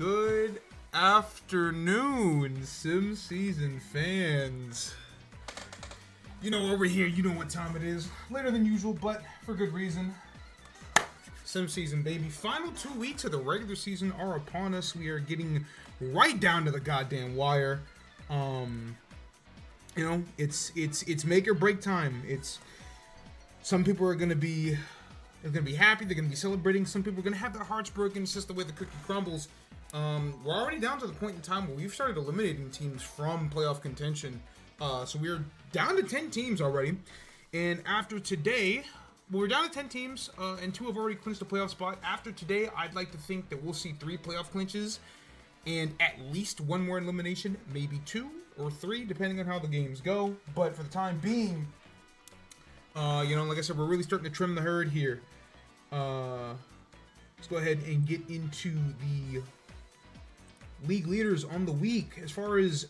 Good afternoon, Sim Season fans. You know, over here, you know what time it is. Later than usual, but for good reason. Sim Season, baby. Final 2 weeks of the regular season are upon us. We are getting right down to the goddamn wire. You know, it's make or break time. Some people are gonna be happy. They're gonna be celebrating. Some people are gonna have their hearts broken. It's just the way the cookie crumbles. We're already down to the point in time where we've started eliminating teams from playoff contention. So we're down to 10 teams already. And after today, we're down to 10 teams, and 2 have already clinched a playoff spot. After today, I'd like to think that we'll see 3 playoff clinches and at least 1 more elimination, maybe 2 or 3, depending on how the games go. But for the time being, you know, like I said, we're really starting to trim the herd here. Let's go ahead and get into the league leaders on the week. As far as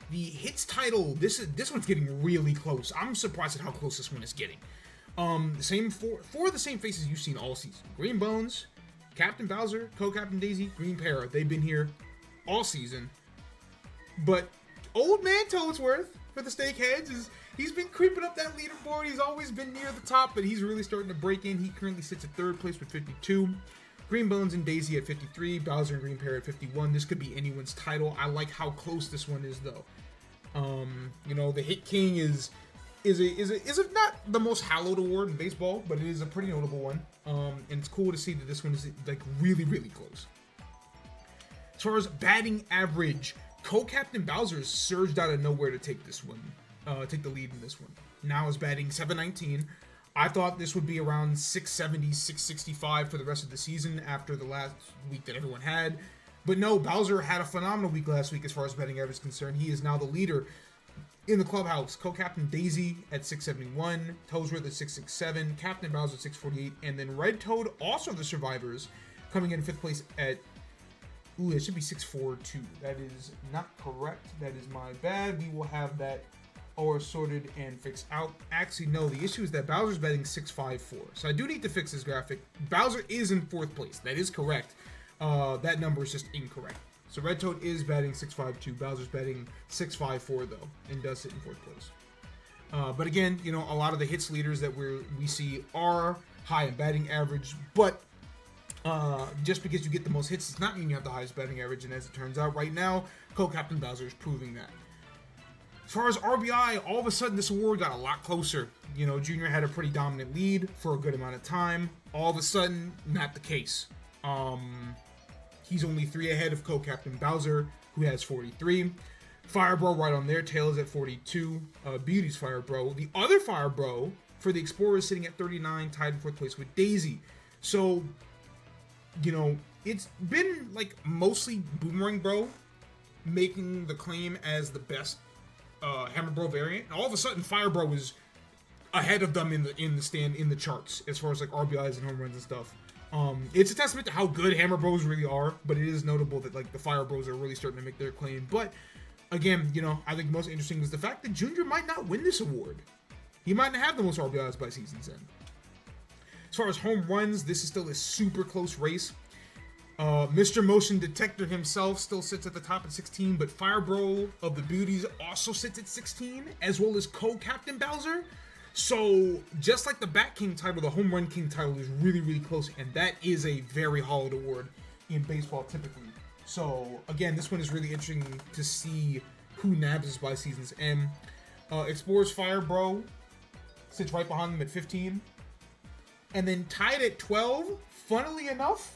the hits title, this one's getting really close. I'm surprised at how close this one is getting. Same four of the same faces you've seen all season. Green Bones, Captain Bowser, Co-Captain Daisy, Green Para. They've been here all season. But Old Man Toadsworth for the Steakheads he's been creeping up that leaderboard. He's always been near the top, but he's really starting to break in. He currently sits at 3rd place with 52. Green Bones and Daisy at 53. Bowser and Green Para at 51. This could be anyone's title. I like how close this one is, though. You know, the Hit King is not the most hallowed award in baseball, but it is a pretty notable one. And it's cool to see that this one is like really, really close. As far as batting average, Co-Captain Bowser surged out of nowhere to take this one, take the lead in this one. Now is batting 719. I thought this would be around 670, 665 for the rest of the season after the last week that everyone had. But no, Bowser had a phenomenal week last week as far as batting average is concerned. He is now the leader in the clubhouse. Co-Captain Daisy at 671, Toadsworth at 667, Captain Bowser at 648, and then Red Toad, also the survivors, coming in 5th place at, ooh, it should be 642. That is not correct. That is my bad. We will have that all sorted and fixed out. Actually, no, the issue is that Bowser's batting 654. So I do need to fix this graphic. Bowser is in 4th place. That is correct. That number is just incorrect. So Red Toad is batting 652. Bowser's batting 654 though, and does sit in 4th place. But again, you know, a lot of the hits leaders that we see are high in batting average, but just because you get the most hits does not mean you have the highest batting average. And as it turns out right now, Co-Captain Bowser is proving that. As far as RBI, all of a sudden this award got a lot closer. You know, Junior had a pretty dominant lead for a good amount of time. All of a sudden, not the case. He's only 3 ahead of Co-Captain Bowser, who has 43. Fire Bro right on their tail is at 42. Beauty's Fire Bro. The other Fire Bro for the Explorer is sitting at 39, tied in 4th place with Daisy. So, you know, it's been like mostly Boomerang Bro making the claim as the best Hammer Bro variant. And all of a sudden, Fire Bro is ahead of them in the charts as far as like RBIs and home runs and stuff. It's a testament to how good Hammer Bros really are, but it is notable that like the Fire Bros are really starting to make their claim. But again, you know, I think most interesting is the fact that Junior might not win this award. He might not have the most RBIs by season's end. As far as home runs, this is still a super close race. Mr. Motion Detector himself still sits at the top at 16, but Fire Bro of the Beauties also sits at 16, as well as Co-Captain Bowser. So, just like the Bat King title, the Home Run King title is really, really close, and that is a very hollowed award in baseball typically. So, again, this one is really interesting to see who nabs this by season's end. Explorer's Fire Bro sits right behind them at 15. And then tied at 12, funnily enough,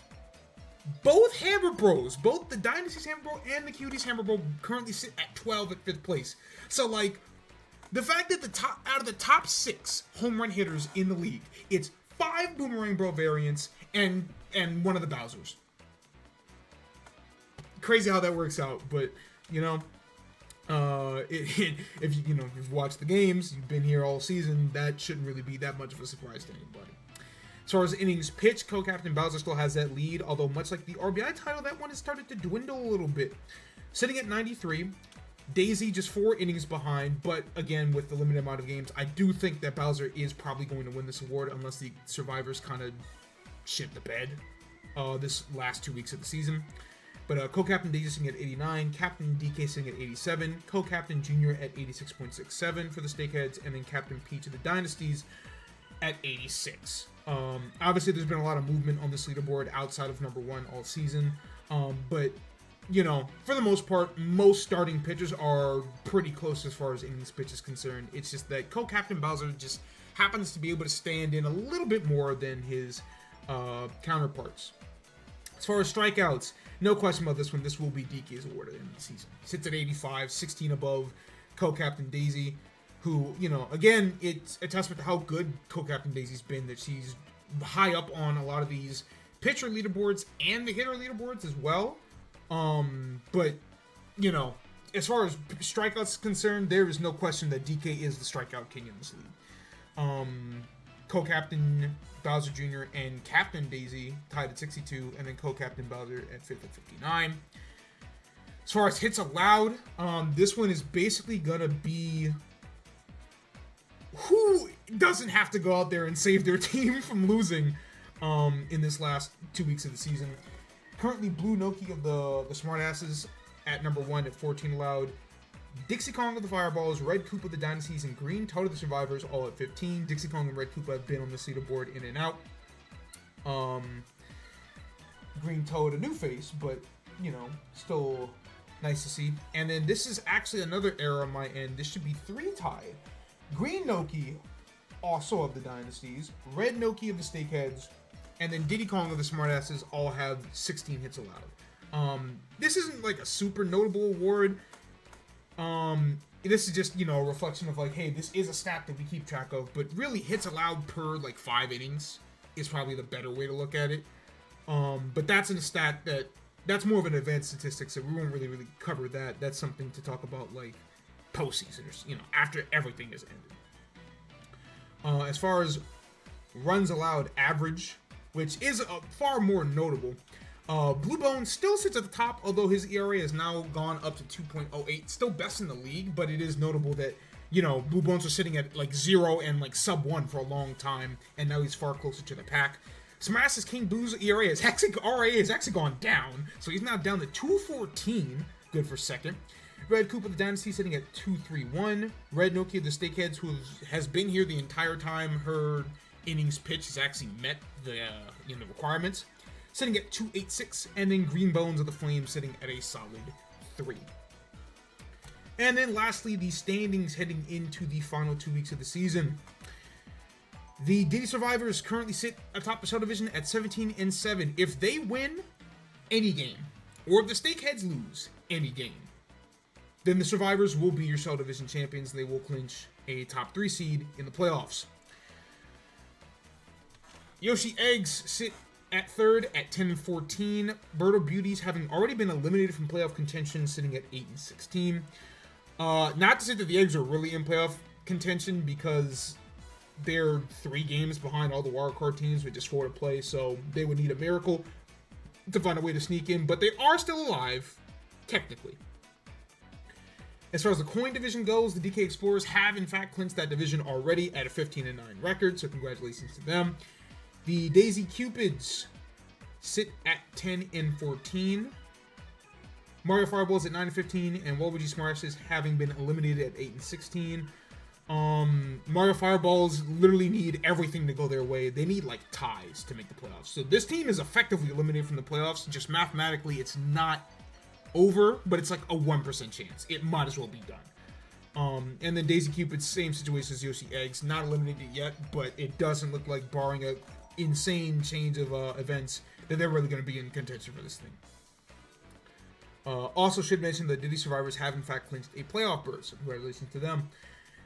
both Hammer Bros, both the Dynasty's Hammer Bro and the Cuties Hammer Bro currently sit at 12 at 5th place. So, like, the fact that out of the top 6 home run hitters in the league, it's 5 Boomerang Bro variants and one of the Bowsers. Crazy how that works out, but you know, if you've watched the games, you've been here all season, that shouldn't really be that much of a surprise to anybody. As far as innings pitched, Co-Captain Bowser still has that lead, although much like the RBI title, that one has started to dwindle a little bit. Sitting at 93. Daisy just 4 innings behind, but again, with the limited amount of games, I do think that Bowser is probably going to win this award unless the survivors kind of shit the bed this last 2 weeks of the season. But co-captain Daisy sitting at 89, Captain DK sitting at 87, co-captain Junior at 86.67 for the Snakeheads, and then Captain Peach of the Dynasties at 86. Obviously, there's been a lot of movement on this leaderboard outside of number 1 all season, but you know, for the most part, most starting pitchers are pretty close as far as innings pitch is concerned. It's just that co-captain Bowser just happens to be able to stand in a little bit more than his counterparts. As far as strikeouts, no question about this one. This will be DK's award at the end of the season. He sits at 85, 16 above co-captain Daisy, who, you know, again, it's a testament to how good co-captain Daisy's been, that she's high up on a lot of these pitcher leaderboards and the hitter leaderboards as well. But, you know, as far as strikeouts is concerned, there is no question that DK is the strikeout king in this league. Co-captain Bowser Jr. and Captain Daisy tied at 62, and then co-captain Bowser at 5th at 59. As far as hits allowed, this one is basically gonna be who doesn't have to go out there and save their team from losing in this last 2 weeks of the season. Currently, Blue Noki of the Smartasses at number 1 at 14 allowed. Dixie Kong of the Fireballs, Red Koopa of the Dynasties, and Green Toad of the Survivors all at 15. Dixie Kong and Red Koopa have been on the leaderboard in and out. Green Toad, a new face, but, you know, still nice to see. And then this is actually another error on my end. This should be 3 tied. Green Noki, also of the Dynasties, Red Noki of the Snakeheads, and then Diddy Kong of the Smartasses all have 16 hits allowed. This isn't like a super notable award. This is just, you know, a reflection of like, hey, this is a stat that we keep track of, but really hits allowed per like 5 innings is probably the better way to look at it. But that's in a stat that's more of an advanced statistic, so we won't really cover that. That's something to talk about like postseason, or, you know, after everything is ended. As far as runs allowed average, which is far more notable, Blue Bone still sits at the top, although his ERA has now gone up to 2.08. Still best in the league, but it is notable that, you know, Blue Bones was sitting at like 0 and like sub 1 for a long time, and now he's far closer to the pack. Smaras's King Boo's RA has actually gone down, so he's now down to 214, good for second. Red Koopa of the Dynasty sitting at 231. Red Noki of the Snakeheads, who has been here the entire time her innings pitch has actually met the requirements, sitting at 286, and then Green Bones of the Flames sitting at a solid 3. And then lastly, the standings heading into the final 2 weeks of the season. The Diddy Survivors currently sit atop the Shell Division at 17-7. If they win any game, or if the Snakeheads lose any game, then the Survivors will be your Shell Division champions. They will clinch a top 3 seed in the playoffs. Yoshi Eggs sit at 3rd at 10-14. Birdo Beauties, having already been eliminated from playoff contention, sitting at 8-16. Not to say that the Eggs are really in playoff contention, because they're 3 games behind all the wildcard teams with just 4 to play, so they would need a miracle to find a way to sneak in, but they are still alive, technically. As far as the coin division goes, the DK Explorers have in fact clinched that division already at a 15-9 record, so congratulations to them. The Daisy Cupids sit at 10-14. Mario Fireballs at 9-15, and Waluigi Smarashes having been eliminated at 8-16. Mario Fireballs literally need everything to go their way. They need like ties to make the playoffs. So this team is effectively eliminated from the playoffs. Just mathematically, it's not over, but it's like a 1% chance. It might as well be done. And then Daisy Cupid, same situation as Yoshi Eggs, not eliminated yet, but it doesn't look like, barring a insane change of events, that they're really going to be in contention for this thing. Also should mention that Diddy Survivors have in fact clinched a playoff berth, so congratulations to them.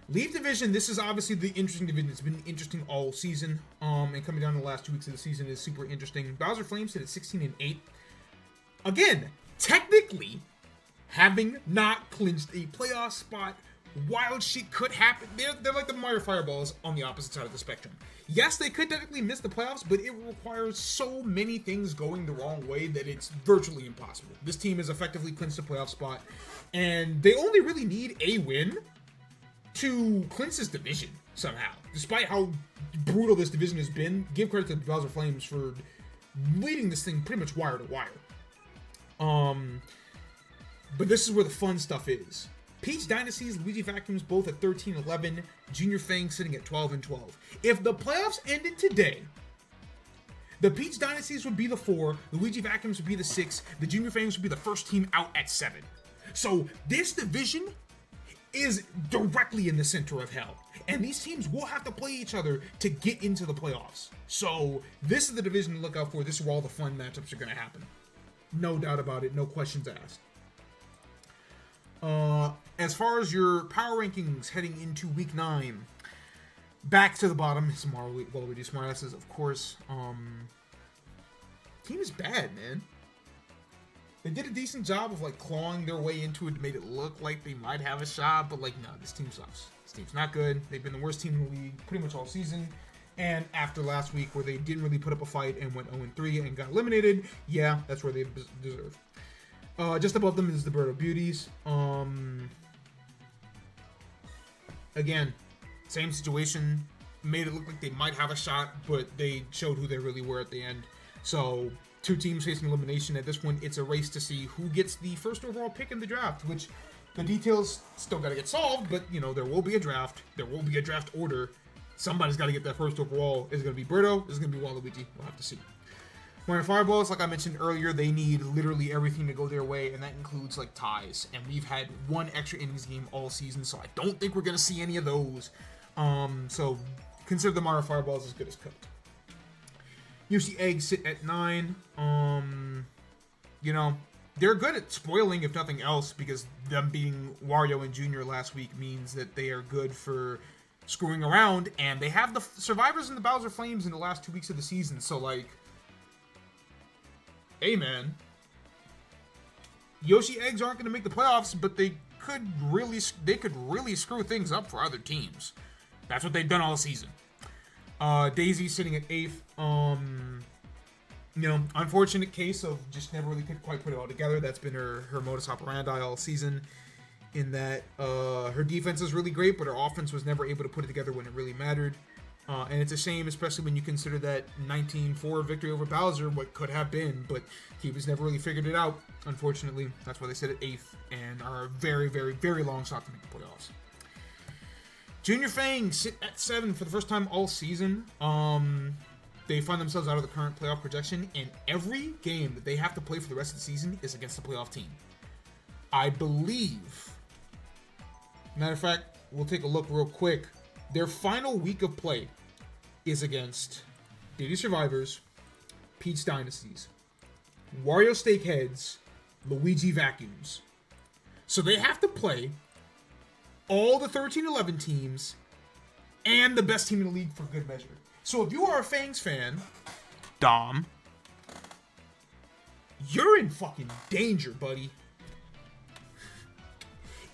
Leaf Division, this is obviously the interesting division. It's been interesting all season, and coming down to the last 2 weeks of the season is super interesting. Bowser Flames sit at 16-8. Again, technically, having not clinched a playoff spot, wild shit could happen. They're like the Mario Fireballs on the opposite side of the spectrum. Yes, they could technically miss the playoffs, but it requires so many things going the wrong way that it's virtually impossible. This team has effectively clinched a playoff spot, and they only really need a win to clinch this division somehow. Despite how brutal this division has been, give credit to the Bowser Flames for leading this thing pretty much wire to wire. But this is where the fun stuff is. Peach Dynasties, Luigi Vacuums both at 13-11, Junior Fang sitting at 12-12. If the playoffs ended today, the Peach Dynasties would be the 4, Luigi Vacuums would be the 6, the Junior Fangs would be the first team out at 7. So this division is directly in the center of hell. And these teams will have to play each other to get into the playoffs. So this is the division to look out for. This is where all the fun matchups are going to happen. No doubt about it. No questions asked. As far as your power rankings heading into week 9, back to the bottom, some Waluigi smartasses, of course. Team is bad, man. They did a decent job of like clawing their way into it, made it look like they might have a shot, but like, no, this team sucks. This team's not good. They've been the worst team in the league pretty much all season. And after last week where they didn't really put up a fight and went 0-3 and got eliminated, yeah, that's where they deserve. Just above them is the Birdo Beauties. Again, same situation. Made it look like they might have a shot, but they showed who they really were at the end. So, 2 teams facing elimination. At this point, it's a race to see who gets the first overall pick in the draft, which the details still got to get solved, but, you know, there will be a draft. There will be a draft order. Somebody's got to get that first overall. Is it going to be Birdo? Is it going to be Waluigi? We'll have to see. Mario Fireballs, like I mentioned earlier, they need literally everything to go their way, and that includes, like, ties. And we've had 1 extra innings game all season, so I don't think we're going to see any of those. So, consider the Mario Fireballs as good as cooked. Yoshi Eggs sit at 9. You know, they're good at spoiling, if nothing else, because them beating Wario and Junior last week means that they are good for screwing around, and they have the Survivors and the Bowser Flames in the last 2 weeks of the season, so, like, hey, man. Yoshi Eggs aren't going to make the playoffs, but they could really screw things up for other teams. That's what they've done all season. Daisy sitting at 8th. You know, unfortunate case of just never really could quite put it all together. That's been her modus operandi all season, in that her defense is really great, but her offense was never able to put it together when it really mattered. And it's a shame, especially when you consider that 19-4 victory over Bowser, what could have been, but he was never really figured it out, unfortunately. That's why they sit at 8th and are a very, very, very long shot to make the playoffs. Junior Fang sit at 7 for the first time all season. They find themselves out of the current playoff projection, and every game that they have to play for the rest of the season is against a playoff team. I believe, matter of fact, we'll take a look real quick. Their final week of play is against Diddy Survivors, Peach Dynasties, Wario Steakheads, Luigi Vacuums. So they have to play all the 13-11 teams and the best team in the league for good measure. So if you are a Fangs fan, Dom, you're in fucking danger, buddy.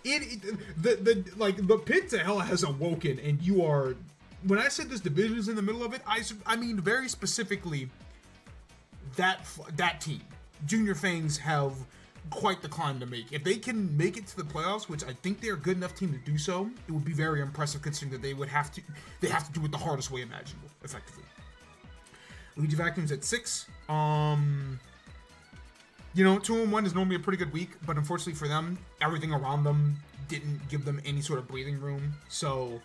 The pit to hell has awoken, and you are. When I said this division is in the middle of it, I mean very specifically that team. Junior Fangs have quite the climb to make. If they can make it to the playoffs, which I think they're a good enough team to do so, it would be very impressive considering that they have to do it the hardest way imaginable, effectively. Luigi Vacuums at 6. You know, 2-1 is normally a pretty good week, but unfortunately for them, everything around them didn't give them any sort of breathing room. So,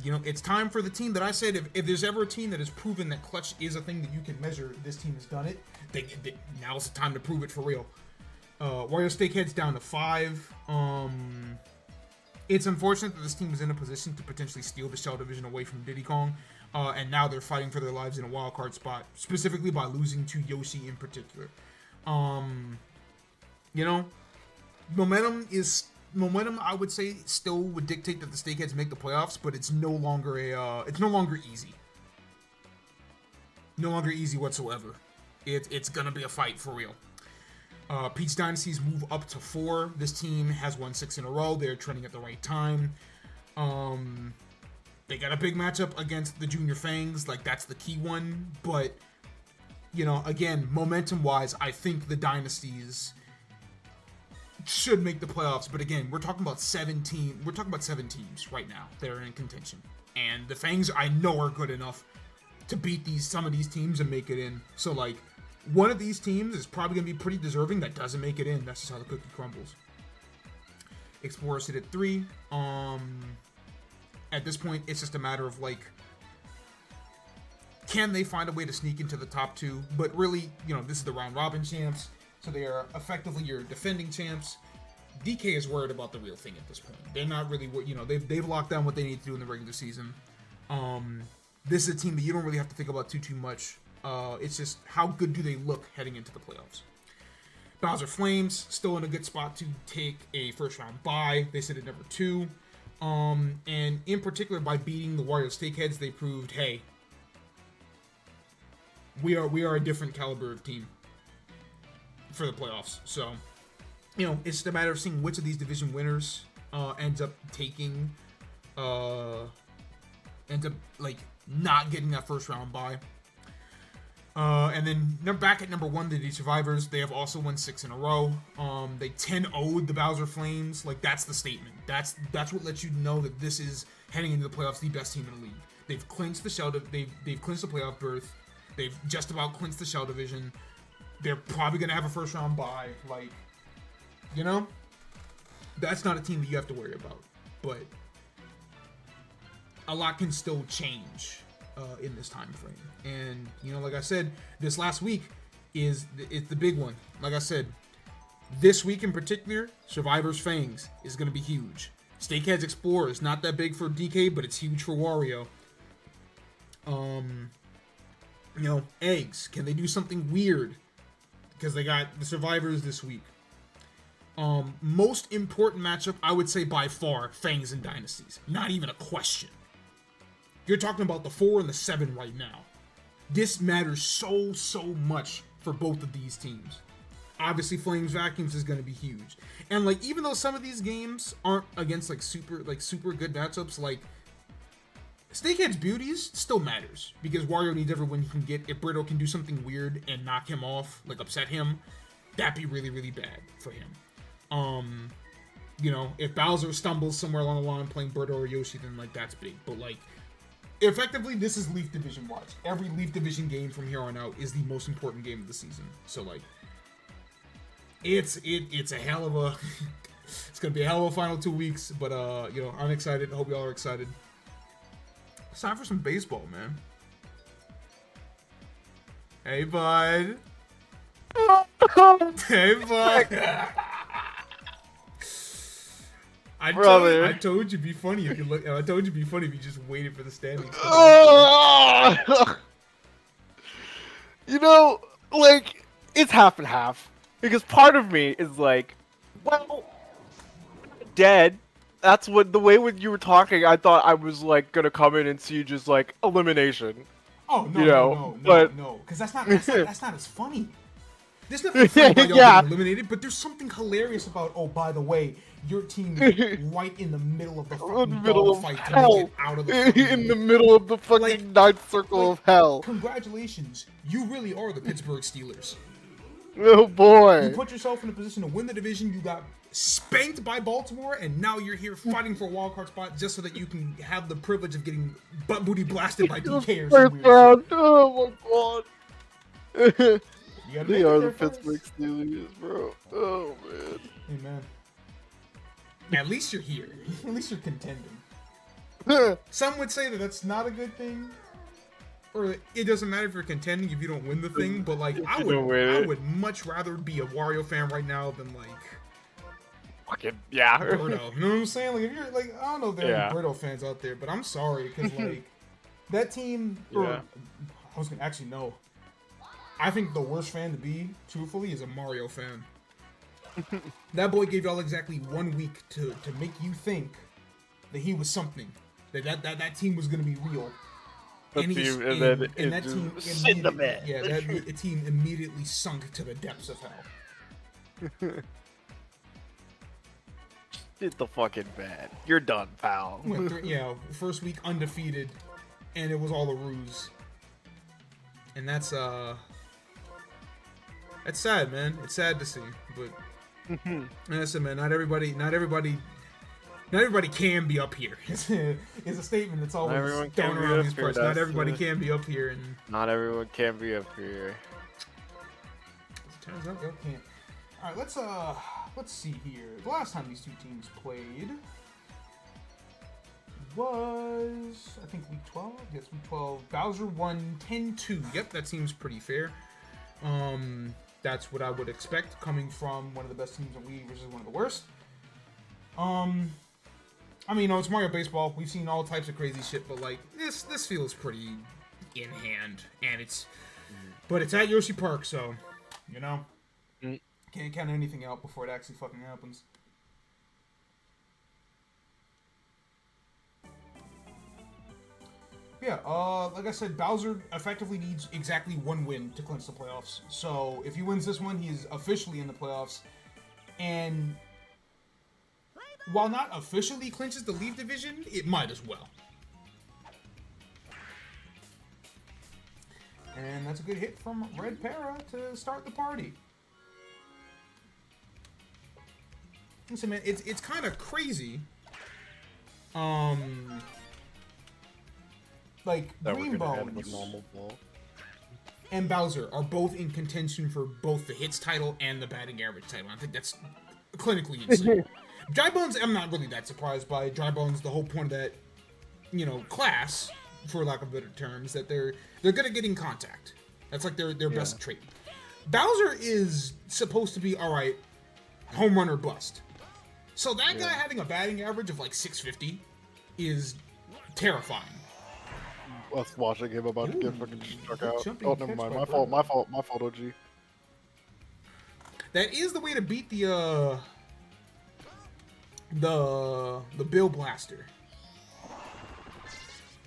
you know, it's time for the team that I said, if there's ever a team that has proven that clutch is a thing that you can measure, this team has done it. Now's the time to prove it for real. Wario Steakhead's down to 5. It's unfortunate that this team is in a position to potentially steal the Shell Division away from Diddy Kong, and now they're fighting for their lives in a wildcard spot, specifically by losing to Yoshi in particular. You know, momentum, I would say, still would dictate that the Steakheads make the playoffs, but it's no longer easy. No longer easy whatsoever. It's gonna be a fight for real. Peach Dynasties move up to 4. This team has won 6 in a row. They're trending at the right time. They got a big matchup against the Junior Fangs. Like, that's the key one. But, you know, again, momentum-wise, I think the Dynasties should make the playoffs. But again, we're talking about 7 teams right now that are in contention. And the Fangs, I know, are good enough to beat some of these teams and make it in. So, like, one of these teams is probably going to be pretty deserving that doesn't make it in. That's just how the cookie crumbles. Explorers sit at 3. At this point, it's just a matter of, like, can they find a way to sneak into the top 2? But really, you know, this is the round robin champs, so they are effectively your defending champs. DK is worried about the real thing at this point. They're not really, you know, they've locked down what they need to do in the regular season. This is a team that you don't really have to think about too much. It's just how good do they look heading into the playoffs. Bowser Flames still in a good spot to take a first round bye. They sit at number 2. And in particular, by beating the Wario Steakheads, they proved, hey, we are a different caliber of team for the playoffs. So, you know, it's just a matter of seeing which of these division winners ends up taking, like not getting that first round bye. And then back at number 1, the Survivors. They have also won 6 in a row. They 10-0'd the Bowser Flames. Like, that's the statement. That's what lets you know that this is heading into the playoffs the best team in the league. They've clinched the shell. They've clinched the playoff berth. They've just about clinched the shell division. They're probably gonna have a first round bye. Like, you know, that's not a team that you have to worry about. But a lot can still change in this time frame. And, you know, like I said, this last week it's the big one. Like I said, this week in particular, Survivors Fangs is going to be huge. Steakheads Explorer is not that big for DK, but it's huge for Wario. You know, Eggs, can they do something weird? Because they got the Survivors this week. Most important matchup, I would say by far, Fangs and Dynasties. Not even a question. You're talking about the 4 and the 7 right now. This matters so much for both of these teams. Obviously, Flames Vacuums is going to be huge. And, like, even though some of these games aren't against, like, super good matchups, like, Steakhead's Beauties still matters. Because Wario needs every win he can get. If Brito can do something weird and knock him off, like, upset him, that'd be really, really bad for him. You know, if Bowser stumbles somewhere along the line playing Birdo or Yoshi, then, like, that's big. But, like, effectively, this is Leaf Division watch. Every Leaf Division game from here on out is the most important game of the season. So, like, it's a hell of a it's gonna be a hell of a final 2 weeks. But you know, I'm excited. I hope y'all are excited. It's time for some baseball, man. Hey, bud. Hey, bud. I told you it'd be funny if you look. I told you it'd be funny if you just waited for the standings. You know, like, it's half and half. Because part of me is like, well, dead. That's what the way when you were talking, I thought I was like gonna come in and see just like elimination. Oh no, you know, no, because that's not as funny. There's nothing funny about y'all getting eliminated, but there's something hilarious about, oh, by the way, your team right in the middle of the fucking dogfight to make it out of the fucking in the middle of the fucking like, ninth circle of hell. Congratulations, you really are the Pittsburgh Steelers. Oh boy! You put yourself in a position to win the division. You got spanked by Baltimore, and now you're here fighting for a wild card spot just so that you can have the privilege of getting butt booty blasted by DK or something. Oh my god! They are the Pittsburgh Steelers, bro. Oh man. Hey man. At least you're here. At least you're contending. Some would say that that's not a good thing, or it doesn't matter if you're contending if you don't win the thing. But like, I would much rather be a Wario fan right now than like fucking yeah. Birdo. You know what I'm saying? Like if you're like, I don't know if there are any Birdo fans out there, but I'm sorry because like that team. I was gonna actually no. I think the worst fan to be, truthfully, is a Mario fan. That boy gave y'all exactly 1 week to make you think that he was something, that team was gonna be real. And that team immediately sunk to the depths of hell. Hit the fucking bed. You're done, pal. First week undefeated, and it was all a ruse. And that's sad, man. It's sad to see, but listen, man. Not everybody can be up here. It's a statement that's always thrown around these parts. Not everybody can be up here, and not everyone can be up here. Turns out y'all can't. All right, let's see here. The last time these two teams played was, I think, week 12. Yes, week 12. Bowser won 10-2. Yep, that seems pretty fair. That's what I would expect coming from one of the best teams in Wii versus one of the worst. I mean, you know, it's Mario Baseball. We've seen all types of crazy shit, but like this feels pretty in hand, and but it's at Yoshi Park, so you know, can't count anything out before it actually fucking happens. Yeah, like I said, Bowser effectively needs exactly one win to clinch the playoffs. So if he wins this one, he is officially in the playoffs. And while not officially clinches the Leaf Division, it might as well. And that's a good hit from Red Para to start the party. Listen, man, it's kind of crazy. Like, Green Bones and Bowser are both in contention for both the hits title and the batting average title. I think that's clinically insane. Dry Bones, I'm not really that surprised by. Dry Bones, the whole point of that, you know, class, for lack of better terms, that they're good at getting contact. That's like their best trait. Bowser is supposed to be, alright, home run or bust. So that guy having a batting average of like 650 is terrifying. Us watching him about to get fucking struck out. Oh, never mind. My fault, OG. That is the way to beat the Bill Blaster.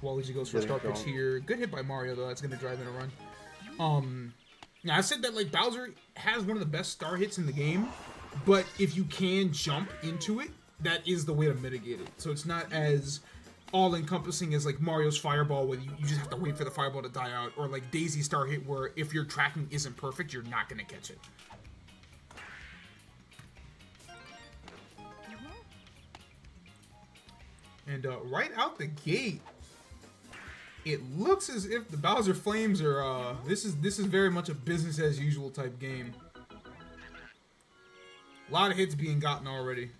Waluigi goes for a start pitch here. Good hit by Mario, though. That's going to drive in a run. Now, I said that, like, Bowser has one of the best star hits in the game, but if you can jump into it, that is the way to mitigate it. So it's not as all-encompassing as, like, Mario's Fireball, where you just have to wait for the Fireball to die out, or, like, Daisy's star hit, where if your tracking isn't perfect, you're not going to catch it. And right out the gate, it looks as if the Bowser Flames are, this is very much a business-as-usual type game. A lot of hits being gotten already.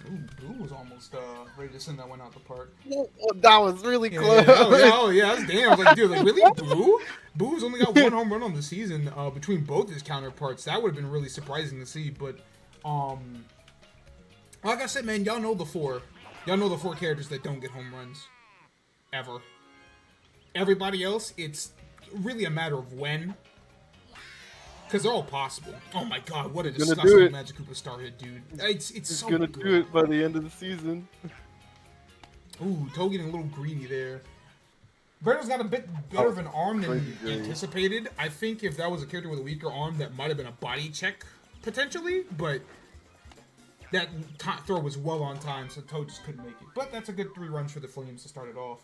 Ooh, Boo was almost ready to send that one out the park. That was really close. Yeah, that's damn. I was like, dude, like, really, Boo? Boo's only got one home run on the season between both his counterparts. That would have been really surprising to see, but like I said, man, y'all know the four. Y'all know the four characters that don't get home runs. Ever. Everybody else, it's really a matter of when. Because they're all possible. Oh my god, what a disgusting Magic Koopa star hit, dude. It's so good. He's gonna do it by the end of the season. Ooh, Toad getting a little greedy there. Berto's got a bit better of an arm than anticipated. I think if that was a character with a weaker arm, that might have been a body check, potentially, but that throw was well on time, so Toad just couldn't make it. But that's a good 3 runs for the Flames to start it off.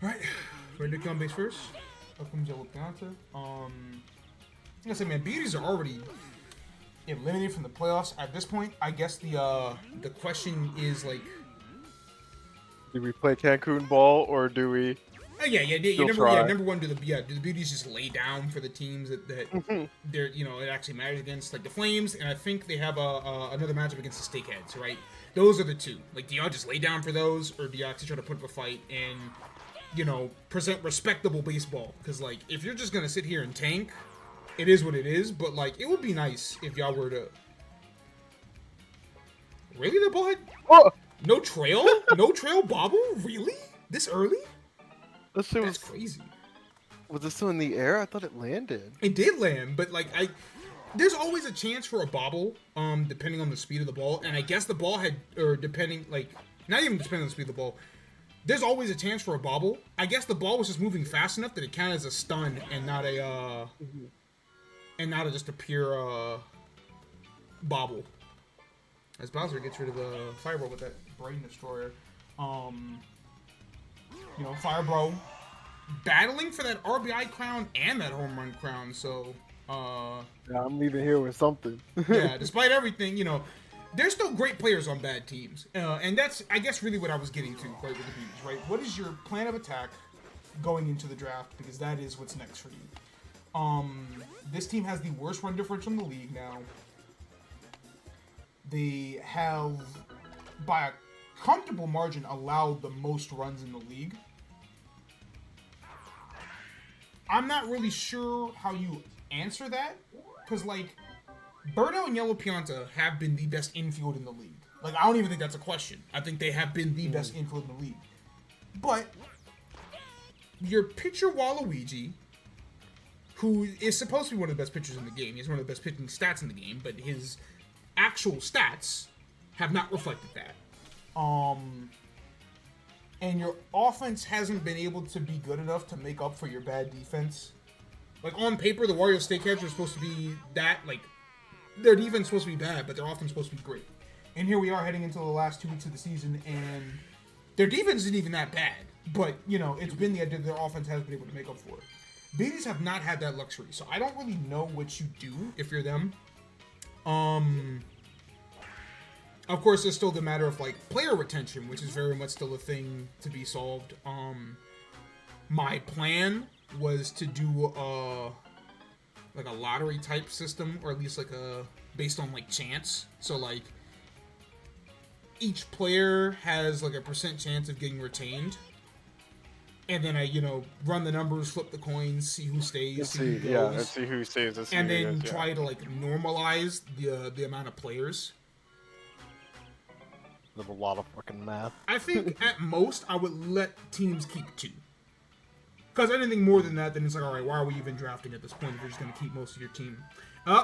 Alright, ready to go on base first. Up comes Yellow Pianta. Like I said, man, beauties are already eliminated from the playoffs. At this point, I guess the question is, like, do we play Cancun Ball or do we? Number one, do the beauties just lay down for the teams that they're it actually matters against, like the Flames, and I think they have another matchup against the Steakheads, right? Those are the two. Like, do y'all just lay down for those, or do you actually try to put up a fight and present respectable baseball? Because, like, if you're just gonna sit here and tank, it is what it is. But, like, it would be nice if y'all were to. Really, the ball had no trail, no trail bobble. Really, this early? That's crazy. Was it still in the air? I thought it landed. It did land, but like there's always a chance for a bobble, depending on the speed of the ball. And I guess the ball had, or depending, like, not even depending on the speed of the ball. There's always a chance for a bobble. I guess the ball was just moving fast enough that it counted as a stun and not just a pure bobble. as Bowser gets rid of the Fireball with that Brain Destroyer. You know, Fireball battling for that RBI crown and that home run crown. So, Yeah, I'm leaving here with something. yeah, despite everything, you know, there's still great players on bad teams. And that's, I guess, really what I was getting to, right, with the Bees, right? What is your plan of attack going into the draft? Because that is what's next for you. This team has the worst run differential in the league now. They have, by a comfortable margin, allowed the most runs in the league. I'm not really sure how you answer that, because, like, Birdo and Yellow Pianta have been the best infield in the league. Like, I don't even think that's a question. I think they have been the best infield in the league. But your pitcher Waluigi, who is supposed to be one of the best pitchers in the game, he's one of the best pitching stats in the game, but his actual stats have not reflected that. And your offense hasn't been able to be good enough to make up for your bad defense. Like, on paper, the Wario Steakheads are supposed to be that, like, their defense is supposed to be bad, but their offense is supposed to be great. And here we are heading into the last 2 weeks of the season, and their defense isn't even that bad. But, you know, it's been the idea that their offense has been able to make up for it. Babies have not had that luxury, so I don't really know what you do if you're them. Of course, there's still the matter of, like, player retention, which is very much still a thing to be solved. My plan was to do, like, a lottery type system, or at least, like, based on, like, chance. So, like, each player has, like, a % chance of getting retained. And then I, you know, run the numbers, flip the coins, see who stays, see who goes. Yeah, let's see who stays. And then try to, like, normalize the amount of players. There's a lot of fucking math. I think at most I would let teams keep 2. Because anything more than that, then it's like, alright, why are we even drafting at this point if you're just going to keep most of your team?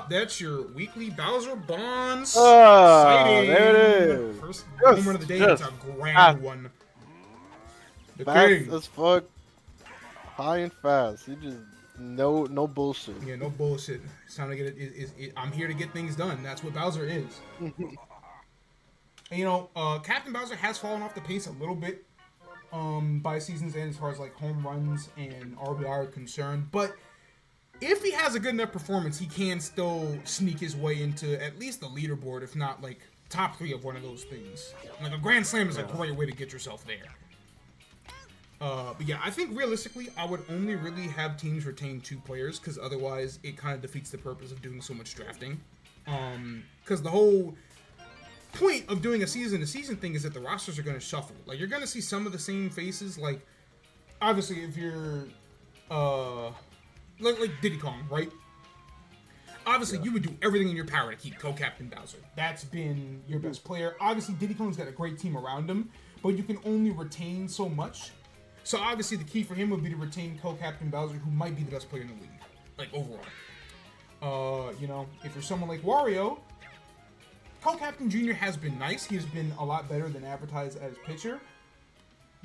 That's your weekly Bowser Bonds sighting. There it is. First home run of the day. It's a grand one. The Fast as fuck. High and fast. You just no bullshit. Yeah, no bullshit. It's time to get it. I'm here to get things done. That's what Bowser is. And, you know, Captain Bowser has fallen off the pace a little bit by season's end as far as, like, home runs and RBI are concerned. But if he has a good enough performance, he can still sneak his way into at least the leaderboard, if not, like, top 3 of one of those things. Like, a Grand Slam is a great way to get yourself there. But yeah, I think realistically, I would only really have teams retain 2 players, because otherwise it kind of defeats the purpose of doing so much drafting. Because the whole point of doing a season thing is that the rosters are going to shuffle. Like, you're going to see some of the same faces. Like, obviously, if you're like Diddy Kong, right? Obviously, you would do everything in your power to keep co-captain Bowser. That's been your best player. Obviously, Diddy Kong's got a great team around him, but you can only retain so much. So obviously, the key for him would be to retain co-captain Bowser, who might be the best player in the league, like, overall. You know, if you're someone like Wario, Co-Captain Jr. has been nice. He's been a lot better than advertised as pitcher.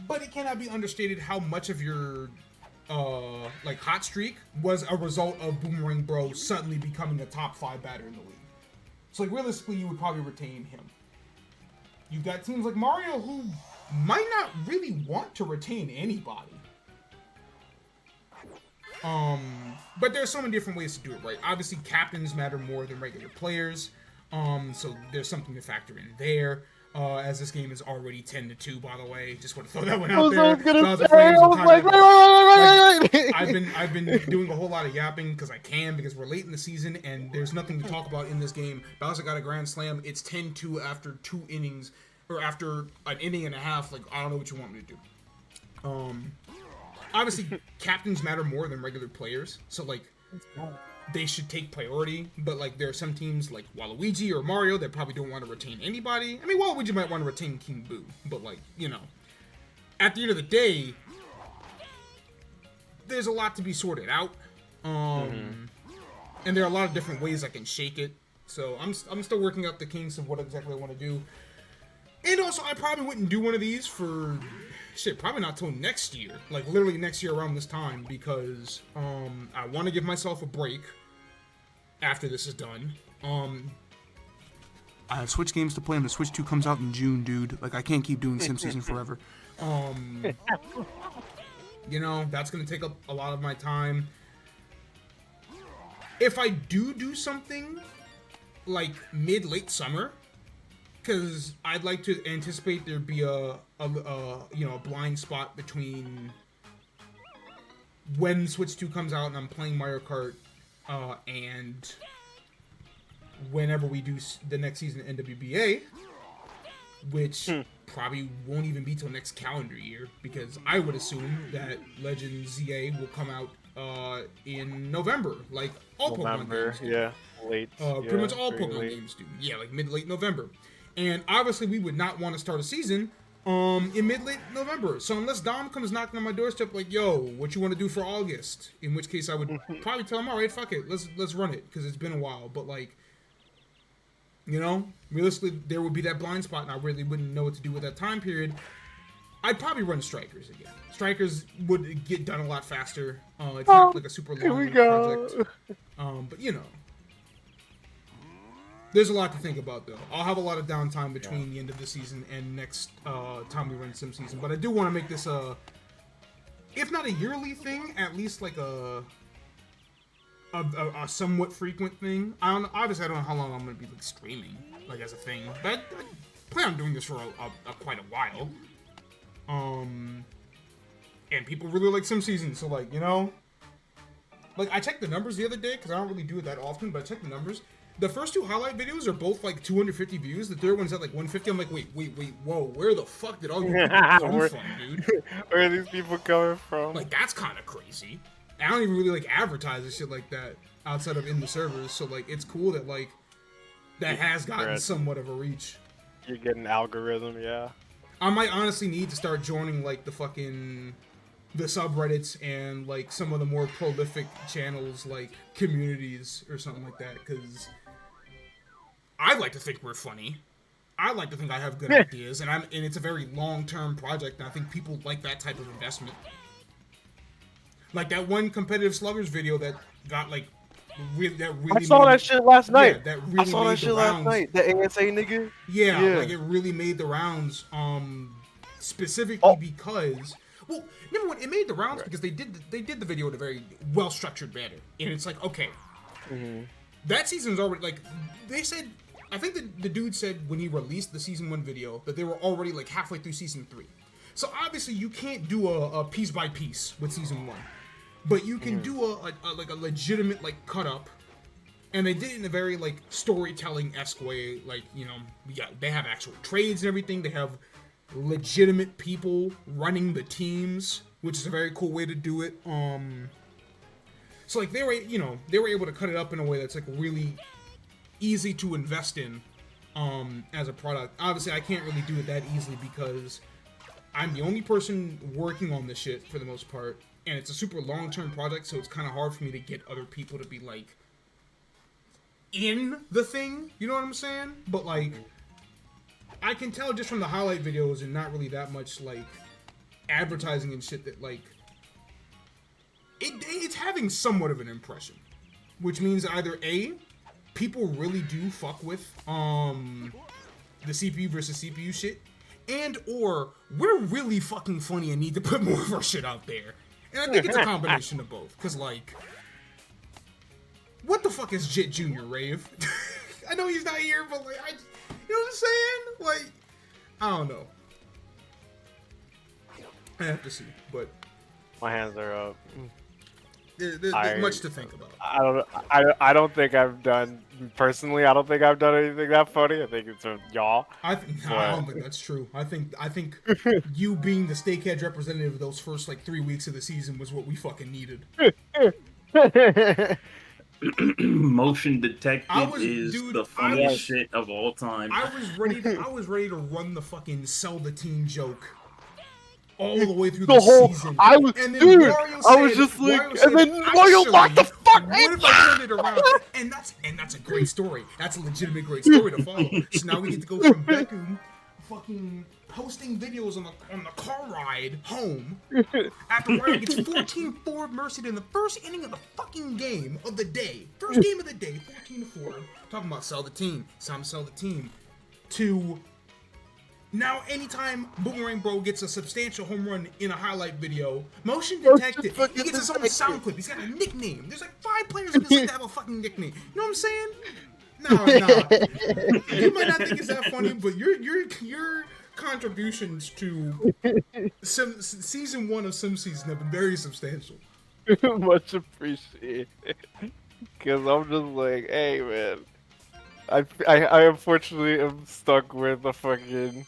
But it cannot be understated how much of your, like, hot streak was a result of Boomerang Bro suddenly becoming a top 5 batter in the league. So, like, realistically, you would probably retain him. You've got teams like Mario who might not really want to retain anybody. But there's so many different ways to do it, right? Obviously, captains matter more than regular players. So there's something to factor in there. As this game is already 10-2, by the way. Just want to throw that one out there. I've been doing a whole lot of yapping because I can, because we're late in the season and there's nothing to talk about in this game. Bowser got a grand slam. It's 10-2 after 2 innings, or after an inning and a half. Like, I don't know what you want me to do. Obviously, captains matter more than regular players. So, like, they should take priority, but, like, there are some teams like Waluigi or Mario that probably don't want to retain anybody. I mean, Waluigi might want to retain King Boo, but, like, you know, at the end of the day, there's a lot to be sorted out, and there are a lot of different ways I can shake it, so I'm still working out the kinks of what exactly I want to do. And also, I probably wouldn't do one of these for, shit, probably not till next year. Like, literally next year around this time, because, I want to give myself a break after this is done. I have Switch games to play, and the Switch 2 comes out in June, dude. Like, I can't keep doing Sim Season forever. You know, that's gonna take up a lot of my time. If I do something like mid-late summer, because I'd like to anticipate there'd be a blind spot between when Switch 2 comes out and I'm playing Mario Kart, and whenever we do the next season of NWBA, which probably won't even be till next calendar year, because I would assume that Legend ZA will come out in November, like all Pokemon games do. Yeah, late. Pretty much all Pokemon games do. Yeah, like mid-late November. And obviously we would not want to start a season in mid-late November. So unless Dom comes knocking on my doorstep like, yo, what you want to do for August? In which case I would probably tell him, all right, fuck it, let's run it, because it's been a while. But like, you know, realistically, there would be that blind spot, and I really wouldn't know what to do with that time period. I'd probably run Strikers again. Strikers would get done a lot faster. It's not like a super long project. But you know, there's a lot to think about, though. I'll have a lot of downtime between the end of the season and next time we run Sim Season. But I do want to make this if not a yearly thing, at least like a somewhat frequent thing. Obviously, I don't know how long I'm going to be like streaming, like as a thing, but I plan on doing this for quite a while. And people really like Sim Season, so like, you know, like I checked the numbers the other day because I don't really do it that often, but I checked the numbers. The first two highlight videos are both like 250 views. The third one's at like 150. I'm like, wait, whoa, where the fuck did all you people come from, dude? Where are these people coming from? Like, that's kind of crazy. I don't even really like advertise and shit like that outside of in the servers, so like it's cool that like that has gotten somewhat of a reach. You're getting algorithm, yeah. I might honestly need to start joining like the subreddits and like some of the more prolific channels, like communities or something like that, because I like to think we're funny. I like to think I have good ideas, and it's a very long-term project, and I think people like that type of investment. Like that one competitive sluggers video that got like really. I saw that shit last night. Yeah, that really I saw that shit last night. The ASA nigga. Yeah, like it really made the rounds. Specifically because, well, number one, it made the rounds because they did the video in a very well structured manner, and it's like, okay, that season's already like they said. I think the dude said when he released the season 1 video that they were already like halfway through season 3. So obviously you can't do a piece by piece with season 1. But you can do a legitimate like cut up, and they did it in a very like storytelling-esque way. Like, you know, they have actual trades and everything. They have legitimate people running the teams, which is a very cool way to do it. So like they were able to cut it up in a way that's like really easy to invest in as a product. Obviously, I can't really do it that easily because I'm the only person working on this shit for the most part. And it's a super long-term project, so it's kind of hard for me to get other people to be, like, in the thing, you know what I'm saying? But, like, I can tell just from the highlight videos and not really that much, like, advertising and shit that, like, it's having somewhat of an impression. Which means either A, people really do fuck with, the CPU versus CPU shit, and or we're really fucking funny and need to put more of our shit out there. And I think it's a combination of both, because, like, what the fuck is Jit Jr., Rave? I know he's not here, but, like, you know what I'm saying? Like, I don't know. I have to see, but... My hands are up. There's much to think about. I don't think I've done, personally, I don't think I've done anything that funny. I think it's a y'all. I don't think that's true. I think you being the Steakhead representative of those first like 3 weeks of the season was what we fucking needed. Motion detected is the funniest shit of all time. I was ready to run the fucking sell the team joke all the way through the whole season. Mario said, Mario locked the fuck in. What if I turned it around? And that's a great story. That's a legitimate great story to follow. So now we get to go from Beku fucking posting videos on the car ride home after Mario gets 14-4 Mercied in the first inning of the fucking game of the day. First game of the day, 14-4. Talking about sell the team. It's time to sell the team. to now anytime Boomerang Bro gets a substantial home run in a highlight video, motion detected. He gets his own sound clip. He's got a nickname. There's like 5 players in this league that have a fucking nickname. You know what I'm saying? No. You might not think it's that funny, but your contributions to season 1 of Sim Season have been very substantial. Much appreciated. Because I'm just like, hey, man. I unfortunately am stuck with a fucking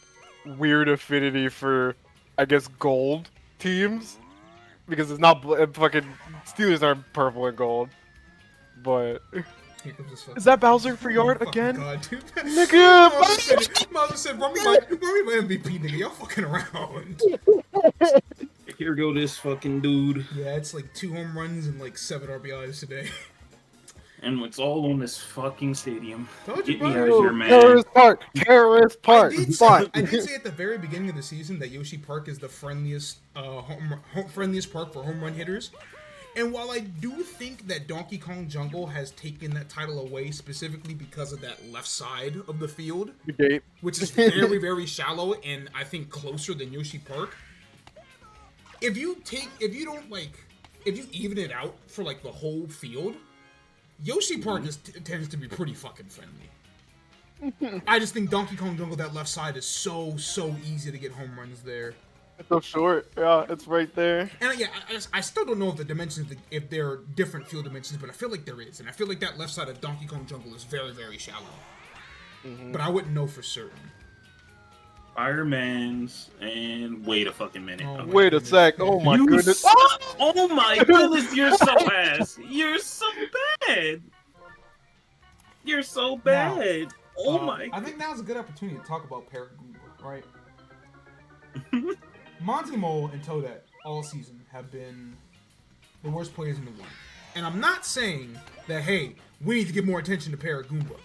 weird affinity for, I guess, gold teams. Because it's not fucking Steelers aren't purple and gold. But is that Bowser for yard again? God, dude. Nigga! Mother said, run me my MVP, nigga. Y'all fucking around. Here go this fucking dude. Yeah, it's like 2 home runs and like 7 RBIs today. And it's all on this fucking stadium. Told you, Get me bro. out of here, man. Terrorist Park. I did say at the very beginning of the season that Yoshi Park is the friendliest friendliest park for home run hitters. And while I do think that Donkey Kong Jungle has taken that title away specifically because of that left side of the field, which is very, very shallow and I think closer than Yoshi Park. If you even it out for like the whole field, Yoshi Park tends to be pretty fucking friendly. I just think Donkey Kong Jungle, that left side, is so easy to get home runs there. It's so short. Yeah, it's right there. And yeah, I still don't know if the dimensions, if they're different field dimensions, but I feel like there is. And I feel like that left side of Donkey Kong Jungle is very, very shallow. But I wouldn't know for certain. Fireman's and wait a fucking minute. Oh, wait a sec. Oh my goodness. Oh my goodness, you're so ass. You're so bad. You're so bad. Oh my. I think now's a good opportunity to talk about Paragoomba, right? Monty Mole and Toadette all season have been the worst players in the league. And I'm not saying that, hey, we need to give more attention to Paragoomba.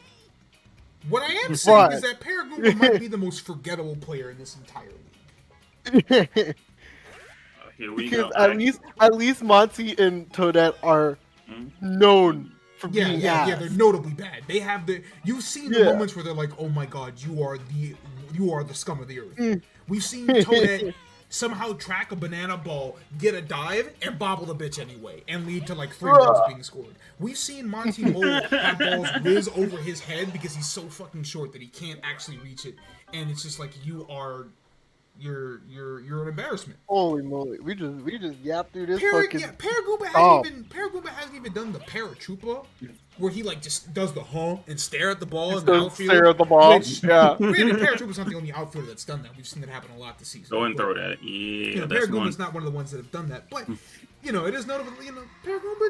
What I am saying is that Paragoomba might be the most forgettable player in this entire league. Here we because go. At least Monty and Toadette are known for being yeah, they're notably bad. They have you've seen the moments where they're like, oh my god, you are the scum of the earth. We've seen Toadette somehow track a banana ball, get a dive, and bobble the bitch anyway, and lead to like 3 runs being scored. We've seen Monty Mole have balls whiz over his head because he's so fucking short that he can't actually reach it, and it's just like you're an embarrassment. Holy moly, we just yapped through this fucking. Yeah, Paragoomba hasn't even done the Paratroopa, where he like just does the and stare at the ball in the outfield. Stare at the ball. Granted, Paratroopa's not the only outfielder that's done that. We've seen that happen a lot this season. Go and throw that. Yeah, Paragoomba's not one of the ones that have done that, but it is notable. Paragoomba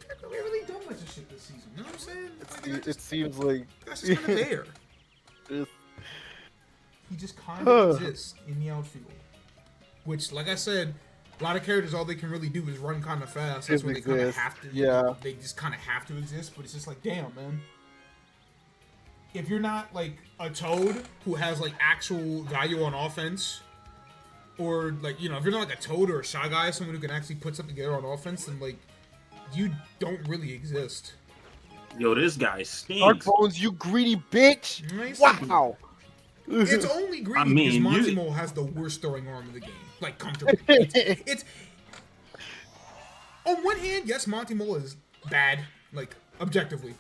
hasn't really done much of shit this season. You know what I'm saying? It seems like that's just kind of there. He just kind of exists in the outfield. Which, like I said, a lot of characters, all they can really do is run kind of fast. That's where they kind of have to. Yeah. They just kind of have to exist. But it's just like, damn, man. If you're not like a Toad who has like actual value on offense, or like if you're not like a Toad or a Shy Guy, someone who can actually put something together on offense, then like you don't really exist. Yo, this guy stinks. Dark Bones, you greedy bitch! Wow. It's only greedy because Monty Mole has the worst throwing arm of the game. Like, comfortably. It's on one hand, yes, Monty Mole is bad, like, objectively.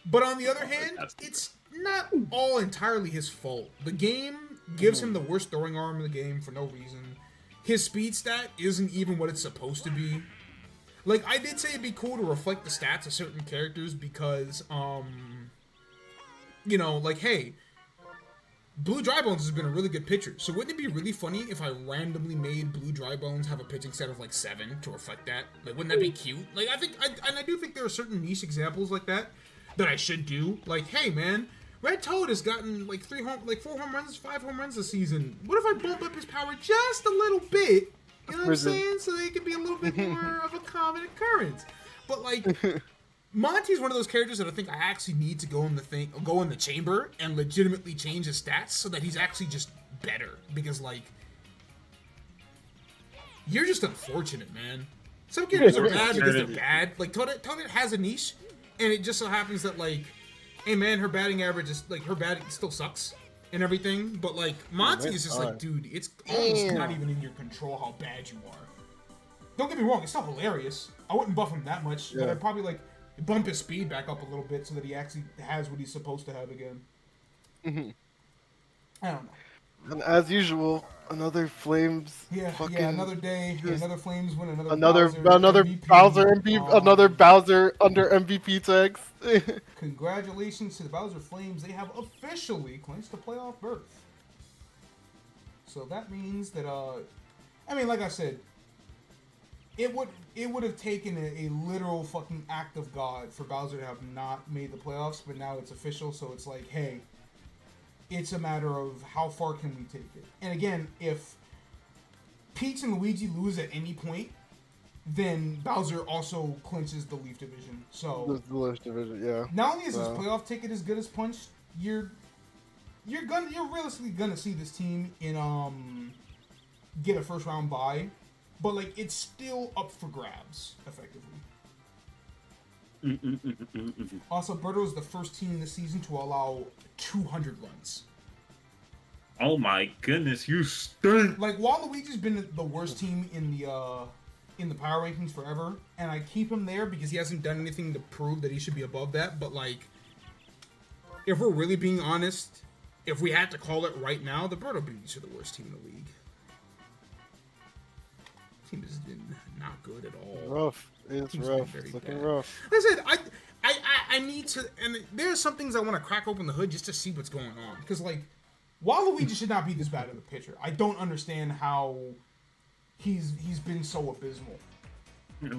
But on the other hand, it's not all entirely his fault. The game gives him the worst throwing arm of the game for no reason. His speed stat isn't even what it's supposed to be. Like, I did say it'd be cool to reflect the stats of certain characters because, like, hey, Blue Drybones has been a really good pitcher, so wouldn't it be really funny if I randomly made Blue Drybones have a pitching stat of like 7 to reflect that? Like, wouldn't that be cute? Like, I do think there are certain niche examples like that I should do. Like, hey man, Red Toad has gotten like 4 home runs, 5 home runs this season. What if I bump up his power just a little bit? You know what I'm saying? So they can be a little bit more of a common occurrence. But like. Monty's one of those characters that I think I actually need to go in the chamber and legitimately change his stats so that he's actually just better. Because, like, you're just unfortunate, man. Some characters are bad because they're bad. Like, Toadette has a niche, and it just so happens that, like, hey man, her batting average is like her batting still sucks and everything, but like Monty is just like, dude, it's almost not even in your control how bad you are. Don't get me wrong, it's still hilarious. I wouldn't buff him that much, but I'd probably like bump his speed back up a little bit so that he actually has what he's supposed to have again. I don't know. And as usual, another Flames. Yeah, another day, another Flames win, another Bowser under MVP tags. Congratulations to the Bowser Flames. They have officially clinched the playoff berth. So that means that I mean, like I said, it would have taken a literal fucking act of God for Bowser to have not made the playoffs, but now it's official, so it's like, hey, it's a matter of how far can we take it. And again, if Peach and Luigi lose at any point, then Bowser also clinches the Leaf Division. So the Leaf Division, yeah. Not only is his playoff ticket as good as Punch, you're realistically gonna see this team in get a first round bye, but like it's still up for grabs effectively. Also, Birdo is the first team this season to allow 200 runs. Oh my goodness, you stink! Like Waluigi's been the worst team in the power rankings forever, and I keep him there because he hasn't done anything to prove that he should be above that. But like, if we're really being honest, if we had to call it right now, the Birdo Beauties are the worst team in the league. Team has been not good at all. Rough. It's rough. It's looking rough. Listen, I need to, and there's some things I want to crack open the hood just to see what's going on. Because like, Waluigi should not be this bad of a pitcher. I don't understand how he's been so abysmal.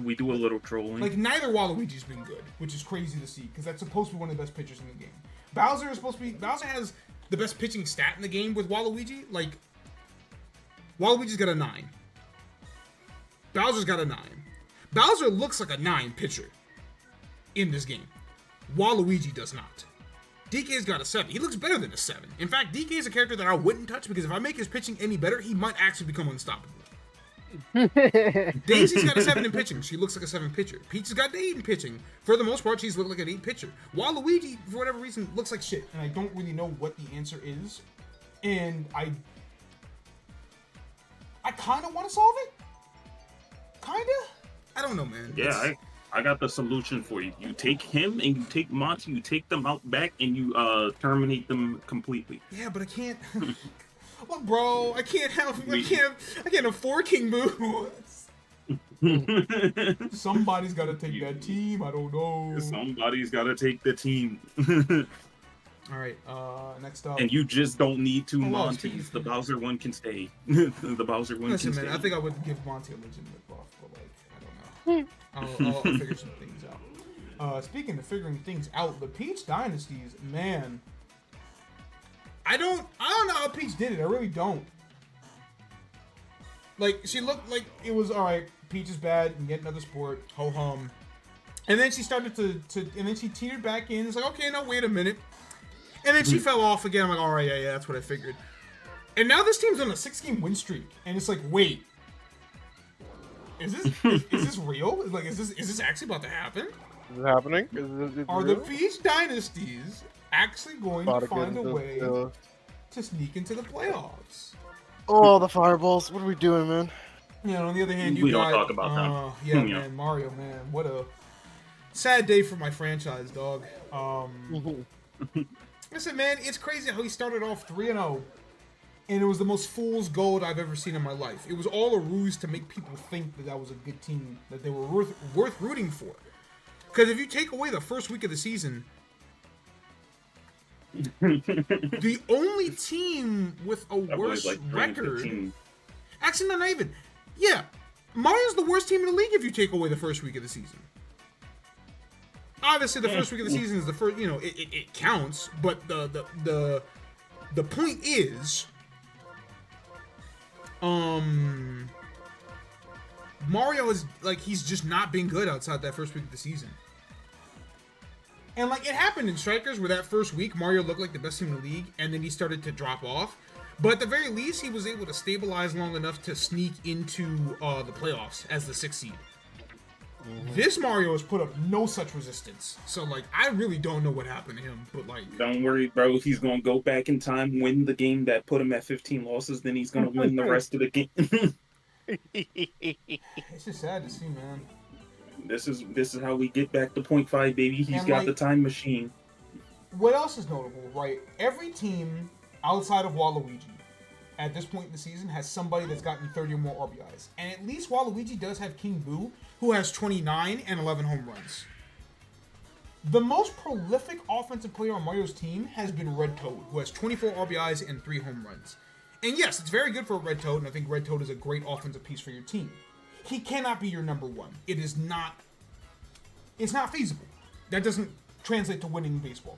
We do a little trolling. Like, neither Waluigi's been good, which is crazy to see, because that's supposed to be one of the best pitchers in the game. Bowser has the best pitching stat in the game with Waluigi. Like, Waluigi's got a 9. Bowser's got a 9. Bowser looks like a 9 pitcher in this game. Waluigi does not. DK's got a 7. He looks better than a 7. In fact, DK is a character that I wouldn't touch because if I make his pitching any better, he might actually become unstoppable. Daisy's got a 7 in pitching. She looks like a 7 pitcher. Peach has got an 8 in pitching. For the most part, she's looked like an 8 pitcher. Waluigi, for whatever reason, looks like shit. And I don't really know what the answer is. And I kind of want to solve it. Kinda? I don't know, man. Yeah, I got the solution for you. You take him and you take Monty, you take them out back and you terminate them completely. Yeah, but I can't. Look, bro, I can't afford King Boo. Somebody's got to take that team. I don't know. Somebody's got to take the team. All right, next up. And you just don't need two Monties. The Bowser one can stay. The Bowser one Listen, can man, stay. I think I would give Monty a legitimate buff, but like, I don't know. I'll figure some things out. Speaking of figuring things out, the Peach Dynasties, man. I don't know how Peach did it. I really don't. Like, she looked like it was alright. Peach is bad and get another sport. Ho hum. And then she started to and then she teetered back in. It's like, okay, now wait a minute. And then she fell off again. I'm like, alright, yeah, that's what I figured. And now this team's on a 6-game win streak, and it's like, wait, is this real? Like, is this actually about to happen? Is it happening? Are the Peach Dynasties actually going to find a way to sneak into the playoffs? Oh, the fireballs! What are we doing, man? You know, on the other hand, we don't talk about that. Yeah, man, Mario, man, what a sad day for my franchise, dog. Listen, man, it's crazy how he started off 3-0, and it was the most fool's gold I've ever seen in my life. It was all a ruse to make people think that was a good team, that they were worth rooting for. Because if you take away the first week of the season, the only team with a worse record... Actually, not even. Yeah, Mario's the worst team in the league if you take away the first week of the season. Obviously, the first week of the season is the first, you know, it counts, but the point is, Mario is, like, he's just not been good outside that first week of the season. And, like, it happened in Strikers where that first week, Mario looked like the best team in the league, and then he started to drop off. But at the very least, he was able to stabilize long enough to sneak into the playoffs as the 6th seed. This Mario has put up no such resistance. So, like, I really don't know what happened to him, but, like... Don't worry, bro. He's going to go back in time, win the game that put him at 15 losses, then he's going to win the rest of the game. It's just sad to see, man. This is how we get back to 0.5, baby. He's And, got like, the time machine. What else is notable, right? Every team outside of Waluigi at this point in the season has somebody that's gotten 30 or more RBIs. And at least Waluigi does have King Boo, who has 29 and 11 home runs. The most prolific offensive player on Mario's team has been Red Toad, who has 24 RBIs and 3 home runs. And yes, it's very good for Red Toad, and I think Red Toad is a great offensive piece for your team. He cannot be your number one. It's not feasible. That doesn't translate to winning baseball.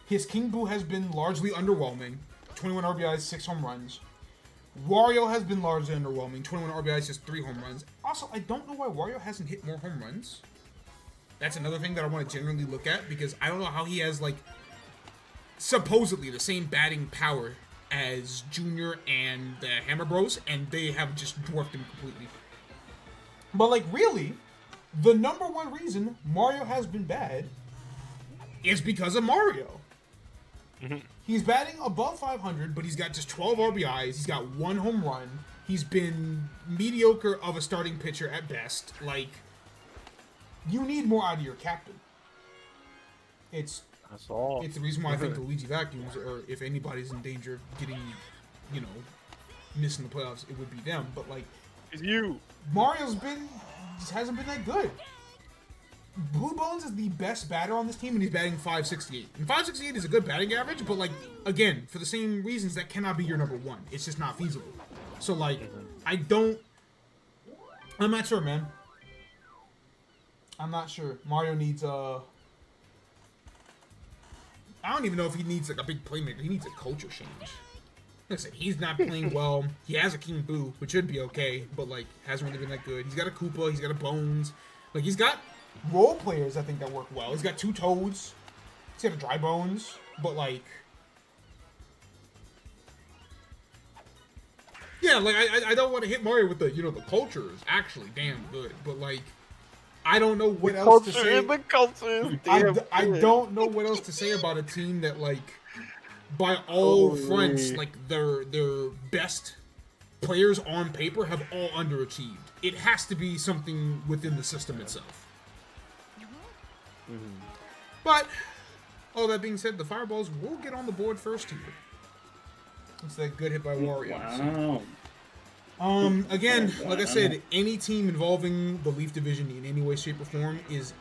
His King Boo has been largely underwhelming. 21 RBIs, 6 home runs. Wario has been largely underwhelming. 21 RBIs, just 3 home runs. Also, I don't know why Wario hasn't hit more home runs. That's another thing that I want to generally look at, because I don't know how he has, like, supposedly the same batting power as Junior and the Hammer Bros, and they have just dwarfed him completely. But, like, really, the number one reason Mario has been bad is because of Mario. He's batting above 500, but he's got just 12 RBIs. He's got 1 home run. He's been mediocre of a starting pitcher at best. Like, you need more out of your captain. That's all. It's the reason why I think the Luigi Vacuums, or if anybody's in danger of getting, you know, missing the playoffs, it would be them. But, like, It's you. Mario's just hasn't been that good. Blue Bones is the best batter on this team, and he's batting .568. And .568 is a good batting average, but, like, again, for the same reasons, that cannot be your number one. It's just not feasible. So, like, I'm not sure, man. I'm not sure. Mario needs, I don't even know if he needs, like, a big playmaker. He needs a culture change. Like I said, he's not playing well. He has a King Boo, which should be okay, but, like, hasn't really been that good. He's got a Koopa. He's got a Bones. Like, he's got role players, I think, that work well. He's got 2 Toads. He's got a Dry Bones. But, like... yeah, like, I don't want to hit Mario with the, you know, the culture is actually damn good. But, like, I don't know what else to say. The culture is damn good. I don't know what else to say about a team that, like, by all fronts, like, their best players on paper have all underachieved. It has to be something within the system itself. But, all that being said, the Fireballs will get on the board first here. It's that good hit by Wario. Wow. Again, like I said, any team involving the Leaf Division in any way, shape, or form is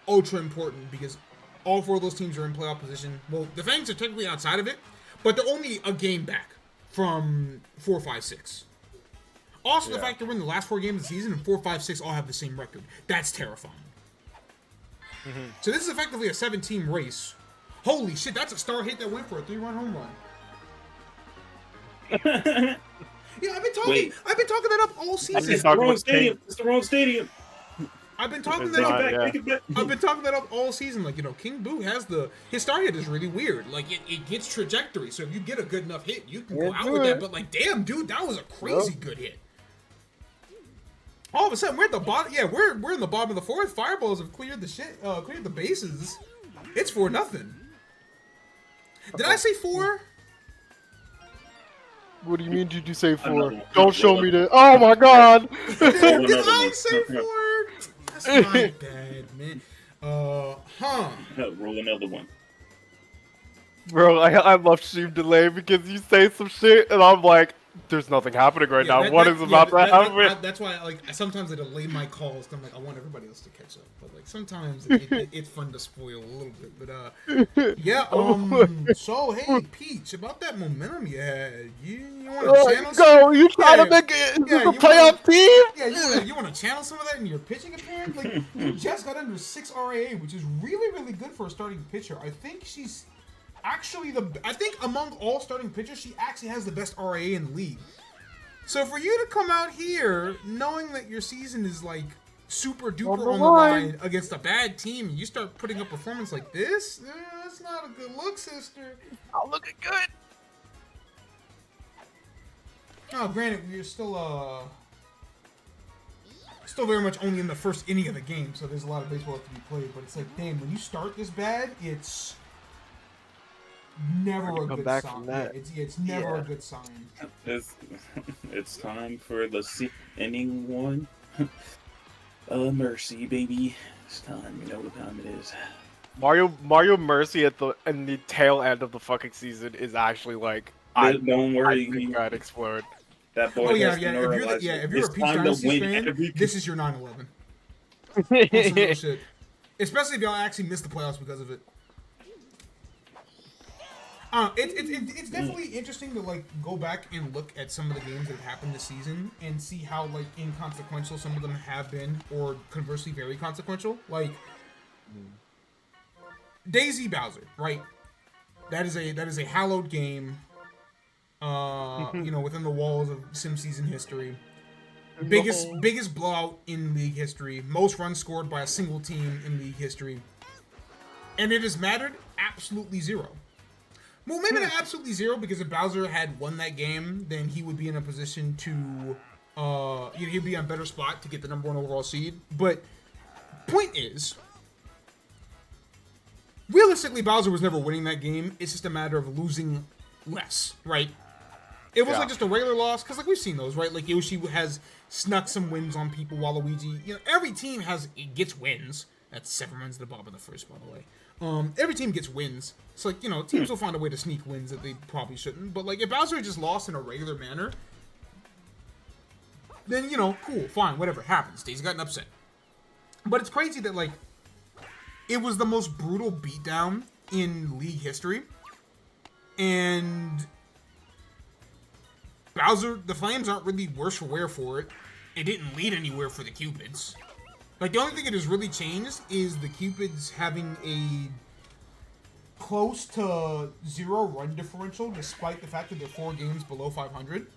ultra important, because all 4 of those teams are in playoff position. Well, the Fangs are technically outside of it, but they're only a game back from 4, 5, 6. Also, the fact that we're in the last 4 games of the season and 4, 5, 6 all have the same record. That's terrifying. So this is effectively a 7-team race. Holy shit, that's a star hit that went for a 3-run home run. Yeah, I've been talking that up all season. It's the wrong stadium. It's the wrong stadium. I've been talking It's that not, up. yeah. Take it back. I've been talking that up all season. Like, you know, King Boo has his star hit is really weird. Like, it gets trajectory. So if you get a good enough hit, you can go out with that. But, like, damn, dude, that was a crazy good hit. All of a sudden, we're at the bottom. Yeah, we're in the bottom of the 4th. Fireballs have cleared the bases. It's 4-0. Did I say 4? What do you mean? Did you say 4? Another. Don't show me that. Oh my god! Did another I one. say 4? That's my bad, man. Roll another one. Bro, I love stream delay because you say some shit and I'm like, there's nothing happening right now. What is about to happen? That's why, like, sometimes I delay my calls. 'Cause I'm like, I want everybody else to catch up. But, like, sometimes it's fun to spoil a little bit. But yeah. So hey, Peach, about that momentum you had, you want to channel? Go! You trying to make it a playoff team? Yeah, you want to channel some of that in your pitching appearance? Like, you just got under 6 RAA, which is really, really good for a starting pitcher. I think she's actually I think among all starting pitchers, she actually has the best RAA in the league. So for you to come out here knowing that your season is, like, super duper on the line against a bad team, and you start putting up performance like this, that's not a good look, sister. I'll look good. Oh, granted, we're still Still very much only in the first inning of the game, so there's a lot of baseball left to be played. But it's like, damn, when you start this bad, it's never a good sign. Yeah, it's never a good sign. It's time for the inning one. Mercy, baby. It's time. You know what time it is. Mario Mercy in the tail end of the fucking season is actually like Don't worry, I think I'd explode. That boy has to if you're a Peach Dynasty fan, this is your 9/11. On some real shit. Especially if y'all actually missed the playoffs because of it. It's definitely interesting to like go back and look at some of the games that have happened this season and see how like inconsequential some of them have been, or conversely very consequential. Like Daisy Bowser, right? That is a hallowed game. Within the walls of Sim season history. Biggest blowout in league history. Most runs scored by a single team in league history. And it has mattered absolutely zero. Well, maybe not absolutely zero, because if Bowser had won that game, then he would be in a position to, he'd be on a better spot to get the number 1 overall seed. But point is, realistically, Bowser was never winning that game. It's just a matter of losing less, right? It was like just a regular loss, because like we've seen those, right? Like Yoshi has snuck some wins on people, Waluigi. Every team gets wins. That's 7 runs to the bottom of the first, by the way. Every team gets wins. So like, teams will find a way to sneak wins that they probably shouldn't. But like if Bowser had just lost in a regular manner, then cool, fine, whatever, happens. Daisy got an upset. But it's crazy that like it was the most brutal beatdown in league history. And Bowser, the Flames aren't really worse for wear for it. It didn't lead anywhere for the Cupids. Like, the only thing that has really changed is the Cupids having a close to 0 run differential, despite the fact that they're 4 games below 500.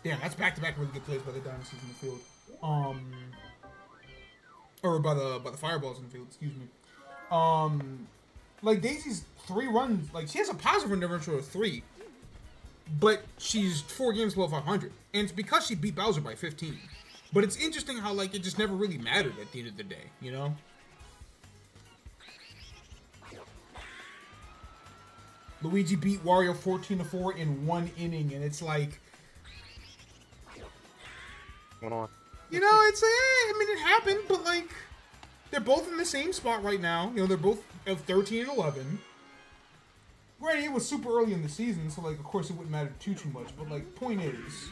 Damn, that's back-to-back really good plays by the Dynasties in the field. Or by the Fireballs in the field, excuse me. Like, Daisy's 3 runs, like, she has a positive run differential of 3. But she's 4 games below 500. And it's because she beat Bowser by 15. But it's interesting how, like, it just never really mattered at the end of the day, Luigi beat Wario 14-4 in 1 inning, and it's like... Hold on. It's it happened, but, like, they're both in the same spot right now. They're both of 13 and 11. Granted, it was super early in the season, so, like, of course it wouldn't matter too much, but, like, point is...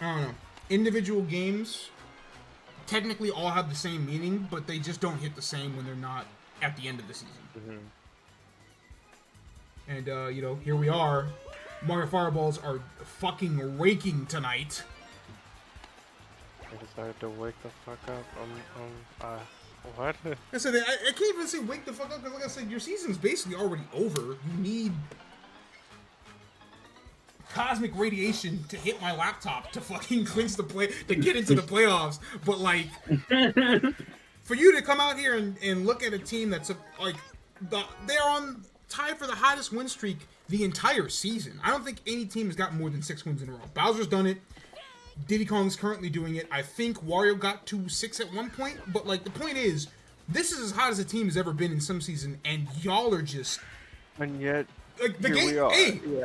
I don't know. Individual games technically all have the same meaning, but they just don't hit the same when they're not at the end of the season. And, here we are. Mario Fireballs are fucking raking tonight. I decided to wake the fuck up. What? I said, I can't even say wake the fuck up, because like I said, your season's basically already over. You need cosmic radiation to hit my laptop to fucking clinch to get into the playoffs. But like, for you to come out here and look at a team that's they're on tied for the hottest win streak the entire season. I don't think any team has got more than 6 wins in a row. Bowser's done it. Diddy Kong's currently doing it. I think Wario got to 6 at one point. But like, the point is, this is as hot as a team has ever been in some season, and y'all are just... And yet... Like, the game,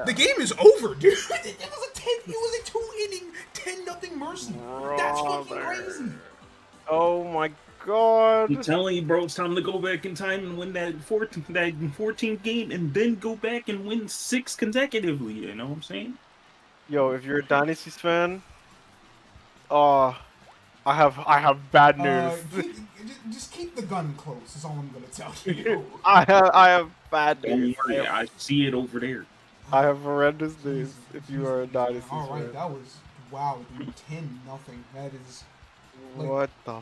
the game is over, dude. It was a 2-inning, 10-0 Mercy. That's fucking crazy. Oh my god. I'm telling you, bro, it's time to go back in time and win that 14th game, and then go back and win 6 consecutively. You know what I'm saying? Yo, if you're a Dynasties fan, I have bad news. Just keep the gun close. Is all I'm gonna tell you. I have bad news. I see it over there. I have horrendous news. If you are a Dynasties fan. All right, that was wow, dude. 10-0. That is. Like, what the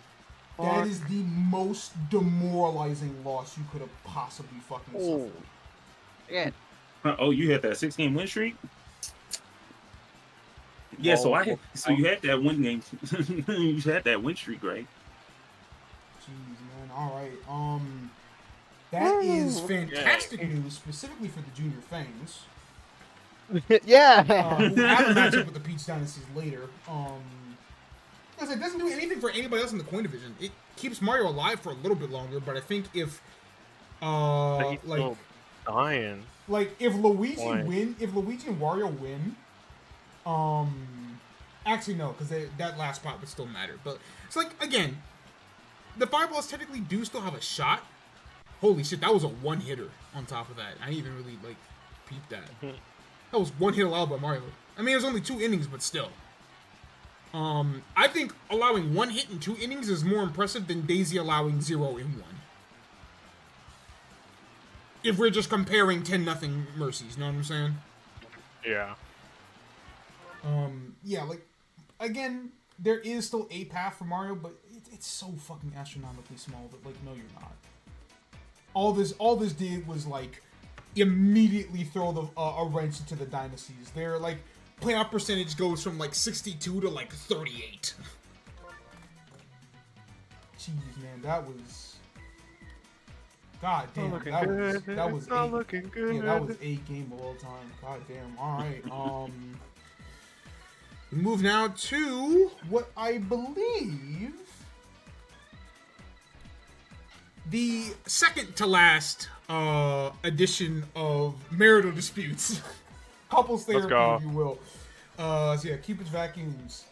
fuck? That is the most demoralizing loss you could have possibly fucking suffered. Yeah. Oh, you had that 6-game win streak? Yeah, so you had that win game. You had that win streak, right? Jeez, man. All right. That is fantastic news, specifically for the Junior Fangs. Yeah. who have a matchup with the Peach Dynasties later. Because it doesn't do anything for anybody else in the coin division. It keeps Mario alive for a little bit longer, but I think if He's still dying. like if Luigi Why? if Luigi and Wario win, actually no, because that last spot would still matter. But it's like, again, the Fireballs technically do still have a shot. Holy shit, that was a one hitter on top of that. I didn't even really like peep that. That was one hit allowed by Mario. I mean, it was only 2 innings, but still. I think allowing 1 hit in 2 innings is more impressive than Daisy allowing 0 in 1. If we're just comparing 10-0 mercies, you know what I'm saying? Yeah. Yeah, like, again, there is still a path for Mario, but it's so fucking astronomically small that, like, no, you're not. All this did was, like, immediately throw a wrench into the dynasties. They're, like, playoff percentage goes from, like, 62 to, like, 38. Jeez, man, that was... God damn, that was not looking good. Yeah, that was a game of all time. God damn. All right. We move now to what I believe the second to last edition of marital disputes, couples therapy, if you will. So yeah, Cupid's Vacuums.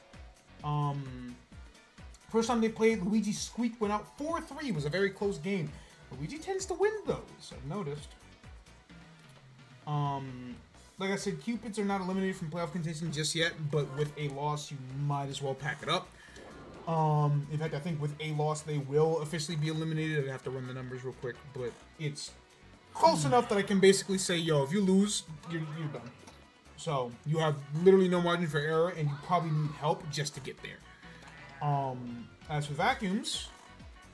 First time they played, Luigi Squeak went out 4-3. It was a very close game. Luigi tends to win those, I've noticed. Like I said, Cupids are not eliminated from playoff contention just yet, but with a loss, you might as well pack it up. In fact, I think with a loss, they will officially be eliminated. I'd have to run the numbers real quick, but it's close enough that I can basically say, yo, if you lose, you're done. So, you have literally no margin for error, and you probably need help just to get there. As for Vacuums,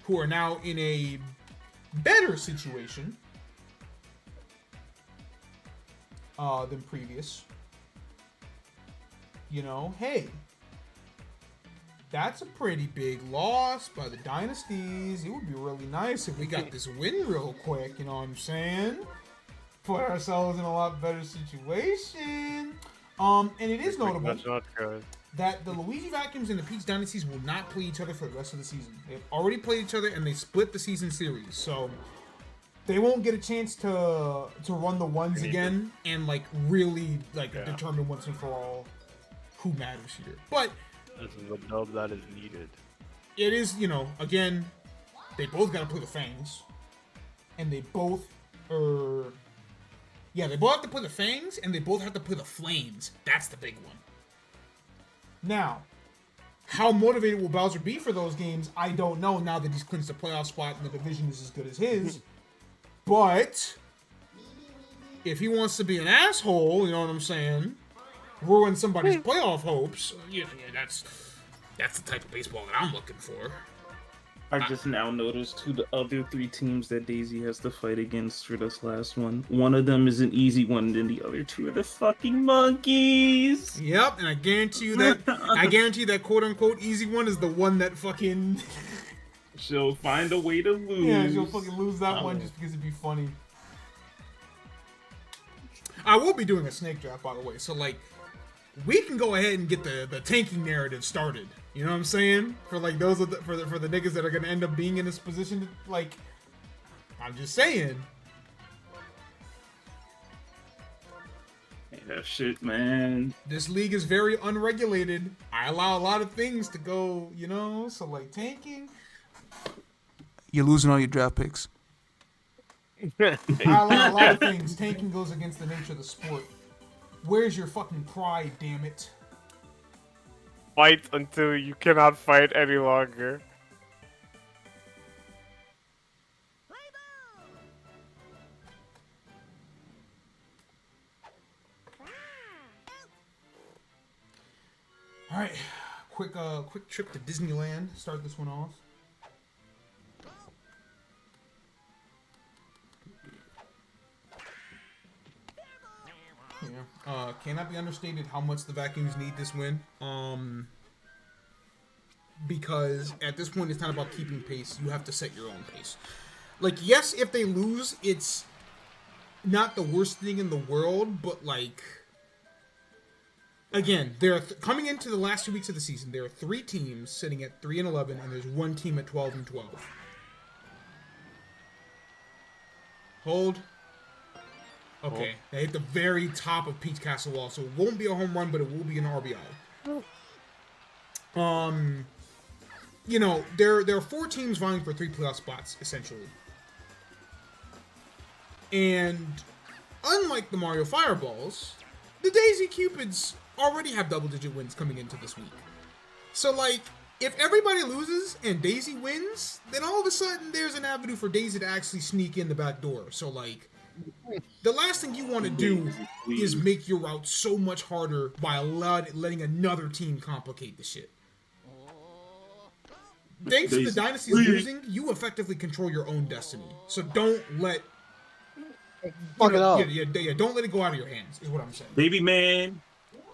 who are now in a better situation than previous. You know, hey, that's a pretty big loss by the Dynasties. It would be really nice if we got this win real quick, you know what I'm saying? Put ourselves in a lot better situation. And it is notable That's not good. that the Luigi Vacuums and the Peach Dynasties will not play each other for the rest of the season. They've already played each other and they split the season series, so they won't get a chance to run the ones again and like really like determine once and for all who matters here. But this is a dub that is needed. it is, you know, again, they both got to play the Fangs, and they both are. Yeah, they both have to play the Fangs, and they both have to play the Flames. That's the big one. Now, how motivated will Bowser be for those games? I don't know now that he's clinched the playoff spot and the division is as good as his. But if he wants to be an asshole, you know what I'm saying, ruin somebody's playoff hopes, yeah, that's the type of baseball that I'm looking for. I just now noticed who the other 3 teams that Daisy has to fight against for this last one. One of them is an easy one, and the other 2 are the fucking monkeys. Yep, and I guarantee you that quote unquote easy one is the one that fucking She'll find a way to lose. yeah, she'll fucking lose that one just because it'd be funny. I will be doing a snake draft, by the way, so like we can go ahead and get the tanking narrative started. You know what I'm saying? For like those of for the niggas that are gonna end up being in this position, like I'm just saying. Hey, that shit, man. This league is very unregulated. I allow a lot of things to go, you know. So like tanking, you're losing all your draft picks. I allow a lot of things. Tanking goes against the nature of the sport. Where's your fucking pride, damn it? Fight until you cannot fight any longer. All right, quick trip to Disneyland. Start this one off. Yeah. Cannot be understated how much the Vacuums need this win. Because at this point, it's not about keeping pace. You have to set your own pace. Like, yes, if they lose, it's not the worst thing in the world, but like, again, coming into the last 2 weeks of the season, there are 3 teams sitting at 3-11, and there's 1 team at 12-12. Hold. Okay, they hit the very top of Peach Castle Wall, so it won't be a home run, but it will be an RBI. You know, there are 4 teams vying for 3 playoff spots, essentially. And unlike the Mario Fireballs, the Daisy Cupids already have double-digit wins coming into this week. So, like, if everybody loses and Daisy wins, then all of a sudden there's an avenue for Daisy to actually sneak in the back door. So, like, the last thing you want to do is make your route so much harder by letting another team complicate the shit. Thanks to the Dynasty's losing, you effectively control your own destiny. So don't let... Fuck it up. Yeah, don't let it go out of your hands, is what I'm saying. Baby man.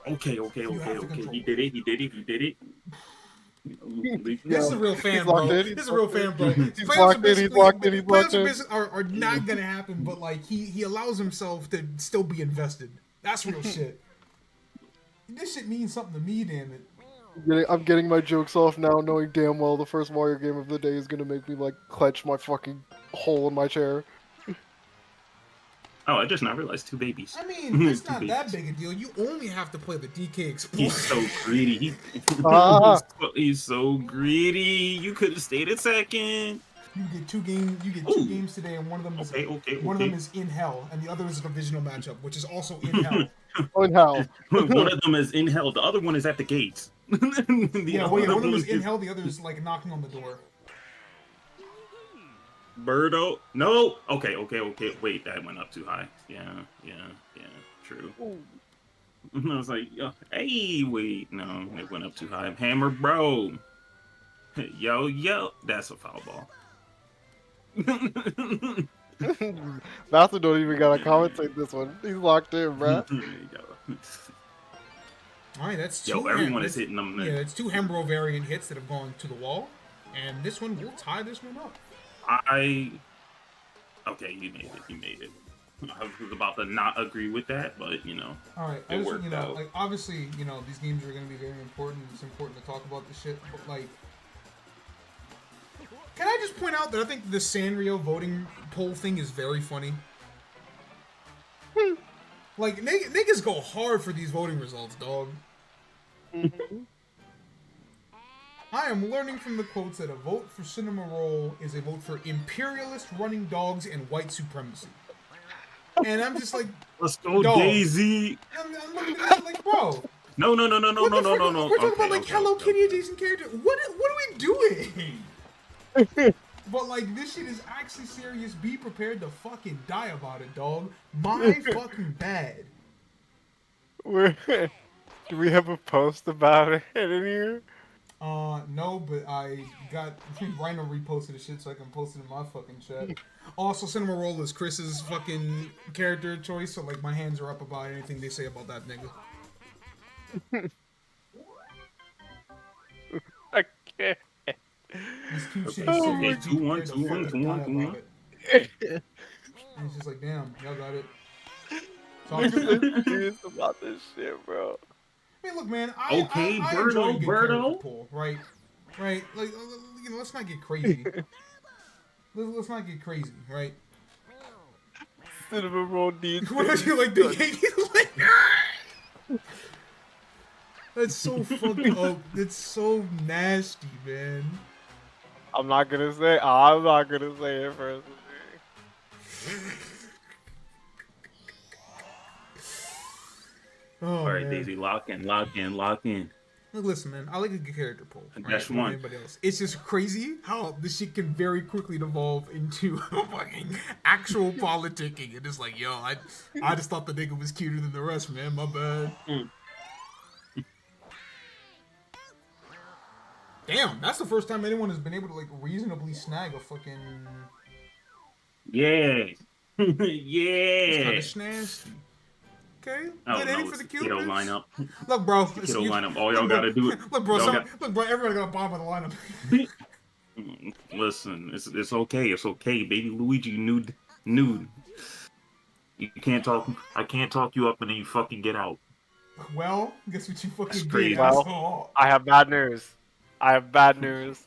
Okay. He did it. This is a real fan, bro. This is a real fan, bro. He's locked in. Are not gonna happen, but like he allows himself to still be invested. That's real shit. This shit means something to me, damn it. I'm getting my jokes off now, knowing damn well the first Mario game of the day is gonna make me like clutch my fucking hole in my chair. Oh, I just now realized 2 babies. I mean, it's not that big a deal. You only have to play the DK Explorer. He's so greedy. He's so greedy. You could have stayed at second. You get 2 games. You get 2 games today, and one of them is one of them is in hell, and the other is a divisional matchup, which is also in hell. In hell. One of them is in hell. The other one is at the gates. One of them is in hell. The other is like knocking on the door. Birdo. No. Okay. Wait, that went up too high. Yeah. True. I was like, hey, wait, no, it went up too high. Hammer, bro. Yo, that's a foul ball. Bastard don't even gotta commentate this one. He's locked in, bruh. All right, that's 2. Yo, everyone is hitting them. Yeah, it's 2 Hembro variant hits that have gone to the wall, and this one will tie this one up. Okay, you made it. I was about to not agree with that, but you know. All right, it worked out. Like obviously, these games are going to be very important. It's important to talk about this shit, but like, can I just point out that I think the Sanrio voting poll thing is very funny. Like niggas go hard for these voting results, dog. I am learning from the quotes that a vote for Cinema Roll is a vote for imperialist running dogs and white supremacy. And I'm just like, let's go, dog. Daisy. I'm looking at it like, bro. No. We're talking about like Hello Kitty adjacent character. What are we doing? But like, this shit is actually serious. Be prepared to fucking die about it, dog. My fucking bad. Do we have a post about it in here? No, but I think Rhino reposted the shit so I can post it in my fucking chat. Also, Cinema Roll is Chris's fucking character choice, so like my hands are up about anything they say about that nigga. Okay. This cute shit Okay, serious. 2-1. And it's just like, damn, y'all got it. So I'm just serious about this shit, bro. I mean, look, man. I Birdo, enjoy a good character pool, right? Like, let's not get crazy. Let's not get crazy, right? Cinema Roll needs. What are you like? That's so fucked up. It's so nasty, man. I'm not gonna say it first. All right, man. Daisy, lock in. Look, listen, man. I like a good character pool. That's right? one. Anybody else. It's just crazy how this shit can very quickly devolve into fucking actual politicking. And it's like, yo, I just thought the nigga was cuter than the rest, man. My bad. Damn, that's the first time anyone has been able to like reasonably snag a fucking. Yeah. It's kind of snazzy. Okay. Oh, Good no, aim for the it's the kiddo Cupids. lineup. Look, bro. The kiddo lineup. All y'all gotta do it. Look, bro. Look, bro. Everybody got a bomb on the lineup. Listen, it's okay. It's okay. Baby Luigi, nude. You can't talk. I can't talk you up and then you fucking get out. Well, guess what you fucking That's did, crazy. Well, asshole. I have bad news. I have bad news.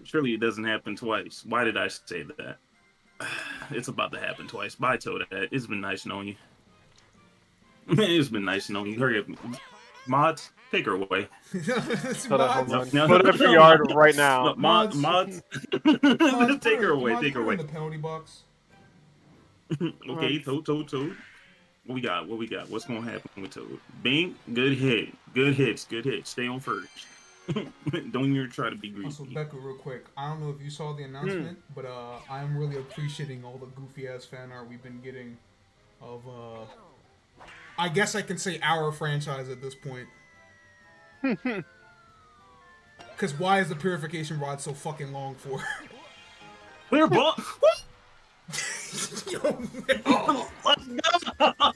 Surely it doesn't happen twice. Why did I say that? It's about to happen twice. Bye, Toad. It's been nice knowing you. It's been nice knowing you. Hurry up. Mods, take her away. It's Hold on, hold mods. on. Put it for yard right now. Mods. Mods, Just take her away. mods, Take her put away. in the penalty box. Okay, Toad. What we got? What's gonna happen with Toad? Bing, good hit. Good hits. Stay on first. Don't even try to be greedy. Also, Becca, real quick, I don't know if you saw the announcement, but I'm really appreciating all the goofy ass fan art we've been getting of I guess I can say our franchise at this point. Cause why is the purification rod so fucking long for? Clear ball. Yo, man. Let's go.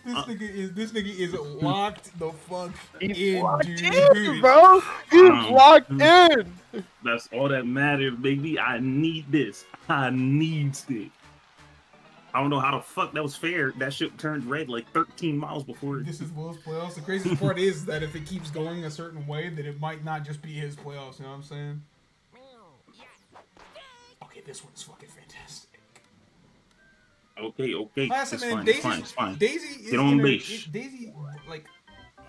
This nigga is locked the fuck He's in, locked dude. in, bro. He's locked in. That's all that matters, baby. I need this. I need this. I don't know how the fuck that was fair. That shit turned red like 13 miles before. This is Will's playoffs. The craziest part is that if it keeps going a certain way, that it might not just be his playoffs. You know what I'm saying? Okay, this one's fucking fantastic. Okay. Last It's man, fine. Daisy, It's fine. Daisy is Get on in base. Daisy, like,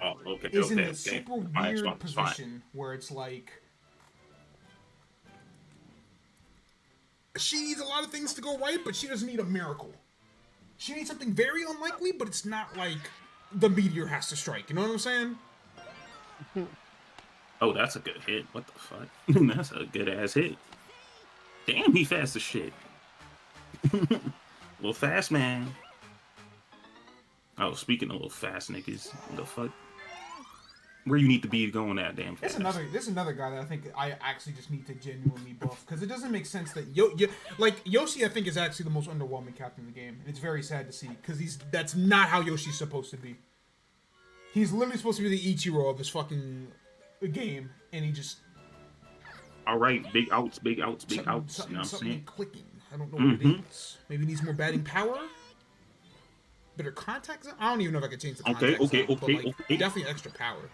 Oh, okay. is in Okay. a super Fine, weird it's fine. position where it's like she needs a lot of things to go right, but she doesn't need a miracle. She needs something very unlikely, but it's not like the meteor has to strike. You know what I'm saying? Oh, that's a good hit. What the fuck? That's a good ass hit. Damn, he fast as shit. Little fast man. Oh, speaking of little fast niggas, the fuck? Where you need to be going at, damn fast. There's another guy that I think I actually just need to genuinely buff because it doesn't make sense that Yoshi I think is actually the most underwhelming captain in the game, and it's very sad to see because that's not how Yoshi's supposed to be. He's literally supposed to be the Ichiro of this fucking game, and he just. All right, big outs. You know what I'm Something saying? clicking. I don't know what it is. Maybe he needs more batting power. Better contact zone? I don't even know if I can change the contact zone. But like, definitely extra power.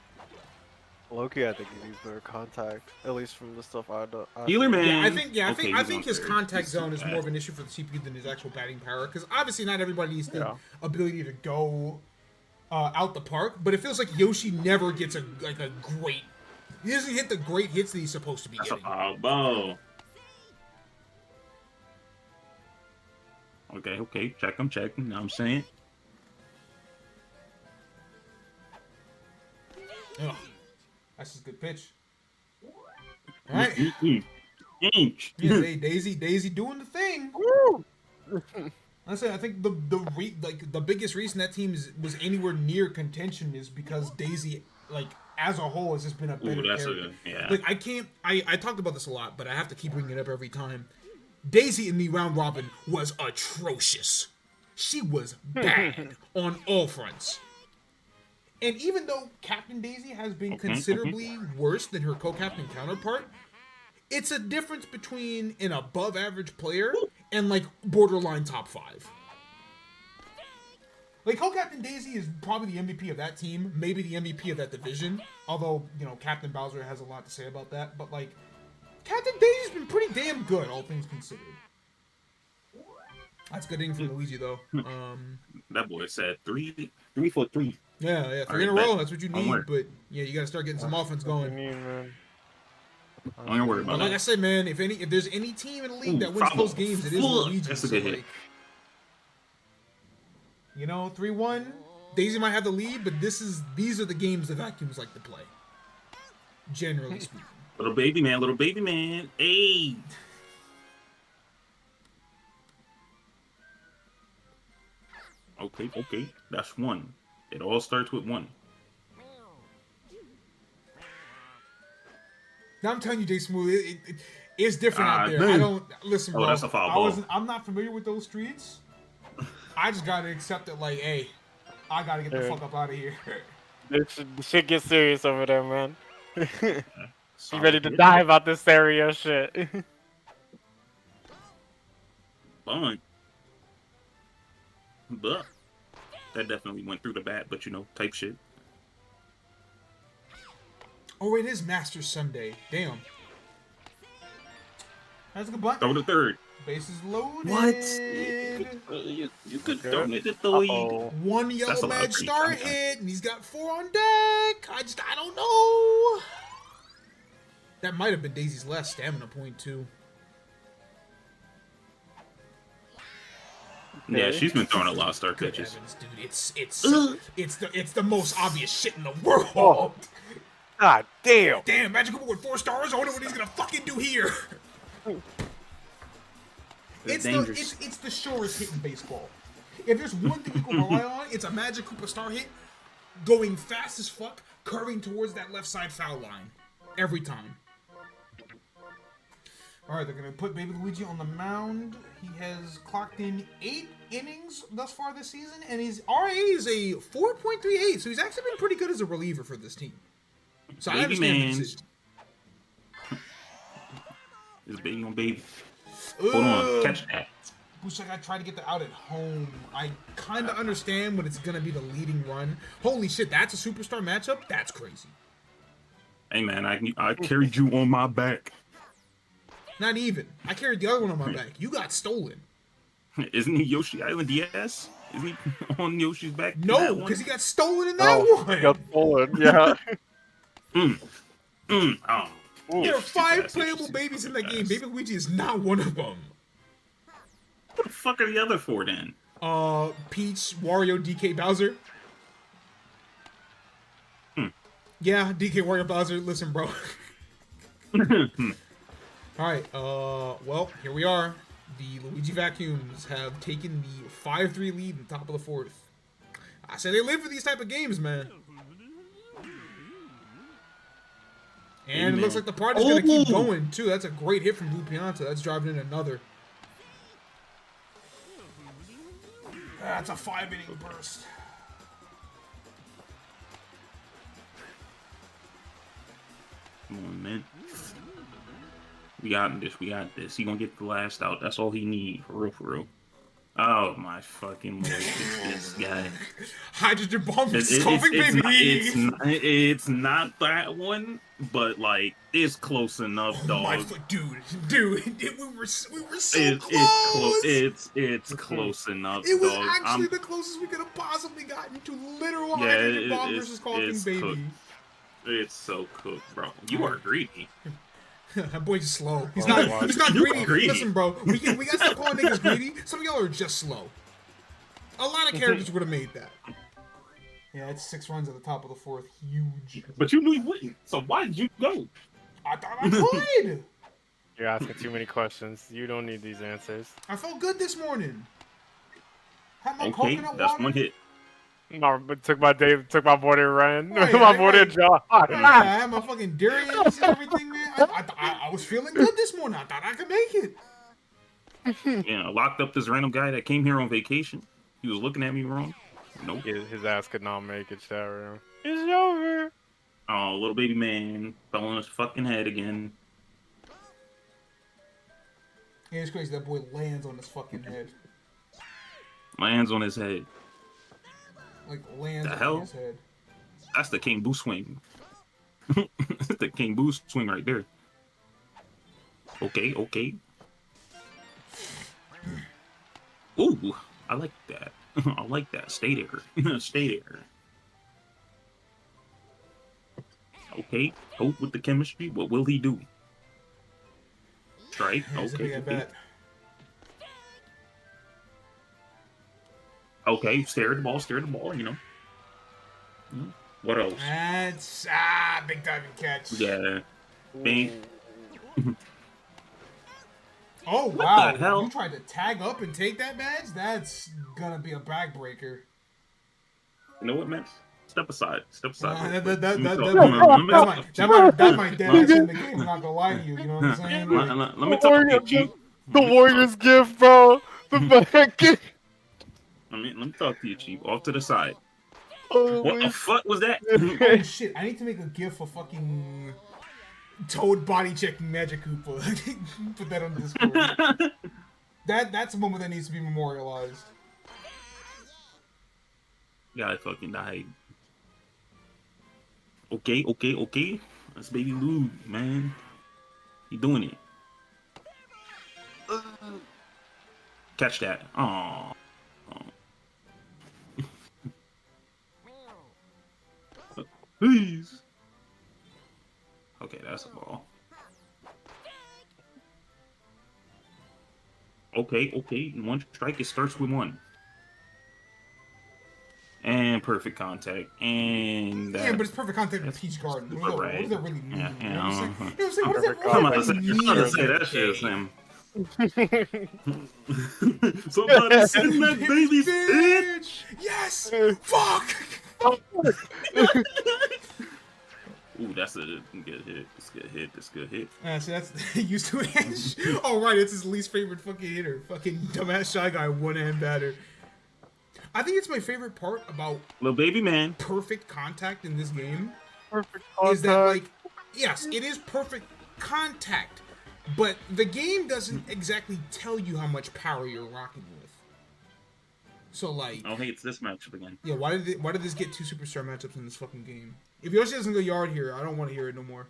Loki, I think he needs better contact, at least from the stuff I do. Healer man. I think his contact zone is more of an issue for the CPU than his actual batting power. Because obviously not everybody needs the ability to go out the park. But it feels like Yoshi never gets a great. He doesn't hit the great hits that he's supposed to be getting. Oh, okay. Check him. You know what I'm saying? Oh, that's a good pitch. All right. Inch. Yeah, Daisy doing the thing. I think the biggest reason that team was anywhere near contention is because Daisy, like, as a whole, has just been a better character. Like, I talked about this a lot, but I have to keep bringing it up every time. Daisy in the round robin was atrocious. She was bad on all fronts. And even though Captain Daisy has been considerably worse than her co-captain counterpart, it's a difference between an above-average player and, like, borderline top 5. Like, co-captain Daisy is probably the MVP of that team, maybe the MVP of that division, although, you know, Captain Bowser has a lot to say about that, but, like, Captain Daisy's been pretty damn good, all things considered. That's good inning from Luigi, though. That boy said 3-for-3. Yeah, 3 in a row. That's what you need. But yeah, you gotta start getting some offense going. Don't worry about like that. I said, man, if there's any team in the league that wins close games, it is Luigi. That's a good hit. You know, 3-1. Daisy might have the lead, but these are the games the vacuums like to play. Generally speaking. Little baby man. Hey. Okay. That's 1. It all starts with 1. Now I'm telling you, Jay Smooth, it's different out there. Man. I don't listen, bro. That's a foul ball. I'm not familiar with those streets. I just gotta accept it. Like, hey, I gotta get the fuck up out of here. This shit gets serious over there, man. You ready to die about this stereo shit? Fun. But That definitely went through the bat, but you know, type shit. Oh, it is Masters Sunday. Damn. That's a good button. Throw the third. Bases loaded. What? You could donate the three. One yellow That's a lot of badge green star time, guys. hit, and he's got 4 on deck. I don't know. That might have been Daisy's last stamina point too. Yeah, she's been throwing a lot of star Good pitches. heavens, dude! It's the most obvious shit in the world. Oh. God damn. Damn, Magic Cooper with 4 stars. I wonder what he's gonna fucking do here. It's It's dangerous. the surest hit in baseball. If there's one thing you can rely on, it's a Magic Cooper star hit, going fast as fuck, curving towards that left side foul line, every time. All right, they're gonna put Baby Luigi on the mound. He has clocked in 8 innings thus far this season, and his RA is a 4.38. So he's actually been pretty good as a reliever for this team. So I Baby understand the man's. decision. It's baby on baby. Hold on, catch that. Looks like I tried to get the out at home. I kind of understand when it's going to be the leading run. Holy shit, that's a superstar matchup? That's crazy. Hey man, I carried you on my back. Not even. I carried the other one on my back. You got stolen. Isn't he Yoshi Island DS? Isn't he on Yoshi's back? No, because he got stolen in that one. Got stolen, yeah. Oh. There are 5 Stupid-ass playable Yoshi. babies in that game. Baby Luigi is not one of them. What the fuck are the other 4 then? Peach, Wario, DK, Bowser. Yeah, DK, Wario, Bowser. Listen, bro. Alright, well, here we are. The Luigi Vacuums have taken the 5-3 lead in the top of the 4th. I say they live for these type of games, man. And it looks like the party's gonna keep going, too. That's a great hit from Blue Pianta. That's driving in another. That's a 5-inning burst. Come on, man. We got this. We got this. He gonna get the last out. That's all he need. For real, for real. Oh my fucking lord! This guy. Hydrogen bomb is coughing, baby. It's not that one, but like it's close enough, dog. My foot, dude, we were so close. It's close enough, It was dog. actually the closest we could have possibly gotten to literal Yeah, hydrogen bomb versus coughing, baby. cooked. It's so cooked, bro. You are greedy. That boy's slow. He's Oh, not. wow. He's not You greedy. are greedy. Listen, bro. We gotta stop calling niggas greedy. Some of y'all are just slow. A lot of characters would have made that. Yeah, it's 6 runs at the top of the 4th. Huge. But you knew you wouldn't. So why did you go? I thought I could. You're asking too many questions. You don't need these answers. I felt good this morning. Had my Okay, coconut that's water. one hit. No, but took my morning run. Right, my right, morning right. jog. I had my fucking durians and everything, man. I was feeling good this morning. I thought I could make it. Yeah, locked up this random guy that came here on vacation. He was looking at me wrong. Nope. His ass could not make it, chat room. It's over. Oh, little baby man fell on his fucking head again. Yeah, it's crazy. That boy lands on his fucking head. Lands on his head. Like, lands The on hell? his head. That's the King Boo swing. That's the King Boo swing right there. Okay, okay. Ooh, I like that. I like that. Stay there. Stay there. Okay, Hope with the chemistry. What will he do? Strike. Yeah, it's a big Okay. at bat. Okay, stare at the ball, you know. What else? That's big diving catch. Yeah. Bing. Oh What wow! the hell? You tried to tag up and take that badge? That's gonna be a backbreaker. You know what, man? Step aside. Step aside. That might dead ass in the game. I'm not gonna lie to you. You know what I'm saying? Like, Let me talk to you, Chief. The Warriors gift, bro. The fucking. Let me talk to you, Chief. Off to the side. Oh, What the fuck was that? oh shit! I need to make a gif of fucking Toad body checking Magic Koopa. Put that on the Discord. That's a moment that needs to be memorialized. Guy fucking died. Okay, okay, okay. That's baby Lou, man. He doing it. Catch that. Oh. Please. Okay, that's a ball. Okay, okay. One strike, it starts with one. And perfect contact. And Yeah, but it's perfect contact with Peach Garden. What does that really mean? Yeah, You know what I'm saying? yeah. You know what I'm saying? What does that I'm about really to mean? say that shit, Sam. Somebody send that baby's bitch. Yes. Fuck. Ooh, that's a good hit. That's a good hit. That's a good hit. So that's used to it. Oh right, it's his least favorite fucking hitter. Fucking dumbass Shy Guy one hand batter. I think it's my favorite part about Little baby man. perfect contact in this game. Perfect Is that contact. like, yes, it is perfect contact, but the game doesn't exactly tell you how much power you're rocking with. So like, Oh hey, it's this matchup again. yeah, why did this get two superstar matchups in this fucking game? If Yoshi doesn't go yard here, I don't want to hear it no more.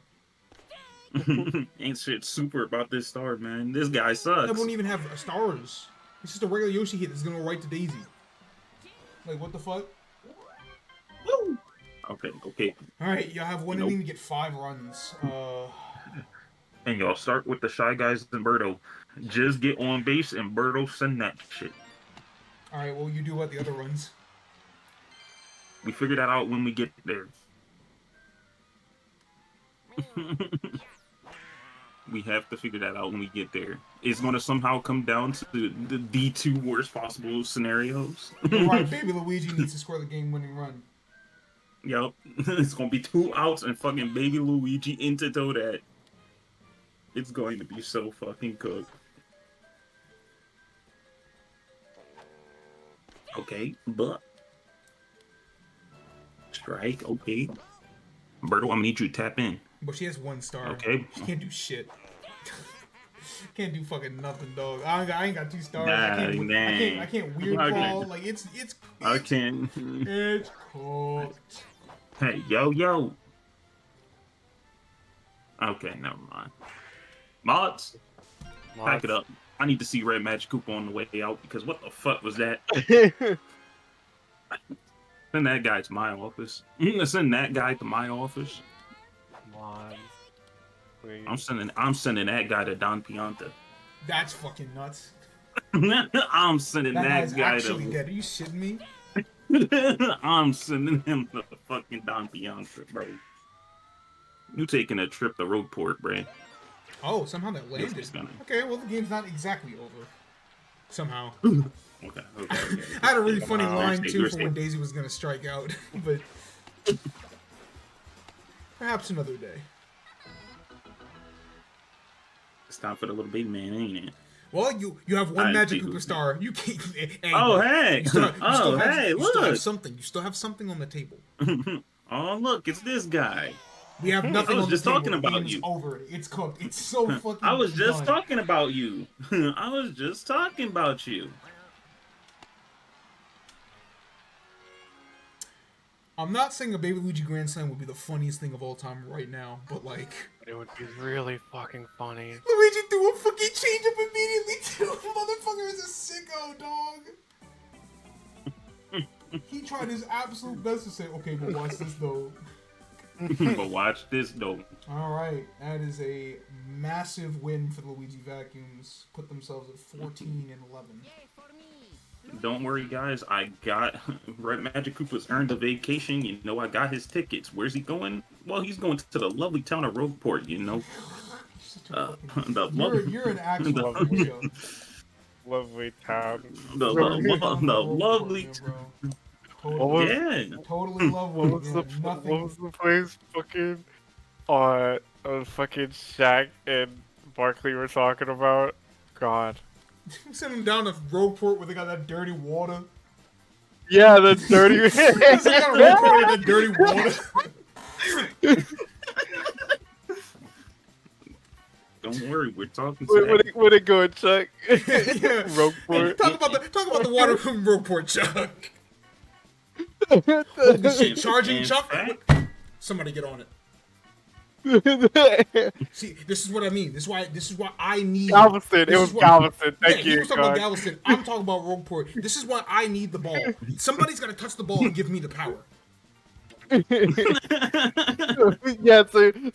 Ain't shit super about this star, man. This guy sucks. I won't even have stars. It's just a regular Yoshi hit that's gonna go right to Daisy. Like, what the fuck? Woo! Okay, okay. Alright, y'all have one inning to get 5 runs. And y'all start with the Shy Guys and Birdo. Just get on base and Birdo send that shit. Alright, well, you do what the other runs. We figure that out when we get there. We have to figure that out when we get there. It's going to somehow come down to the two worst possible scenarios. Right, baby Luigi needs to score the game-winning run. Yep. It's going to be 2 outs and fucking baby Luigi into Toadette. It's going to be so fucking cooked. Okay, but strike, okay. Birdo, I'm gonna need you to tap in. But she has 1 star. Okay. She can't do shit. Can't do fucking nothing, dog. I ain't got 2 stars. Nah, I can't weird Okay. call. Like it's I can't. it's cooked. Hey, yo. Okay, never mind. Mods, pack it up. I need to see Red Magic Koopa on the way out because what the fuck was that? Send that guy to my office. Send that guy to my office. Come on. Please. I'm sending that guy to Don Pianta. That's fucking nuts. I'm sending That that guy's guy actually to. dead. Are you shitting me? I'm sending him to fucking Don Pianta, bro. You taking a trip to Roadport, bro. Oh, somehow that landed. Yes, gonna. Okay, well the game's not exactly over. Somehow. Okay. I had a really funny Wow. line too for Seriously. when Daisy was gonna strike out, but perhaps another day. It's time for the little big man, ain't it? Well, you have one I Magic see Koopa who- star. You can't. Hey, Oh, hey! You still have, Oh, hey, you still have look! something. You still have something on the table. Oh, look, it's this guy. We have nothing I was on just the table. talking about the game's you. over. It's cooked. It's so fucking. I was just done. talking about you. I was just talking about you. I'm not saying a Baby Luigi Grand Slam would be the funniest thing of all time right now, but like. It would be really fucking funny. Luigi threw a fucking change up immediately too. Motherfucker is a sicko, dog. He tried his absolute best to say, okay, but watch this though. But watch this, though. Alright, that is a massive win for the Luigi Vacuums. Put themselves at 14 and 11. Don't worry, guys. I got Red Magic Koopa's earned a vacation. You know, I got his tickets. Where's he going? Well, he's going to the lovely town of Roadport. You know, You're an actual weirdo. Lovely town. the lovely. Totally, Yeah. totally love What was the place fucking fucking Shaq and Barkley were talking about? God. Send them down to Roadport where they got that dirty water. Yeah, the dirty. They got Roadport with that dirty water. Don't worry, we're talking Where it going, Chuck? Yeah. Roadport. Talk about the water from Roadport, Chuck. Holy shit! Charging In Chuck. fact- Somebody get on it. See, this is what I mean. This is why I need. Galveston. It this was is what- Galveston. Yeah, Thank he you. was talking about God. Galveston. I'm talking about Rogueport. This is why I need the ball. Somebody's got to touch the ball and give me the power. Yeah,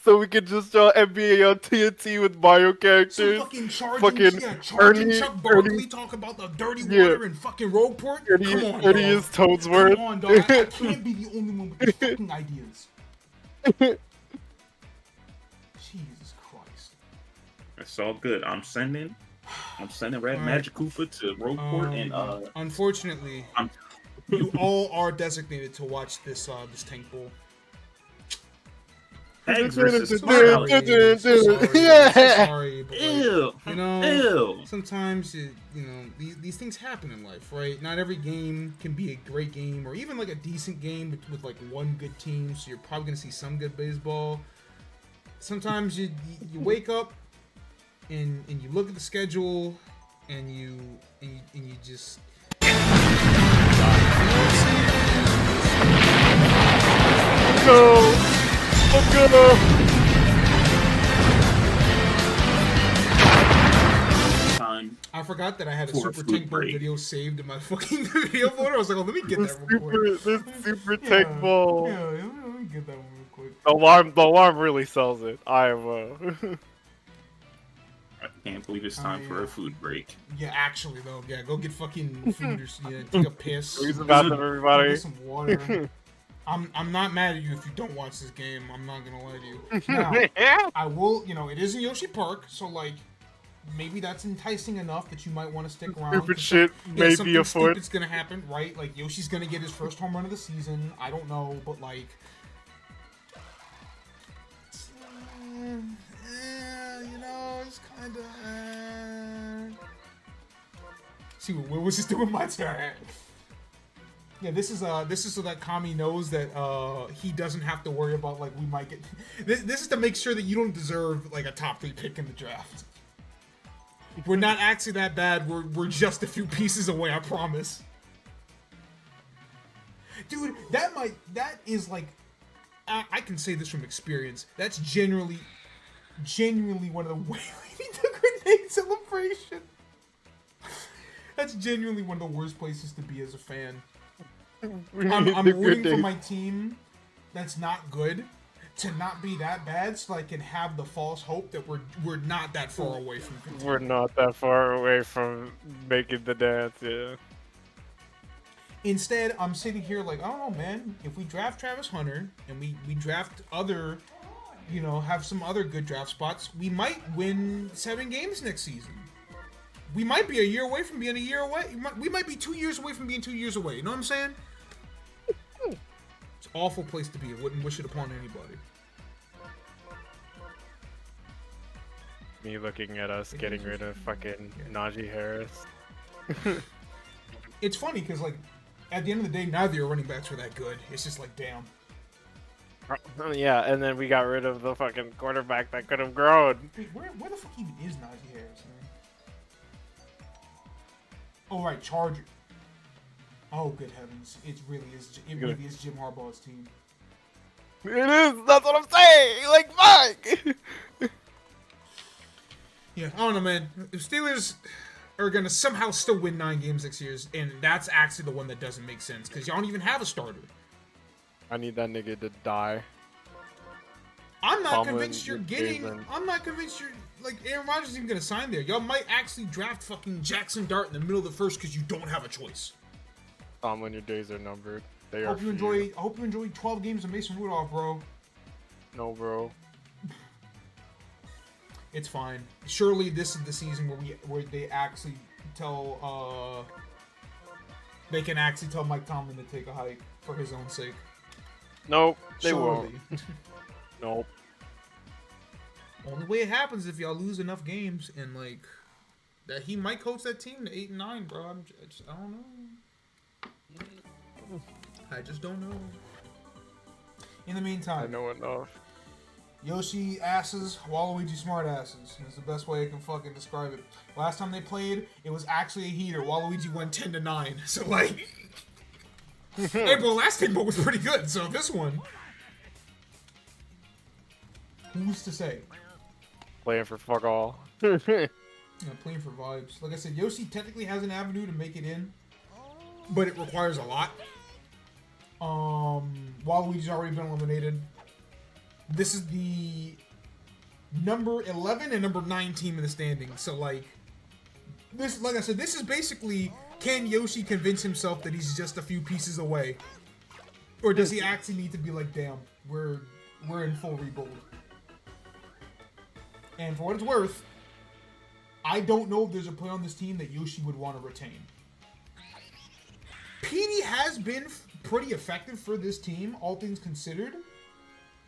so we could just draw NBA on TNT with Mario Some characters. fucking charging, Fucking charging Ernie- Chuck Barkley Ernie- talk about the dirty Yeah. water in fucking Rogueport. Eddie, Come on, Eddie dog. is Toadsworth. Come on, dog. I can't be the only one with these fucking ideas. Jesus Christ. It's all good. I'm sending Red Alright. Magic Koopa to Rogueport and Unfortunately, I'm you all are designated to watch this this tank bowl. Eggs versus Sorry, Smart sorry, but like, Ew. you know, Ew. sometimes these things happen in life, right? Not every game can be a great game or even like a decent game with like one good team. So you're probably gonna see some good baseball. Sometimes you wake up and you look at the schedule and you just. Go! Let's go! Time. I forgot that I had a For a Super food Tank Bowl break. video saved in my fucking video folder. I was like, oh, let me get that real quick. This super tank ball. Yeah, let me get that one real quick. The alarm really sells it. I I can't believe it's time for a food break. Yeah, actually though, yeah, go get fucking food or take a piss. Use the bathroom, Go everybody. get some water. I'm not mad at you if you don't watch this game. I'm not gonna lie to you. Now, I will, it is in Yoshi Park, so like maybe that's enticing enough that you might want to stick around. Stupid shit may be something afoot. stupid's gonna happen, right? Like Yoshi's gonna get his first home run of the season. I don't know, but like, it's kind of. See, what was this doing my turn? Yeah, this is so that Kami knows that he doesn't have to worry about like we might get. This is to make sure that you don't deserve like a top 3 pick in the draft. We're not actually that bad. We're just a few pieces away. I promise. Dude, that is like, I can say this from experience. That's genuinely one of the way the grenade celebration. That's genuinely one of the worst places to be as a fan. I'm rooting for my team that's not good to not be that bad, so I can have the false hope that we're not that far away from contending. We're not that far away from making the dance, yeah. Instead, I'm sitting here like, I don't know, man. If we draft Travis Hunter and we draft other, have some other good draft spots, we might win 7 games next season. We might be a year away from being a year away. We might be 2 years away from being 2 years away. You know what I'm saying? It's an awful place to be. I wouldn't wish it upon anybody. Me looking at us getting rid of fucking Najee Harris. It's funny because, like, at the end of the day, neither of your running backs were that good. It's just like, damn. Yeah, and then we got rid of the fucking quarterback that could have grown. Wait, where the fuck even is Najee Harris, man? Oh, right, Charger. Oh, good heavens. It really is Jim Harbaugh's team. It is! That's what I'm saying! Like, fuck! Yeah, I don't know, man. The Steelers are going to somehow still win 9 games next year, and that's actually the one that doesn't make sense, because y'all don't even have a starter. I need that nigga to die. I'm not Tomlin convinced you're is getting... Cleveland. I'm not convinced you're... Like, Aaron Rodgers isn't even going to sign there. Y'all might actually draft fucking Jackson Dart in the middle of the first because you don't have a choice. Tomlin, your days are numbered. They I are hope you enjoy 12 games of Mason Rudolph, bro. No, bro. It's fine. Surely this is the season where they actually tell they can actually tell Mike Tomlin to take a hike for his own sake. Nope, they Surely. won't. Nope. Only way it happens is if y'all lose enough games and like that he might coach that team to 8-9, bro. I don't know. I just don't know. In the meantime, I know enough. Yoshi asses, Waluigi smart asses. That's the best way I can fucking describe it. Last time they played, it was actually a heater. Waluigi won 10-9. So like, Hey, bro, last team was pretty good, so this one... Who's to say? Playing for fuck all. Yeah, playing for vibes. Like I said, Yoshi technically has an avenue to make it in, but it requires a lot. Waluigi's already been eliminated. This is the number 11 and number 9 team in the standings. So, like I said, this is basically, can Yoshi convince himself that he's just a few pieces away? Or does he actually need to be like, damn, we're in full rebuild? And for what it's worth, I don't know if there's a player on this team that Yoshi would want to retain. Petey has been pretty effective for this team, all things considered.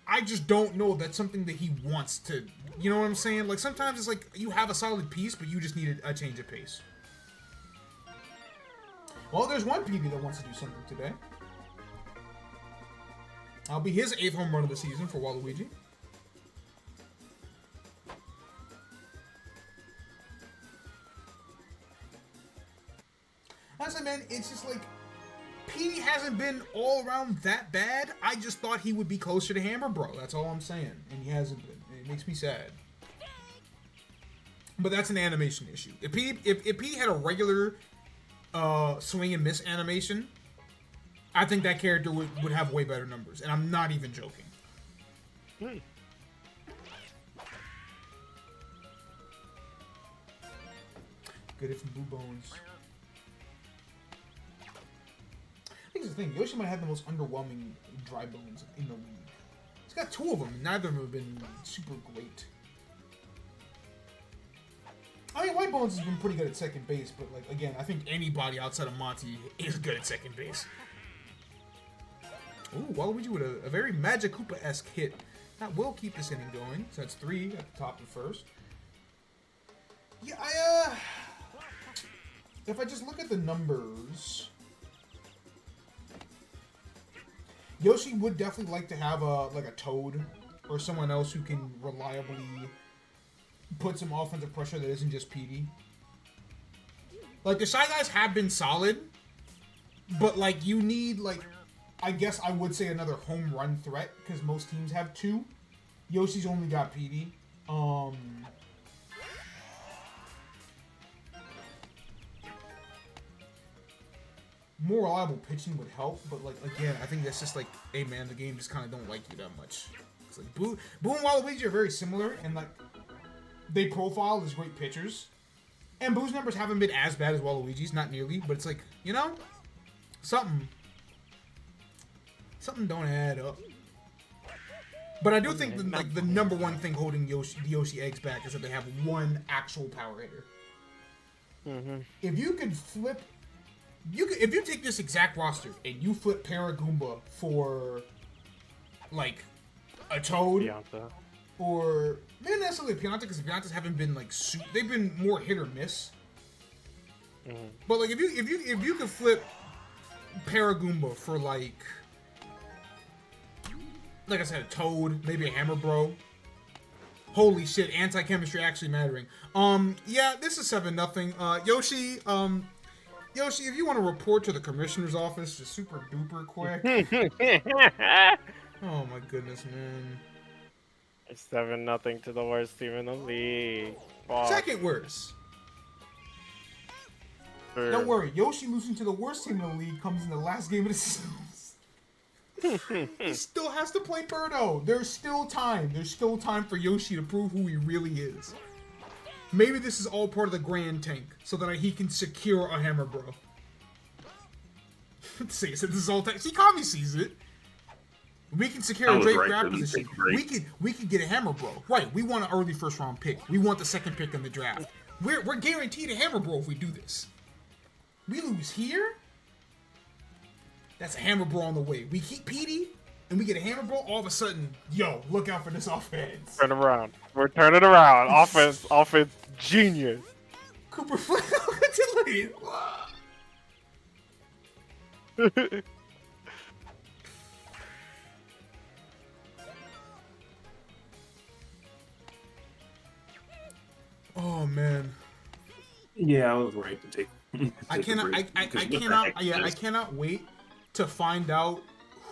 I just don't know if that's something that he wants to... You know what I'm saying? Like, sometimes it's like, you have a solid piece, but you just need a change of pace. Well, there's one Petey that wants to do something today. I'll be his 8th home run of the season for Waluigi. Honestly, man, it's just like, Petey hasn't been all around that bad. I just thought he would be closer to Hammer Bro. That's all I'm saying. And he hasn't been. It makes me sad. But that's an animation issue. If Petey had a regular swing and miss animation, I think that character would have way better numbers. And I'm not even joking. Good it from Blue Bones. I think it's the thing, Yoshi might have the most underwhelming dry bones in the league. He's got 2 of them, and neither of them have been super great. I mean, White Bones has been pretty good at second base, but, like, again, I think anybody outside of Monty is good at second base. Ooh, Waluigi with a very Magikoopa-esque hit. That will keep this inning going, so that's 3 at the top of the first. Yeah, if I just look at the numbers... Yoshi would definitely like to have a Toad or someone else who can reliably put some offensive pressure that isn't just Petey. Like, the Shy Guys have been solid, but, like, you need, like, I guess I would say another home run threat, because most teams have 2. Yoshi's only got Petey. More reliable pitching would help, but, like, again, I think that's just like, hey man, the game just kind of don't like you that much. It's like Boo and Waluigi are very similar, and like they profile as great pitchers. And Boo's numbers haven't been as bad as Waluigi's, not nearly, but it's like, you know, something don't add up. But I do think that, like, the number one thing holding the Yoshi eggs back is that they have one actual power hitter. If you could flip. If you take this exact roster and you flip Paragoomba for, like, a Toad, Pianta. Or maybe not necessarily Pianta, because Piantas haven't been like they've been more hit or miss. But like if you could flip Paragoomba for like I said, a Toad, maybe a Hammer Bro. Holy shit, anti-chemistry actually mattering. Yeah, this is 7-0. Yoshi, if you want to report to the commissioner's office, just super duper quick. Oh my goodness, man. It's 7-0 to the worst team in the league. Fuck. Second worst. Don't worry, Yoshi losing to the worst team in the league comes in the last game of the season. He still has to play Birdo. There's still time. There's still time for Yoshi to prove who he really is. Maybe this is all part of the Grand Tank, so that he can secure a Hammer Bro. See, so this is all time. See, Kami sees it. We can secure a great grab position. We could get a Hammer Bro. Right, we want an early first round pick. We want the second pick in the draft. We're guaranteed a Hammer Bro if we do this. We lose here. That's a Hammer Bro on the way. We keep Petey, and we get a Hammer Bro. All of a sudden, yo, look out for this offense. Turn around. We're turning around. Offense, genius. Cooper Flynn, delete. Oh man. Yeah, I was right to take. I cannot wait to find out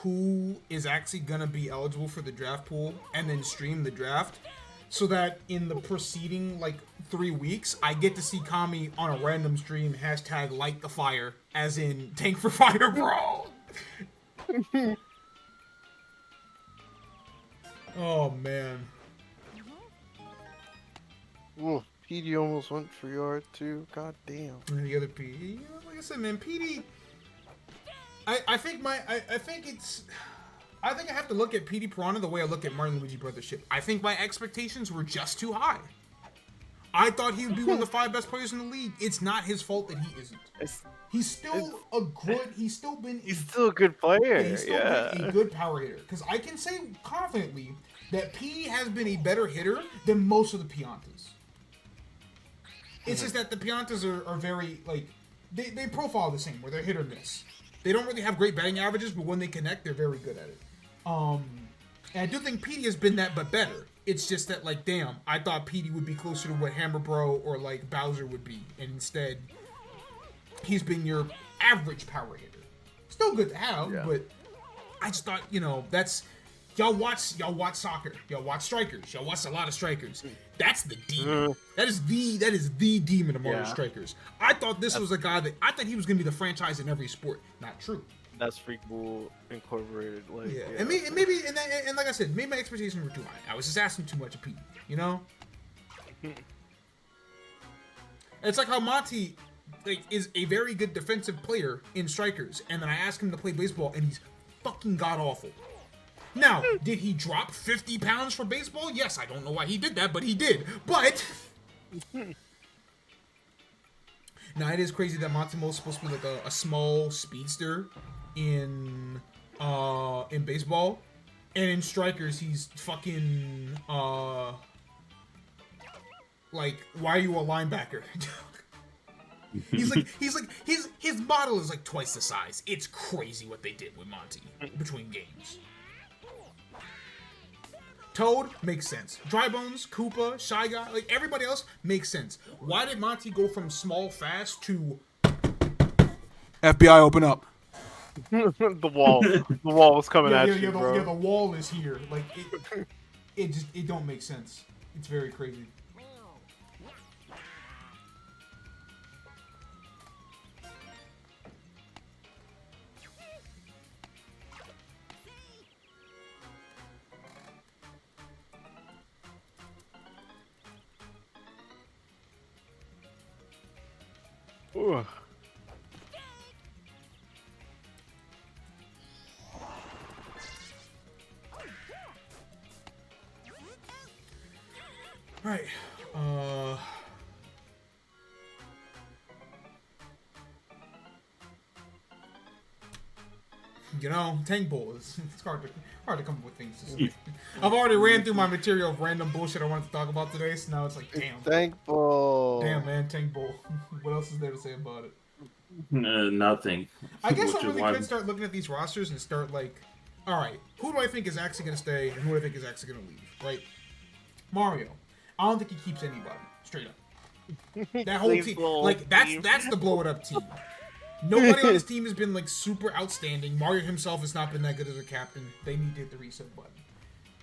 who is actually gonna be eligible for the draft pool and then stream the draft, so that in the preceding like 3 weeks I get to see Kami on a random stream hashtag light the fire, as in tank for fire, bro. Oh man. Ooh, PD almost went for yard too. God damn. And the other PD, you know, like I said, man, PD. I think I have to look at PD Piranha the way I look at Mario and Luigi Brothership. I think my expectations were just too high. I thought he would be one of the 5 best players in the league. It's not his fault that he isn't. He's still a good. He's still a good player. Yeah, he's still been a good power hitter. Because I can say confidently that P has been a better hitter than most of the Piantas. It's just that the Piantas are very, like, they profile the same, where they're hit or miss. They don't really have great batting averages, but when they connect, they're very good at it. And I do think Petey has been that, but better. It's just that, like, damn, I thought Petey would be closer to what Hammer Bro or, like, Bowser would be. And instead, he's been your average power hitter. Still good to have, but I just thought, you know, that's... Y'all watch soccer. Y'all watch strikers. Y'all watch a lot of strikers. That's the demon. That is the demon of Mario Strikers. I thought this was a guy that I thought he was gonna be the franchise in every sport. Not true. That's Freak Bull Incorporated. Like, and maybe like I said, maybe my expectations were too high. I was just asking too much of Pete. You know. It's like how Monty, like, is a very good defensive player in strikers, and then I ask him to play baseball, and he's fucking god awful. Now, did he drop 50 pounds for baseball? Yes, I don't know why he did that, but he did. But now it is crazy that Matsumoto's supposed to be like a small speedster in baseball, and in strikers he's fucking like, why are you a linebacker? He's like his model is like twice the size. It's crazy what they did with Monty between games. Toad makes sense. Dry Bones, Koopa, Shy Guy, like everybody else makes sense. Why did Monty go from small fast to FBI open up? the wall was coming at you, bro. Yeah, the wall is here. Like it don't make sense. It's very crazy. Ooh. Right. You know, Tank Bull is it's hard to come up with things to say. I've already ran through my material of random bullshit I wanted to talk about today, so now it's like, damn. Tank Bull. Damn, man, Tank Bull. What else is there to say about it? Nothing. I guess I really could start looking at these rosters and start like, all right, who do I think is actually going to stay and who do I think is actually going to leave, right? Mario. I don't think he keeps anybody, straight up. That whole team, like, that's the blow it up team. Nobody on this team has been, like, super outstanding. Mario himself has not been that good as a captain. They need to hit the reset button.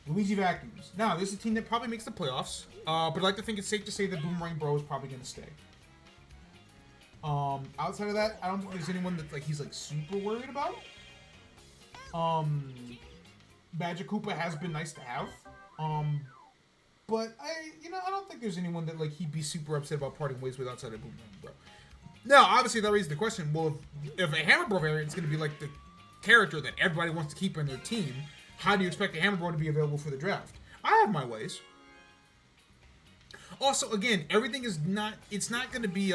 Luigi vacuums. Now, this is a team that probably makes the playoffs, but I'd like to think it's safe to say that Boomerang Bro is probably going to stay. Outside of that, I don't think there's anyone that, like, he's, like, super worried about. Badger Koopa has been nice to have. But I don't think there's anyone that, like, he'd be super upset about parting ways with outside of Boomerang Bro. Now, obviously, that raises the question, well, if a Hammer Bro variant is going to be, like, the character that everybody wants to keep in their team, how do you expect a Hammer Bro to be available for the draft? I have my ways. Also, again, everything is not, it's not going to be,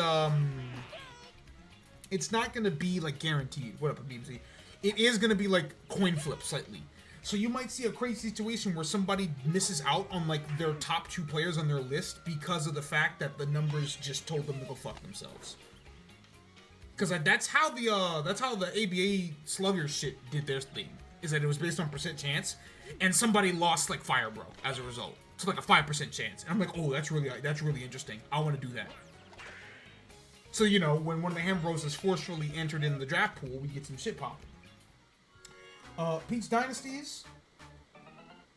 like, guaranteed. What up, BMC? It is going to be, like, coin flip slightly. So you might see a crazy situation where somebody misses out on, like, their top 2 players on their list because of the fact that the numbers just told them to go fuck themselves. Because that's how the ABA Slugger shit did their thing. Is that it was based on percent chance, and somebody lost, like, Fire Bro as a result. So, like, a 5% chance. And I'm like, oh, that's really interesting. I want to do that. So, you know, when one of the Ham Bros is forcefully entered in the draft pool, we get some shit popping. Peach Dynasties.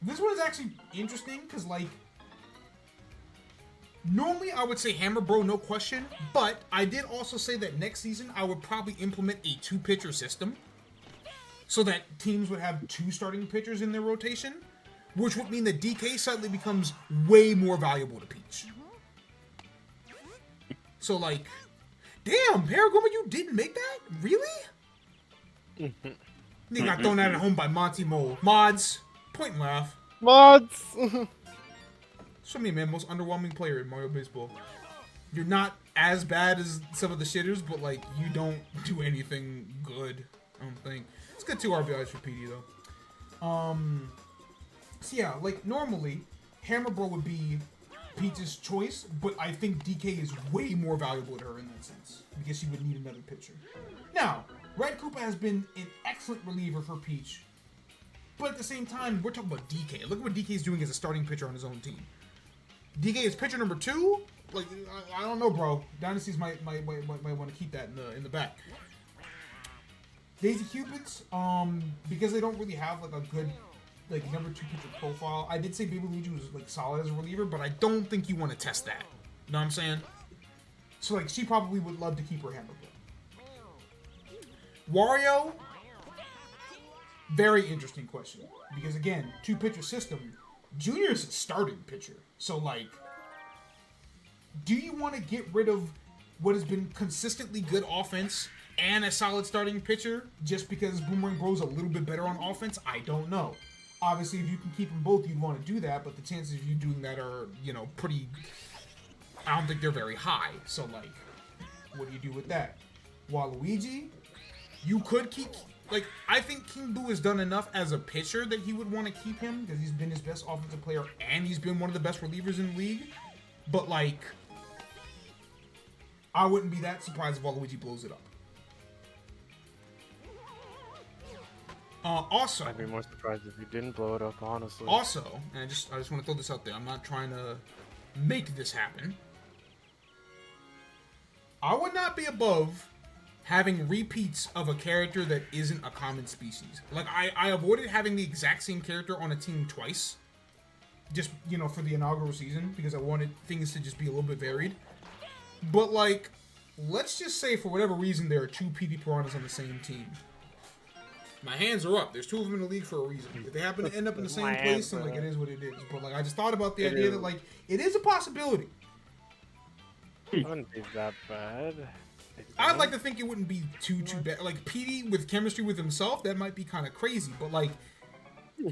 This one is actually interesting because, like, normally I would say Hammer Bro, no question, but I did also say that next season I would probably implement a 2-pitcher system so that teams would have 2 starting pitchers in their rotation, which would mean that DK suddenly becomes way more valuable to Peach. So, like, damn, Paragoma, you didn't make that? Really? They got thrown out at home by Monty Mole. Mods, point and laugh. Mods. Show me, man, most underwhelming player in Mario Baseball. You're not as bad as some of the shitters, but, like, you don't do anything good, I don't think. It's good 2 RBIs for PD, though. So, yeah, like, normally, Hammer Bro would be Peach's choice, but I think DK is way more valuable to her in that sense, because she would need another pitcher. Now, Red Koopa has been an excellent reliever for Peach, but at the same time, we're talking about DK. Look at what DK is doing as a starting pitcher on his own team. DK is pitcher number 2. Like, I don't know, bro. Dynasties might want to keep that in the back. Daisy Cupids, because they don't really have like a good like number 2 pitcher profile. I did say Baby Luigi was like solid as a reliever, but I don't think you want to test that. You know what I'm saying? So like, she probably would love to keep her Hammer Bro. Wario, very interesting question, because again, 2-pitcher system. Junior is a starting pitcher, so like, do you want to get rid of what has been consistently good offense and a solid starting pitcher just because Boomerang Bro's a little bit better on offense? I don't know. Obviously, if you can keep them both, you'd want to do that, but the chances of you doing that are, you know, pretty... I don't think they're very high. So, like, what do you do with that? Waluigi, you could keep... Like, I think King Boo has done enough as a pitcher that he would want to keep him because he's been his best offensive player and he's been one of the best relievers in the league. But, like, I wouldn't be that surprised if Waluigi blows it up. Also, I'd be more surprised if you didn't blow it up, honestly. Also, and I just want to throw this out there. I'm not trying to make this happen. I would not be above having repeats of a character that isn't a common species. Like, I avoided having the exact same character on a team twice. Just, you know, for the inaugural season, because I wanted things to just be a little bit varied. But, like, let's just say for whatever reason there are 2 PD Piranhas on the same team. My hands are up. There's 2 of them in the league for a reason. If they happen to end up in the same place, then, like, it is what it is. But, like, I just thought about the idea that, like, it is a possibility. It wouldn't be that bad. I'd like to think it wouldn't be too bad. Like, PD with chemistry with himself, that might be kind of crazy. But, like,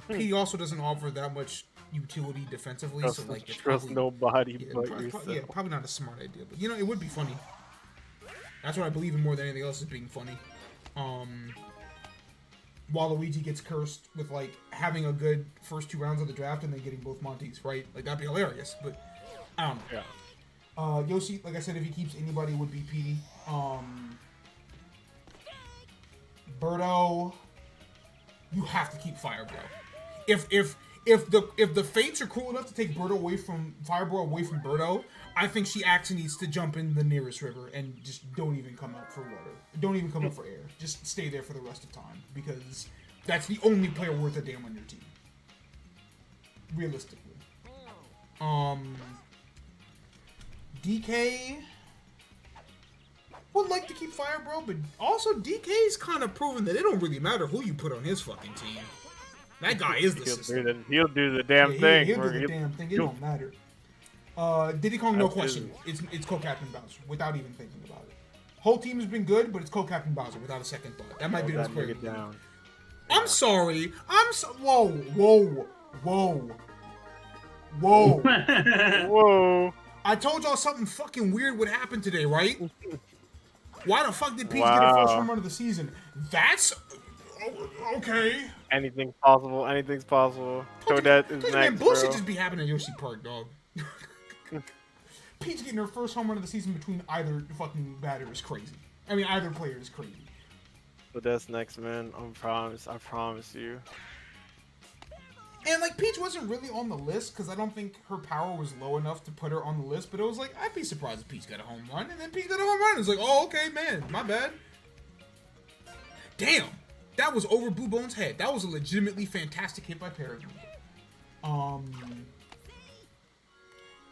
PD also doesn't offer that much utility defensively. So, like, it's trust probably, nobody but yourself. Yeah, probably not a smart idea. But, you know, it would be funny. That's what I believe in more than anything else, is being funny. Waluigi gets cursed with, like, having a good first 2 rounds of the draft and then getting both Monties, right? Like, that'd be hilarious, but I don't know. Yeah. Yoshi, like I said, if he keeps anybody, it would be PD. Birdo, you have to keep Fire Bro. If the Fates are cool enough to take Birdo away from Fire Bro away from Birdo, I think she actually needs to jump in the nearest river and just don't even come up for water. Don't even come up for air. Just stay there for the rest of time, because that's the only player worth a damn on your team. Realistically. DK would like to keep Fire Bro, but also DK's kind of proven that it don't really matter who you put on his fucking team. That guy is the system. He'll do the damn thing. He'll do the damn thing. It don't matter. Diddy Kong, no question. It's co-captain Bowser without even thinking about it. Whole team has been good, but it's co-captain Bowser without a second thought. That might be the best player. I'm sorry. Whoa. Whoa. I told y'all something fucking weird would happen today, right? Why the fuck did Peach get a first home run of the season? That's okay. Anything's possible. Anything's possible. Toadette is next, man, bullshit bro. just be happening at Yoshi Park, dog. Peach getting her first home run of the season between either fucking batter is crazy. I mean, either player is crazy. Toadette's next, man. I promise you. And, like, Peach wasn't really on the list because I don't think her power was low enough to put her on the list. But it was like, I'd be surprised if Peach got a home run. And then Peach got a home run. It's like, oh, okay, man. My bad. Damn. that was over Blue Bone's head. That was a legitimately fantastic hit by Paragon.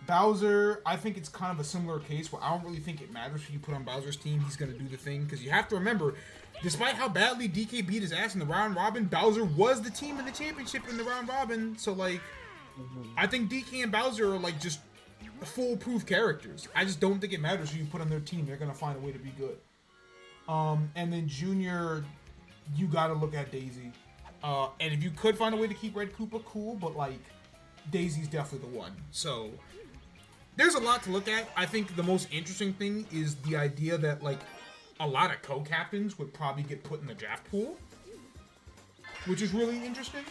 Bowser, I think it's kind of a similar case where I don't really think it matters who you put on Bowser's team. He's going to do the thing. Because you have to remember, despite how badly DK beat his ass in the round robin, Bowser was the team in the championship in the round robin. So, like, I think DK and Bowser are, like, just foolproof characters. I just don't think it matters who you put on their team. They're going to find a way to be good. And then Junior, you got to look at Daisy. And if you could find a way to keep Red Koopa, cool. But, like, Daisy's definitely the one. So there's a lot to look at. I think the most interesting thing is the idea that, like, a lot of co-captains would probably get put in the draft pool, which is really interesting.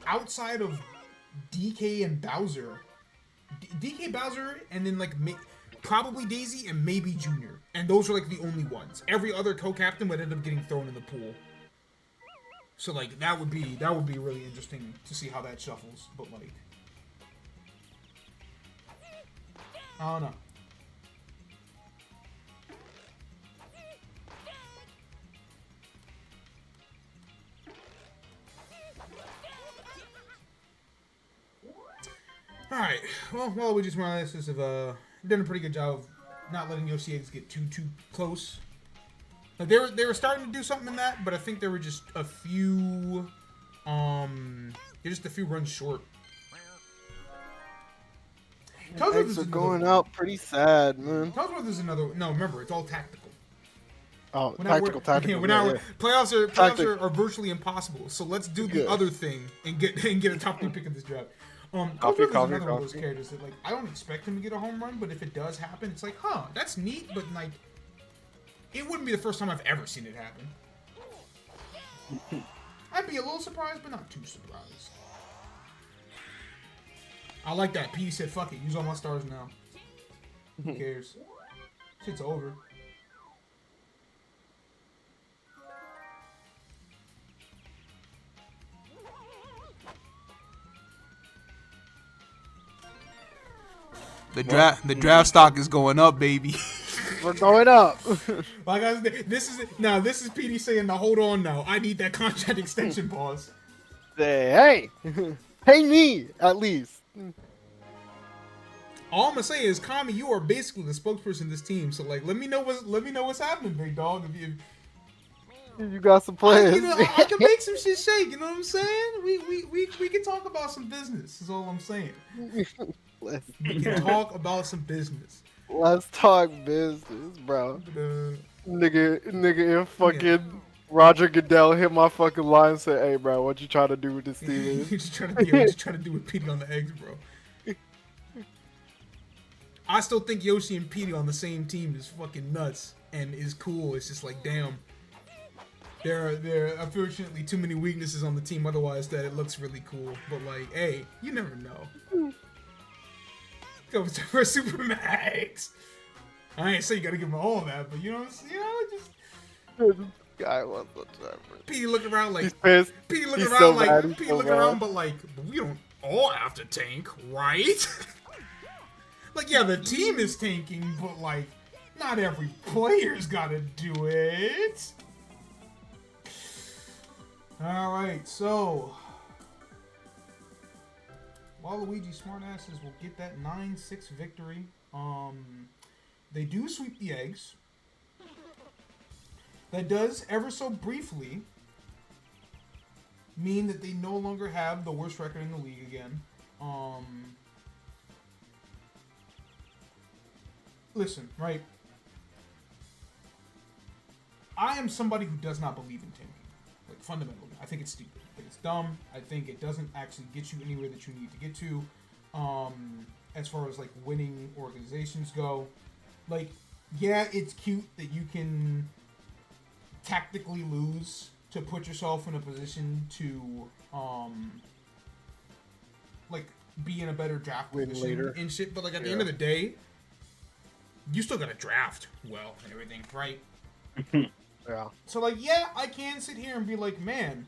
Outside of DK and Bowser, DK, Bowser, and then, like, probably Daisy and maybe Junior. And those are, like, the only ones. Every other co-captain would end up getting thrown in the pool. So, like, that would be really interesting to see how that shuffles. But, like, I don't know. Alright, well, Luigi's Morales has done a pretty good job of not letting Yoshi Eggs get too close. Like, they were starting to do something in that, but I think there were just a few, runs short. Eggs are going out pretty sad, man. Tellsworth is another. No, remember, it's all tactical. Oh, tactical. Playoffs are virtually impossible. So let's do the other thing and get a top 3 pick of this draft. Tellsworth is another one of those characters that, like, I don't expect him to get a home run, but if it does happen, it's like, huh, that's neat, but, like, it wouldn't be the first time I've ever seen it happen. I'd be a little surprised, but not too surprised. I like that. P said, fuck it, use all my stars now. Who cares? Shit's over. The draft stock is going up, baby. We're going up. Like I said, this is PD saying, "Now hold on, now I need that contract extension." Pause. Hey, pay me at least. All I'm gonna say is, Kami, you are basically the spokesperson of this team. So, like, let me know what's happening, big dog. If you got some plans, I can make some shit shake. You know what I'm saying? We can talk about some business. Is all I'm saying. We can talk about some business. Let's talk business, bro. Nigga in fucking Roger Goodell hit my fucking line and said, "Hey, bro, what you trying to do with this team?" What you trying to do with Petey on the eggs, bro? I still think Yoshi and Petey on the same team is fucking nuts and is cool. It's just like, damn. There are unfortunately too many weaknesses on the team otherwise that it looks really cool. But, like, hey, you never know. Go for Super Max. I ain't say you gotta give him all that, but just guy wants whatever. Petey looking around like he's pissed. Petey looking he's around so like mad. Petey looking around, but like, we don't all have to tank, right? Like, yeah, the team is tanking, but like, not every player's gotta do it. All right, so Waluigi smartasses will get that 9-6 victory. They do sweep the eggs. That does, ever so briefly, mean that they no longer have the worst record in the league again. Listen, right? I am somebody who does not believe in tanking. Like, fundamentally. I think it's stupid. I think it's dumb. I think it doesn't actually get you anywhere that you need to get to. As far as, like, winning organizations go. Like, yeah, it's cute that you can tactically lose to put yourself in a position to, like, be in a better draft position and shit. But, like, at the end of the day, you still gotta draft well and everything, right? Yeah. So, like, yeah, I can sit here and be like, man,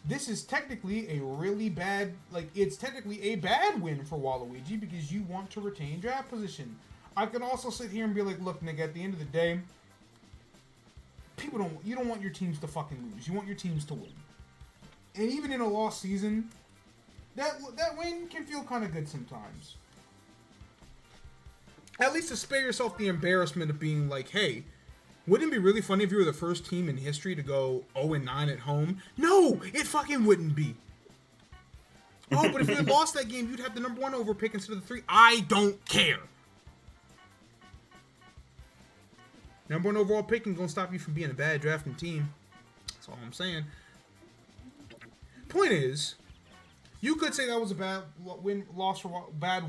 this is technically a really bad, like, it's technically a bad win for Waluigi because you want to retain draft position. I can also sit here and be like, look, nigga, at the end of the day, you don't want your teams to fucking lose. You want your teams to win. And even in a lost season, that win can feel kind of good sometimes. At least to spare yourself the embarrassment of being like, hey, wouldn't it be really funny if you were the first team in history to go 0-9 at home? No, it fucking wouldn't be. Oh, but if you had lost that game, you'd have the number 1 over pick instead of the 3. I don't care. Number 1 overall pick ain't gonna stop you from being a bad drafting team. That's all I'm saying. Point is, you could say that was a bad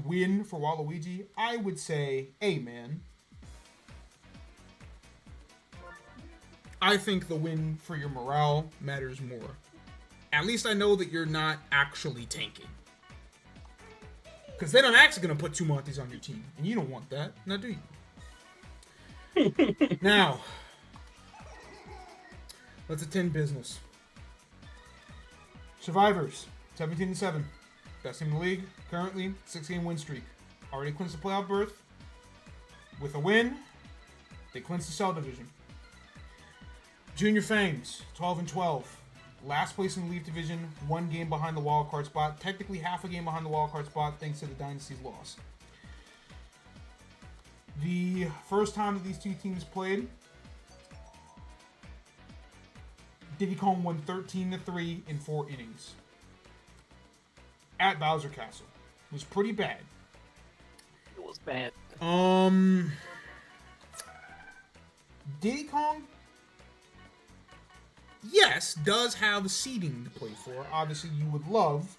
win for Waluigi. I would say, hey man, I think the win for your morale matters more. At least I know that you're not actually tanking. Because then I'm actually going to put 2 Monties on your team. And you don't want that. Now, do you? Now, let's attend business. Survivors, 17-7. Best team in the league, currently, 6-game win streak. Already clinched the playoff berth. With a win, they clinched the Cell Division. Junior Fangs, 12-12. Last place in the Leaf Division, 1 game behind the wildcard spot. Technically half a game behind the wildcard spot thanks to the Dynasty's loss. The first time that these two teams played, Diddy Kong won 13-3 in 4 innings. At Bowser Castle. It was pretty bad. It was bad. Diddy Kong, yes, does have seeding to play for. Obviously, you would love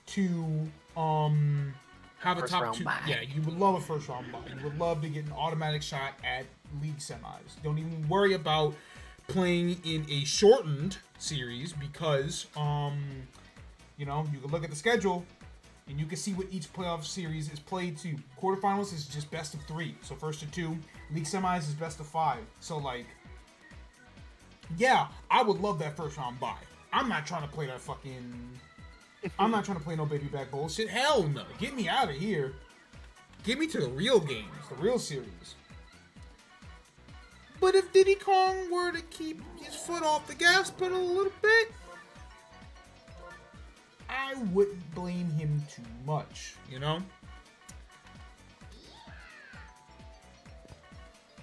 to have a top 2. Bye. Yeah, you would love a first round bye. You would love to get an automatic shot at league semis. Don't even worry about playing in a shortened series because you know, you can look at the schedule and you can see what each playoff series is played to. Quarterfinals is just best of 3, so first to 2. League semis is best of 5. So like, yeah, I would love that first round bye. I'm not trying to play that fucking... I'm not trying to play no baby back bullshit. Hell no. Get me out of here. Get me to the real games, the real series. But if Diddy Kong were to keep his foot off the gas pedal a little bit, I wouldn't blame him too much, you know?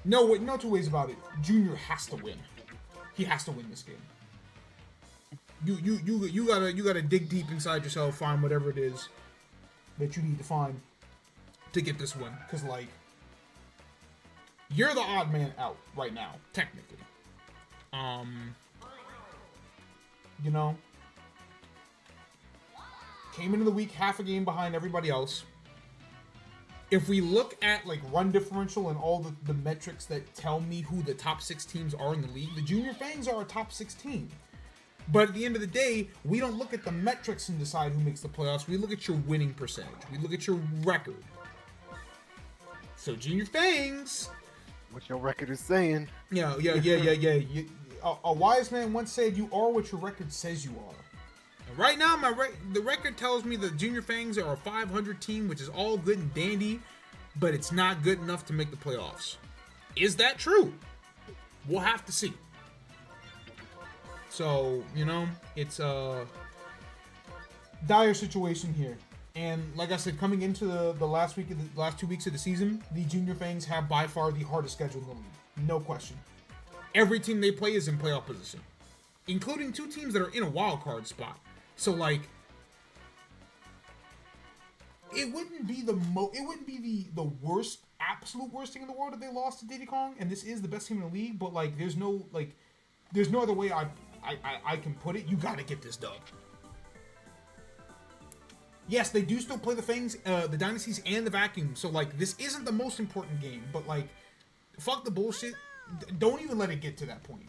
No two ways about it. Junior has to win. He has to win this game. You gotta dig deep inside yourself, find whatever it is that you need to find to get this win. Cause like, you're the odd man out right now, technically. You know, came into the week half a game behind everybody else. If we look at like run differential and all the metrics that tell me who the top 6 teams are in the league, the Junior Fangs are a top 6 team. But at the end of the day, we don't look at the metrics and decide who makes the playoffs. We look at your winning percentage. We look at your record. So Junior Fangs, what your record is saying. Yeah. A wise man once said, "You are what your record says you are." And right now, the record tells me the Junior Fangs are a 500 team, which is all good and dandy, but it's not good enough to make the playoffs. Is that true? We'll have to see. So, you know, it's a dire situation here. And like I said, coming into the last 2 weeks of the season, the Junior Fangs have by far the hardest schedule in the league. No question. Every team they play is in playoff position, including 2 teams that are in a wild card spot. So like, it wouldn't be the worst, absolute worst thing in the world if they lost to Diddy Kong, and this is the best team in the league. But like, there's no other way I can put it. You gotta get this dub. Yes, they do still play the Fangs, the Dynasties, and the Vacuum. So like, this isn't the most important game. But like, fuck the bullshit. Don't even let it get to that point.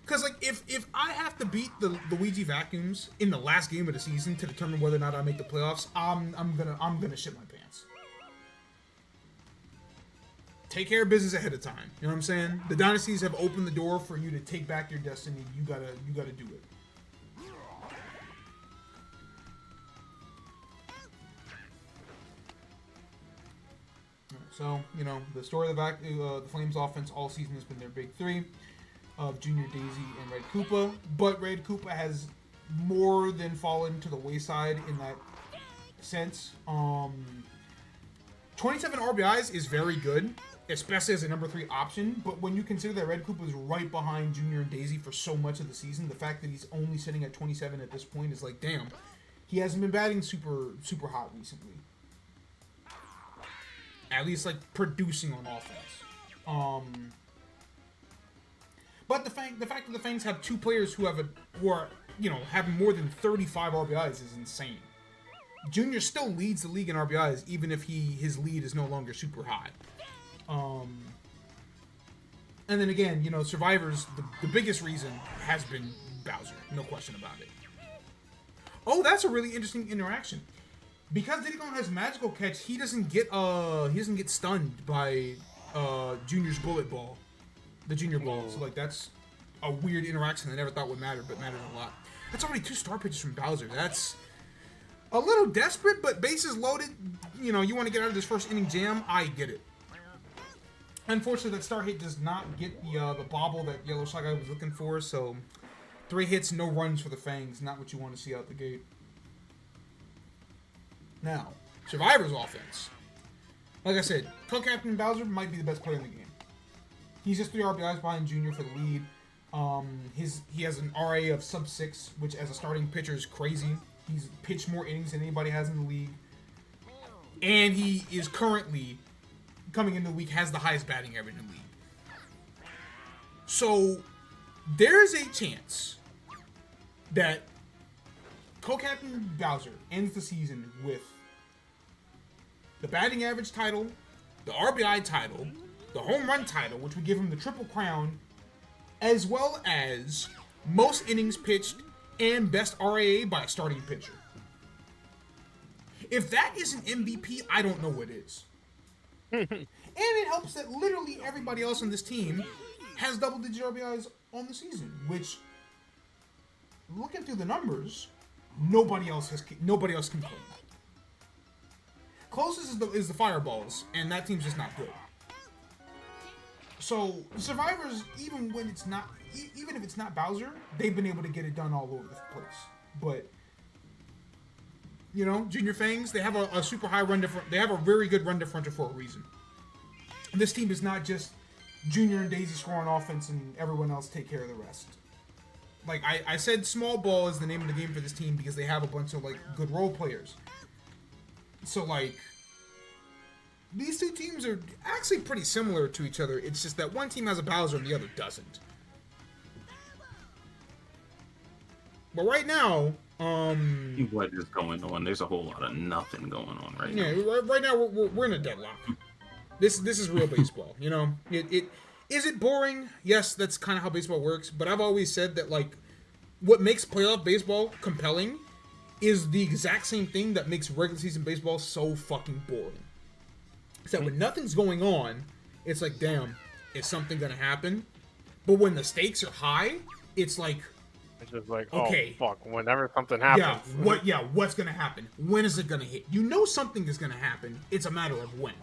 Because like, if I have to beat the Luigi Vacuums in the last game of the season to determine whether or not I make the playoffs, I'm gonna shit my pants. Take care of business ahead of time. You know what I'm saying? The Dynasties have opened the door for you to take back your destiny. You gotta do it. So, you know, the story of the Flames offense all season has been their big three of Junior Daisy and Red Koopa. But Red Koopa has more than fallen to the wayside in that sense. 27 RBIs is very good, especially as a number 3 option. But when you consider that Red Koopa is right behind Junior and Daisy for so much of the season, the fact that he's only sitting at 27 at this point is like, damn, he hasn't been batting super hot recently. At least, like, producing on offense. But the fact that the Fangs have 2 players who are, you know, having more than 35 RBIs is insane. Junior still leads the league in RBIs, even if his lead is no longer super high. And then again, you know, Survivors, the biggest reason has been Bowser, no question about it. Oh, that's a really interesting interaction. Because Diddy Kong has magical catch, he doesn't get stunned by Junior's bullet ball, the Junior ball. So like that's a weird interaction I never thought would matter, but matters a lot. That's already 2 star pitches from Bowser. That's a little desperate, but bases loaded. You know, you want to get out of this first inning jam. I get it. Unfortunately, that star hit does not get the bobble that Yellow Shy Guy was looking for. So 3 hits, no runs for the Fangs. Not what you want to see out the gate. Now, Survivor's offense. Like I said, Co-Captain Bowser might be the best player in the game. He's just 3 RBIs behind Junior for the lead. He has an RA of sub-6, which as a starting pitcher is crazy. He's pitched more innings than anybody has in the league. And he is currently, coming into the week, has the highest batting average in the league. So, there's a chance that Co-Captain Bowser ends the season with the batting average title, the RBI title, the home run title, which would give him the Triple Crown, as well as most innings pitched and best RAA by a starting pitcher. If that isn't MVP, I don't know what is. And it helps that literally everybody else on this team has double-digit RBIs on the season, which, looking through the numbers, nobody else can claim. Closest is the Fireballs, and that team's just not good. So Survivors, even if it's not Bowser, they've been able to get it done all over the place. But you know, Junior Fangs, they have a super high run differential. They have a very good run differential for a reason. This team is not just Junior and Daisy scoring offense and everyone else take care of the rest. Like I said, small ball is the name of the game for this team because they have a bunch of like good role players. So like, these 2 teams are actually pretty similar to each other. It's just that one team has a Bowser and the other doesn't. But right now, what is going on? There's a whole lot of nothing going on right now. Yeah, right now we're in a deadlock. This is real baseball. You know, is it boring? Yes, that's kind of how baseball works. But I've always said that like, what makes playoff baseball compelling is the exact same thing that makes regular season baseball so fucking boring. Except when nothing's going on, it's like, damn, is something gonna happen? But when the stakes are high, it's like, it's just like, okay, oh fuck, whenever something happens. What's gonna happen? When is it gonna hit? You know something is gonna happen. It's a matter of when.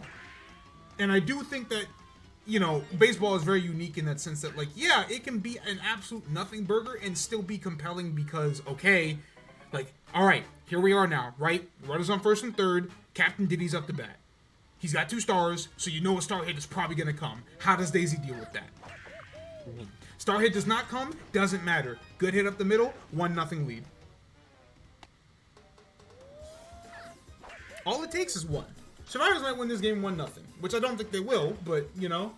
And I do think that, you know, baseball is very unique in that sense that, like, yeah, it can be an absolute nothing burger and still be compelling because, okay, like, all right, here we are now, right? Runners on first and third. Captain Diddy's up to bat. He's got 2 stars, so you know a star hit is probably going to come. How does Daisy deal with that? Star hit does not come, doesn't matter. Good hit up the middle, 1-0 lead. All it takes is 1. Survivors might win this game 1-0, which I don't think they will, but, you know.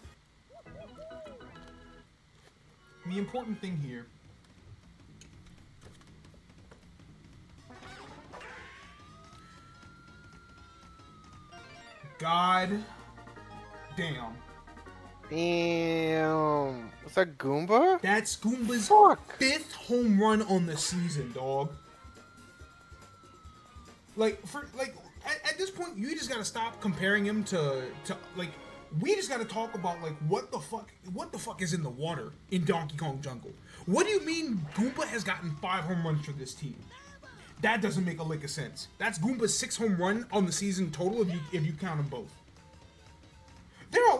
The important thing here God damn. Damn. Was that Goomba? That's Goomba's Fuck. 5th home run on the season, dog. Like, at this point, you just gotta stop comparing him to like, we just gotta talk about, like, what the fuck is in the water in Donkey Kong Jungle? What do you mean Goomba has gotten 5 home runs for this team? That doesn't make a lick of sense. That's Goomba's 6th home run on the season total if you count them both.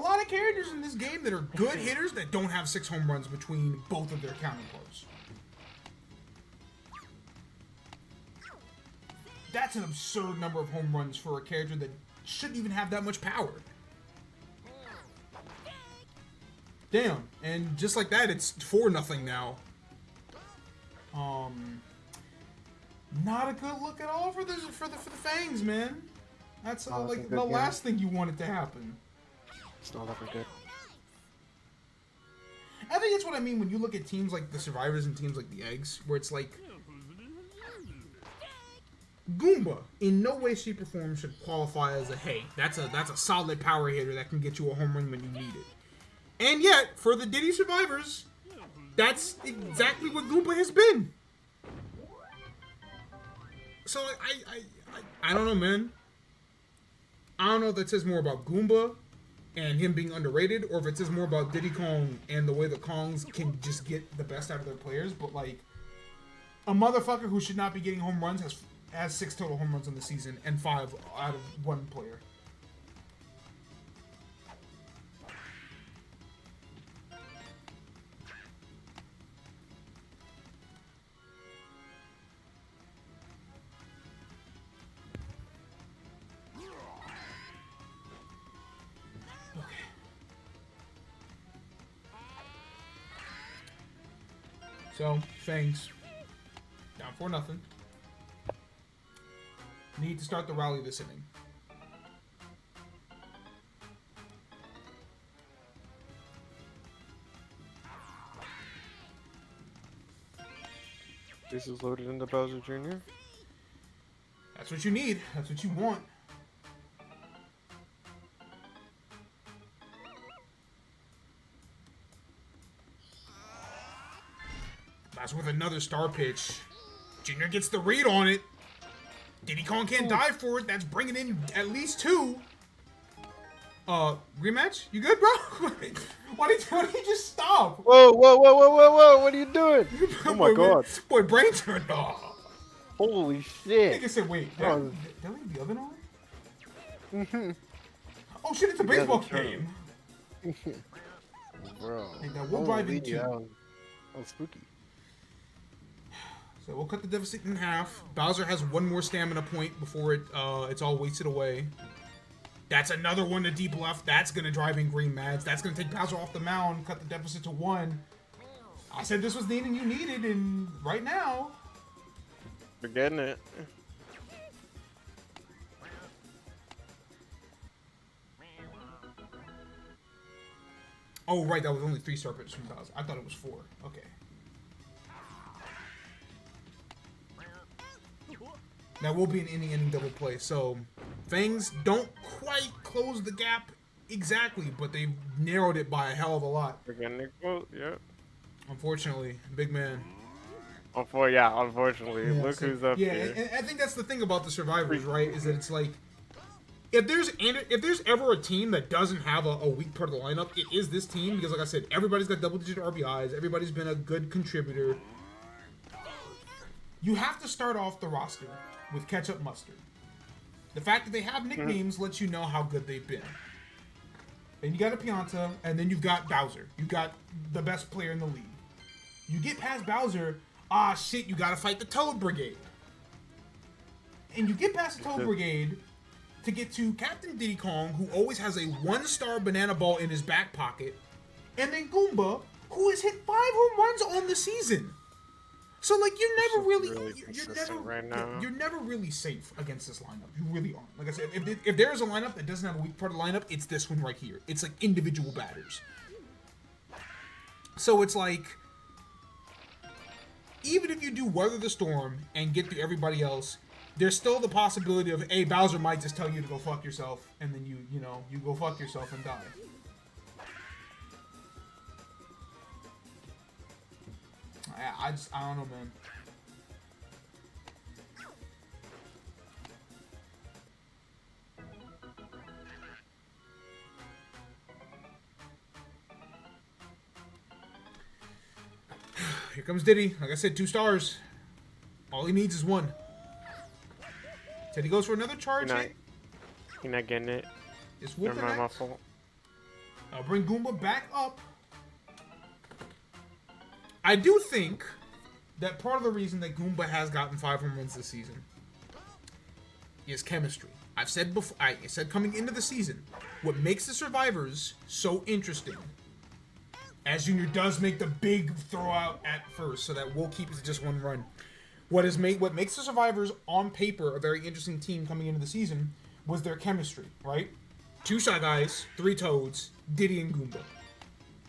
lot of characters in this game that are good hitters that don't have 6 home runs between both of their counterparts. That's an absurd number of home runs for a character that shouldn't even have that much power. Damn, and just like that, it's 4-0 now. Not a good look at all for the Fangs, man. That's like the last thing you wanted to happen. It's not looking good. I think that's what I mean when you look at teams like the Survivors and teams like the Eggs, where it's like Goomba in no way, shape, or form should qualify as a hey, that's a solid power hitter that can get you a home run when you need it. And yet, for the Diddy Survivors, that's exactly what Goomba has been. So I don't know, man. I don't know if that says more about Goomba and him being underrated, or if it says more about Diddy Kong and the way the Kongs can just get the best out of their players. But like, a motherfucker who should not be getting home runs has 6 total home runs on the season and 5 out of 1 player. So, Fangs, down 4-0. Need to start the rally this inning. This is loaded into Bowser Jr. That's what you need. That's what you want. That's with another star pitch. Junior gets the read on it. Diddy Kong can't dive for it. That's bringing in at least 2. Rematch? You good, bro? Why did you just stop? Whoa! What are you doing? Oh my god. Boy, brain turned off. Holy shit. Nigga said, wait, did I leave the oven on? Oh shit, it's a baseball game. Bro. Hey, that will drive in 2. That was spooky. So we'll cut the deficit in half. Bowser has 1 more stamina point before it's all wasted away. That's another one to deep left. That's going to drive in green Mads. That's going to take Bowser off the mound, cut the deficit to 1. I said this was the inning you needed, and right now... We're getting it. Oh, right, that was only 3 star pitches from Bowser. I thought it was 4. Okay. That will be an inning double play. So, Fangs don't quite close the gap exactly, but they've narrowed it by a hell of a lot. We're getting it close, yeah. Unfortunately, big man. Unfortunately. Yeah, Look so, who's up yeah, here. and I think that's the thing about the Survivors, right? Is that it's like, if there's ever a team that doesn't have a weak part of the lineup, it is this team. Because like I said, everybody's got double-digit RBIs. Everybody's been a good contributor. You have to start off the roster with ketchup mustard. The fact that they have nicknames lets you know how good they've been. Then you got a Pianta, and then you've got Bowser. You've got the best player in the league. You get past Bowser, shit, you gotta fight the Toad Brigade. And you get past the Toad Brigade to get to Captain Diddy Kong, who always has a 1-star banana ball in his back pocket, and then Goomba, who has hit 5 home runs on the season. So like you're never really safe against this lineup. You really aren't. Like I said, if there's a lineup that doesn't have a weak part of the lineup, it's this one right here. It's like individual batters. So it's like, even if you do weather the storm and get through everybody else, there's still the possibility of Bowser might just tell you to go fuck yourself, and then you go fuck yourself and die. I don't know, man. Here comes Diddy. Like I said, 2 stars. All he needs is 1. Said he goes for another charge hit. You're not getting it. It's with Never mind, my fault. I'll bring Goomba back up. I do think that part of the reason that Goomba has gotten 5 home runs this season is chemistry. I've said before, I said coming into the season, what makes the survivors so interesting, as Junior does make the big throw out at first, so that we'll keep it to just 1 run. What makes the survivors on paper a very interesting team coming into the season was their chemistry, right? 2 Shy Guys, 3 Toads, Diddy and Goomba.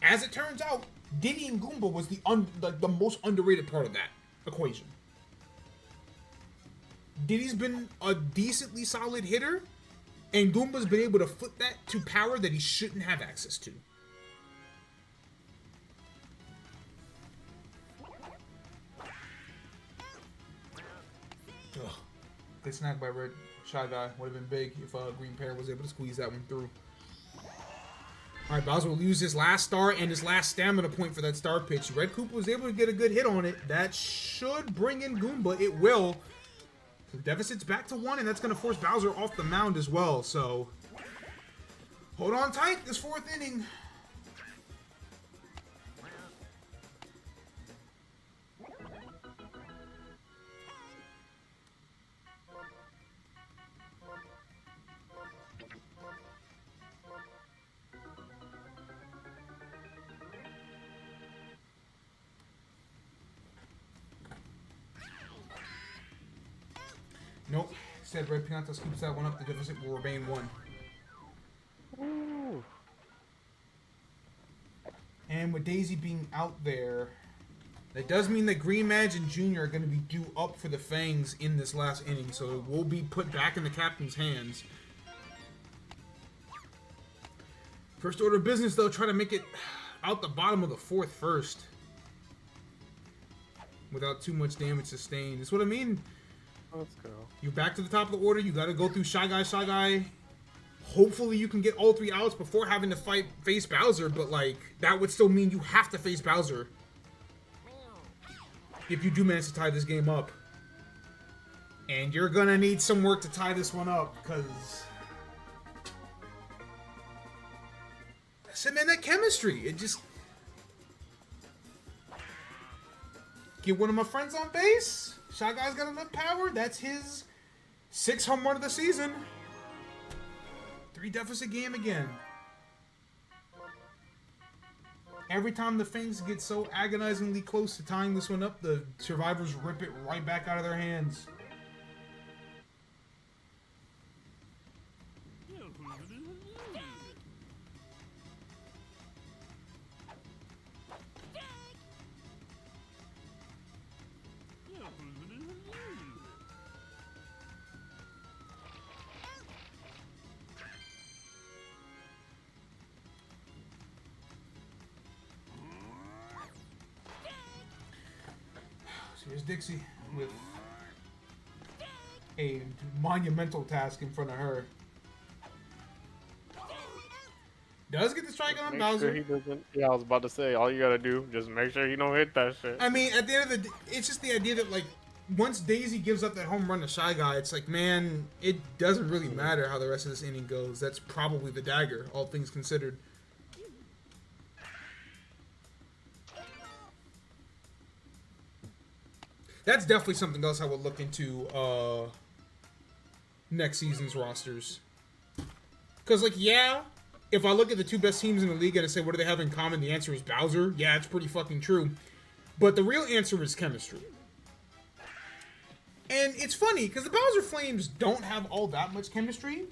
As it turns out, Diddy and Goomba was the most underrated part of that equation. Diddy's been a decently solid hitter, and Goomba's been able to flip that to power that he shouldn't have access to. Ugh. Good snag by Red Shy Guy. Would have been big if Green Pear was able to squeeze that one through. Alright, Bowser will use his last star and his last stamina point for that star pitch. Red Koopa was able to get a good hit on it. That should bring in Goomba. It will. The deficit's back to 1, and that's going to force Bowser off the mound as well. So, hold on tight this 4th inning. Nope. Instead, Red Pianta scoops that one up. The deficit will remain 1. Ooh. And with Daisy being out there, that does mean that Green Madge and Junior are going to be due up for the Fangs in this last inning. So it will be put back in the captain's hands. First order of business, though, try to make it out the bottom of the 4th first. Without too much damage sustained. That's what I mean. Let's go. You're back to the top of the order. You got to go through Shy Guy. Hopefully you can get all 3 outs before having to face Bowser, but like that would still mean you have to face Bowser if you do manage to tie this game up. And you're gonna need some work to tie this one up, because I said, man, that chemistry, it just get one of my friends on base. Shy Guy's got enough power. That's his 6th home run of the season. 3 deficit game again. Every time the Fangs get so agonizingly close to tying this one up, the survivors rip it right back out of their hands. Here's Dixie with a monumental task in front of her. Does get the strike on Bowser. Sure he doesn't. Yeah, I was about to say, all you gotta do, just make sure you don't hit that shit. I mean, at the end of the day, it's just the idea that, like, once Daisy gives up that home run to Shy Guy, it's like, man, it doesn't really matter how the rest of this inning goes. That's probably the dagger, all things considered. That's definitely something else I would look into next season's rosters. Because, like, yeah, if I look at the 2 best teams in the league and I say, what do they have in common? The answer is Bowser. Yeah, it's pretty fucking true. But the real answer is chemistry. And it's funny, because the Bowser Flames don't have all that much chemistry,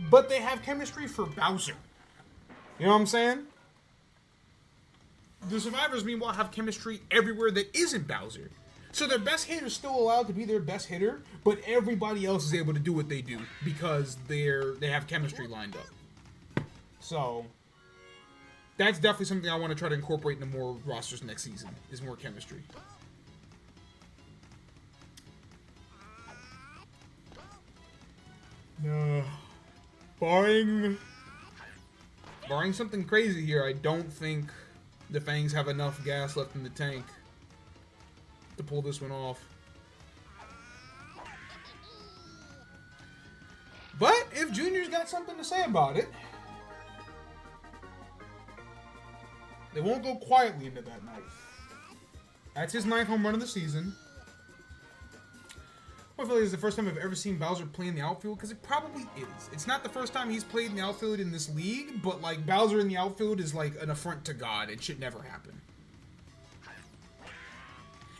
but they have chemistry for Bowser. You know what I'm saying? The Survivors, meanwhile, have chemistry everywhere that isn't Bowser. So their best hitter is still allowed to be their best hitter, but everybody else is able to do what they do because they have chemistry lined up. So that's definitely something I want to try to incorporate into more rosters next season, is more chemistry. No. Barring something crazy here, I don't think the Fangs have enough gas left in the tank to pull this one off. But if Junior's got something to say about it, They won't go quietly into that night. That's his 9th home run of the season. I feel like it's the first time I've ever seen Bowser play in the outfield, because it probably is. It's not the first time he's played in the outfield in this league, but like Bowser in the outfield is like an affront to God. It should never happen.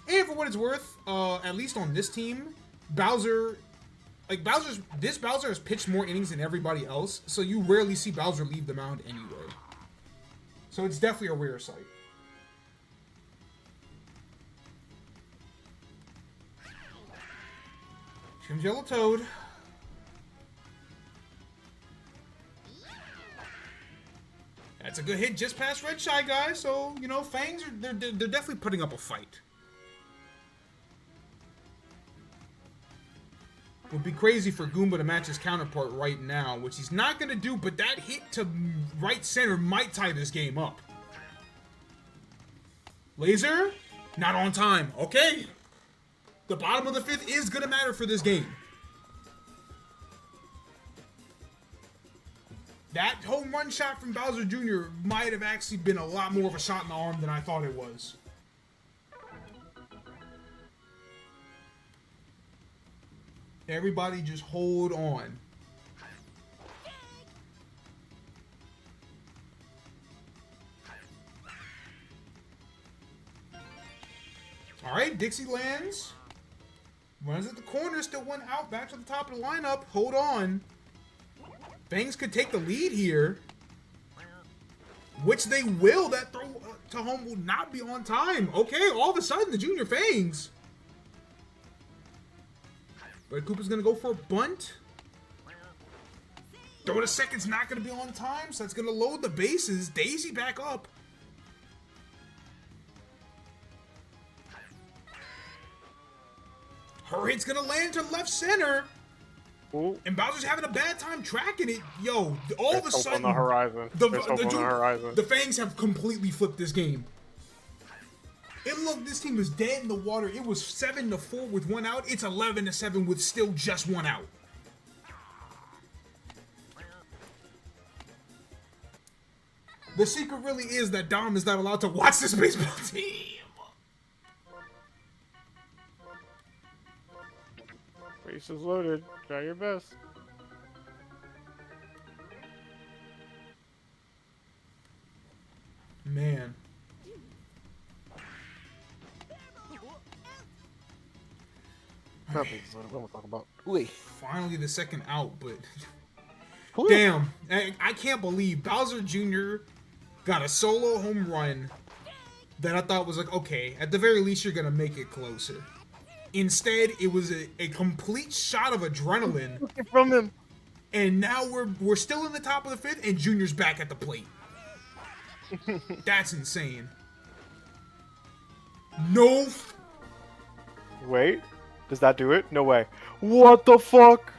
And for what it's worth, at least on this team, Bowser has pitched more innings than everybody else, so you rarely see Bowser leave the mound anyway. So it's definitely a rare sight. Here comes Yellow Toad. That's a good hit just past Red Shy Guy, so, you know, Fangs, they're definitely putting up a fight. Would be crazy for Goomba to match his counterpart right now, which he's not going to do, but that hit to right center might tie this game up. Laser? Not on time. Okay. The bottom of the 5th is going to matter for this game. That home run shot from Bowser Jr. might have actually been a lot more of a shot in the arm than I thought it was. Everybody just hold on. All right, Dixie lands. Runs at the corner, still one out, back to the top of the lineup. Hold on. Fangs could take the lead here. Which they will. That throw to home will not be on time. Okay, all of a sudden, the Junior Fangs. Red Koopa's going to go for a bunt. Throw to second's not going to be on time, so that's going to load the bases. Daisy back up. Her hit's going to land to left center. Ooh. And Bowser's having a bad time tracking it. Yo, all of a sudden, on the horizon. The Fangs have completely flipped this game. It looked, this team was dead in the water. It was 7-4 with one out. It's 11-7 with still just one out. The secret really is that Dom is not allowed to watch this baseball team. Bases loaded. Try your best. Man. Nothing. What we'll talk about. Wait. Finally the second out, but damn, I can't believe Bowser Jr. got a solo home run that I thought was like, okay, at the very least you're gonna make it closer. Instead, it was a complete shot of adrenaline from him. And now we're still in the top of the 5th, and Junior's back at the plate. That's insane. No. Wait, does that do it? No way. What the fuck?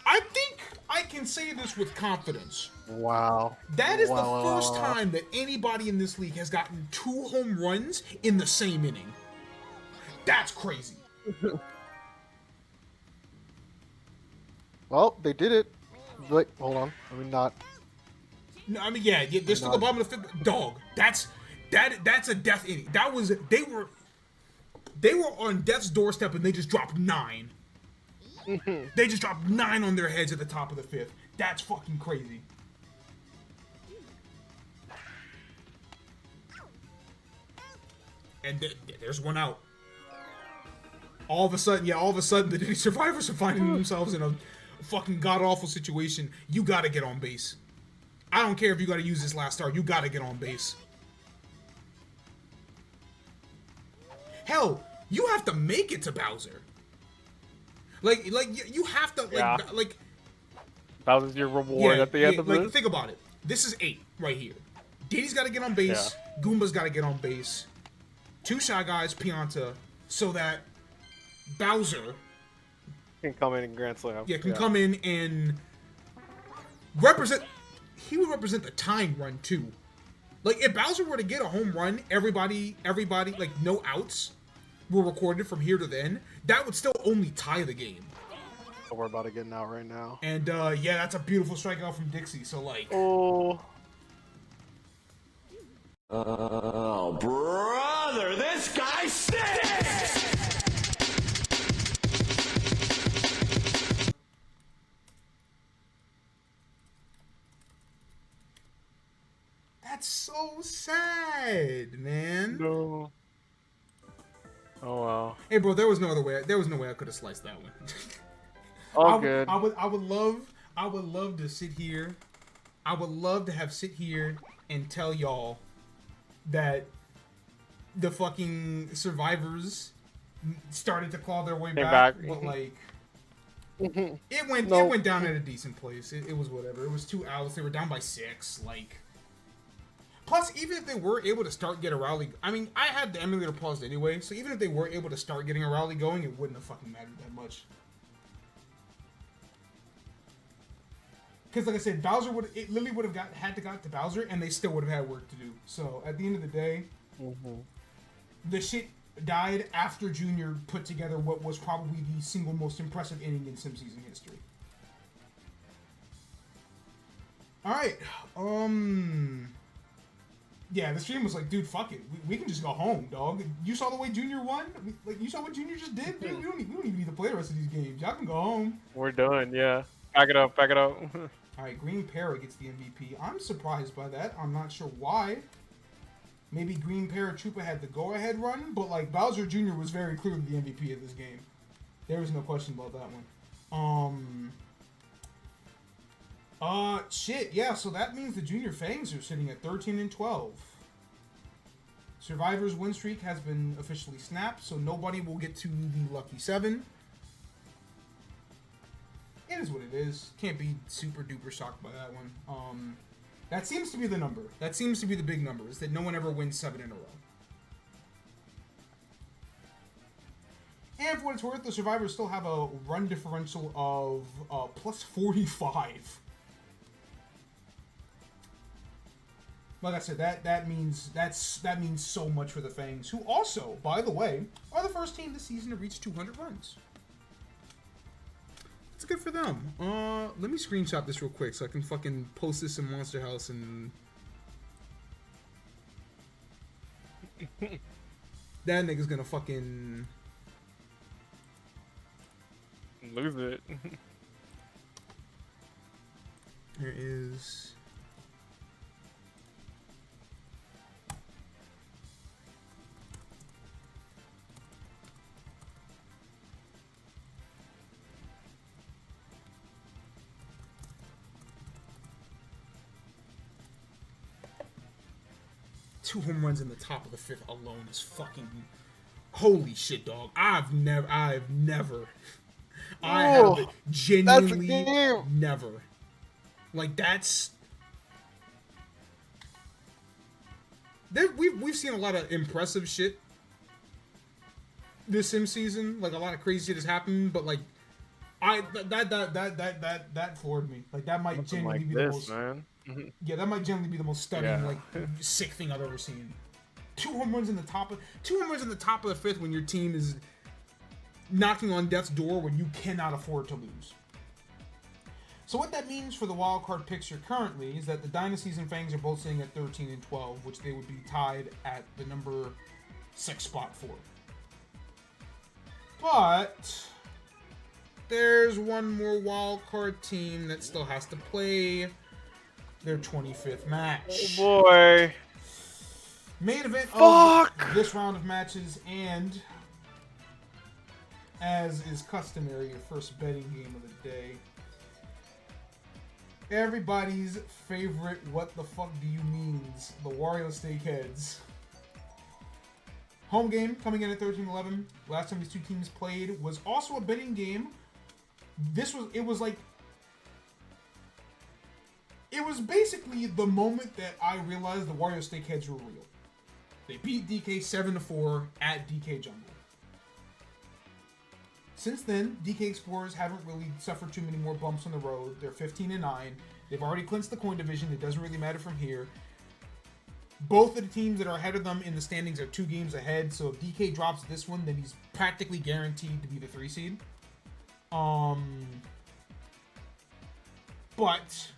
I think I can say this with confidence. Wow. That is the first time that anybody in this league has gotten 2 home runs in the same inning. That's crazy. Well, they did it. Wait, hold on. I mean, not. No, I mean, yeah, they're still the bottom of the 5th. Dog, that's a death inning. That was they were on death's doorstep and they just dropped 9. They just dropped 9 on their heads at the top of the 5th. That's fucking crazy. And there's one out. All of a sudden, the Diddy survivors are finding themselves in a fucking god-awful situation. You gotta get on base. I don't care if you gotta use this last star. You gotta get on base. Hell, you have to make it to Bowser. Like you have to, like... Bowser's your reward at the end of this? Think about it. This is 8 right here. Diddy's gotta get on base. Yeah. Goomba's gotta get on base. 2 Shy Guys, Pianta, so that Bowser can come in and Grand Slam. Yeah, come in and represent. He would represent the tying run too. Like if Bowser were to get a home run, everybody, like no outs were recorded from here to then. That would still only tie the game. So we're about to get out right now. And yeah, that's a beautiful strikeout from Dixie. So like, oh, Oh, brother, this guy stinks! That's so sad, man. No. Oh wow. Hey, bro, there was no other way. There was no way I could have sliced that one. All good. I would love to sit here. I would love to have sit here and tell y'all that the fucking survivors started to claw their way back, but like it went down at a decent place. It was whatever. It was 2 outs. They were down by 6. Like, plus, even if they were able to get a rally, I mean, I had the emulator paused anyway, so even if they were able to start getting a rally going, it wouldn't have fucking mattered that much. Because, like I said, Lily would have had to got to Bowser, and they still would have had work to do. So, at the end of the day, the shit died after Junior put together what was probably the single most impressive inning in Sim Season history. Alright, yeah, the stream was like, dude, fuck it. We can just go home, dog. You saw the way Junior won? You saw what Junior just did? Dude, we don't even need to play the rest of these games. Y'all can go home. We're done, yeah. Back it up, back it up. Alright, Green Para gets the MVP. I'm surprised by that. I'm not sure why. Maybe Green Paratroopa had the go-ahead run, but like Bowser Jr. was very clearly the MVP of this game. There was no question about that one. Shit, yeah, so that means the Junior Fangs are sitting at 13 and 12. Survivor's win streak has been officially snapped, so nobody will get to the Lucky 7. It is what it is. Can't be super duper shocked by that one. That seems to be the number. That seems to be the big number, is that no one ever wins 7 in a row. And for what it's worth, the Survivors still have a run differential of plus 45. Like I said, that means so much for the Fangs, who also, by the way, are the first team this season to reach 200 runs. It's good for them. Let me screenshot this real quick so I can fucking post this in Monster House and that nigga's gonna fucking lose it. There is. Two home runs in the top of the 5th alone is fucking holy shit, dog. I have genuinely never. Like we've seen a lot of impressive shit this Sim season. Like a lot of crazy shit has happened, but like that floored me. Like that might genuinely be the most. Man. Yeah, that might generally be the most stunning, like sick thing I've ever seen. 2 home runs in the top of the 5th when your team is knocking on death's door when you cannot afford to lose. So what that means for the wildcard picture currently is that the Dynasties and Fangs are both sitting at 13 and 12, which they would be tied at the number 6 spot for. But there's one more wildcard team that still has to play their 25th match. Oh boy. Main event of this round of matches, and as is customary, your first betting game of the day. Everybody's favorite what the fuck do you means, the Wario Steakheads. Home game coming in at 13-11. Last time these two teams played was also a betting game. It was basically the moment that I realized the Wario Steakheads were real. They beat DK 7-4 at DK Jungle. Since then, DK Explorers haven't really suffered too many more bumps on the road. They're 15-9. They've already clinched the coin division. It doesn't really matter from here. Both of the teams that are ahead of them in the standings are 2 games ahead. So if DK drops this one, then he's practically guaranteed to be the 3 seed. But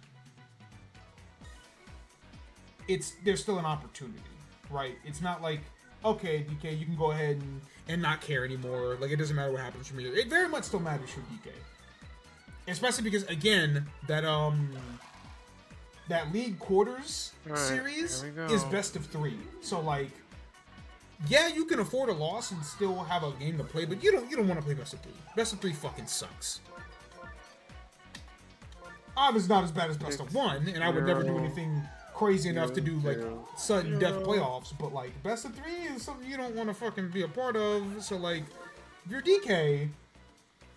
there's still an opportunity. right? It's not like, okay, DK, you can go ahead and not care anymore. Like, it doesn't matter what happens from here. It very much still matters for DK. Especially because, again, that league quarters series is best of 3. So, like, yeah, you can afford a loss and still have a game to play, but you don't want to play best of 3. Best of 3 fucking sucks. Obviously not as bad as best of 1, and I would never do anything crazy enough to do, like, sudden death playoffs, but, like, best of 3 is something you don't want to fucking be a part of, so, like, if you're DK,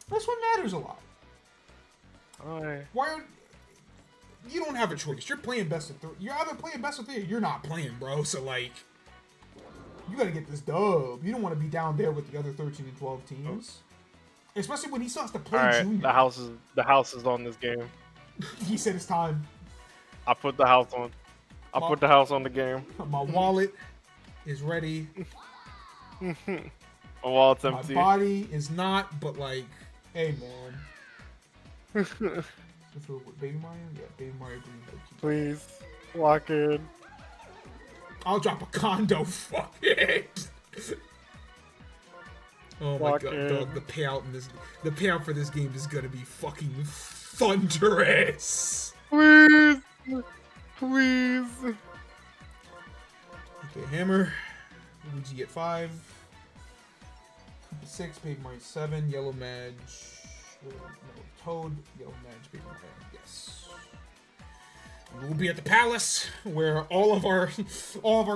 this one matters a lot. Alright. You don't have a choice. You're playing best of 3. You're either playing best of 3 or you're not playing, bro, so, like, you gotta get this dub. You don't want to be down there with the other 13 and 12 teams. Especially when he still has to play Junior. The house is on this game. He said it's time. I put the house on. I put the house on the game. My wallet is ready. My wallet's empty. My body is not, but like, hey man. Baby Mario? Yeah, Baby Mario Green. Please, lock in. I'll drop a condo. Fuck it. Oh my god, dog! The payout for this game is gonna be fucking thunderous. Please, please. Okay, Hammer. Luigi get 5. 6. Baby Mario 7. Yellow Madge. No, Toad. Yellow Madge. Baby Mario. Yes. We'll be at the palace where all of our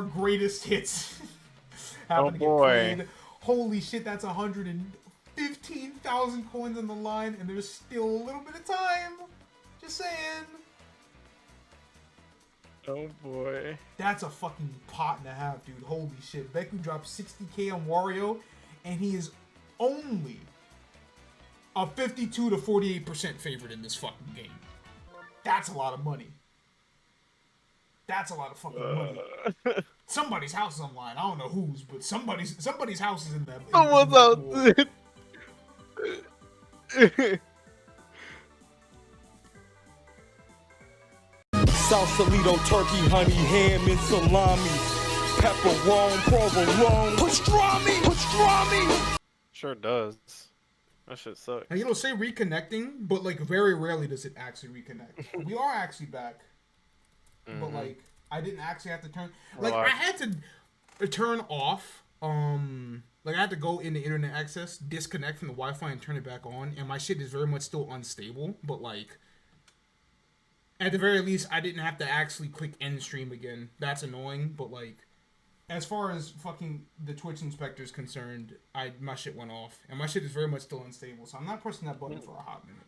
greatest hits happen to get played. Holy shit, that's 115,000 coins on the line, and there's still a little bit of time. Just saying. Oh boy. That's a fucking pot and a half, dude. Holy shit. Beku dropped 60k on Wario, and he is only a 52 to 48% favorite in this fucking game. That's a lot of money. That's a lot of fucking money. Somebody's house is online. I don't know whose, but somebody's house is in that. Someone's house. Sausalito, turkey, honey, ham, and salami. Pepperoni, provolone. Pastrami. Sure does. That shit sucks. And say reconnecting, but like very rarely does it actually reconnect. We are actually back. But like I didn't actually have to turn I had to turn off like I had to go into internet access, disconnect from the Wi-Fi and turn it back on, and my shit is very much still unstable, but like at the very least I didn't have to actually click end stream again. That's annoying, but like as far as fucking the Twitch inspector is concerned, my shit went off, and my shit is very much still unstable, so I'm not pressing that button for a hot minute.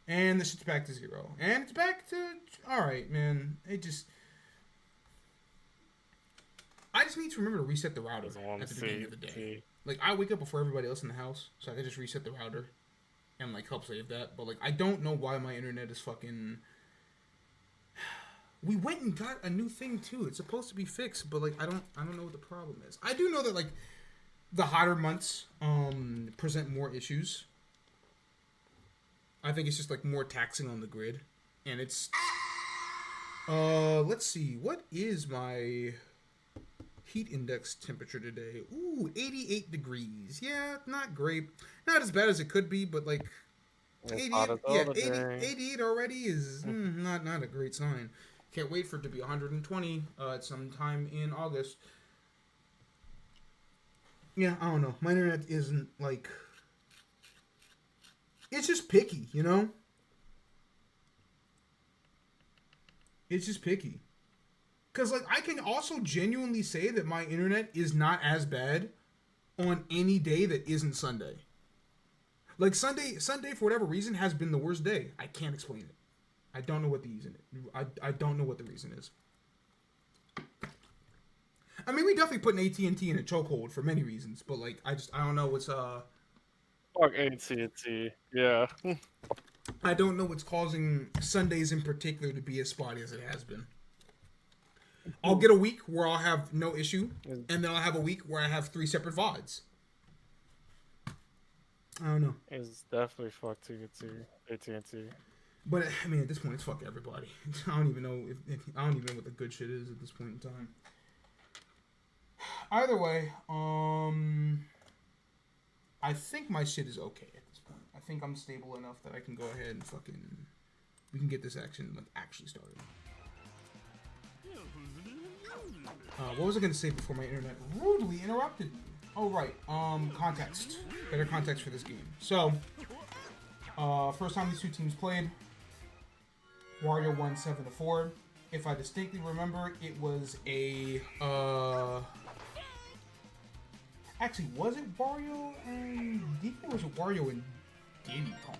And the shit's back to 0. And it's back to... Alright, man. I just need to remember to reset the router at the beginning of the day. Like, I wake up before everybody else in the house, so I can just reset the router and, like, help save that. But, like, I don't know why my internet is fucking... We went and got a new thing, too. It's supposed to be fixed, but, like, I don't know what the problem is. I do know that, like, the hotter months present more issues. I think it's just like more taxing on the grid, and it's let's see, what is my heat index temperature today? Ooh, 88 degrees. Yeah, not great, not as bad as it could be, but like 88 already is not a great sign. Can't wait for it to be 120 at some time in August. Yeah, I don't know, my internet isn't like, it's just picky, you know? It's just picky. Because, like, I can also genuinely say that my internet is not as bad on any day that isn't Sunday. Like, Sunday, for whatever reason, has been the worst day. I can't explain it. I don't know what the reason is. I don't know what the reason is. I mean, we definitely put an AT&T in a chokehold for many reasons, but, like, I don't know what's, Fuck AT&T, yeah. I don't know what's causing Sundays in particular to be as spotty as it has been. I'll get a week where I'll have no issue, and then I'll have a week where I have 3 separate VODs. I don't know. It's definitely fuck AT&T. But I mean, at this point, it's fuck everybody. I don't even know what the good shit is at this point in time. Either way, I think my shit is okay at this point. I think I'm stable enough that I can go ahead and we can get this action like actually started. What was I gonna say before my internet rudely interrupted me? Oh right, context. Better context for this game. So, first time these two teams played, Wario won 7-4. If I distinctly remember, it was a actually, was it Wario and DK, or was it Wario and Diddy Kong?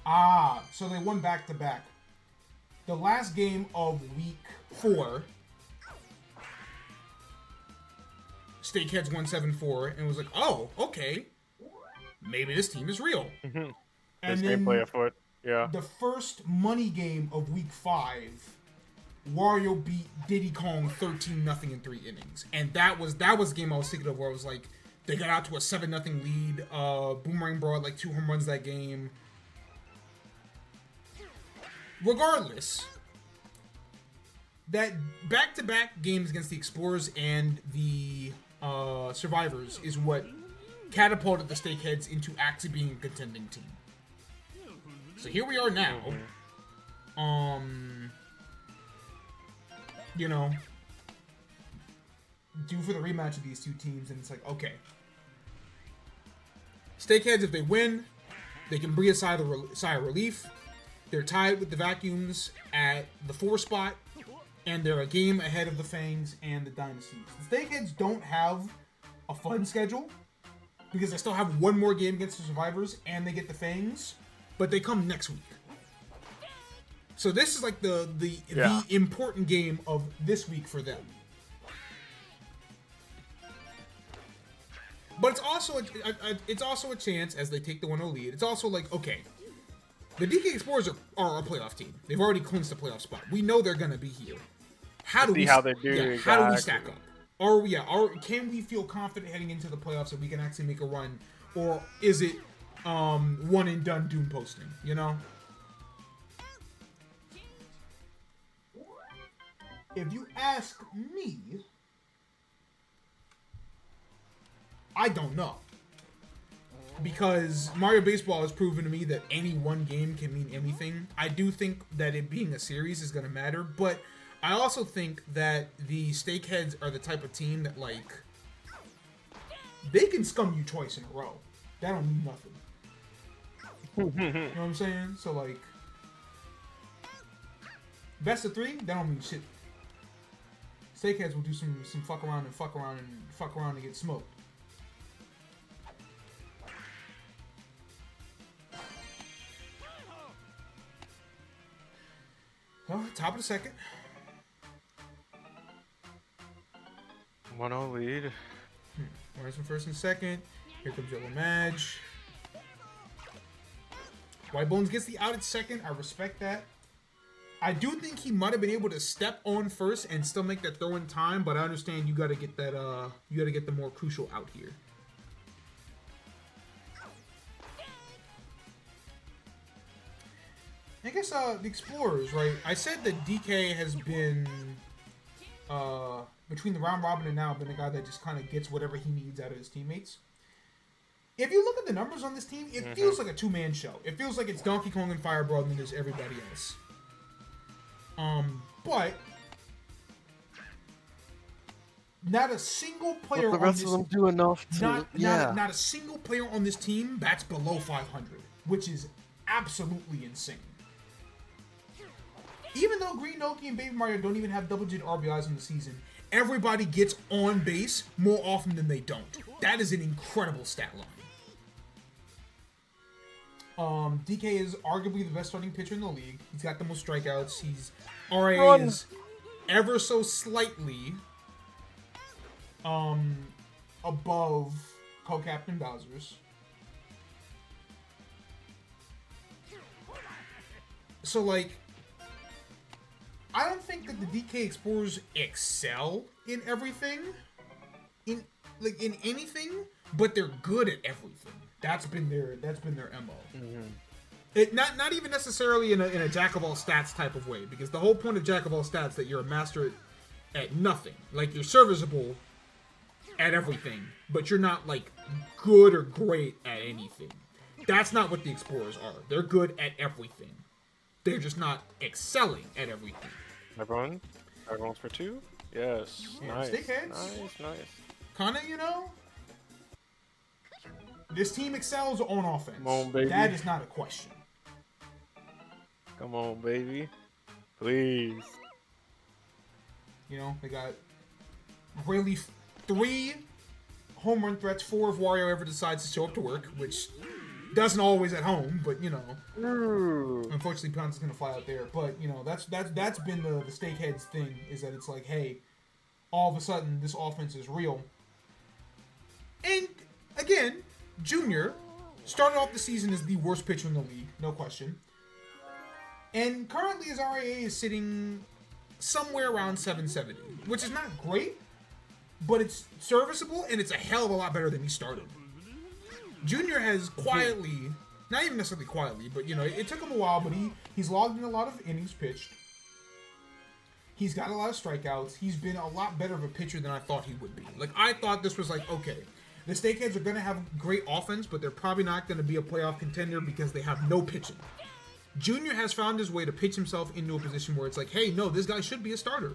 Ah, so they won back to back. The last game of week 4, Steakheads won 7-4, and it was like, oh, okay, maybe this team is real. Mm-hmm. And This then gameplay afoot. Yeah. the first money game of week 5, Wario beat Diddy Kong 13-0 in 3 innings, and that was the game I was thinking of, where I was like, they got out to a 7-0 lead. Boomerang brought like 2 home runs that game. Regardless, that back-to-back games against the Explorers and the Survivors is what catapulted the Steakheads into actually being a contending team. So here we are now. You know, due for the rematch of these two teams, and it's like, okay, Steakheads, if they win, they can breathe a sigh of relief. They're tied with the Vacuums at the 4 spot, and they're a game ahead of the Fangs and the Dynasties. The Steakheads don't have a fun schedule because they still have one more game against the Survivors, and they get the Fangs, but they come next week. So this is like the important game of this week for them. But it's also a chance as they take the 1-0 lead. It's also like, okay, the DK Explorers are a playoff team. They've already clinched a playoff spot. We know they're gonna be here. How do we stack up? Can we feel confident heading into the playoffs that we can actually make a run, or is it one and done doom posting? You know. If you ask me, I don't know. Because Mario Baseball has proven to me that any one game can mean anything. I do think that it being a series is going to matter, but I also think that the Steakheads are the type of team that, like, they can scum you twice in a row. That don't mean nothing. You know what I'm saying? So, like, best of 3, that don't mean shit. Steakheads will do some fuck around and get smoked. So, top of the second. 1-0 lead. Runners from first and second. Here comes Yellow Madge. White Bones gets the out at second. I respect that. I do think he might have been able to step on first and still make that throw in time, but I understand you got to get that. You got to get the more crucial out here. I guess the Explorers, right? I said that DK has been between the round robin and now been a guy that just kind of gets whatever he needs out of his teammates. If you look at the numbers on this team, it feels like a 2-man show. It feels like it's Donkey Kong and Fireball, and then there's everybody else. But not a single player. But the rest of them do enough to. Not a single player on this team bats below 500, which is absolutely insane. Even though Green Noki and Baby Mario don't even have double-digit RBIs in the season, everybody gets on base more often than they don't. That is an incredible stat line. DK is arguably the best starting pitcher in the league. He's got the most strikeouts. His RA is ever so slightly above co-captain Bowser's. So, like, I don't think that the DK Explorers excel in everything, in anything, but they're good at everything. That's been their MO. It not even necessarily in a jack of all stats type of way, because the whole point of jack of all stats is that you're a master at nothing. Like, you're serviceable at everything, but you're not, like, good or great at anything. That's not what the Explorers are. They're good at everything. They're just not excelling at everything. Everyone's for 2? Yes. Yeah, Nice. Stickheads. Nice. Kinda, you know? This team excels on offense. Come on, baby. That is not a question. Come on, baby. Please. You know, they got really 3 home run threats, 4 if Wario ever decides to show up to work, which doesn't always at home, but you know. Unfortunately, Pianza's gonna fly out there. But you know, that's been the Steakheads thing, is that it's like, hey, all of a sudden this offense is real. And again, Junior started off the season as the worst pitcher in the league, no question. And currently his RAA is sitting somewhere around 770, which is not great, but it's serviceable, and it's a hell of a lot better than he started. Junior has quietly, not even necessarily quietly, but you know, it took him a while, but he's logged in a lot of innings pitched. He's got a lot of strikeouts. He's been a lot better of a pitcher than I thought he would be. Like, I thought this was like, okay, the Steakheads are going to have great offense, but they're probably not going to be a playoff contender because they have no pitching. Junior has found his way to pitch himself into a position where it's like, hey, no, this guy should be a starter.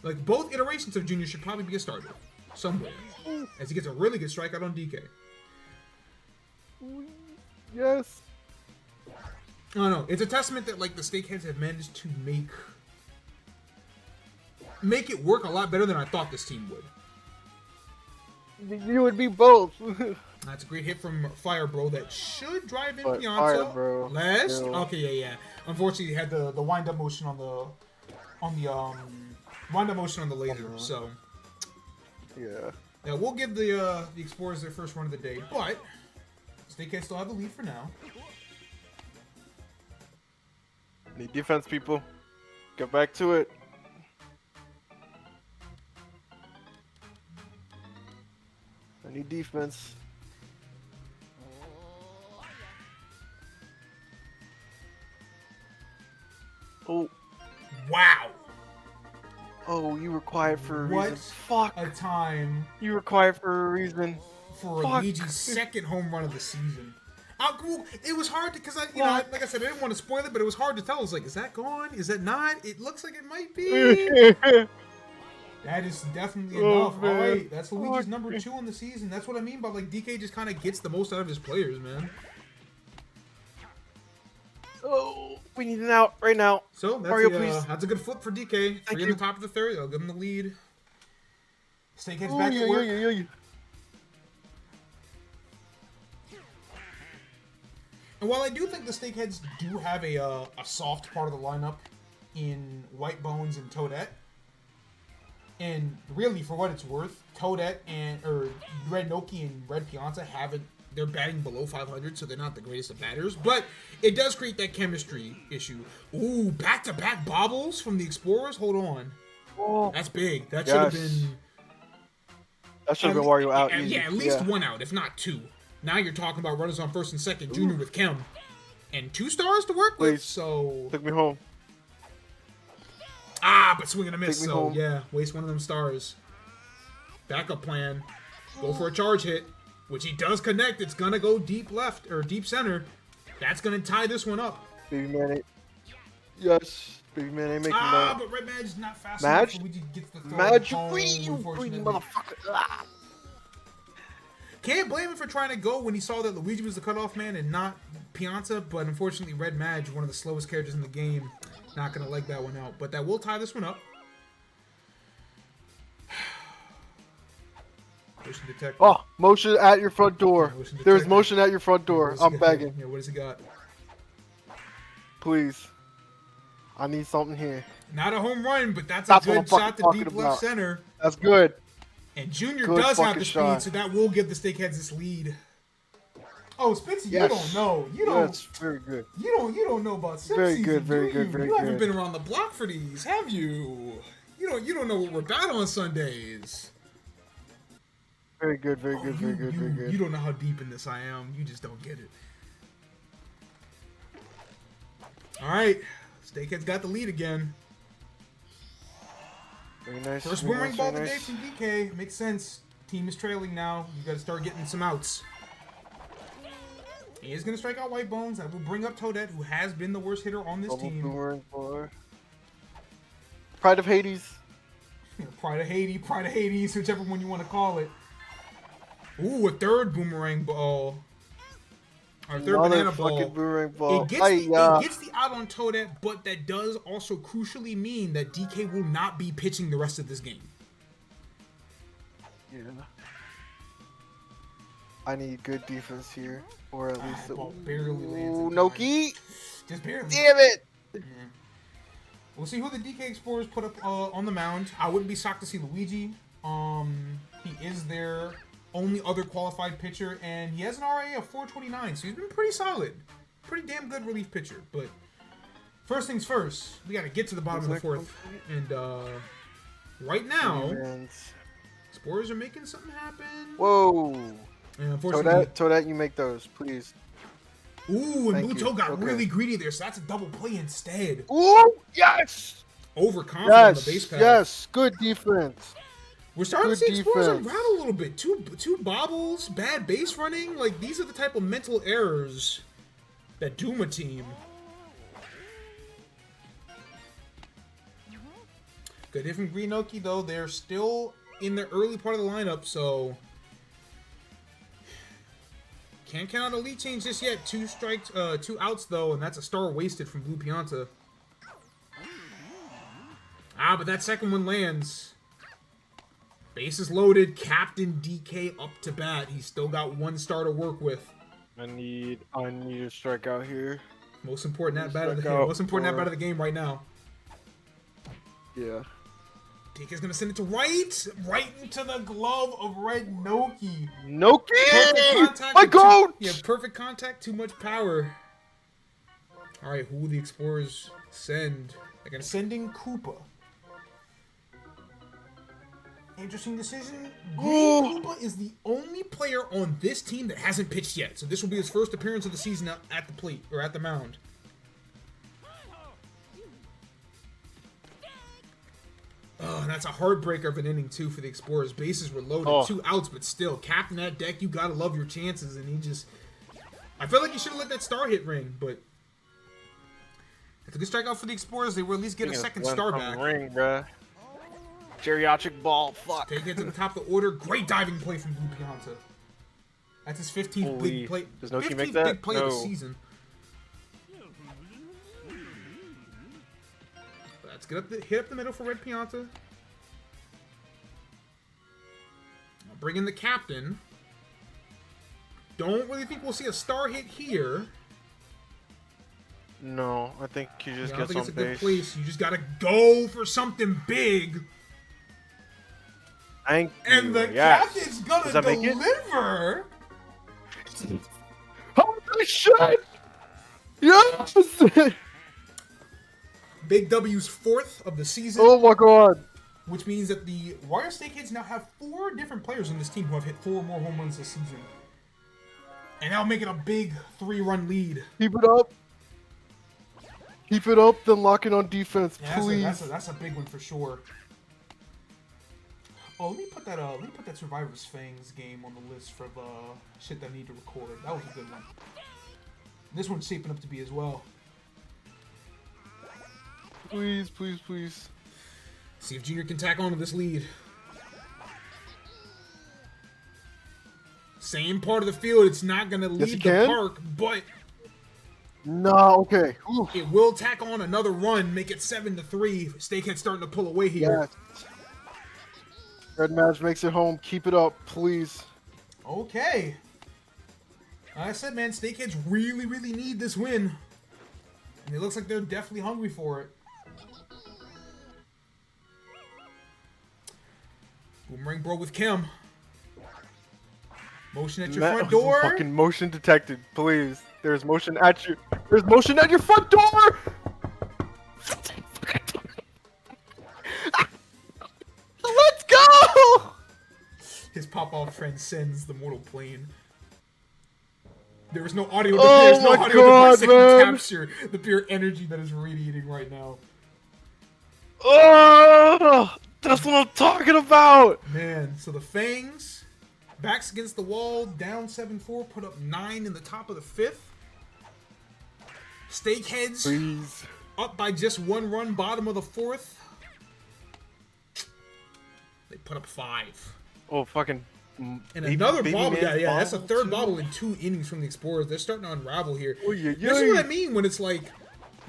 Like, both iterations of Junior should probably be a starter somewhere, as he gets a really good strikeout on DK. Yes. I don't know. It's a testament that, like, the Steakheads have managed to make it work a lot better than I thought this team would. You would be both. That's a great hit from Fire Bro that should drive in But Pianza. Fire Bro, Last? still. Okay, yeah. Unfortunately, he had the wind up motion on the wind up motion on the laser. So Yeah. yeah, we'll give the Explorers their first run of the day, but Steakheads still have the lead for now. Need defense, people. Get back to it. I need defense. Oh. Wow. Oh, you were quiet for a What reason. Fuck. a time You were quiet for a reason. for Fuck. Luigi's second home run of the season. Well, it was hard because like I said, I didn't want to spoil it, but it was hard to tell. I was like, is that gone? Is that not? It looks like it might be. That is definitely enough. man. All right, that's Luigi's Fuck. number 2 on the season. That's what I mean by, like, DK just kind of gets the most out of his players, man. Oh, we need an out right now. So that's, Mario, please. that's a good flip for DK. 3 in you. the top of the 3rd. I'll give him the lead. Steakhead's Oh, back yeah, at work. yeah. And while I do think the Steakheads do have a soft part of the lineup in White Bones and Toadette, and really, for what it's worth, Toadette or Red Noki and Red Pianza they're batting below 500, so they're not the greatest of batters, but it does create that chemistry issue. Ooh, back-to-back bobbles from the Explorers? Hold on. Oh, That's big. That should have Yes. been... that should have been Wario out. easy. Yeah, at least 1 out, if not 2. Now you're talking about runners on 1st and 2nd, Junior with Kim. And 2 stars to work with, Please. so... Took me home. Ah, but swing and a miss, Take me so home. yeah, waste one of them stars. Backup plan. Go for a charge hit, which he does connect. It's gonna go deep left, or deep center. That's gonna tie this one up. Baby man ain't. Yes. Baby man ain't making that. But Red Madge is not fast Madge? enough. Luigi gets the throw Madge, home, you unfortunately. greedy motherfucker. Ah. Can't blame him for trying to go when he saw that Luigi was the cutoff man and not Pianza, but unfortunately Red Madge, one of the slowest characters in the game, not gonna leg that one out. But that will tie this one up. Motion detected. Oh, motion at your front door. Motion There's detected. motion at your front door. What does he I'm got? begging. Yeah, what does he got? Please. I need something here. Not a home run, but that's That's a what I'm good fucking shot to talking deep about. left center. That's good. And Junior Good does have fucking the speed, shot. so that will give the Steakheads this lead. Oh, Spitzy, Yes. you don't know. You don't. Yes, very good. You don't know about Sim Very season, good, very do good, you? very You haven't good. been around the block for these, have you? You don't know what we're about on Sundays. Very good, very Oh, good, very good, very You good. don't know how deep in this I am. You just don't get it. All right, Steakheads got the lead again. Very nice. First very boomerang nice, ball of very the day nice. from DK. Makes sense. Team is trailing now. You got to start getting some outs. He is going to strike out White Bones. That will bring up Toadette, who has been the worst hitter on this Double team. boomerang ball. Pride of Hades. Pride of Hades, whichever one you want to call it. Ooh, a third boomerang ball. Or third banana ball. Boomerang ball. It gets the out on Toadette, but that does also crucially mean that DK will not be pitching the rest of this game. Yeah. I need good defense here, or at least Ball barely lands. Ooh, in time. Noki. Just barely. Damn it! Yeah. We'll see who the DK Explorers put up on the mound. I wouldn't be shocked to see Luigi. He is their only other qualified pitcher, and he has an RA of 429, so he's been pretty solid. Pretty damn good relief pitcher. But first things first, we got to get to the bottom of the fourth. And right now, Explorers are making something happen. Whoa! And unfortunately, Toadette, you make those, please. ooh, and Thank Bluto you. got Okay. really greedy there, so that's a double play instead. Ooh, yes! Overconfident on the base Yes, path. yes, good defense. We're starting Good to see Explorers defense. unravel a little bit. Two bobbles, bad base running. Like, these are the type of mental errors that doom a team. Good hit from Greenoki, though. They're still in the early part of the lineup, so can't count out a lead change just yet. 2 strikes, 2 outs, though, and that's a star wasted from Blue Pianta. Ah, but that second one lands. Bases loaded, Captain DK up to bat. He's still got 1 star to work with. I need a strikeout here. Most important at bat of the Strikeout most important at for- bat of the game right now. Yeah. DK's gonna send it to right into the glove of Red Noki. Perfect Noki! contact. My with goat! Yeah, perfect contact. Too much power. All right, who will the Explorers send? They're gonna send in Koopa. Interesting decision. Green Koopa is the only player on this team that hasn't pitched yet, so this will be his first appearance of the season at the plate or at the mound. Oh, and that's a heartbreaker of an inning too for the Explorers. Bases were loaded, 2 outs, but still, captain that deck. You gotta love your chances, and he just—I feel like he should have let that star hit ring, but if a good strikeout for the Explorers, they will at least get a second star back. Ring, bruh. Geriatric ball, fuck. Take it to the top of the order. Great diving play from Blue Pianta. That's his 15th big play. Does Noki 15th make that? big play of the No. season. Let's hit up the middle for Red Pianta. Bring in the captain. Don't really think we'll see a star hit here. No, I think he just I don't gets think on it's a good base. place. You just gotta go for something big. Thank you. And the yes. captain's gonna Does that make it? deliver. Holy shit! Yes! Big W's 4th of the season. Oh my god. Which means that the Warrior Snakeheads now have 4 different players on this team who have hit 4 more home runs this season. And that'll make it a big 3-run lead. Keep it up. Keep it up, then lock it on defense, Yeah, please. that's a big one for sure. Oh, let me put that Survivor's Fangs game on the list for the shit that I need to record. That was a good one. This one's shaping up to be as well. Please, please, please. See if Junior can tack on to this lead. Same part of the field. It's not going to lead he the can? park, but No, okay. Ooh. it will tack on another run, make it 7-3. Snakehead starting to pull away here. Yes. Red Mavs makes it home. Keep it up, please. Okay. Like I said, man, Snakeheads really, really need this win. And it looks like they're definitely hungry for it. Boomerang Bro with Kim. Motion at your front door. Fucking motion detected, please. There's motion at your. There's motion at your front door. Let's go. His pop-off transcends the mortal plane. There is no audio. Oh There's no my audio God, device that can man. capture the pure energy that is radiating right now. Oh, That's what I'm talking about. Man, so the Fangs, backs against the wall, down 7-4, put up 9 in the top of the 5th. Steakheads, Please. up by just 1 run, bottom of the 4th. They put up 5. Oh, fucking. And baby- another baby bobble, man's yeah, that's a bobble, third too. bobble in 2 innings from the Explorers. They're starting to unravel here. Oh, yeah, This is yeah. what I mean when it's like,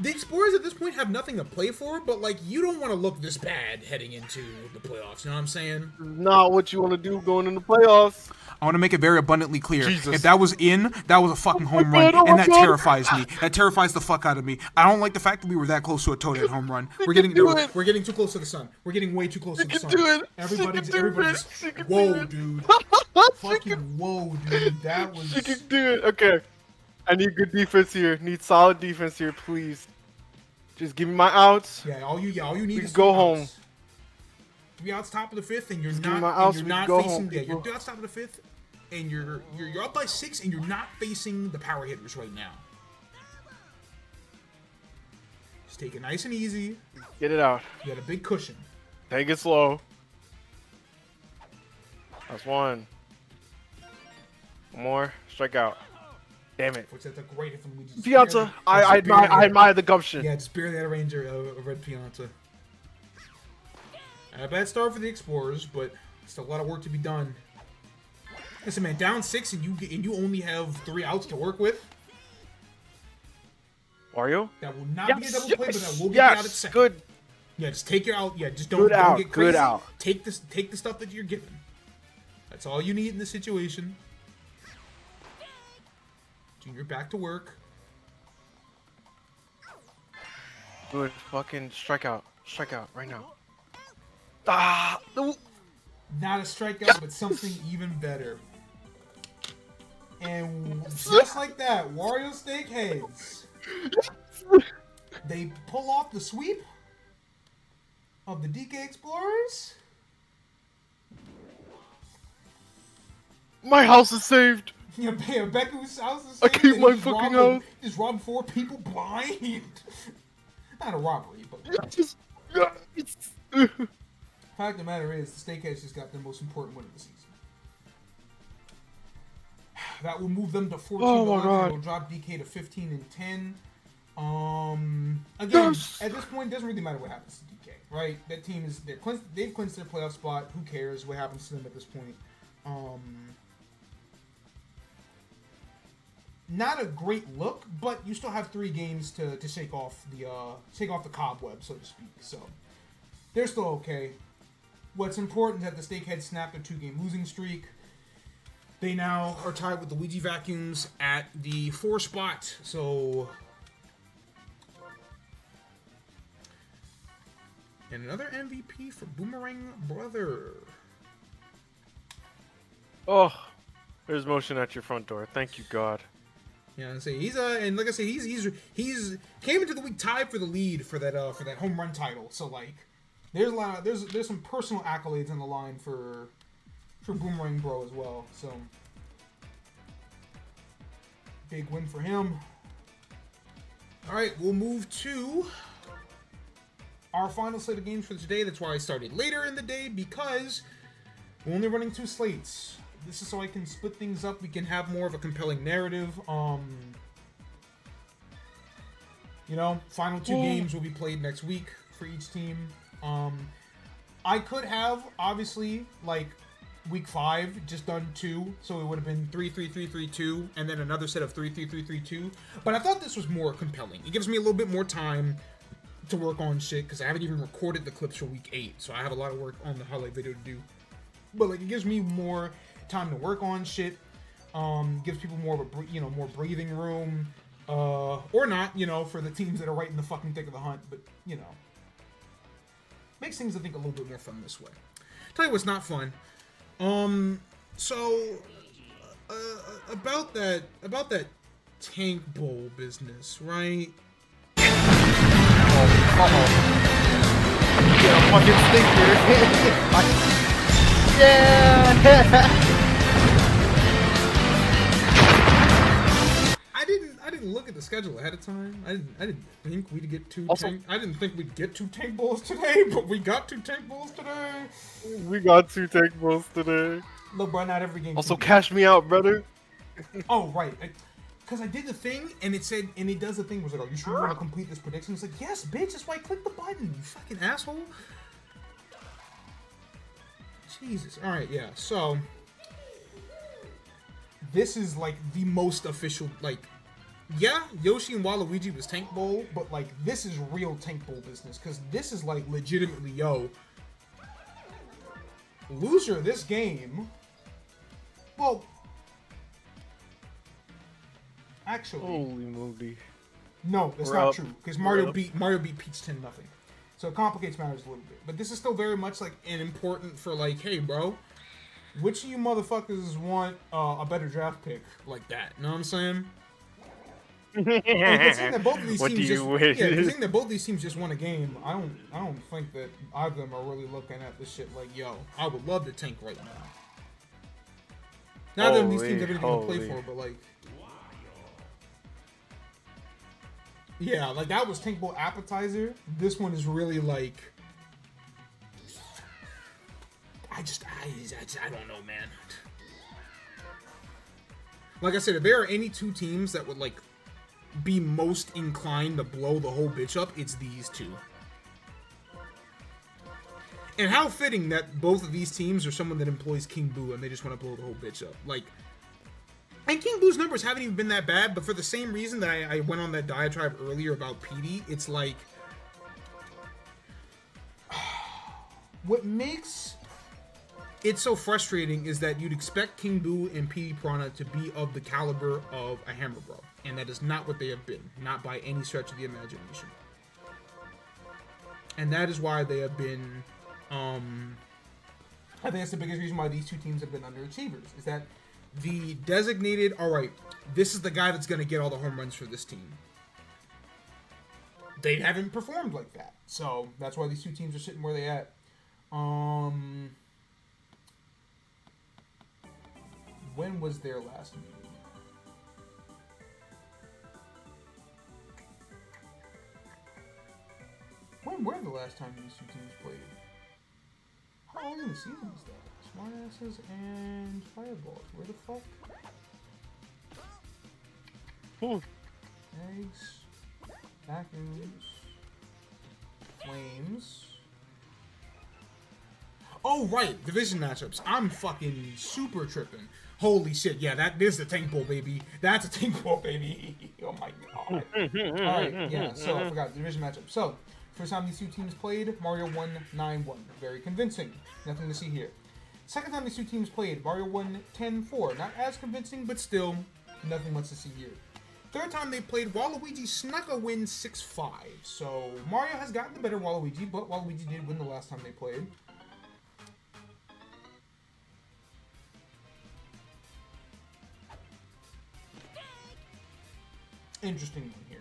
the Explorers at this point have nothing to play for, but like, you don't want to look this bad heading into the playoffs, you know what I'm saying? Not what you want to do going in the playoffs. I want to make it very abundantly clear. Jesus. If that was in, that was a fucking home run, God, oh and my that God. terrifies me. That terrifies the fuck out of me. I don't like the fact that we were that close to a toe-dead home run. We're getting do it. we're getting too close to the sun. We're getting way too close to the can sun. do it. Everybody's She can do everybody's. it. She can do Whoa, it. dude. She Fucking whoa, dude. That was. can do it. Okay. I need good defense here. Need solid defense here, please. Just give me my outs. Yeah, all you need We is can go 3 home. outs. 3 outs top of the 5th, and you're give me not. my And outs, you're we can not go facing. home, Yeah, people. you're 2 outs top of the 5th, and you're up by 6, and you're not facing the power hitters right now. Just take it nice and easy. Get it out. You got a big cushion. Take it slow. That's 1. One more. Strike out. Damn it. Which that's a great hit from Luigi. Just Piazza. barely- I just barely admire, I had- admire the gumption. Yeah, just barely had a ranger a red Piazza. A bad start for the Explorers, but still a lot of work to be done. Listen, man, down 6 and you only have 3 outs to work with. Wario? That will not be a double play, but that will get yes, you out at second. good. Yeah, just take your out. Yeah, just don't, Good don't out, get crazy. good out. Take the stuff that you're given. That's all you need in this situation. Junior back to work. Good fucking strikeout. Strikeout right now. Ah! No. Not a strikeout, but something even better. And just like that, Wario Steakheads. They pull off the sweep of the DK Explorers. My house is saved. Yeah, Beku's house is I saved, keep and my he just fucking robbed- house. Just robbed 4 people blind. Not a robbery, but the Just, fact of the matter is, the Steakheads just got their most important win of the season. That will move them to 14 Oh to my 11. God. It'll drop DK to 15 and 10. Again, Yes. at this point, it doesn't really matter what happens to DK, right? That team is they've clinched their playoff spot. Who cares what happens to them at this point? Not a great look, but you still have 3 games to shake off the cobweb, so to speak. So they're still okay. What's important is that the Steakheads snapped their 2-game losing streak. They now are tied with the Luigi Vacuums at the 4 spot. So, and another MVP for Boomerang Brother. oh, there's motion at your front door. Thank you, God. Yeah, and say and like I say, he's came into the week tied for the lead for that home run title. So like, there's a lot of, there's some personal accolades on the line for Boomerang Bro as well. So big win for him. All right, we'll move to our final slate of games for today. That's why I started later in the day, because we're only running 2 slates. This is so I can split things up. We can have more of a compelling narrative. You know, final 2 games will be played next week for each team. I could have, obviously, like, week 5 just done 2, so it would have been 3-3-3-3-2, and then another set of 3-3-3-3-2. But I thought this was more compelling. It gives me a little bit more time to work on shit, because I haven't even recorded the clips for week 8, so I have a lot of work on the highlight video to do. But like, it gives me more time to work on shit. Gives people more of a more breathing room, or not, for the teams that are right in the fucking thick of the hunt. But makes things I think a little bit more fun this way. Tell you what's not fun. So about that tank bowl business, right? Yeah, fucking stinker. Yeah. I didn't didn't look at the schedule ahead of time. I didn't think we'd get two. Also- I didn't think we'd get 2 tank balls today, but we got 2 tank balls today. We got 2 tank balls today. Look, bro, not every game. Also, can be- cash me out, brother. Oh, right. Because I did the thing, and it said, and it does the thing where it's like, oh, you sure you want to complete this prediction? It's like, yes, bitch, that's why I clicked the button, you fucking asshole. Jesus. Alright, yeah, so. This is, like, the most official, like, yeah, Yoshi and Waluigi was Tank Bowl, but, like, this is real Tank Bowl business, because this is, like, legitimately, yo, loser of this game, well, actually, Holy moly. no, that's We're not up. true, because We're Mario up. beat Peach 10-0. So it complicates matters a little bit. But this is still very much like an important for like, hey bro, which of you motherfuckers want a better draft pick like that? You know what I'm saying? Considering that both of these What do teams you just wish? considering that both these teams just won a game, I don't think that either of them are really looking at this shit like, yo, I would love to tank right now. Neither of these teams have anything to play Holy. for, but like, yeah, like that was Tank Bowl appetizer. This one is really like, I don't know, man. Like I said, if there are any 2 teams that would like be most inclined to blow the whole bitch up, it's these 2. And how fitting that both of these teams are someone that employs King Boo and they just want to blow the whole bitch up. Like, and King Boo's numbers haven't even been that bad, but for the same reason that I went on that diatribe earlier about PD, it's like, what makes it so frustrating is that you'd expect King Boo and PD Piranha to be of the caliber of a Hammer Bro, and that is not what they have been, not by any stretch of the imagination. And that is why they have been, I think that's the biggest reason why these 2 teams have been underachievers, is that the designated, alright, this is the guy that's going to get all the home runs for this team. They haven't performed like that. So, that's why these 2 teams are sitting where they at. When was their last meeting? When were the last time these 2 teams played? How early in the season is that? Smartasses and Fireballs. Where the fuck? Eggs. Vacuums. Flames. Oh, right. Division matchups. I'm fucking super tripping. Holy shit. Yeah, that is a Tank Bowl, baby. That's a Tank Bowl, baby. Oh my god. Alright, yeah. So, I forgot. Division matchup. So, first time these 2 teams played, Mario won 9-1. Very convincing. Nothing to see here. Second time these 2 teams played, Mario won 10-4. Not as convincing, but still, nothing much to see here. Third time they played, Waluigi snuck a win 6-5. So, Mario has gotten the better Waluigi, but Waluigi did win the last time they played. Interesting one here.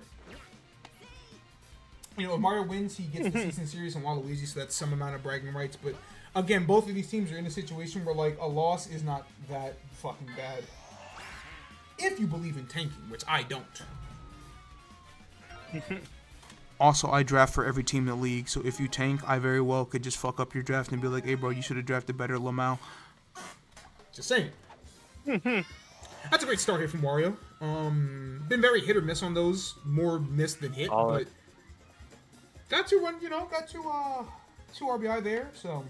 You know, if Mario wins, he gets the season series and Waluigi, so that's some amount of bragging rights. But again, both of these teams are in a situation where like a loss is not that fucking bad. If you believe in tanking, which I don't. Also, I draft for every team in the league, so if you tank, I very well could just fuck up your draft and be like, hey bro, you should have drafted better Lamau. Just saying. That's a great start here from Wario. Been very hit or miss on those. More miss than hit, but got two RBI there, so.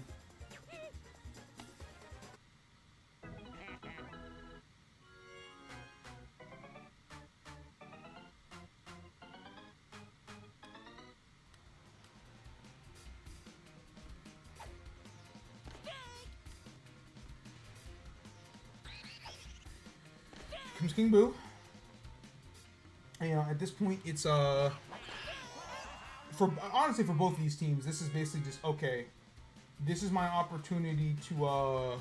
Comes King Boo. And, you know, at this point, it's honestly for both of these teams, this is basically just okay. This is my opportunity to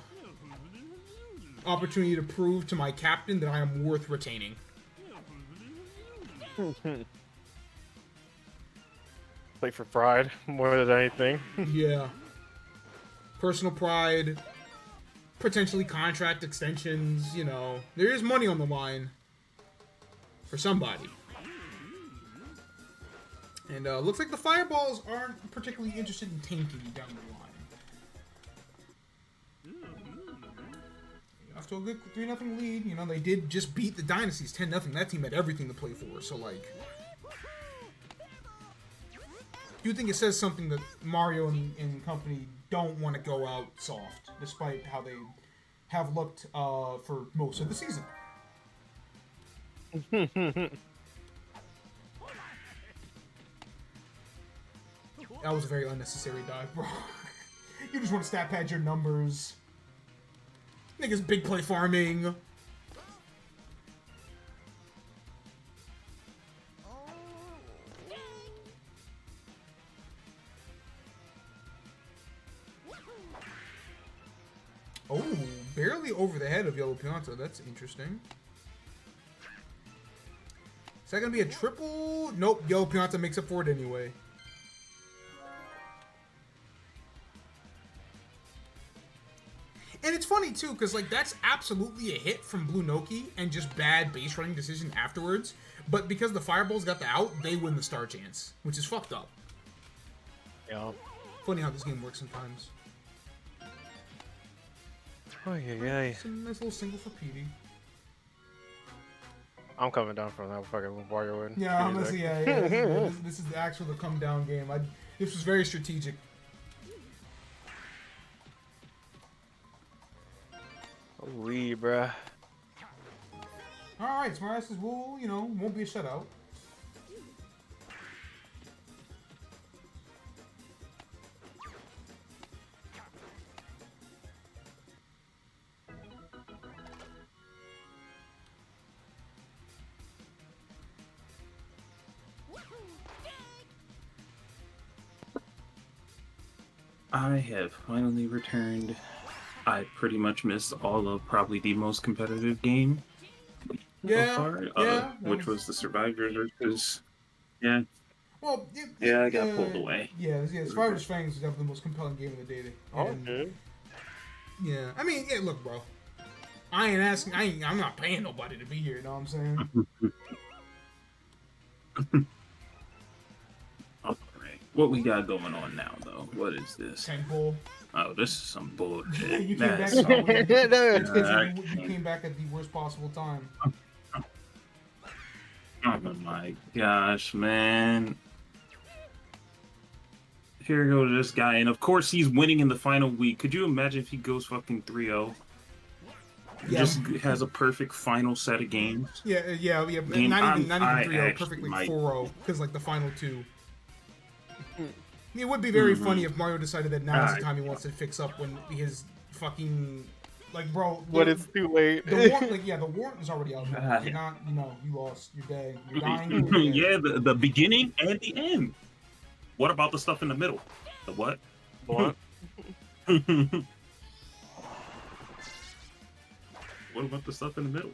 prove to my captain that I am worth retaining. Play for pride more than anything. Yeah. Personal pride. Potentially contract extensions, you know. There is money on the line. For somebody. And looks like the Fireballs aren't particularly interested in tanking down the line. Off to a good 3-0 lead. You know, they did just beat the Dynasties 10-0. That team had everything to play for. So, like, do you think it says something that Mario and company don't want to go out soft, despite how they have looked for most of the season? That was a very unnecessary dive, bro. You just want to stat pad your numbers. Niggas big play farming. Oh, barely over the head of Yellow Pianta. That's interesting. Is that going to be a triple? Nope, Yellow Pianta makes up for it anyway. And it's funny, too, because, like, that's absolutely a hit from Blue Noki and just bad base running decision afterwards. But because the Fireballs got the out, they win the star chance, which is fucked up. Yeah. Funny how this game works sometimes. Oh, yeah. It's a nice little single for Petey. I'm coming down from that fucking Wario win. Yeah, honestly, yeah. This is the actual come down game. This was very strategic. Holy, bruh. Alright, Smartasses will, won't be a shutout. I have finally returned. I pretty much missed all of probably the most competitive game Yeah, so far, yeah. which was the Survivors versus, yeah. Well, I got pulled away. Yeah, Survivor's Fangs is definitely the most compelling game of the day. Okay. Yeah, I mean, yeah, look, bro. I'm not paying nobody to be here, you know what I'm saying? Alright, what we got going on now, though? What is this? Tank Bull. Oh, this is some bullshit. You came back That's at some- you came back at the worst possible time. Oh my gosh, man. Here goes this guy, and of course he's winning in the final week. Could you imagine if he goes fucking 3-0? Yeah. Just has a perfect final set of games. Yeah. Game, Not even I 3-0, actually perfectly might- 4-0, because like the final two. I mean, it would be very funny if Mario decided that now is the time he wants to fix up when his fucking, like, bro. But it's too late. The warrant is already out there. You're not, you lost. You're dead. You're dying. You're dead. Yeah, the beginning and the end. What about the stuff in the middle? The what? What? What about the stuff in the middle?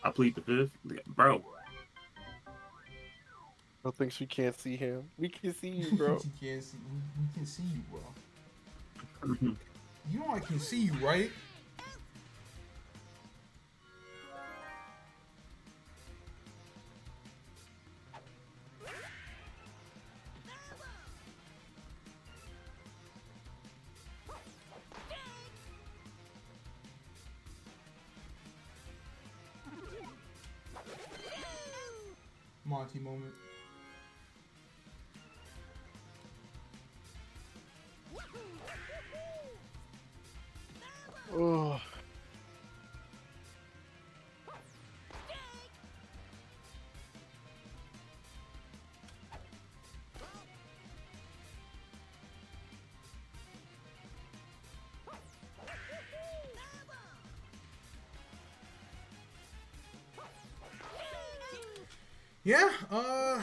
I plead the fifth. Bro. I think she can't see him. We can see you, bro. We can see you, bro. You know I can see you, right? Monty moment. Oh. Yeah, I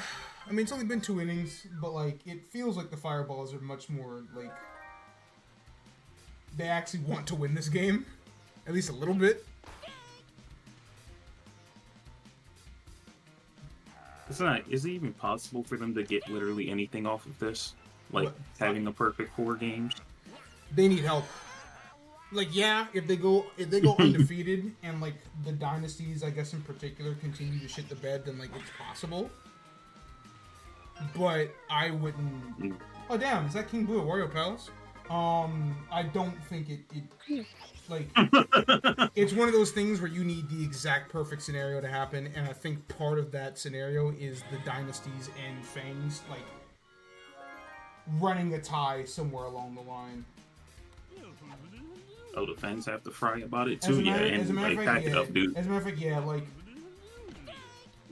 mean, it's only been 2 innings, but, like, it feels like the Fireballs are much more, like, they actually want to win this game. At least a little bit. Is it even possible for them to get literally anything off of this? Like, What? having a perfect 4 games? They need help. Like, yeah, if they go undefeated and, like, the dynasties, I guess in particular, continue to shit the bed, then, like, it's possible. but I wouldn't. Oh damn, is that King Boo at Wario Palace? I don't think it like it's one of those things where you need the exact perfect scenario to happen, and I think part of that scenario is the dynasties and Fangs like running a tie somewhere along the line. Oh, the fans have to fry about it As too, a yeah, matter- as a and matter like of fact, pack it yeah. up, dude. As a matter of fact, yeah, like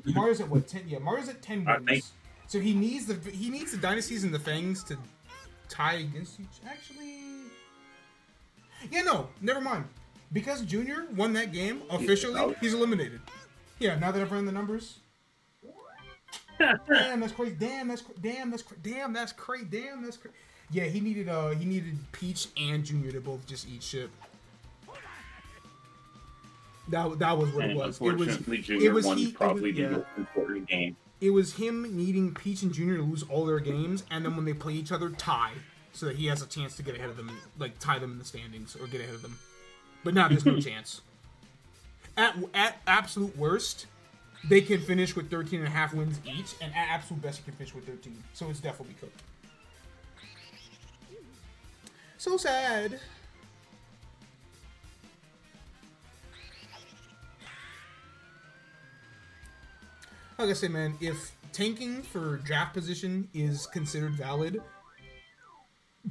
Mario's at what 10? Yeah, Mario's at 10 I wins. think- So he needs the dynasties and the Fangs to tie against each. Actually, yeah, no, never mind. Because Junior won that game officially, he's eliminated. Yeah, now that I've run the numbers. Damn, that's crazy. Damn, that's crazy. Yeah, he needed Peach and Junior to both just eat shit. That was what And it was. unfortunately, Junior won probably the yeah. most important game. It was him needing Peach and Junior to lose all their games, and then when they play each other, tie, so that he has a chance to get ahead of them, like tie them in the standings or get ahead of them. But now there's no chance. At absolute worst, they can finish with 13.5 wins each, and at absolute best, he can finish with 13. So it's definitely cooked. So sad. Like I say, man, if tanking for draft position is considered valid,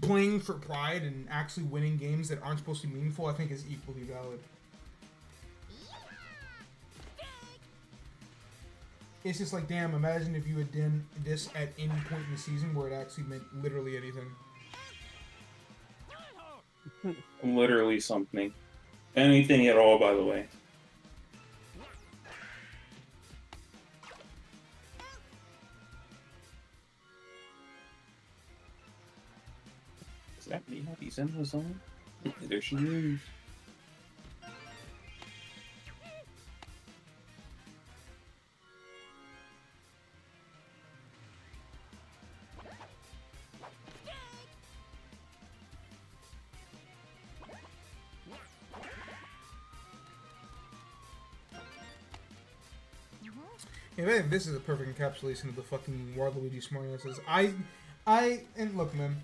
playing for pride and actually winning games that aren't supposed to be meaningful, I think is equally valid. It's just like, damn, imagine if you had done this at any point in the season where it actually meant literally anything. Literally something. Anything at all, by the way. Is that me? He's in the zone? There she is. Yeah, man, this is a perfect encapsulation of the fucking Waluigi smartasses. And look, man.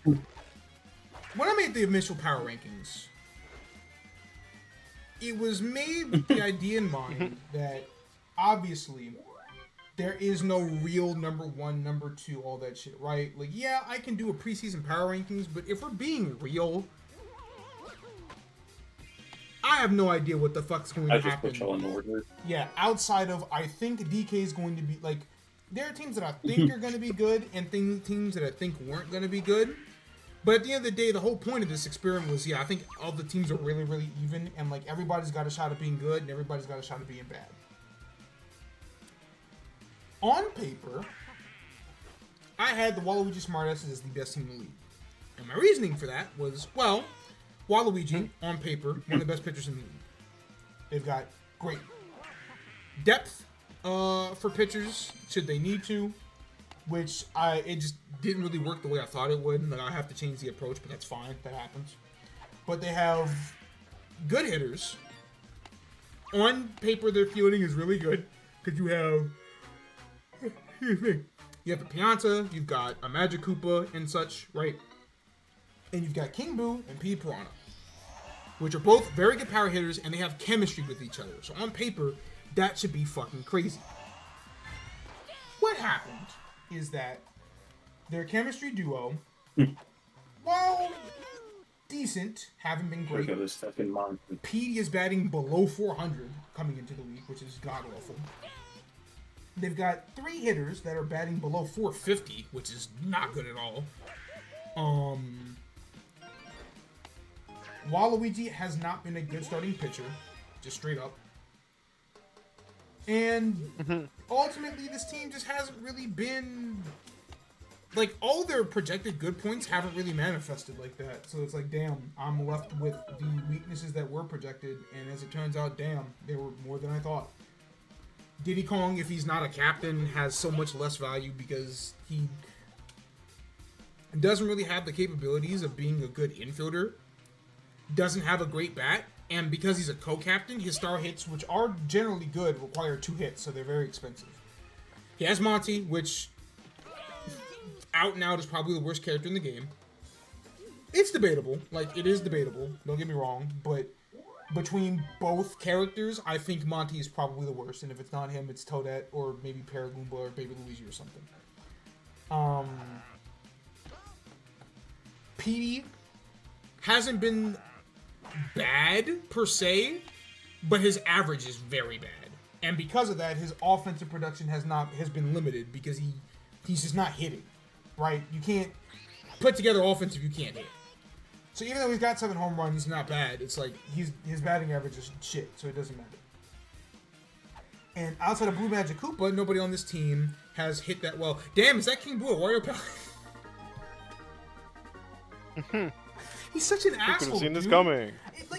When I made the initial power rankings, it was made with the idea in mind that obviously there is no real number one, number two, all that shit, right? Like, yeah, I can do a preseason power rankings, but if we're being real, I have no idea what the fuck's going to I just happen. put y'all in order. Yeah, outside of, I think DK is going to be, like, there are teams that I think are going to be good and teams that I think weren't going to be good. But at the end of the day, the whole point of this experiment was, yeah, I think all the teams are really, really even, and, like, everybody's got a shot at being good and everybody's got a shot at being bad. On paper, I had the Waluigi Smartasses as the best team in the league. And my reasoning for that was, well, Waluigi, on paper, one of the best pitchers in the league. They've got great depth for pitchers, should they need to, which it just didn't really work the way I thought it would. Like, I have to change the approach, but that's fine. That happens. But they have good hitters. On paper, their fielding is really good because you have the Pianta, you've got a Magic Koopa and such, right? And you've got King Boo and P. Piranha, which are both very good power hitters, and they have chemistry with each other. So on paper, that should be fucking crazy. What happened is that their chemistry duo, while decent, haven't been great. Look at this stuff in mind. Petey is batting below 400 coming into the league, which is god-awful. They've got 3 hitters that are batting below 450, which is not good at all. Waluigi has not been a good starting pitcher, just straight up. And ultimately, this team just hasn't really been... Like, all their projected good points haven't really manifested like that. So it's like, damn, I'm left with the weaknesses that were projected. And as it turns out, damn, they were more than I thought. Diddy Kong, if he's not a captain, has so much less value because he doesn't really have the capabilities of being a good infielder. Doesn't have a great bat, and because he's a co-captain, his star hits, which are generally good, require 2 hits, so they're very expensive. He has Monty, which out and out is probably the worst character in the game. It's debatable. Like, it is debatable. Don't get me wrong. But between both characters, I think Monty is probably the worst. And if it's not him, it's Toadette or maybe Paragoomba or Baby Luigi or something. Petey hasn't been bad, per se, but his average is very bad. And because of that, his offensive production has been limited because he's just not hitting, right? You can't put together offense if you can't hit. So even though he's got 7 home runs, not bad. It's like his batting average is shit, so it doesn't matter. And outside of Blue Magic Koopa, nobody on this team has hit that well. Damn, is that King Boo at Wario Palace? He's such an asshole. Could have seen this dude. coming.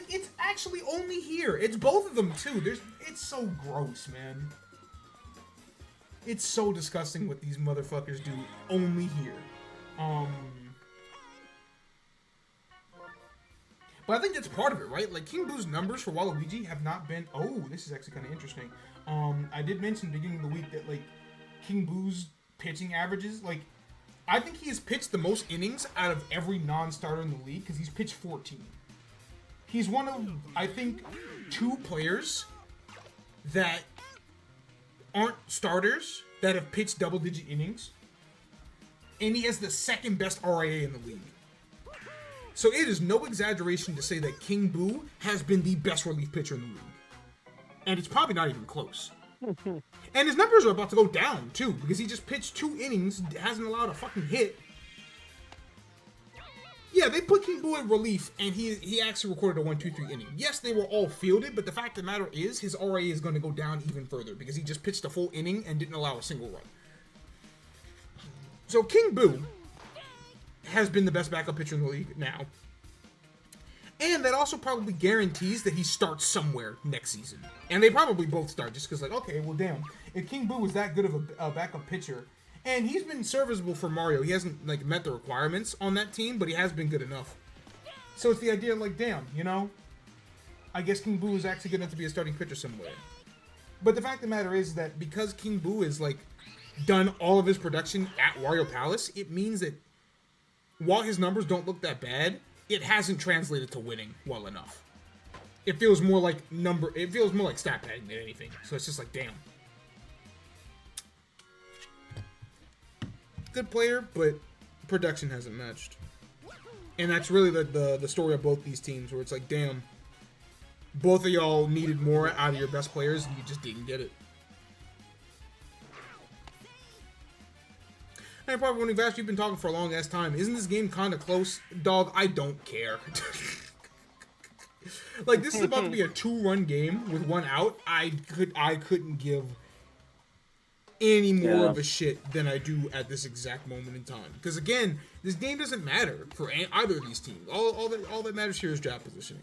It's actually only here. It's both of them too. It's so gross, man. It's so disgusting what these motherfuckers do only here. But I think that's part of it, right? Like, King Boo's numbers for Waluigi have not been... Oh, this is actually kind of interesting. I did mention at the beginning of the week that, like, King Boo's pitching averages, like, I think he has pitched the most innings out of every non-starter in the league because he's pitched 14. He's one of, I think, 2 players that aren't starters that have pitched double-digit innings. And he has the second best RIA in the league. So it is no exaggeration to say that King Boo has been the best relief pitcher in the league. And it's probably not even close. And his numbers are about to go down, too, because he just pitched 2 innings, hasn't allowed a fucking hit. Yeah, they put King Boo in relief, and he actually recorded a 1-2-3 inning. Yes, they were all fielded, but the fact of the matter is, his RA is going to go down even further, because he just pitched a full inning and didn't allow a single run. So King Boo has been the best backup pitcher in the league now. And that also probably guarantees that he starts somewhere next season. And they probably both start, just because, like, okay, well, damn. If King Boo was that good of a backup pitcher, and he's been serviceable for Mario. He hasn't, like, met the requirements on that team, but he has been good enough. So it's the idea, like, damn, you know? I guess King Boo is actually good enough to be a starting pitcher somewhere. But the fact of the matter is that because King Boo has, like, done all of his production at Wario Palace, it means that while his numbers don't look that bad, it hasn't translated to winning well enough. It feels more like stat padding than anything. So it's just like, damn. Good player, but production hasn't matched. And that's really the story of both these teams, where it's like, damn, both of y'all needed more out of your best players, and you just didn't get it. Hey, probably wondering, Vash, you've been talking for a long ass time. Isn't this game kind of close? Dog, I don't care. Like, this is about to be a 2-run game with 1 out. I couldn't give any more of a shit than I do at this exact moment in time. Because again, this game doesn't matter for either of these teams. All that matters here is draft positioning.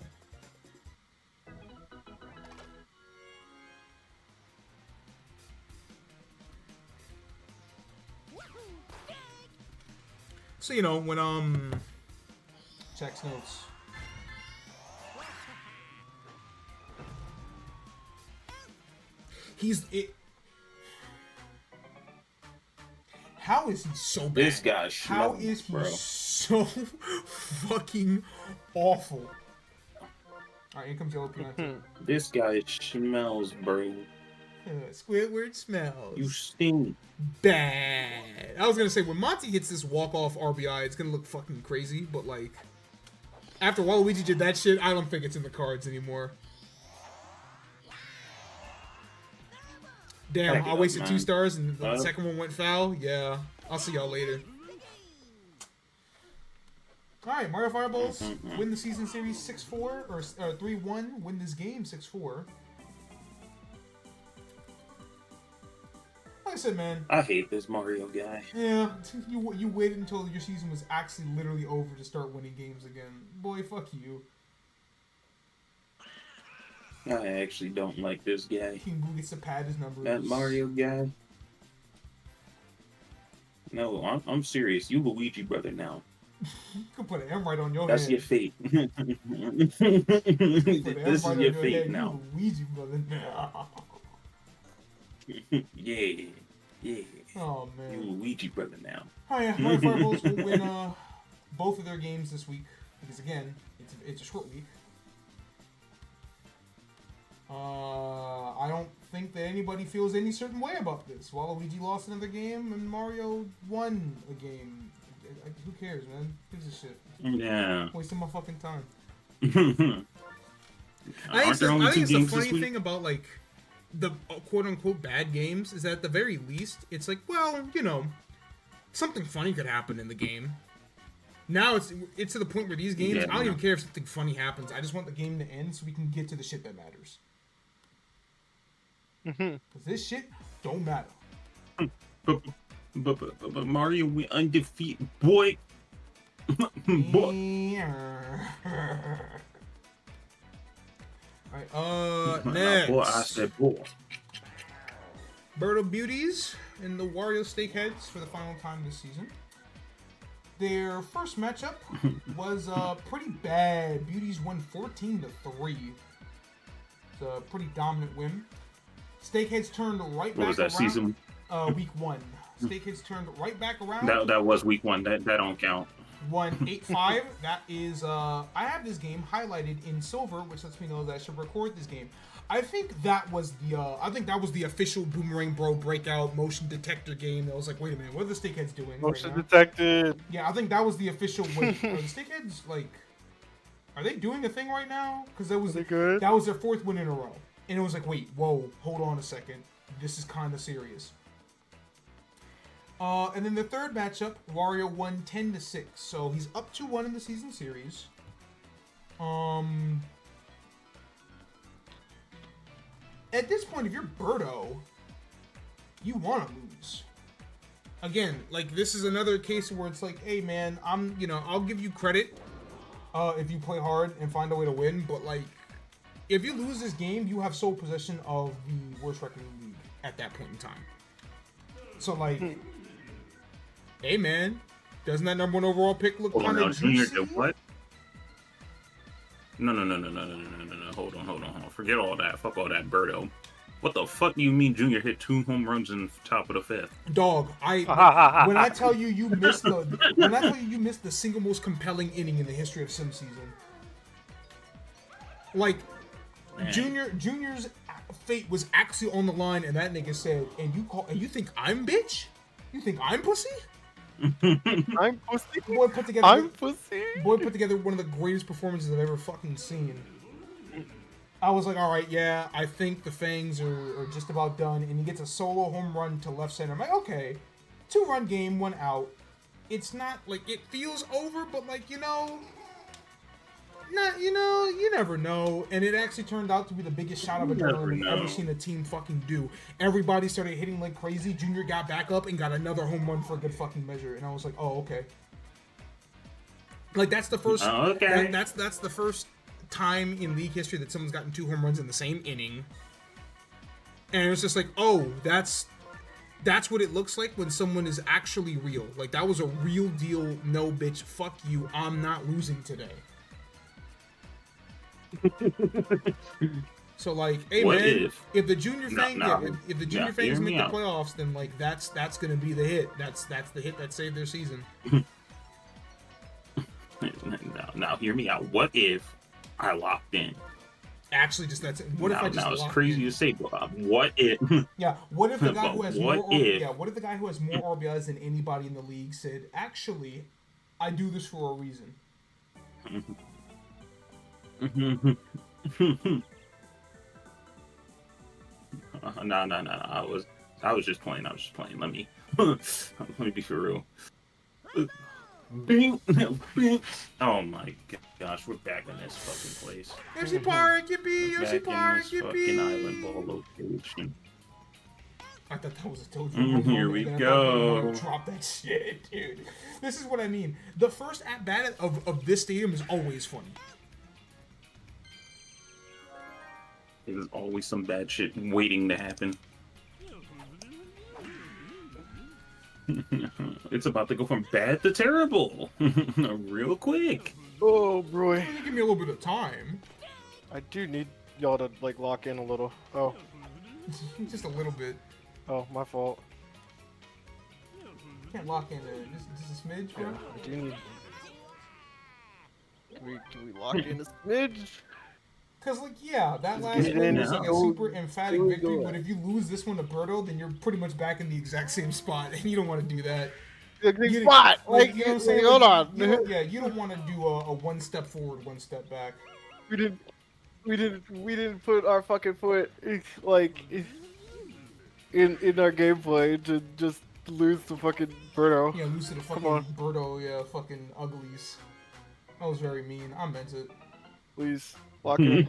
So, you know, when, checks notes. How is he so bad? This guy How is he so fucking awful? Alright, here comes Yellow Peanut. This guy smells, bro. Squidward smells. You stink. Bad. I was gonna say, when Monty hits this walk-off RBI, it's gonna look fucking crazy, but like, after Waluigi did that shit, I don't think it's in the cards anymore. Damn, I wasted 2 stars and the second one went foul. Yeah, I'll see y'all later. Alright, Mario Fireballs win the season series 6-4, or 3-1, win this game 6-4. Like I said, man. I hate this Mario guy. Yeah, you waited until your season was actually literally over to start winning games again. Boy, fuck you. I actually don't like this guy. King Boo gets to pad his numbers. That Mario guy. No, I'm serious. You Luigi brother now. You can put an M right on your That's head. your fate. This is your fate now. You Luigi brother now. Yeah. Yeah. Oh You man. Luigi brother now. Oh yeah, my Fireballs will win both of their games this week because again, it's a short week. I don't think that anybody feels any certain way about this. Waluigi lost another game and Mario won a game. Who cares, man? Who gives a shit? Yeah. Wasting my fucking time. Aren't there only I think two it's the games funny this week? thing about like the quote unquote bad games is that at the very least it's like, well, you know, something funny could happen in the game. Now it's to the point where these games, Yeah, I don't even care if something funny happens. I just want the game to end so we can get to the shit that matters. Because this shit don't matter. But Mario, we undefeated, boy. Boy. Alright, next. Boy, I said boy. Birdo Beauties and the Wario Steakheads for the final time this season. Their first matchup was pretty bad. Beauties won 14-3. It's a pretty dominant win. Steakheads turned right back around. What was that season? Week 1. Steakheads turned right back around. That was week 1. That don't count. Won 8-5. That is, I have this game highlighted in silver, which lets me know that I should record this game. I think that was the official Boomerang Bro breakout motion detector game. That was like, wait a minute, what are the Steakheads doing? Motion right now? detected. Yeah, I think that was the official. Wait, are the Steakheads like? Are they doing a thing right now? Because that was They good? that was their 4th win in a row, and it was like, wait, whoa, hold on a second, this is kind of serious. And then the third matchup, Wario won 10-6, so he's up 2-1 in the season series. At this point, if you're Birdo, you want to lose. Again, like, this is another case where it's like, hey man, I'll give you credit if you play hard and find a way to win, but like, if you lose this game, you have sole possession of the worst record in the league at that point in time. So like, hey man, doesn't that #1 overall pick look kind of Junior juicy? did what? No. Hold on. Forget all that. Fuck all that, Birdo. What the fuck do you mean Junior hit 2 home runs in the top of the 5th? Dog, when I tell you you missed the single most compelling inning in the history of Sim season. Like, Man. Junior's fate was actually on the line, and that nigga said, and you think I'm bitch? You think I'm pussy? I'm pussy. Boy put together. I'm pussy. Boy put together one of the greatest performances I've ever fucking seen. I was like, all right, yeah, I think the Fangs are just about done, and he gets a solo home run to left center. I'm like, okay, 2-run game, 1 out. It's not like it feels over, but like you never know. And it actually turned out to be the biggest shot of adrenaline I've ever seen a team fucking do. Everybody started hitting like crazy. Junior got back up and got another home run for a good fucking measure, and I was like, oh okay. Like that's the first. Okay. That's the first time in league history that someone's gotten 2 home runs in the same inning. And it was just like, oh, that's what it looks like when someone is actually real. Like that was a real deal. No bitch, fuck you. I'm not losing today. So like, hey What man, if the Junior Fangs if the Junior Fangs hear make me the out. playoffs, then like that's gonna be the hit. That's the hit that saved their season. Now hear me out. What if I locked in? Actually, just that's it. What if I just Now it's locked crazy in? to say, but what if? Yeah, what if the guy who has more? What if? Yeah, what if the guy who has more RBIs than anybody in the league said, "Actually, I do this for a reason." No. I was just playing. Let me be for real. Bing. Oh my gosh, we're back in this fucking place. Yoshi Park, yippee! Yoshi Back Park, in this fucking yippee! island ball location. I thought that was a Toad. Here we go. Drop that shit, dude. This is what I mean. The first at bat of this stadium is always funny. There's always some bad shit waiting to happen. It's about to go from bad to terrible, real quick. Oh boy. You give me a little bit of time. I do need y'all to like lock in a little. Oh, Just a little bit. my fault. can't lock in just a smidge, bro. Yeah, I do need. Can we lock in a smidge? Cause like yeah, that Just last get it one in was like a now. super emphatic Here we victory. go. But if you lose this one to Birdo, then you're pretty much back in the exact same spot, and you don't want to do that. The big You- spot. Like, you know what I'm saying? Hold Like, on. you don't want to do a one step forward, one step back. We didn't put our fucking foot like in our gameplay to just lose to fucking Birdo. Yeah, lose to the fucking on. Birdo, yeah, fucking uglies. That was very mean. I meant it. Please lock in.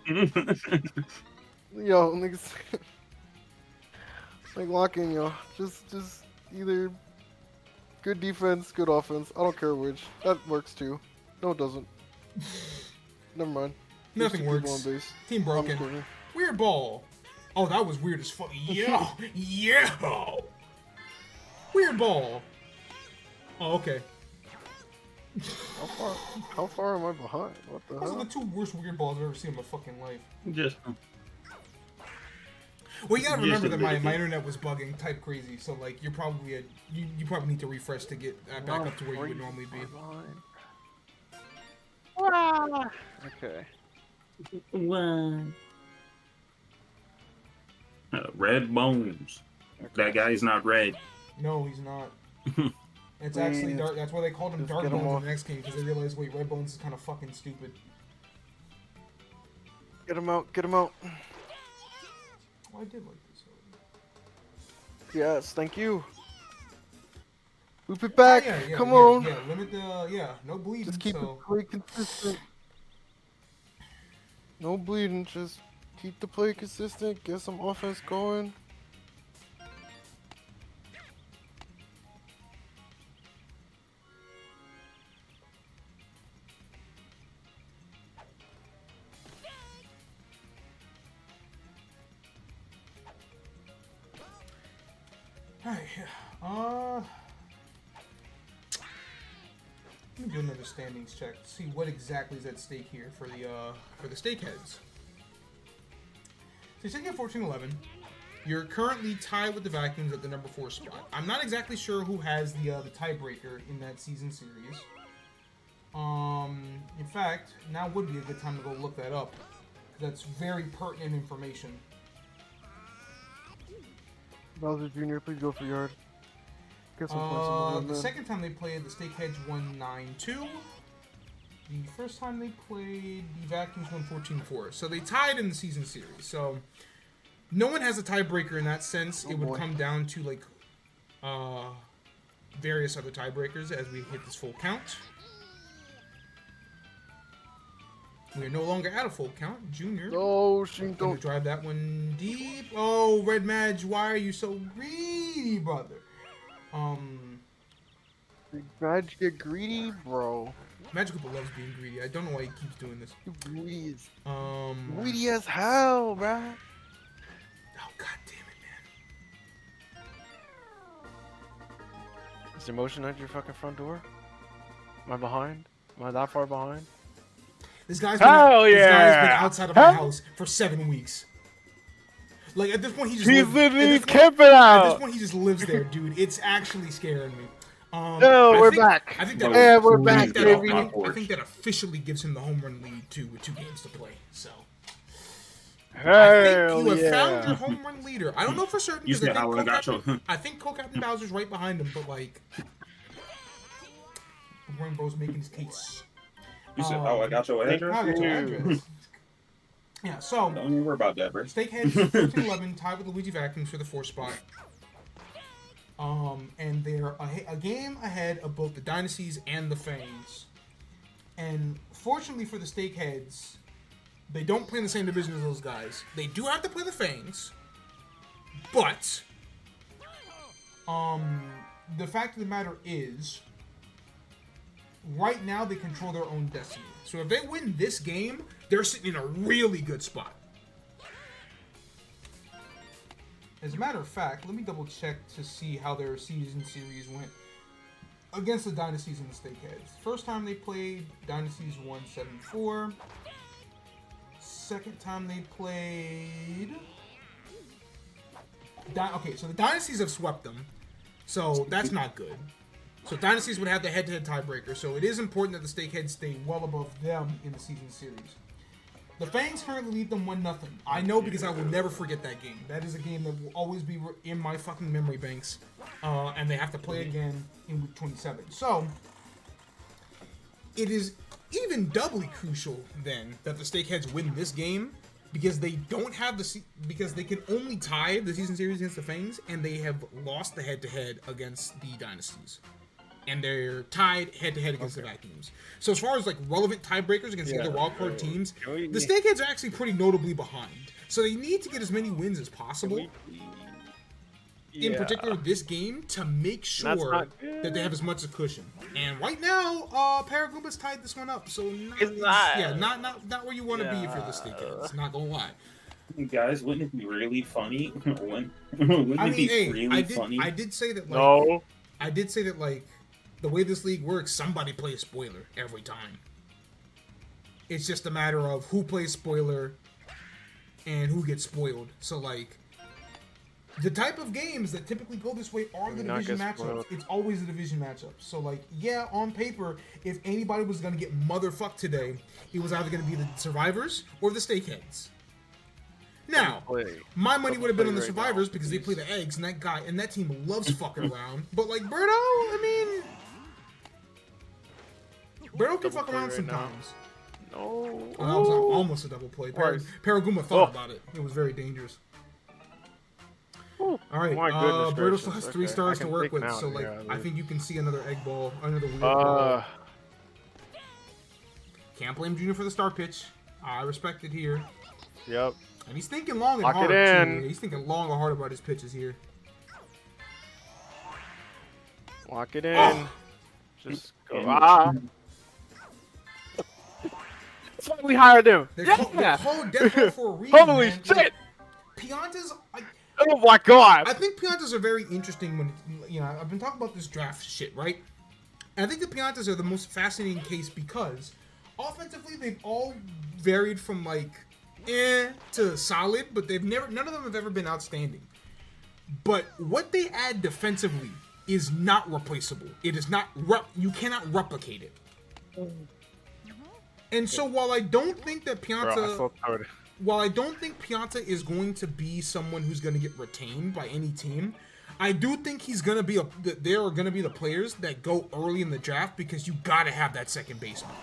Yo, niggas. Like lock in, yo. Just either good defense, good offense. I don't care which. That works too. No, it doesn't. Never mind. There's Nothing 2 people works. on base. Team I'm broken. kidding. Weird ball. Oh, that was weird as fuck. Yeah, yeah. Weird ball. Oh, okay. How far am I behind? What the Those are hell? the 2 worst weird balls I've ever seen in my fucking life. Just Well, you gotta Just remember that my admit it. internet was bugging type crazy, so like you're probably you probably need to refresh to get back up to where you would normally be. Okay. Red Bones. That guy's not red. No, he's not. It's actually Please. dark. That's why they called him Just Dark get him Bones in off. the next game because they realized wait, Red Bones is kind of fucking stupid. Get him out. Get him out. Oh, I did like this. Yes, thank you. Loop it back. Come yeah, on. Yeah, limit the no bleeding. Just keep so. the play consistent. No bleeding. Just keep the play consistent. Get some offense going. Alright, let me do another standings check to see what exactly is at stake here for the Stakeheads. So you're sitting at 14-11. You're currently tied with the Vacuums at the number 4 spot. I'm not exactly sure who has the tiebreaker in that season series. In fact, now would be a good time to go look that up, because that's very pertinent information. Bowser Jr., please go for yard. Get some points on The the second time they played, the Stakeheads won 9-2. The first time they played, the Vacuums won 14-4. So they tied in the season series. So no one has a tiebreaker in that sense. It would come down to like various other tiebreakers as we hit this full count. We are no longer at a full count. Junior. Oh, she Gonna don't. drive that one deep. Oh, Red Madge, why are you so greedy, brother? Badge get greedy, bro. Magical loves being greedy. I don't know why he keeps doing this. You greedy as, Oh greedy as hell, bro. god damn it, man. Is there motion at your fucking front door? Am I behind? Am I that far behind? This guy's Hell this guy has been yeah! outside of my house for 7 weeks. Like at this point, he just He's lives, literally at this camping At out. this point, he just lives there, dude. It's actually scaring me. No, we're back. I think that, And we're Please back, get off baby. my I porch. think that officially gives him the home run lead too, with 2 games to play. So I Hell think you have yeah. found your home run leader. I don't know for certain You because said I would've got your- I think Co-Captain Bowser's right behind him, but like Rainbow's making his case. You said, "Oh, I got your address." I got your address. Yeah, so Don't even worry about that, bro. Stakeheads 13-11 tied with Luigi Vacuums for the 4th spot. And they're a game ahead of both the Dynasties and the Fangs. And fortunately for the Stakeheads, they don't play in the same division as those guys. They do have to play the Fangs, but the fact of the matter is, right now they control their own destiny. So if they win this game, they're sitting in a really good spot. As a matter of fact, let me double check to see how their season series went against the Dynasties and the Stakeheads. First time they played, Dynasties won 7-4. Second time they played... Okay, so the Dynasties have swept them. So that's not good. So Dynasties would have the head-to-head tiebreaker, so it is important that the Steakheads stay well above them in the season series. The Fangs currently lead them 1-0. I know because I will never forget that game. That is a game that will always be in my fucking memory banks. And they have to play again in week 27. So, it is even doubly crucial, then, that the Steakheads win this game because they don't have because they can only tie the season series against the Fangs, and they have lost the head-to-head against the Dynasties. And they're tied head-to-head against the Vacuums. So as far as like relevant tiebreakers against the other wildcard teams, the Steakheads are actually pretty notably behind. So they need to get as many wins as possible. In particular, this game to make sure that they have as much as cushion. And right now, Paragoomba's tied this one up. So not where you want to be if you're the Steakheads. Not gonna lie. Guys, wouldn't it be really funny? Wouldn't it be really funny? I did say that. Like, I did say that like. The way this league works, somebody plays spoiler every time. It's just a matter of who plays spoiler and who gets spoiled. So, like, the type of games that typically go this way are the division matchups. It's always a division matchup. So, like, yeah, on paper, if anybody was going to get motherfucked today, it was either going to be the Survivors or the Steakheads. Now, my money would have been on the Survivors because they play the eggs, and that team loves fucking around. But, like, Birdo, I mean... Birdo can fuck around sometimes. No. Oh, that was almost a double play. Paragoomba thought about it. It was very dangerous. All right, Birdo still has 3 stars to work with, so like I think you can see another egg ball, another weird ball. Can't blame Junior for the star pitch. I respect it here. Yep. And he's thinking long and hard too. He's thinking long and hard about his pitches here. Lock it in. Just go. That's why we hired him. They're called Death Row for a reason. Holy man. shit! Like, Piantas. Oh my god! I think Piantas are very interesting when I've been talking about this draft shit, right? And I think the Piantas are the most fascinating case because offensively they've all varied from like to solid, but none of them have ever been outstanding. But what they add defensively is not replaceable. It is not you cannot replicate it. And so while I don't think that Pianta is going to be someone who's going to get retained by any team, I do think he's going to be there are going to be the players that go early in the draft because you got to have that second baseman.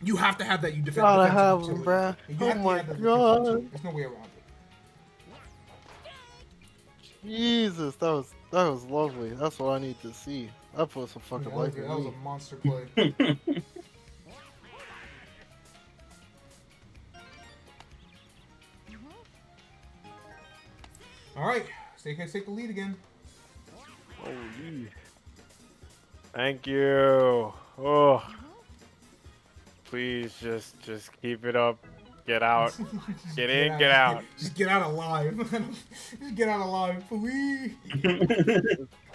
You have to have that. You gotta have him, bro. Oh my god! There's no way around it. Jesus, that was lovely. That's what I need to see. That put some fucking life in me. That was a monster play. All right, Steakheads take the lead again. Holy. Thank you. Oh. Please just keep it up. Get out. Get in, get out. Just get out alive. Just get out alive, please.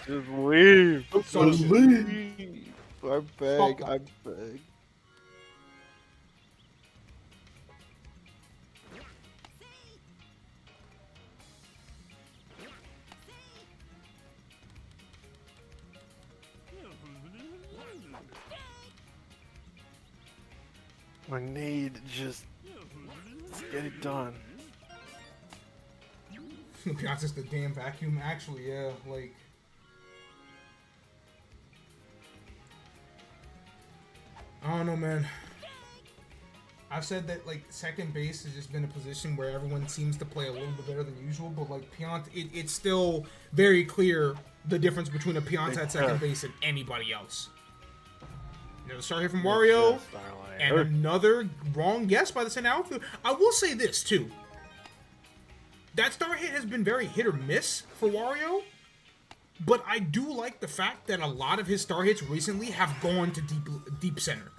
Just leave. Just leave. I beg. I beg. I need just get it done. That's just the damn vacuum. Actually, yeah, like. I don't know, man. I've said that like second base has just been a position where everyone seems to play a little bit better than usual, but like Pianta, it's still very clear the difference between a Pianta at second base and anybody else. Another start here from Wario, and another wrong guess by the center outfield. I will say this too. That star hit has been very hit or miss for Wario, but I do like the fact that a lot of his star hits recently have gone to deep center.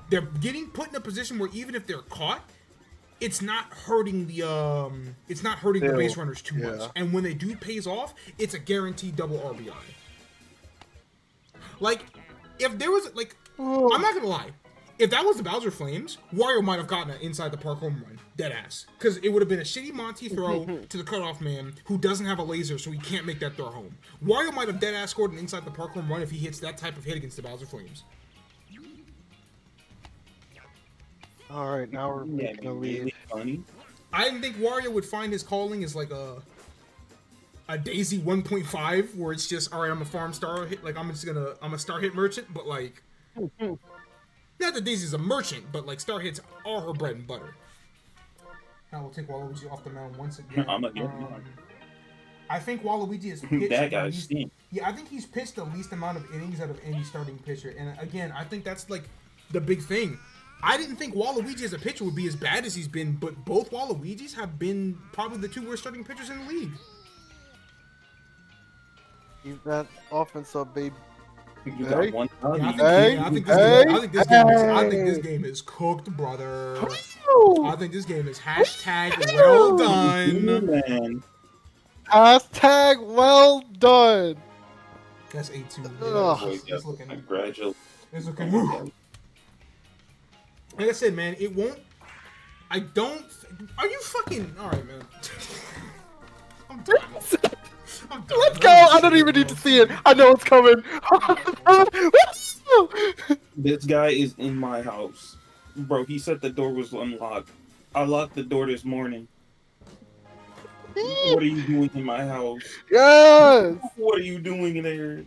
They're getting put in a position where even if they're caught, it's not hurting the base runners too much. And when they do pays off, it's a guaranteed double RBI. Like, if there was like, I'm not gonna lie, if that was the Bowser Flames, Wario might have gotten an inside the park home run, dead ass, because it would have been a shitty Monty throw to the cutoff man who doesn't have a laser, so he can't make that throw home. Wario might have dead ass scored an inside the park home run if he hits that type of hit against the Bowser Flames. All right, now we're making a lead. Really funny. I didn't think Wario would find his calling as like a Daisy 1.5 where it's just, all right, I'm a farm star hit, like I'm a star hit merchant, but like not that Daisy's a merchant, but like star hits are her bread and butter. Now we'll take Waluigi off the mound once again. I think Waluigi is pitched. That guy's steam. Yeah, I think he's pitched the least amount of innings out of any starting pitcher, and again, I think that's like the big thing. I didn't think Waluigi as a pitcher would be as bad as he's been, but both Waluigis have been probably the 2 worst starting pitchers in the league. Keep that offense up, baby. You got one. I think this game is cooked, brother. I think this game is hashtag well done. Man. Hashtag well done. That's 8-2. It's looking. Congratulations. It's looking. Like I said, man, it won't. I don't. Are you fucking all right, man? I'm done. Let's go! I don't even need to see it. I know it's coming. This guy is in my house. Bro, he said the door was unlocked. I locked the door this morning. What are you doing in my house? Yes! What are you doing in there?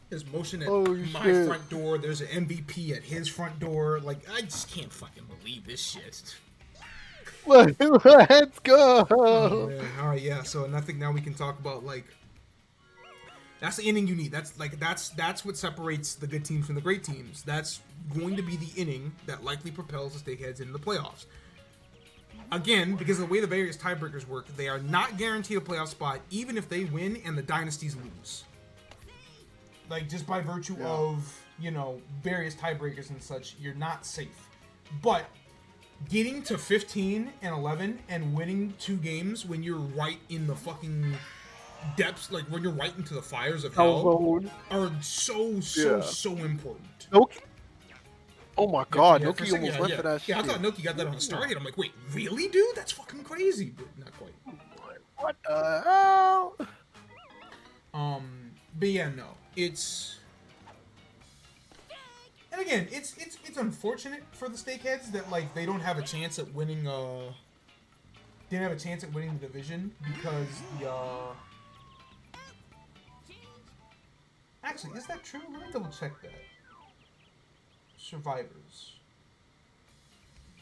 There's motion at Holy my shit. front door. There's an MVP at his front door. Like, I just can't fucking believe this shit. Let's go! Oh, man. All right, yeah. So, and I think now we can talk about like that's the inning you need. That's what separates the good teams from the great teams. That's going to be the inning that likely propels the Steakheads into the playoffs. Again, because of the way the various tiebreakers work, they are not guaranteed a playoff spot, even if they win and the dynasties lose. Like, just by virtue of, various tiebreakers and such, you're not safe. But getting to 15 and 11 and winning 2 games when you're right in the fucking depths, like when you're right into the fires of hell, are so important. Noki. Oh my god, Yeah, Noki almost went for that shit. Yeah, I thought Noki got that on a star hit. I'm like, wait, really, dude? That's fucking crazy. But not quite. What the hell? But yeah, no. It's... And again, it's unfortunate for the Steakheads that, like, they don't have a chance at winning, they didn't have a chance at winning the division because the, Actually, is that true? Let me double check that. Survivors.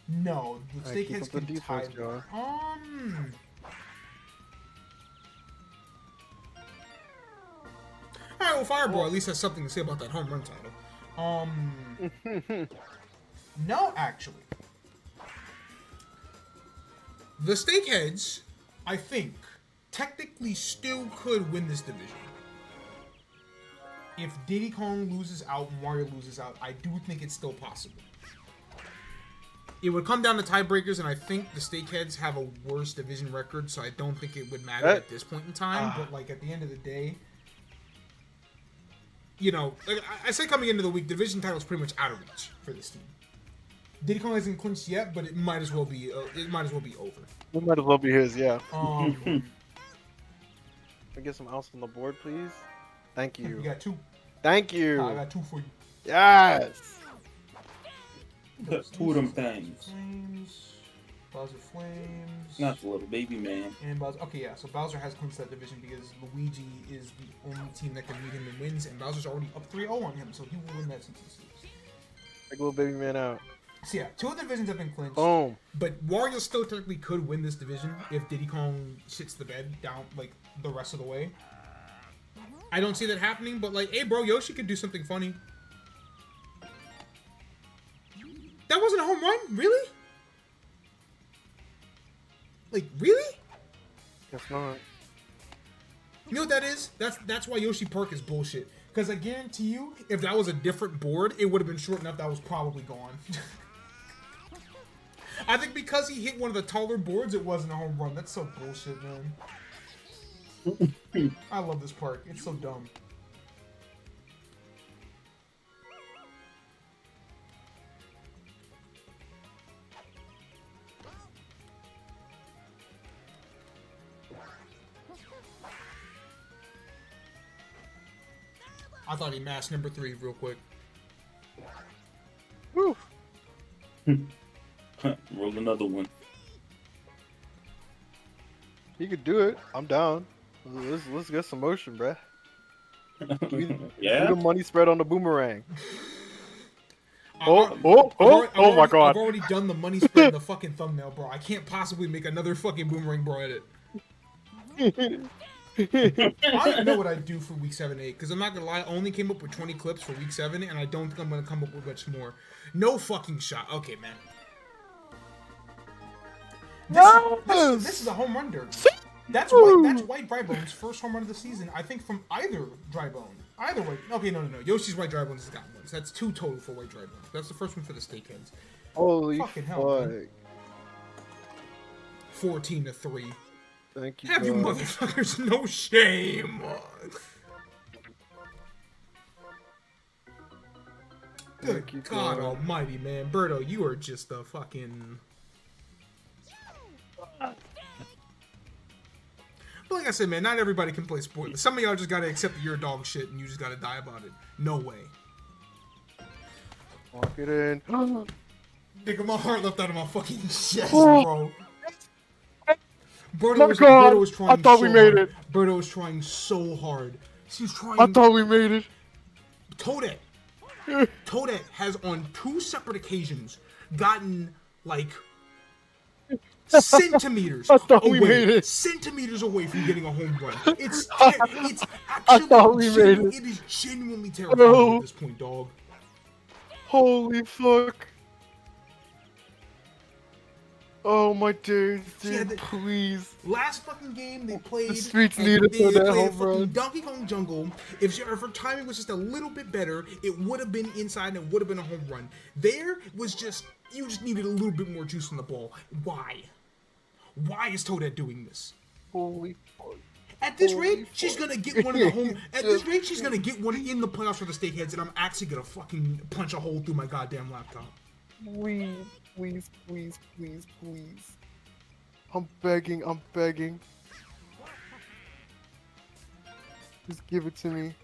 No, the Alright, keep Steakheads up the can defense, tie. Joe. Alright, well, Fireball at least has something to say about that home run title. No, actually. The Steakheads, I think, technically still could win this division. If Diddy Kong loses out and Wario loses out, I do think it's still possible. It would come down to tiebreakers, and I think the Steakheads have a worse division record, so I don't think it would matter at this point in time. But, like, at the end of the day, like I said coming into the week, division title is pretty much out of reach for this team. Diddy Kong hasn't clinched yet, but it might as well be. It might as well be over. It might as well be his, yeah. Can I get some else on the board, please? Thank you. You got 2. Thank you. I got 2 for you. Yes. That's 2 of them things. Flames, Bowser Flames. Not the little baby man. And Bowser. Okay, yeah. So Bowser has clinched that division because Luigi is the only team that can beat him and wins, and Bowser's already up 3-0 on him, so he will win that CTC. Take little baby man out. So yeah, 2 of the divisions have been clinched. Boom. But Wario still technically could win this division if Diddy Kong shits the bed down like the rest of the way. I don't see that happening, but like, hey bro, Yoshi could do something funny. That wasn't a home run? Really? Like, really? Guess not. You know what that is? That's why Yoshi Park is bullshit. Because I guarantee you, if that was a different board, it would have been short enough that was probably gone. I think because he hit one of the taller boards, it wasn't a home run. That's so bullshit, man. I love this park. It's so dumb. I thought he masked number 3 real quick. Woo. Roll another one. He could do it. I'm down. Let's get some motion, bruh. Yeah. Do the money spread on the boomerang. I've Oh my god. I've already done the money spread in the fucking thumbnail, bro. I can't possibly make another fucking boomerang bro edit. I don't even know what I'd do for week 7, 8, because I'm not gonna lie, I only came up with 20 clips for week 7, and I don't think I'm gonna come up with much more. No fucking shot. Okay, man. This is a home run derby. That's White Drybone's first home run of the season, I think, from either Drybone. Either way. Okay, no. Yoshi's White Drybones has gotten one. So that's 2 total for White Drybones. That's the first one for the Steakheads. Holy fucking hell, man. 14-3. Thank you. Have you motherfuckers no shame? Good God almighty, man. Birdo, you are just a fucking... But like I said, man, not everybody can play spoilers. Some of y'all just gotta accept that you're a dog shit and you just gotta die about it. No way. Walk it in. Nigga, my heart left out of my fucking chest, bro. Birdo was trying I thought so we made hard. it. Birdo was trying so hard. She's trying. I thought we made it. Toadette has on 2 separate occasions gotten like centimeters centimeters away from getting a home run. It's actually it is genuinely terrifying at this point, dog. Holy fuck. Oh my days, dude, please. Last fucking game they played. The streets needed for that home run. Donkey Kong Jungle. If her timing was just a little bit better, it would have been inside and it would have been a home run. There was just you just needed a little bit more juice on the ball. Why? Why is Toadette doing this? Holy fuck. At this rate, she's gonna get one in the home. At this rate, she's gonna get one in the playoffs for the Steakheads, and I'm actually gonna fucking punch a hole through my goddamn laptop. Please. I'm begging. Just give it to me.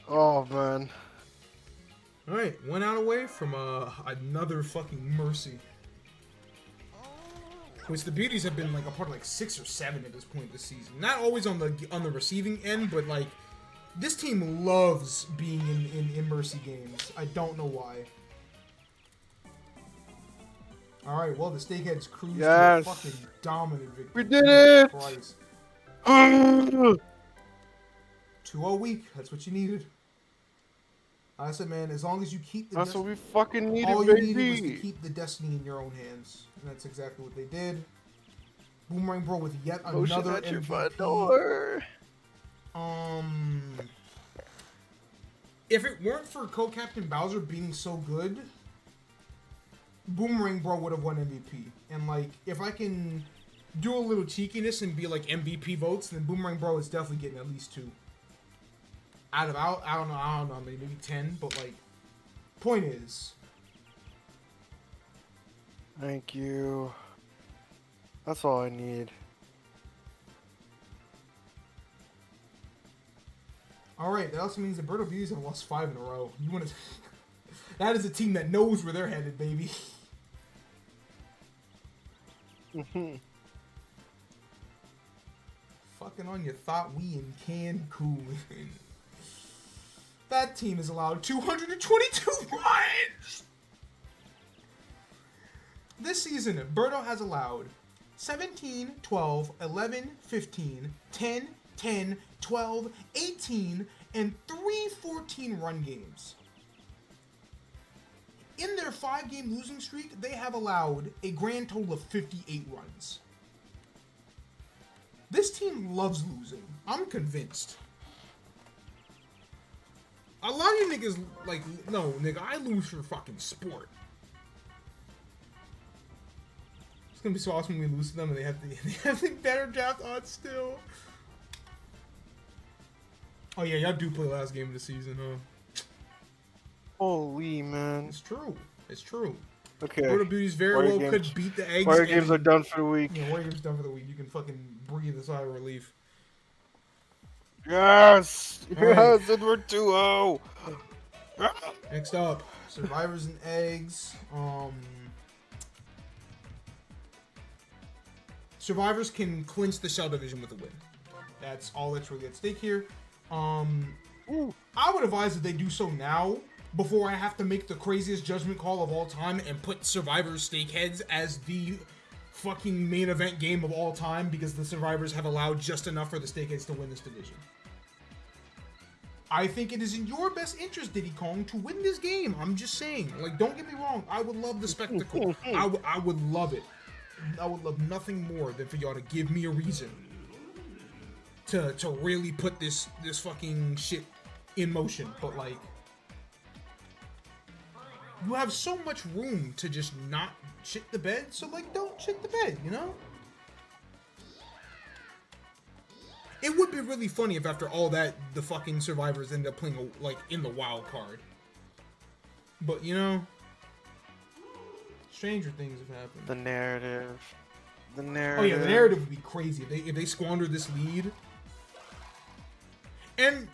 Oh man. Alright, 1 out away from another fucking mercy. Which the beauties have been like a part of like 6 or 7 at this point this season. Not always on the receiving end, but like this team loves being in mercy games. I don't know why. Alright, well the Steakheads cruised to a fucking dominant victory. We did it! 2-0 week, that's what you needed. I said, man, as long as you keep the that's what we fucking needed, all you baby. needed was to keep the destiny in your own hands. And that's exactly what they did. Boomerang Bro with yet another at your MVP. front door. If it weren't for Co-Captain Bowser being so good, Boomerang Bro would have won MVP. And like, if I can do a little cheekiness and be like MVP votes, then Boomerang Bro is definitely getting at least 2. I don't know, maybe 10, but like, point is. Thank you. That's all I need. Alright, that also means the Birdo Beauties have lost 5 in a row. You want to... That is a team that knows where they're headed, baby. Fucking on your thought we in Cancun. That team is allowed 222 runs! This season, Birdo has allowed 17, 12, 11, 15, 10, 10, 12, 18, and 3 14-run games. In their 5-game losing streak, they have allowed a grand total of 58 runs. This team loves losing. I'm convinced. A lot of you niggas, like, no, nigga, I lose for fucking sport. It's gonna be so awesome when we lose to them and they have the better draft odds still. Oh yeah, y'all do play last game of the season, huh? Holy man. It's true. It's true. Okay. World of Beauties very Warrior well games- could beat the eggs. Warrior and games then- are done for the week. Yeah, Warrior games done for the week. You can fucking breathe a sigh of relief. Yes! All right. Yes, and we're 2-0. Next up, Survivors and Eggs. Survivors can clinch the Shell division with a win. That's all that's really at stake here. I would advise that they do so now before I have to make the craziest judgment call of all time and put Survivors Steakheads as the fucking main event game of all time because the Survivors have allowed just enough for the Steakheads to win this division. I think it is in your best interest, Diddy Kong, to win this game. I'm just saying. Like, don't get me wrong. I would love the spectacle. I would love it. I would love nothing more than for y'all to give me a reason to really put this fucking shit in motion. But, like, you have so much room to just not shit the bed, so, like, don't shit the bed, you know? It would be really funny if after all that, the fucking Survivors ended up playing, like, in the wild card. But, you know, stranger things have happened. The narrative. Oh yeah, the narrative would be crazy if they squander this lead. And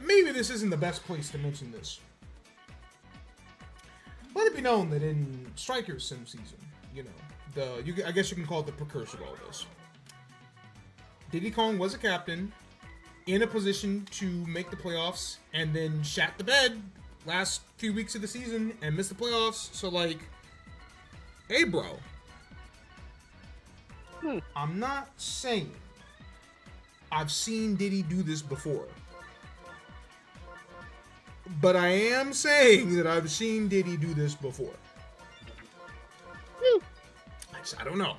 maybe this isn't the best place to mention this. Let it be known that in Strikers Sim season, you know, I guess you can call it the precursor to all this. Diddy Kong was a captain in a position to make the playoffs and then shat the bed last few weeks of the season and missed the playoffs. So, like, hey, bro. I'm not saying I've seen Diddy do this before. But I am saying that I've seen Diddy do this before. I don't know.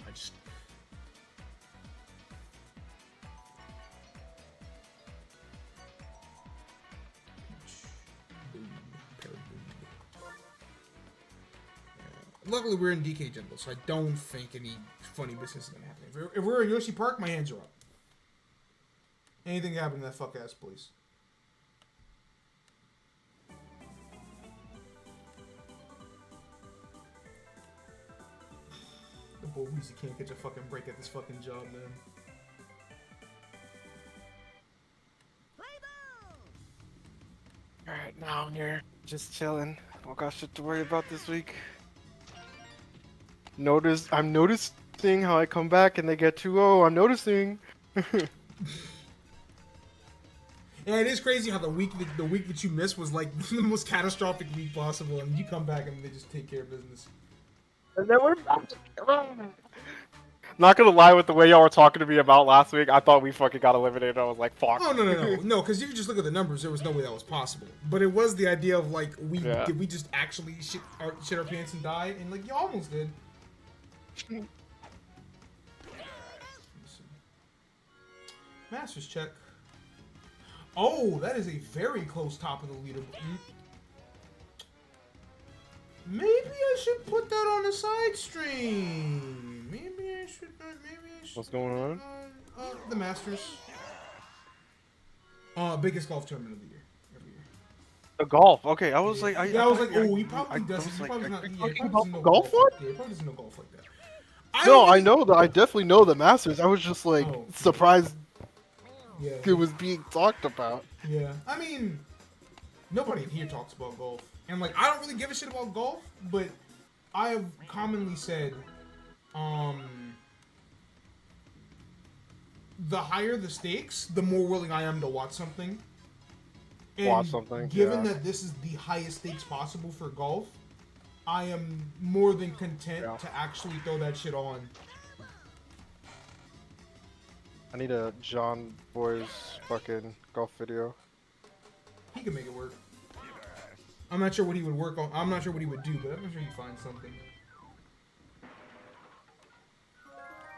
Luckily, we're in DK Jungle, so I don't think any funny business is gonna happen. If we're in Yoshi Park, my hands are up. Anything can happen to that fuck ass place. The boy Weezy can't catch a fucking break at this fucking job, man. Alright, now I'm here. Just chilling. Don't got shit to worry about this week. I'm noticing how I come back and they get 2-0. I'm noticing. Yeah, it is crazy how the week that you missed was like the most catastrophic week possible, and you come back and they just take care of business. And then we're back. Not gonna lie, with the way y'all were talking to me about last week, I thought we fucking got eliminated. I was like, fuck. Oh no, because if you just look at the numbers, there was no way that was possible. But it was the idea of like, did we just actually shit our pants and die? And like, you almost did. Masters check. Oh, that is a very close top of the leaderboard. Maybe I should put that on a side stream. Maybe I should. What's going on? The Masters. Biggest golf tournament of the year. Every year. The golf. Okay, I was like, I was like, oh, he probably doesn't. He probably not. Yeah, he probably doesn't know golf one? one? Yeah, he probably doesn't know golf like that. No, I know that. I definitely know the Masters. I was just like surprised Yeah. it was being talked about. Yeah. I mean, nobody in here talks about golf. And like, I don't really give a shit about golf, but I have commonly said, the higher the stakes, the more willing I am to watch something. And given that this is the highest stakes possible for golf, I am more than content to actually throw that shit on. I need a John Boy's fucking golf video. He can make it work. I'm not sure what he would work on. I'm not sure what he would do, but I'm sure he'd find something.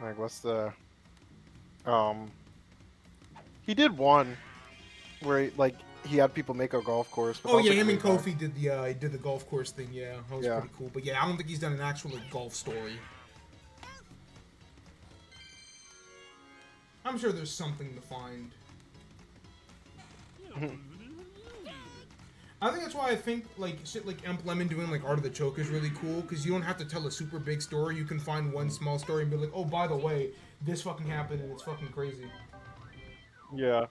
Like, what's the... He did one where, he had people make a golf course. Oh yeah, him and Kofi did the golf course thing. Yeah, that was pretty cool. But yeah, I don't think he's done an actual golf story. I'm sure there's something to find. I think that's why I think like shit like Emp Lemon doing like Art of the Choke is really cool, because you don't have to tell a super big story. You can find one small story and be like, oh, by the way, this fucking happened and it's fucking crazy. Yeah.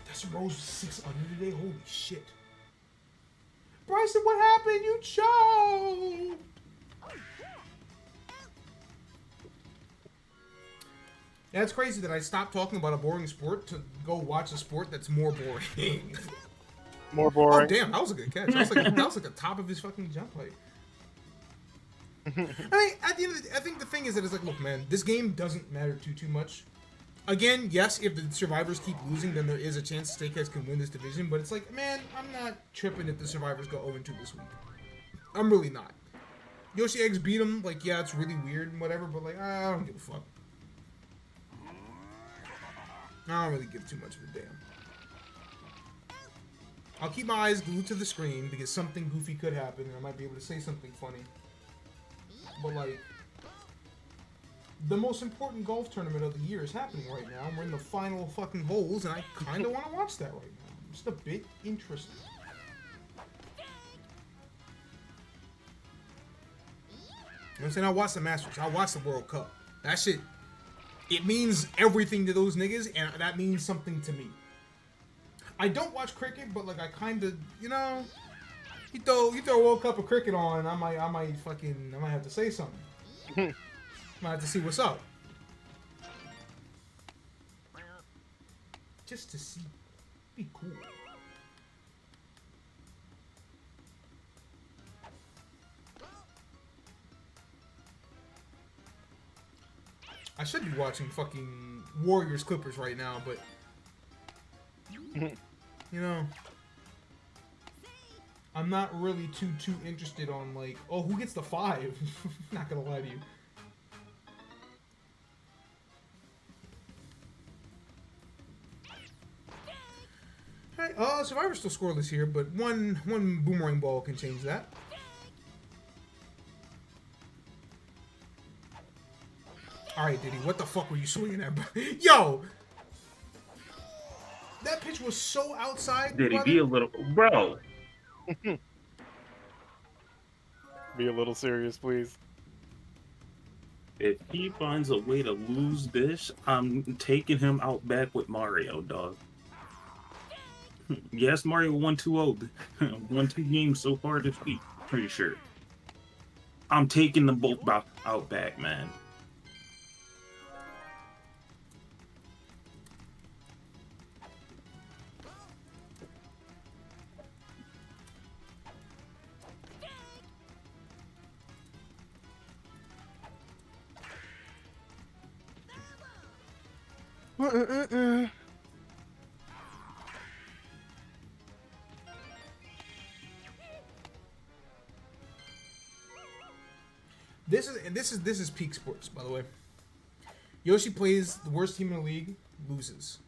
That's Rose 6 under today? Holy shit. Bryson, what happened? You choked! Yeah, it's crazy that I stopped talking about a boring sport to go watch a sport that's more boring. More Oh, boring. damn, that was a good catch. That was like the top of his fucking jump height. I mean, at the end of the day, I think the thing is that it's like, look, man, this game doesn't matter too much. Again, yes, if the survivors keep losing, then there is a chance Steakheads can win this division, but it's like, man, I'm not tripping if the survivors go 0-2 this week. I'm really not. Yoshi Eggs beat him, like, yeah, it's really weird and whatever, but like, I don't give a fuck. I don't really give too much of a damn. I'll keep my eyes glued to the screen because something goofy could happen and I might be able to say something funny. But like, the most important golf tournament of the year is happening right now, and we're in the final fucking holes, and I kind of want to watch that right now. I'm just a bit interested. You know what I'm saying? I'll watch the Masters. I'll watch the World Cup. That shit, it means everything to those niggas, and that means something to me. I don't watch cricket, but like I kind of, you know, you throw a World Cup of cricket on, I might have to say something. Might have to see what's up. Just to see, be cool. I should be watching fucking Warriors Clippers right now, but you know, I'm not really too interested on like, oh, who gets the 5? Not gonna lie to you. Alright, Survivor's still scoreless here, but one boomerang ball can change that. Alright, Diddy, what the fuck were you swinging at, bro? Yo! That pitch was so outside, Did he brother. be a little... Bro! Be a little serious, please. If he finds a way to lose this, I'm taking him out back with Mario, dog. Yes, Mario won 2-0. Won 2 games so far this week, pretty sure. I'm taking them both out back, man. This is peak sports, by the way. Yoshi plays the worst team in the league, loses.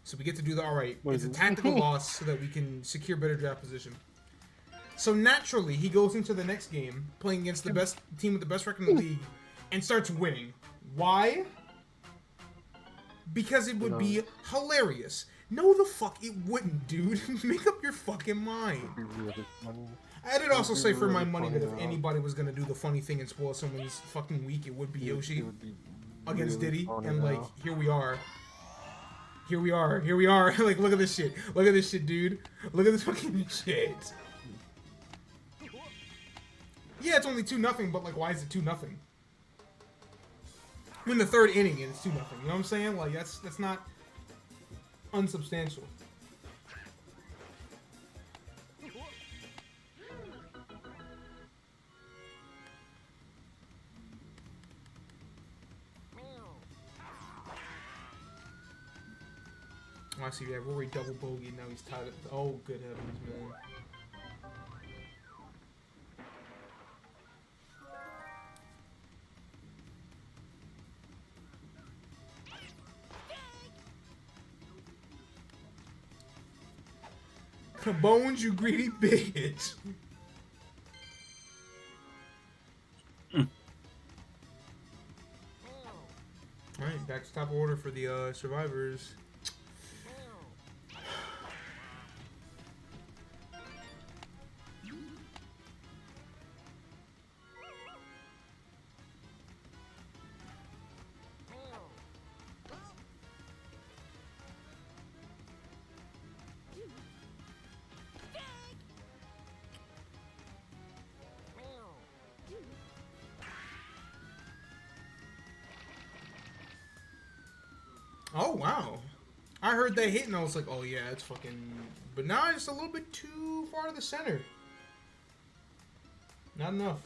So we get to do the alright. It's a tactical loss so that we can secure better draft position. So naturally, he goes into the next game playing against the best team with the best record in the league and starts winning. Why? Because it would be hilarious. No, the fuck it wouldn't, dude. Make up your fucking mind. I did also say for my money that if anybody was gonna do the funny thing and spoil someone's fucking week, it would be Yoshi against Diddy. And like, here we are. Here we are. Here we are. Like, look at this shit. Look at this shit, dude. Look at this fucking shit. Yeah, it's only 2-0, but like, why is it 2-0? I'm in the 3rd inning and it's 2-0. You know what I'm saying? Like, that's not unsubstantial. I see that Rory double bogey. Now he's tied up. Oh, good heavens, man. Bones, you greedy bitch. Alright, back to top order for the survivors. Oh, wow. I heard that hit and I was like, oh yeah, it's fucking... But now it's a little bit too far to the center. Not enough.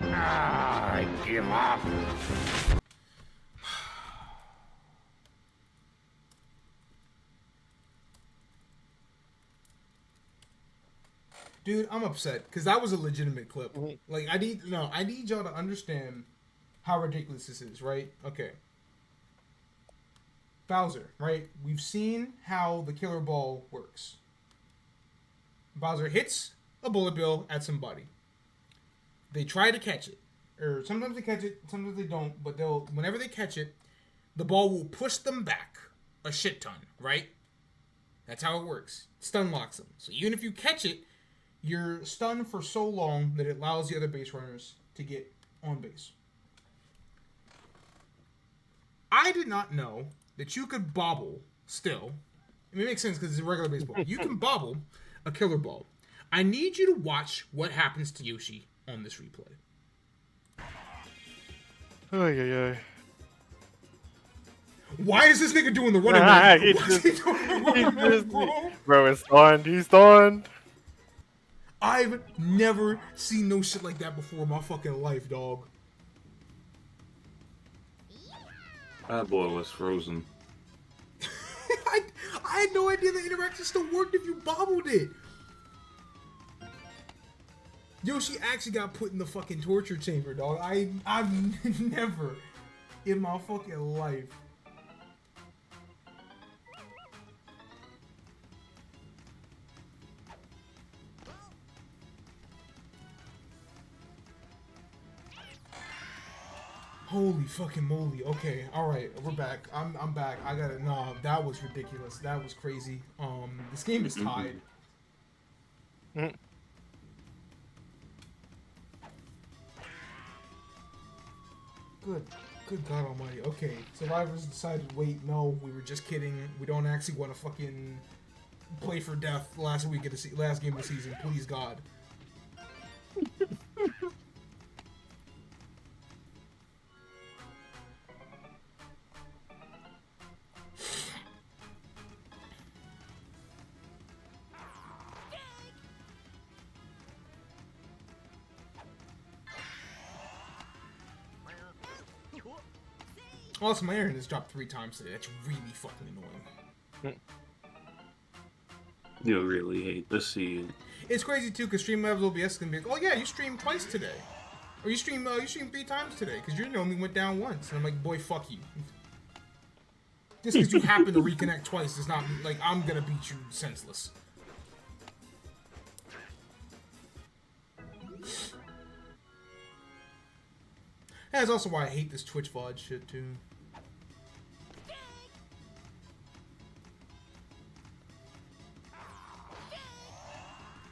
I give up. Dude, I'm upset because that was a legitimate clip. Like, I need y'all to understand how ridiculous this is, right? Okay. Bowser, right? We've seen how the killer ball works. Bowser hits a bullet bill at somebody. They try to catch it. Or sometimes they catch it, sometimes they don't, but whenever they catch it, the ball will push them back a shit ton, right? That's how it works. Stun locks them. So even if you catch it, you're stunned for so long that it allows the other base runners to get on base. I did not know that you could bobble still. I mean, it makes sense because it's a regular baseball. You can bobble a killer ball. I need you to watch what happens to Yoshi on this replay. Why is this nigga doing the running man? Why is he doing the running man, bro? Bro, it's stunned. He's stunned. I've never seen no shit like that before in my fucking life, dog. That boy was frozen. I had no idea the interaction still worked if you bobbled it. Yoshi actually got put in the fucking torture chamber, dog. I've never in my fucking life. Holy fucking moly. Okay, alright, we're back. I'm back. I gotta nah, that was ridiculous. That was crazy. This game is tied. Good God almighty. Okay, survivors decided, wait, no, we were just kidding. We don't actually want to fucking play for death last game of the season. Please, God. Also, my internet has dropped 3 times today. That's really fucking annoying. You really hate to see it. It's crazy too, because Streamlabs OBS can be like, oh yeah, you streamed twice today. Or you streamed 3 times today, because you only went down once. And I'm like, boy, fuck you. Just because you happen to reconnect twice does not mean, like, I'm gonna beat you senseless. That's also why I hate this Twitch VOD shit too.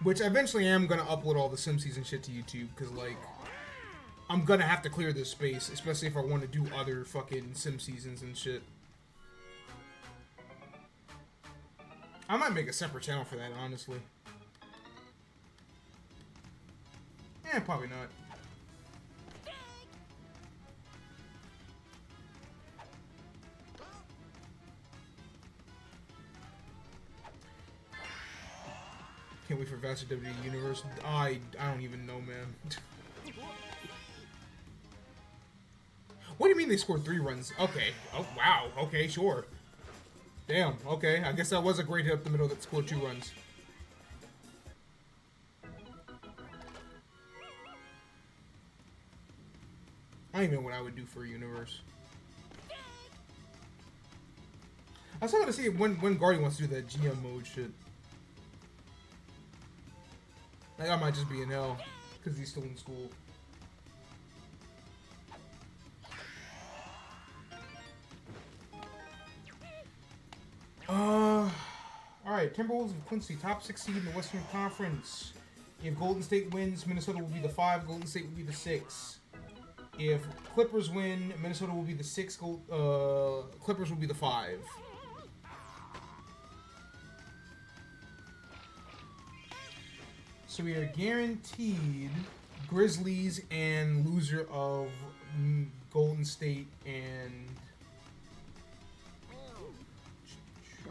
Which eventually I am gonna upload all the Sim Season shit to YouTube, because like, I'm gonna have to clear this space, especially if I want to do other fucking Sim Seasons and shit. I might make a separate channel for that, honestly. Eh, probably not. Can't wait for Vaster WWE Universe. I don't even know, man. What do you mean they scored 3 runs? Okay. Oh, wow. Okay, sure. Damn. Okay. I guess that was a great hit up the middle that scored 2 runs. I don't even know what I would do for a universe. I still gotta see when Guardian wants to do that GM mode shit. Like, I might just be in hell, because he's still in school. Alright, Timberwolves of Quincy, top 6 seed in the Western Conference. If Golden State wins, Minnesota will be the 5, Golden State will be the 6. If Clippers win, Minnesota will be the 6, Clippers will be the 5. So we are guaranteed Grizzlies and loser of Golden State and.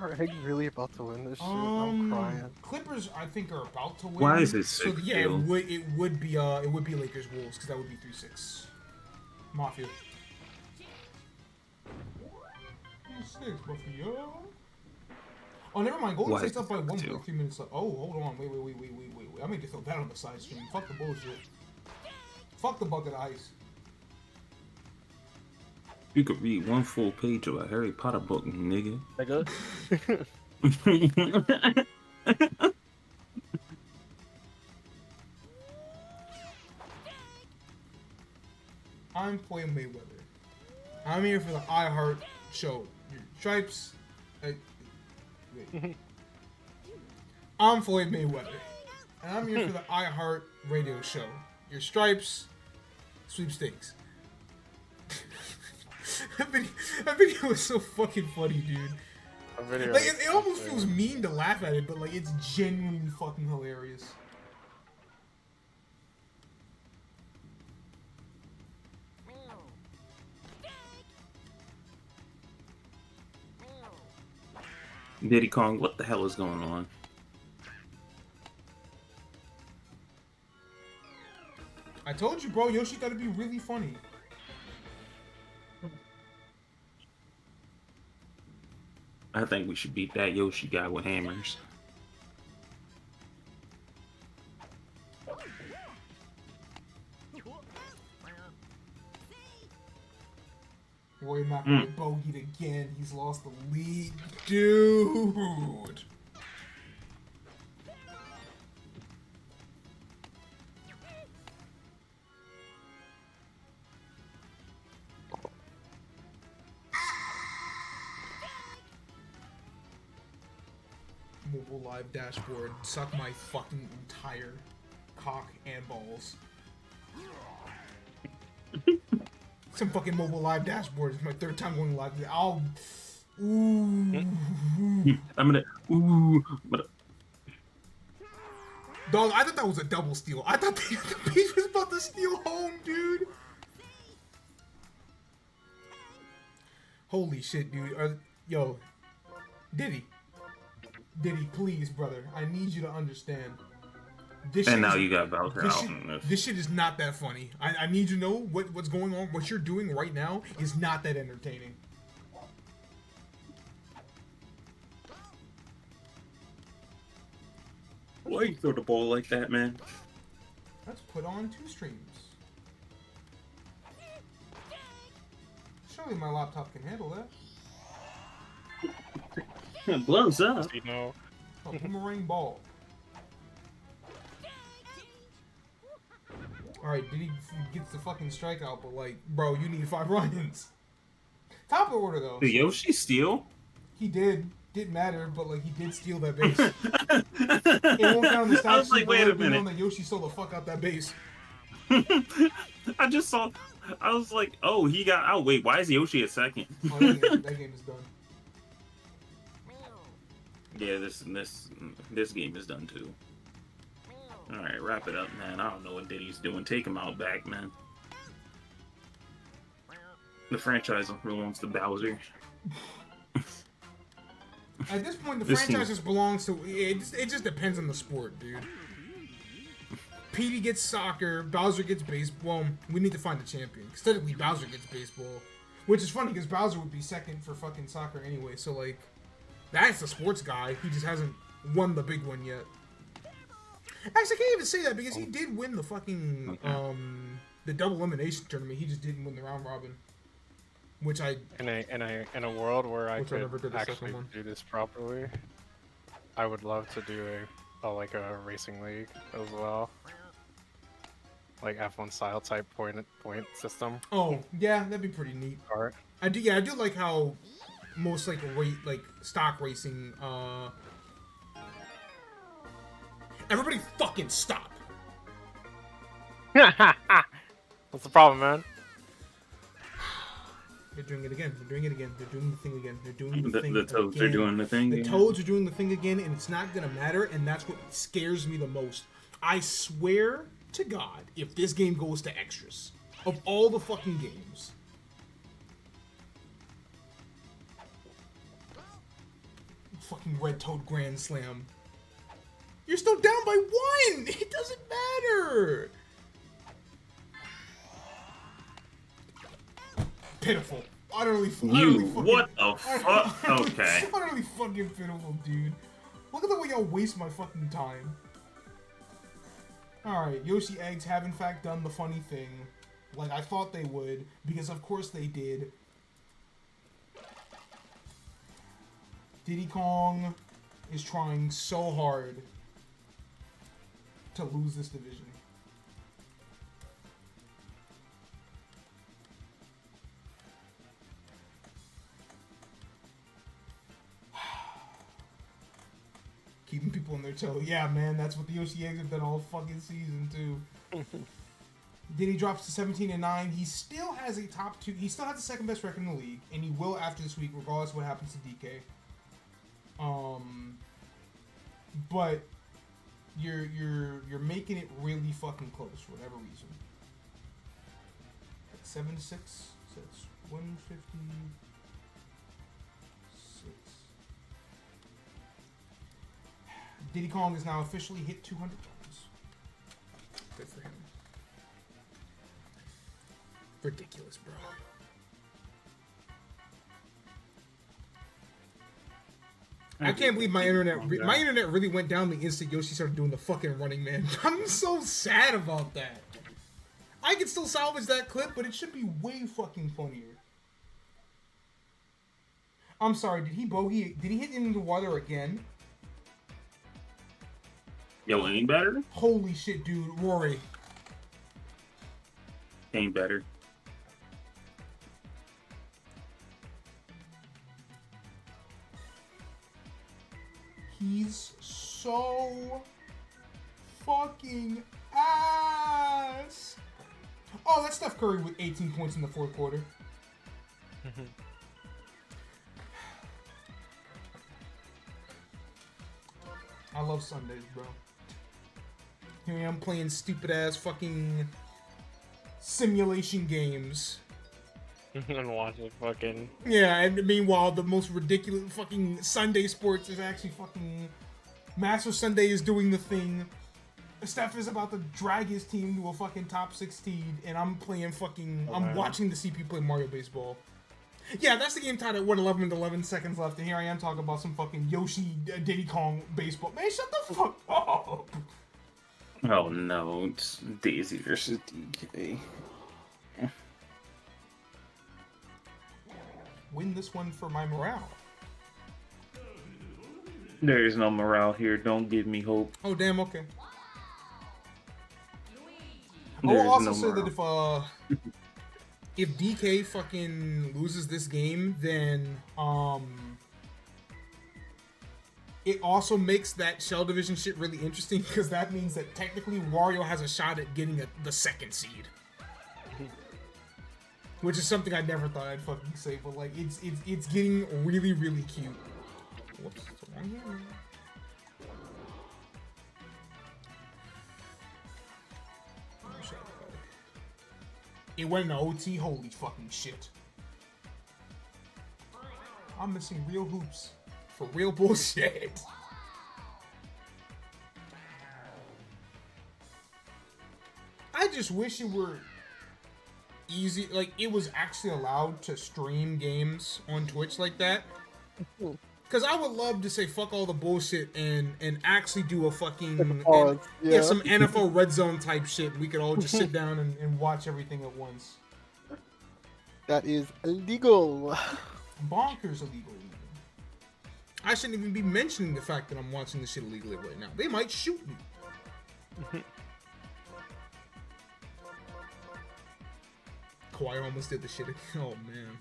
Are you really about to win this shit? I'm crying. Clippers, I think, are about to win. Why is it so? 6 Yeah, still? it would be Lakers Wolves because that would be 3-6. Mafia. 3-6, Mafia. Oh, never mind. Golden Why State's is up by it 1 2? 3 minutes left. Oh, hold on. Wait. I meant to throw that on the side stream. Fuck the bullshit. Fuck the bucket of ice. You could read one full page of a Harry Potter book, nigga. Nigga. I'm Floyd Mayweather. I'm here for the iHeart show. Your stripes. Wait. I'm Floyd Mayweather. And I'm here for the iHeart radio show. Your stripes. Sweepstakes. That video was so fucking funny, dude. Like, it almost feels mean to laugh at it, but like, it's genuinely fucking hilarious. Diddy Kong, what the hell is going on? I told you, bro. Yoshi gotta be really funny. I think we should beat that Yoshi guy with hammers. Roy McIlroy bogeyed again. He's lost the lead. Dude. Mobile live dashboard. Suck my fucking entire cock and balls. Some fucking mobile live dashboard. It's my third time going live. I'll. Ooh. I'm gonna. Ooh. But Dog, I thought that was a double steal. I thought the Peach was about to steal home, dude. Holy shit, dude. Yo. Diddy, please, brother. I need you to understand. This and shit now is- you got Bowser this out shit, in this. this shit is not that funny. I need you to know what's going on. What you're doing right now is not that entertaining. Why you throw the ball like that, man? Let's put on 2 streams. Surely my laptop can handle that. Blows up. You know. A boomerang ball. Alright, Diddy gets the fucking strikeout, but like, bro, you need 5 runs. Top of the order though. Did Yoshi steal? He did. Didn't matter, but like he did steal that base. It won't count on the stat I was like, sheet, wait but a we know minute. that Yoshi stole the fuck out that base. I just saw. I was like, oh, he got out. Wait, why is Yoshi at second? Oh, that game is done. Yeah, this game is done too. All right, wrap it up, man. I don't know what Diddy's doing. Take him out back, man. The franchise belongs to Bowser. At this point, the This franchise just belongs to. It just depends on the sport, dude. Petey gets soccer, Bowser gets baseball. Well, we need to find a champion. Because technically, Bowser gets baseball. Which is funny, because Bowser would be second for fucking soccer anyway. So, like, that's the sports guy. He just hasn't won the big one yet. Actually, I can't even say that, because he did win the fucking, the double elimination tournament. He just didn't win the round robin. Which I... In a world where I Which I never could did the second actually one. do this properly, I would love to do like a racing league as well, like F1 style type point system. Oh, yeah, that'd be pretty neat. Art. I do like how most like stock racing everybody fucking stop. What's the problem, man? They're doing it again. They're doing it again. They're doing the thing again. They're doing the thing The Toads again. are doing the thing. The again. Toads are doing the thing again, and it's not gonna matter, and that's what scares me the most. I swear to God, if this game goes to extras, of all the fucking games, fucking Red Toad Grand Slam, you're still down by 1. It doesn't matter. Pitiful. Utterly fucking, what the fuck? Okay. utterly fucking pitiful, dude. Look at the way y'all waste my fucking time. Alright, Yoshi Eggs have in fact done the funny thing, like I thought they would, because of course they did. Diddy Kong is trying so hard to lose this division. Keeping people on their toes. Yeah, man, that's what the Yoshi Eggs have done all fucking season, too. Diddy drops to 17-9. He still has a top 2. He still has the second best record in the league, and he will after this week, regardless of what happens to DK. But you're making it really fucking close for whatever reason. 7-6. So it's 156. Diddy Kong has now officially hit 200 times. Good for him. Ridiculous, bro. I can't believe my internet. My internet really went down the instant Yoshi started doing the fucking Running Man. I'm so sad about that. I can still salvage that clip, but it should be way fucking funnier. I'm sorry. Did he bogey? Did he hit into the water again? Yo, ain't better? Holy shit, dude. Rory. Ain't better. He's so fucking ass. Oh, that's Steph Curry with 18 points in the fourth quarter. I love Sundays, bro. Here I am playing stupid ass fucking simulation games. And watching fucking... Yeah, and meanwhile, the most ridiculous fucking Sunday sports is actually fucking... Master Sunday is doing the thing. Steph is about to drag his team to a fucking top 16, and I'm playing fucking... I'm watching the CP play Mario Baseball. Yeah, that's the game tied at 1:11 with 11 seconds left, and here I am talking about some fucking Yoshi Diddy Kong baseball. Man, shut the fuck up! Oh no, it's Daisy versus DK. Win this one for my morale. There is no morale here. Don't give me hope. Oh, damn, okay. I There will is also no say morale. that if DK fucking loses this game, then it also makes that Shell Division shit really interesting, because that means that technically Wario has a shot at getting the second seed. Which is something I never thought I'd fucking say, but like it's getting really, really cute. Whoops, it's wrong here. It went into OT, holy fucking shit. I'm missing real hoops for real bullshit. I just wish it were easy, like it was actually allowed to stream games on Twitch like that. Because I would love to say fuck all the bullshit and actually do a fucking some NFL Red Zone type shit. We could all just sit down and watch everything at once. That is illegal. Bonkers illegal. I shouldn't even be mentioning the fact that I'm watching this shit illegally right now. They might shoot me. Kawhi almost did the shit. Oh man.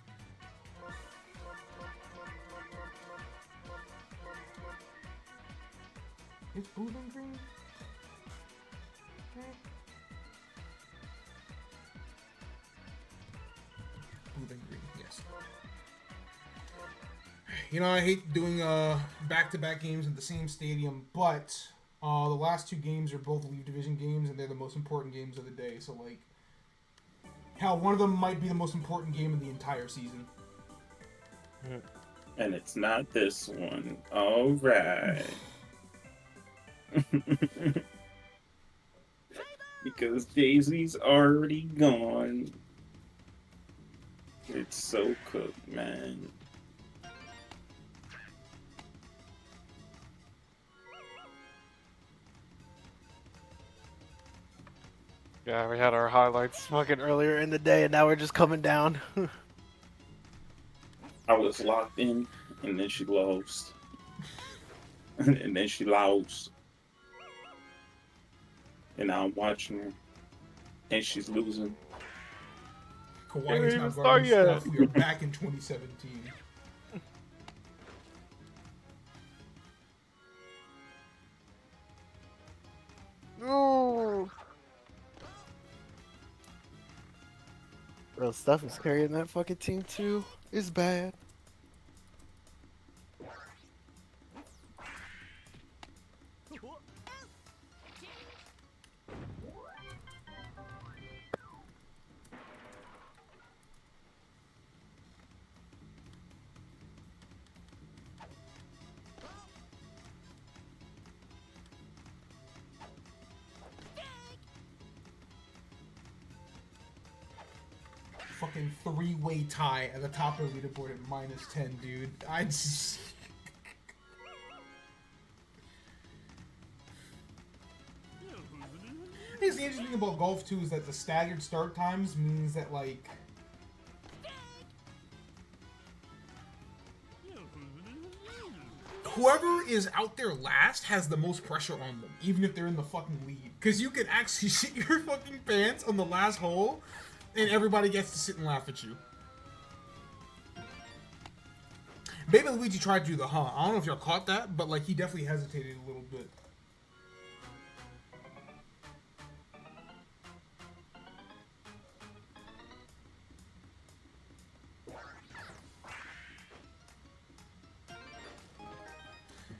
It's blue and green. Okay. Blue and green, yes. You know, I hate doing back-to-back games at the same stadium, but The last 2 games are both League Division games, and they're the most important games of the day. So, like, hell, one of them might be the most important game of the entire season. And it's not this one. All right. Because Daisy's already gone. It's so cooked, man. Yeah, we had our highlights fucking earlier in the day, and now we're just coming down. I was locked in, and then she lost. And then she lost. And now I'm watching her, and she's losing. Kawhi is even not start guarding yet. Steph. We are back in 2017. No. Bro, Steph is carrying that fucking team too. It's bad. Fucking 3-way tie at the top of the leaderboard at -10, dude. I just... I think the interesting thing about golf too is that the staggered start times means that, like, whoever is out there last has the most pressure on them, even if they're in the fucking lead. Because you can actually shit your fucking pants on the last hole, and everybody gets to sit and laugh at you. Baby Luigi tried to do the huh. I don't know if y'all caught that, but, like, he definitely hesitated a little bit.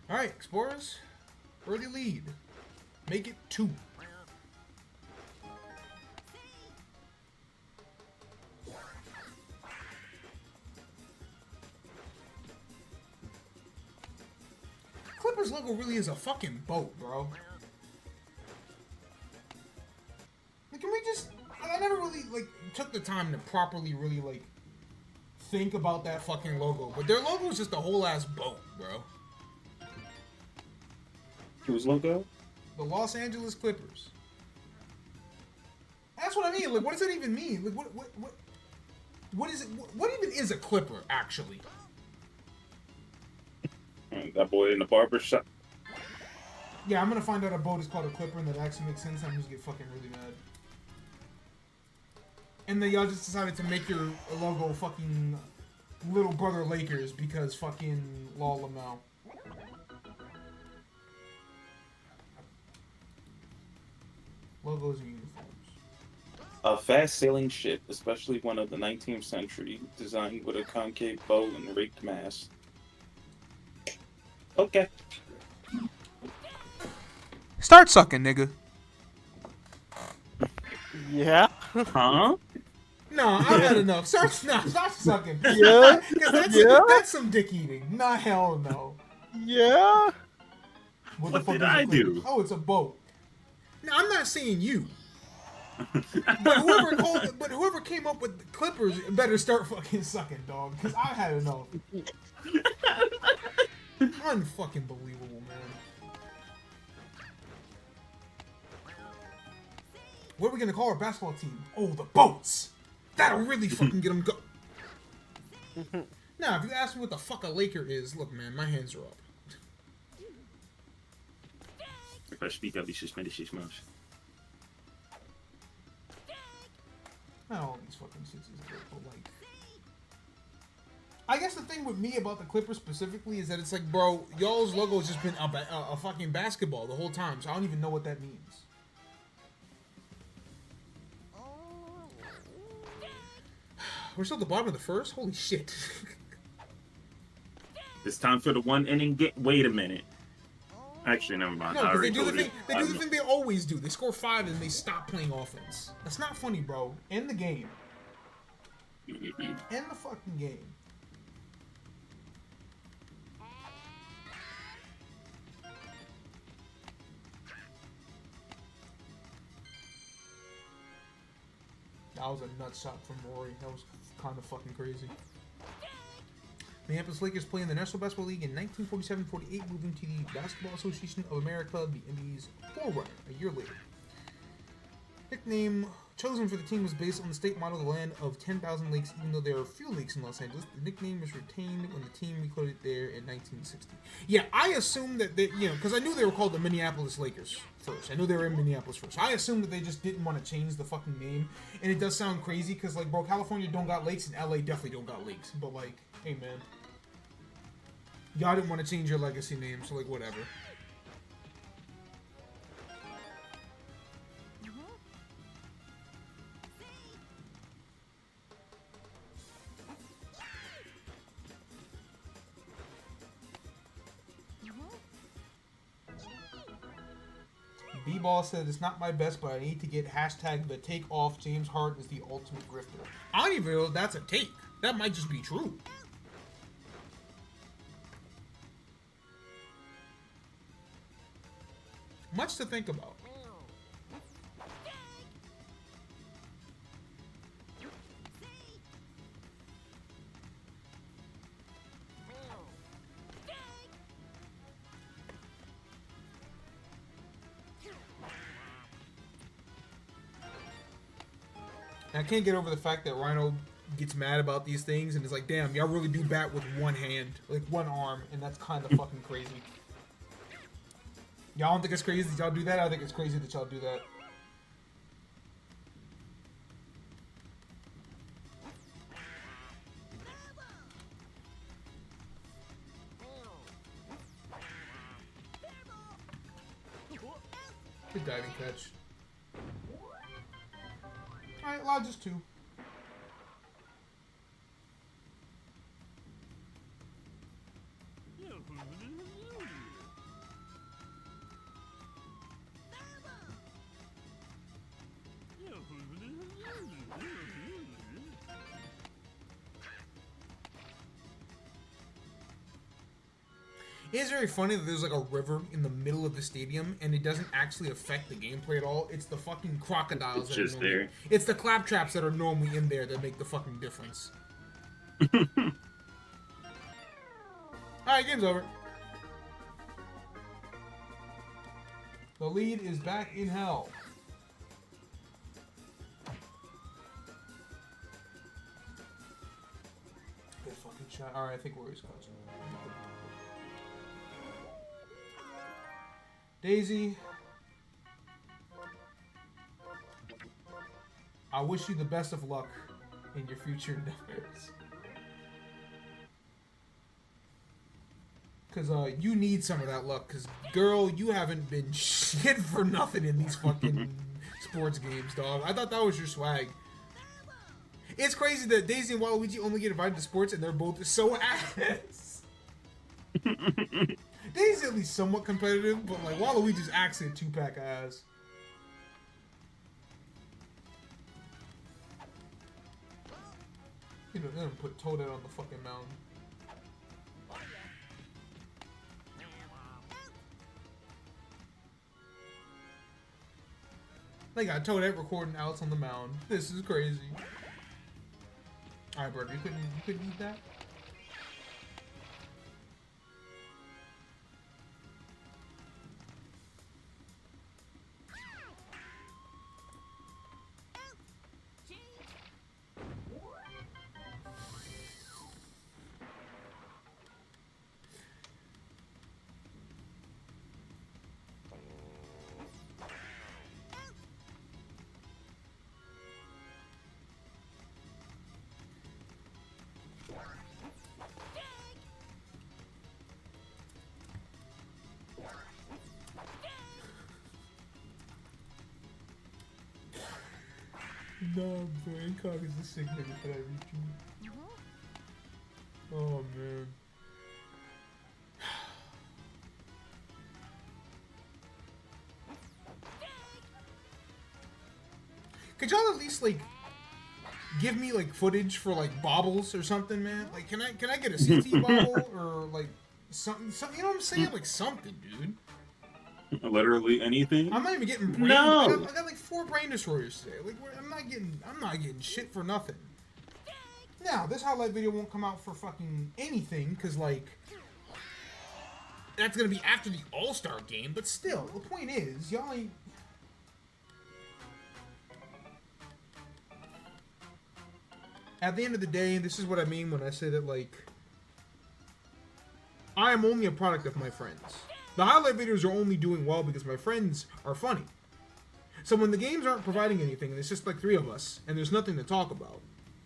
Alright, Explorers. Early lead. Make it 2. Clippers logo really is a fucking boat, bro. Like, can we just... I never really, like, took the time to properly really, like, think about that fucking logo. But their logo is just a whole ass boat, bro. Whose logo? The Los Angeles Clippers. That's what I mean. Like, what does that even mean? Like, what is it? What even is a Clipper, actually? That boy in the barber shop. Yeah, I'm gonna find out a boat is called a Clipper, and that actually makes sense. I'm just get fucking really mad. And then y'all just decided to make your logo fucking Little Brother Lakers because fucking lol Lamau. Logos and uniforms. A fast-sailing ship, especially one of the 19th century, designed with a concave bow and rigged mast. Okay. Start sucking, nigga. Yeah. Huh? No, I've had enough. Start sucking. Yeah? Because Yeah? that's some dick eating. Nah, hell no. Yeah. What What did is a I Clipper? do? Oh, it's a boat. Now, I'm not saying you. But whoever came up with the Clippers better start fucking sucking, dog. Because I had enough. Unfucking believable, man. What are we gonna call our basketball team? Oh, the Boats. That'll really fucking get them go. Now, if you ask me what the fuck a Laker is, look, man, my hands are up. If I speak up, he's suspended 6 months. Not all these fucking shits is good, but like... I guess the thing with me about the Clippers specifically is that it's like, bro, y'all's logo has just been a fucking basketball the whole time, so I don't even know what that means. We're still at the bottom of the first? Holy shit. It's time for the 1 inning get. Wait a minute. Actually, never mind. No, I because they already do the told you. thing. They do the thing they always do. They score 5 and they stop playing offense. That's not funny, bro. End the game. End the fucking game. That was a nut shot from Rory. That was kind of fucking crazy. Minneapolis Lakers play in the National Basketball League in 1947-48, moving to the Basketball Association of America, the NBA's forerunner, a year later. Nickname chosen for the team was based on the state motto, the land of 10,000 lakes, even though there are few lakes in Los Angeles. The nickname was retained when the team recorded there in 1960. Yeah, I assumed that they, because I knew they were called the Minneapolis Lakers first. I knew they were in Minneapolis first. I assumed that they just didn't want to change the fucking name. And it does sound crazy, because, like, bro, California don't got lakes, and LA definitely don't got lakes. But, like, hey, man. Y'all didn't want to change your legacy name, so, like, whatever. B-Ball said, it's not my best, but I need to get hashtag the take off. James Harden is the ultimate grifter. I don't even know if that's a take. That might just be true. Much to think about. I can't get over the fact that Rhino gets mad about these things and is like, damn, y'all really do bat with one hand, like one arm, and that's kind of fucking crazy. Y'all don't think it's crazy that y'all do that? I think it's crazy that y'all do that. Good diving catch. Alright, Lodges 2. It's very funny that there's like a river in the middle of the stadium and it doesn't actually affect the gameplay at all. It's the fucking crocodiles It's that just are normally, there. It's the claptraps that are normally in there that make the fucking difference. Alright, game's over. The lead is back in hell. Good fucking shot. Alright, I think Warriors caught you. Daisy, I wish you the best of luck in your future endeavors. Because you need some of that luck, because, girl, you haven't been shit for nothing in these fucking sports games, dog. I thought that was your swag. It's crazy that Daisy and Waluigi only get invited to sports and they're both so ass. Daisy's at least somewhat competitive, but like Waluigi's actually a 2-pack ass. You know, they don't put Toadette on the fucking mountain. They got Toadette recording Alex on the mound. This is crazy. Alright, bro, you couldn't eat that? No, bro, Incog is the sick nigga for that retweet. Oh, man. Could y'all at least like give me like footage for like bobbles or something, man? Like, can I get a CT bobble or like something? You know what I'm saying? Like something, dude. Literally anything. I'm not even getting brain. No. I got like 4 brain destroyers today. Like, I'm not getting shit for nothing. Now, this highlight video won't come out for fucking anything, cause like that's gonna be after the All-Star game. But still, the point is, y'all ain't. At the end of the day, this is what I mean when I say that, like, I am only a product of my friends. The highlight videos are only doing well because my friends are funny. So when the games aren't providing anything, and it's just like 3 of us, and there's nothing to talk about.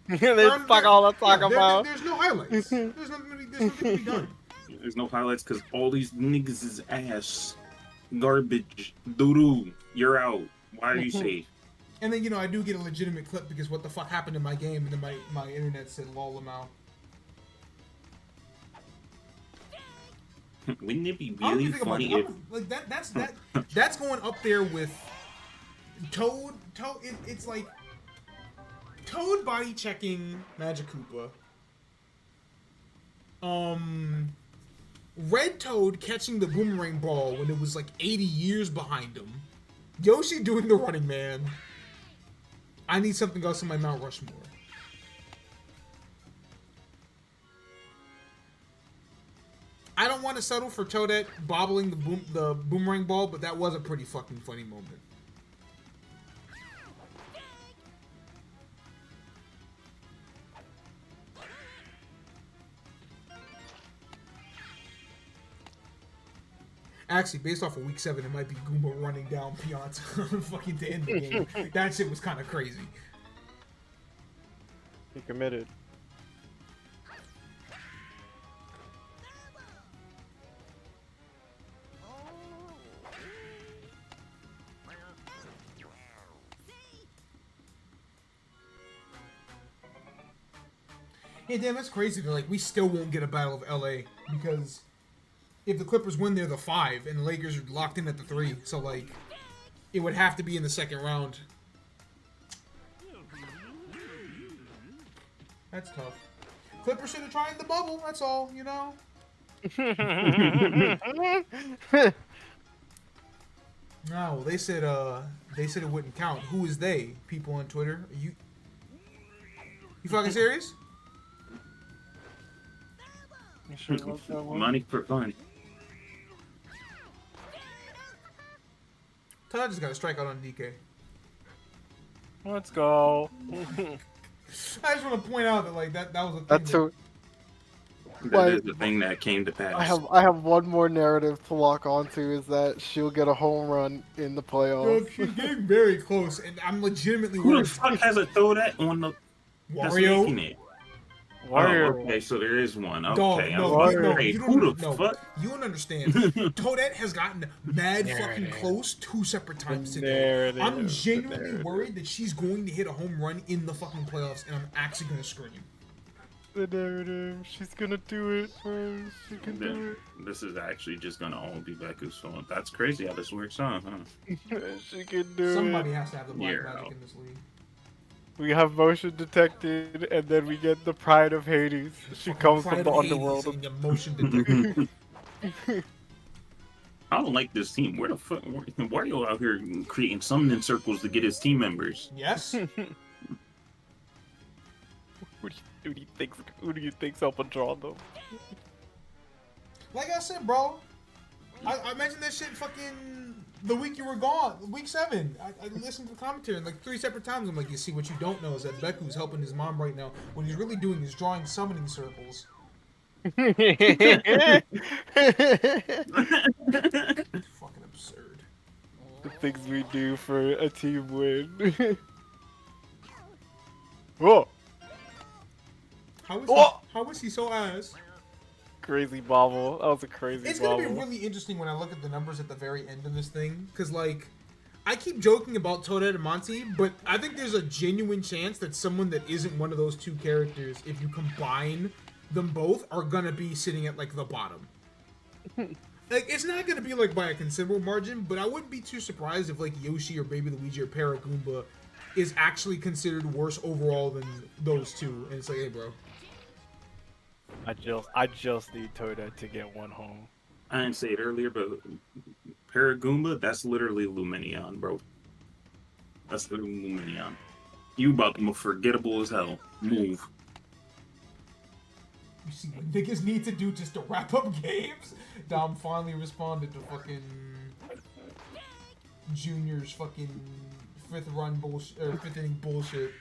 There's fuck all to talk about. There's no highlights. There's nothing to be done. There's no highlights because all these niggas is ass. Garbage. Doo-doo. You're out. Why are you safe? And then, you know, I do get a legitimate clip because what the fuck happened in my game, and then my internet said lol them out. Wouldn't it be really funny if... Like, that's going up there with Toad, it's like Toad body checking Magic Koopa. Red Toad catching the boomerang ball when it was like 80 years behind him. Yoshi doing the running man. I need something else in my Mount Rushmore. I don't want to settle for Toadette bobbling the boomerang ball, but that was a pretty fucking funny moment. Actually, based off of week 7, it might be Goomba running down Pianta fucking to end the game. That shit was kind of crazy. He committed. Hey, damn, that's crazy. Like, we still won't get a Battle of LA because if the Clippers win, they're the 5, and the Lakers are locked in at the 3. So, like, it would have to be in the second round. That's tough. Clippers should have tried the bubble. That's all, you know. No, they said it wouldn't count. Who is they? People on Twitter. Are you fucking serious? Money for fun. Todd just got a strikeout on DK. Let's go. I just want to point out that like that was a thing. That's so. That is the thing that came to pass. I have one more narrative to lock onto is that she'll get a home run in the playoffs. Look, she's getting very close, and I'm legitimately Who the worried. fuck has a throw that on the... That's Wario? making it. Wario. Oh, okay, so there is one. Okay, Dog, I no, was you afraid. don't, Who the no, fuck? you don't understand. Toadette has gotten mad fucking close 2 separate times today. I'm genuinely worried that she's going to hit a home run in the fucking playoffs, and I'm actually going to scream. The narrative. She's gonna do it, bro. She can do it. This is actually just gonna all be Beku's fault. That's crazy how this works out, huh? She can do Somebody it. has to have the black You're magic out. in this league. We have motion detected, and then we get the pride of Hades. She comes from the underworld. And your motion detected. I don't like this team. Where the fuck? Why are you out here creating summoning circles to get his team members? Yes. Who do you think's helping draw them? Like I said, bro. I mentioned that shit fucking the week you were gone, week 7. I listened to the commentary and like 3 separate times. I'm like, you see, what you don't know is that Beku's helping his mom right now. What he's really doing is drawing summoning circles. Fucking absurd. The things we do for a team win. Whoa! How was he so ass? Crazy bobble. That was a crazy It's bobble. gonna be really interesting when I look at the numbers at the very end of this thing, because like, I keep joking about Toadette and Monty, but I think there's a genuine chance that someone that isn't one of those 2 characters, if you combine them both, are gonna be sitting at like the bottom. Like, it's not gonna be like by a considerable margin, but I wouldn't be too surprised if like Yoshi or Baby Luigi or Paragoomba is actually considered worse overall than those two. And it's like, hey, bro. I just need Toda to get one home. I didn't say it earlier, but Paragoomba, that's literally Luminion, bro. That's literally Luminion. You about the most forgettable as hell. Move. You see what niggas need to do just to wrap up games? Dom finally responded to fucking Junior's fucking fifth run bullshit, or fifth inning bullshit.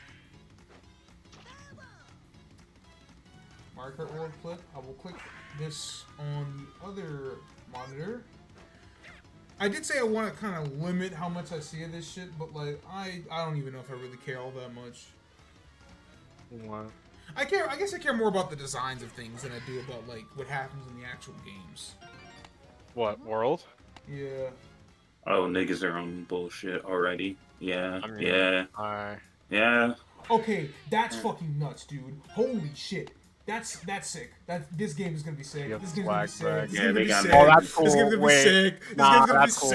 Mario Kart World clip. I will click this on the other monitor. I did say I want to kind of limit how much I see of this shit, but like I don't even know if I really care all that much. What? I guess I care more about the designs of things than I do about like what happens in the actual games. What, world? Yeah. Oh, niggas are on bullshit already. Yeah, I mean, yeah, Alright. yeah. Okay, that's fucking nuts, dude. Holy shit. That's sick. This game is gonna be sick. Yeah, This game's gonna be sick. swag, This yeah, game's they gonna be got sick. mad. Oh, that's cool. This game's gonna be Wait. sick. This Nah, game's gonna that's be cool.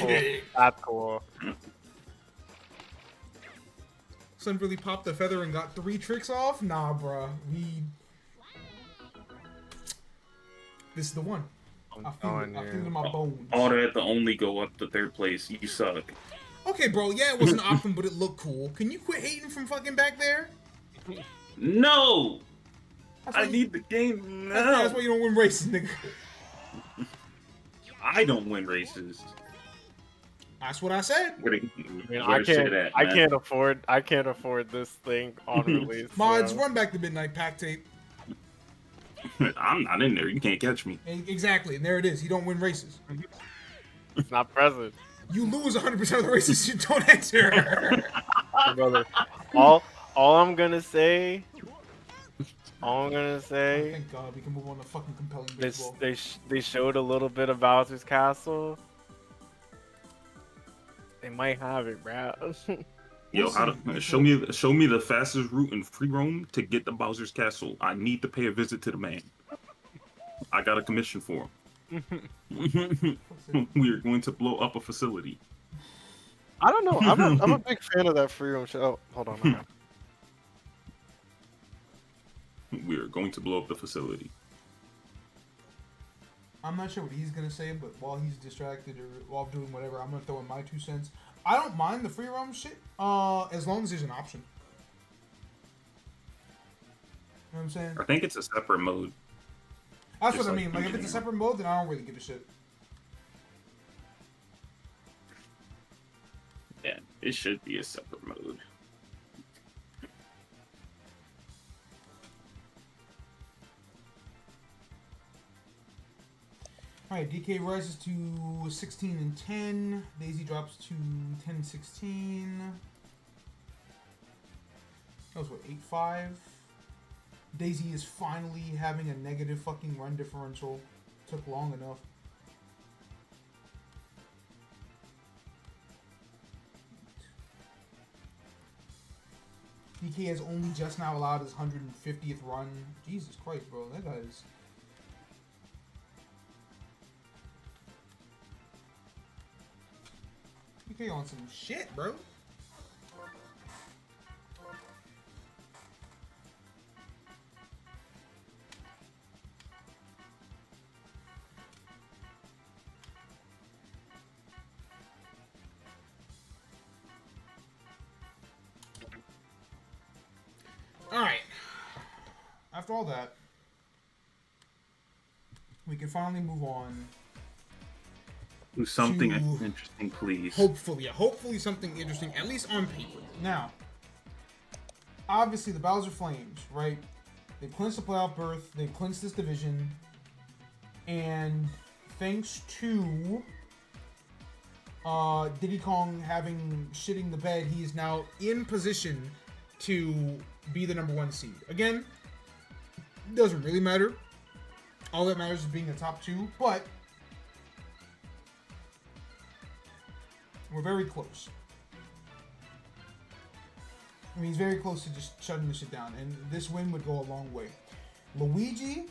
sick. That's cool. Son really popped the feather and got 3 tricks off? Nah, bruh. This is the one. I feel it. I feel it in my bones. All that to only go up to third place. You suck. Okay, bro. Yeah, it wasn't optimum, but it looked cool. Can you quit hating from fucking back there? No! That's why I you- need the game That's now. why you don't win races, nigga. I don't win races. That's what I said. Where the, I mean, where I the shit can't. at, I man? can't afford this thing on release. Mods, so- run back the midnight pack tape. I'm not in there. You can't catch me. Exactly, and there it is. You don't win races. It's not present, You lose 100% of the races you don't enter. brother. All I'm gonna say. Oh, thank God we can move on to fucking compelling baseball. They showed a little bit of Bowser's Castle. They might have it, bro. Yo, show me the fastest route in free roam to get to Bowser's Castle. I need to pay a visit to the man. I got a commission for him. We are going to blow up a facility. I don't know. I'm a big fan of that free roam show. Oh, hold on. Okay. We are going to blow up the facility. I'm not sure what he's gonna say, but while he's distracted or while doing whatever, I'm gonna throw in my 2 cents. I don't mind the free roam shit, as long as there's an option. You know what I'm saying? I think it's a separate mode. That's Just what I like mean. Like if it's a separate mode, then I don't really give a shit. Yeah, it should be a separate mode. Alright, DK rises to 16 and 10. Daisy drops to 10 and 16. That was what, 8-5? Daisy is finally having a negative fucking run differential. Took long enough. DK has only just now allowed his 150th run. Jesus Christ, bro. That guy's... DK on some shit, bro. Alright. After all that, we can finally move on. Do something To- interesting, please. Hopefully something interesting, at least on paper. Now, obviously the Bowser Flames, right? They've clinched the playoff berth, they've clinched this division, and thanks to Diddy Kong shitting the bed, he is now in position to be the number 1 seed. Again, doesn't really matter. All that matters is being the top 2, but we're very close. I mean, he's very close to just shutting this shit down, and this win would go a long way. Luigi,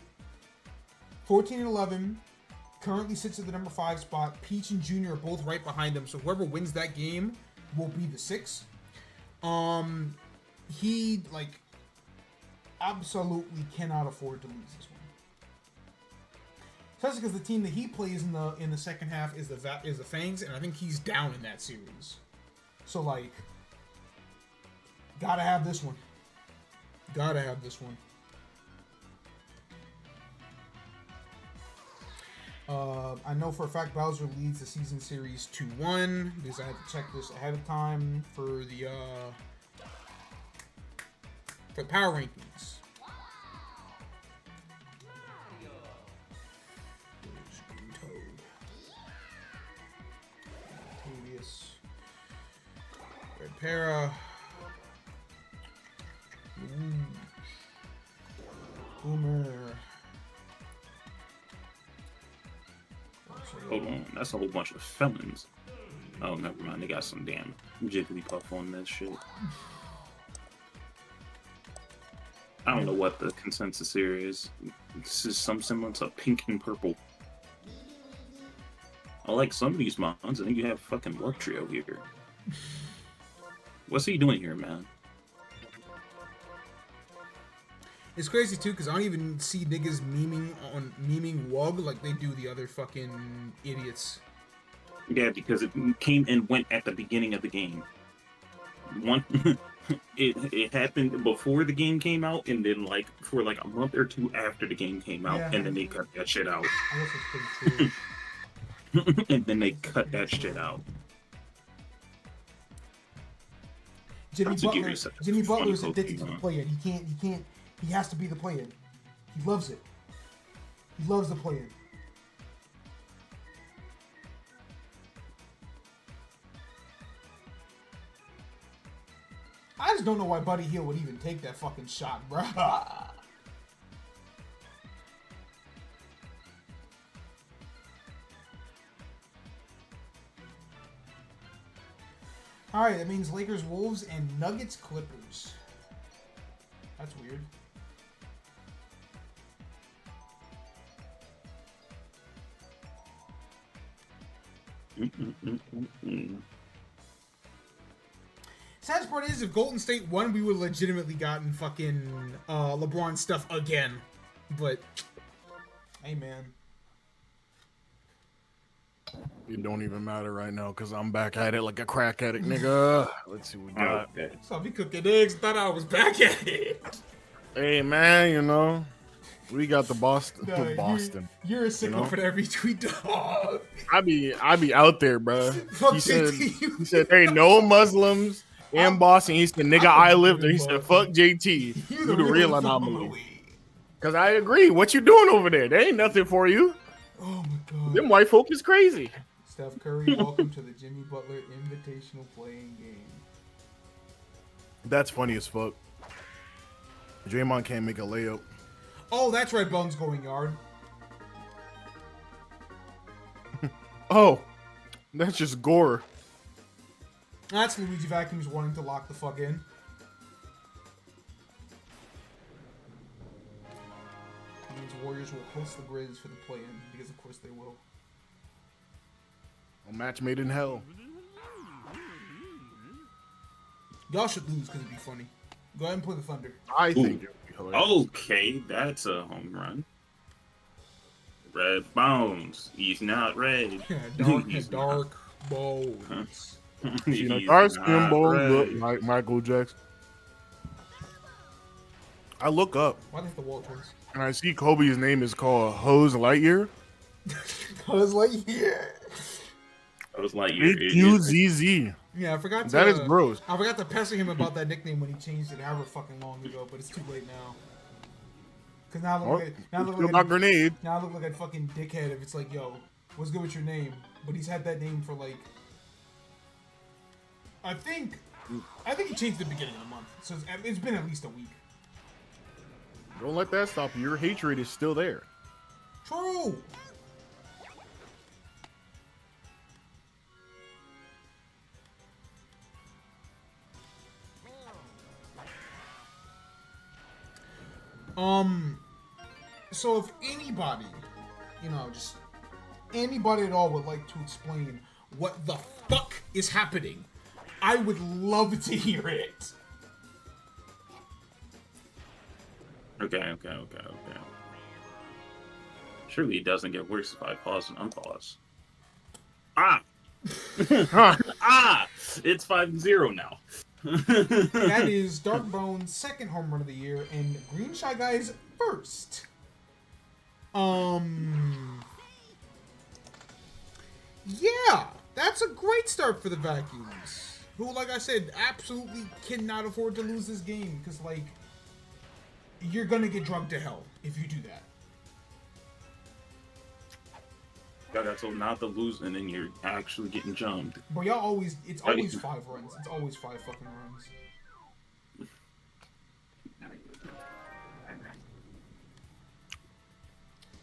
14 and 11, currently sits at the number 5 spot. Peach and Junior are both right behind him, so whoever wins that game will be the 6. He like absolutely cannot afford to lose this one. Especially because the team that he plays in the second half is the Fangs, and I think he's down in that series. So like, gotta have this one. Gotta have this one. I know for a fact Bowser leads the season series 2-1 because I had to check this ahead of time for the power rankings. Octavius, Red Para, Boomer. Hold on, that's a whole bunch of felons. Oh, never mind. They got some damn Jigglypuff on that shit. I don't know what the consensus here is. This is some semblance of pink and purple. I like some of these mons. I think you have fucking Love Trio here. What's he doing here, man? It's crazy too because I don't even see niggas memeing Wug like they do the other fucking idiots. Yeah, because it came and went at the beginning of the game. It happened before the game came out, and then like for like a month or two after the game came out, and then they cut that shit out. I guess it's pretty true. And then they cut that shit out. Jimmy Butler's addicted to the play-in. He has to be the play-in. He loves it. He loves the play-in. I just don't know why Buddy Hield would even take that fucking shot, bruh. Alright, that means Lakers, Wolves, and Nuggets, Clippers. That's weird. Sad part is, if Golden State won, we would have legitimately gotten fucking LeBron stuff again. But, hey man. It don't even matter right now because I'm back at it like a crack addict, nigga. Let's see what we got. Okay. So me cooking eggs, thought I was back at it. Hey man, you know, we got the Boston. No, the Boston. You're a sicko for every tweet, dog. I be out there, bro. Fuck He said JT. there ain't no Muslims in Boston. He said, nigga, I live there. He said, fuck JT. You the real anomaly. Cause I agree. What you doing over there? There ain't nothing for you. Oh my god. Them white folk is crazy. Steph Curry, welcome to the Jimmy Butler Invitational playing game. That's funny as fuck. Draymond can't make a layup. Oh, that's right. Bones going yard. Oh, that's just gore. That's Luigi Vacuums wanting to lock the fuck in. That means Warriors will host the Grizz for the play-in, because of course they will. A match made in hell. Y'all should lose because it'd be funny. Go ahead and play the Thunder. I think it would be hilarious. Okay, that's a home run. Red Bones. He's not red. Yeah, He's dark bones. You know, He's dark skin not bones red. look like Michael Jackson. I look up Why the Walt twins? and I see Kobe's name is called Hose Lightyear. I was like, yeah. I was like, H-U-Z-Z. Yeah, I forgot to. That is gross. I forgot to pester him about that nickname when he changed it however fucking long ago, but it's too late now. Cause now I look like Still got grenade. now I look like a fucking dickhead if it's like, yo, what's good with your name? But he's had that name for like, I think he changed the beginning of the month, so it's been at least a week. Don't let that stop you. Your hatred is still there. True. So if anybody, just anybody at all would like to explain what the fuck is happening I would love to hear it. Okay. Surely it doesn't get worse if I pause and unpause. Ah! Huh. Ah! It's 5-0 now. That is Darkbone's second home run of the year and Green Shy Guy's first. Yeah, that's a great start for the Vacuums, who, like I said, absolutely cannot afford to lose this game because, like, you're gonna get drugged to hell if you do that. I got told not to lose, and then you're actually getting jumped. But y'all always, it's always 5 runs. It's always 5 fucking runs.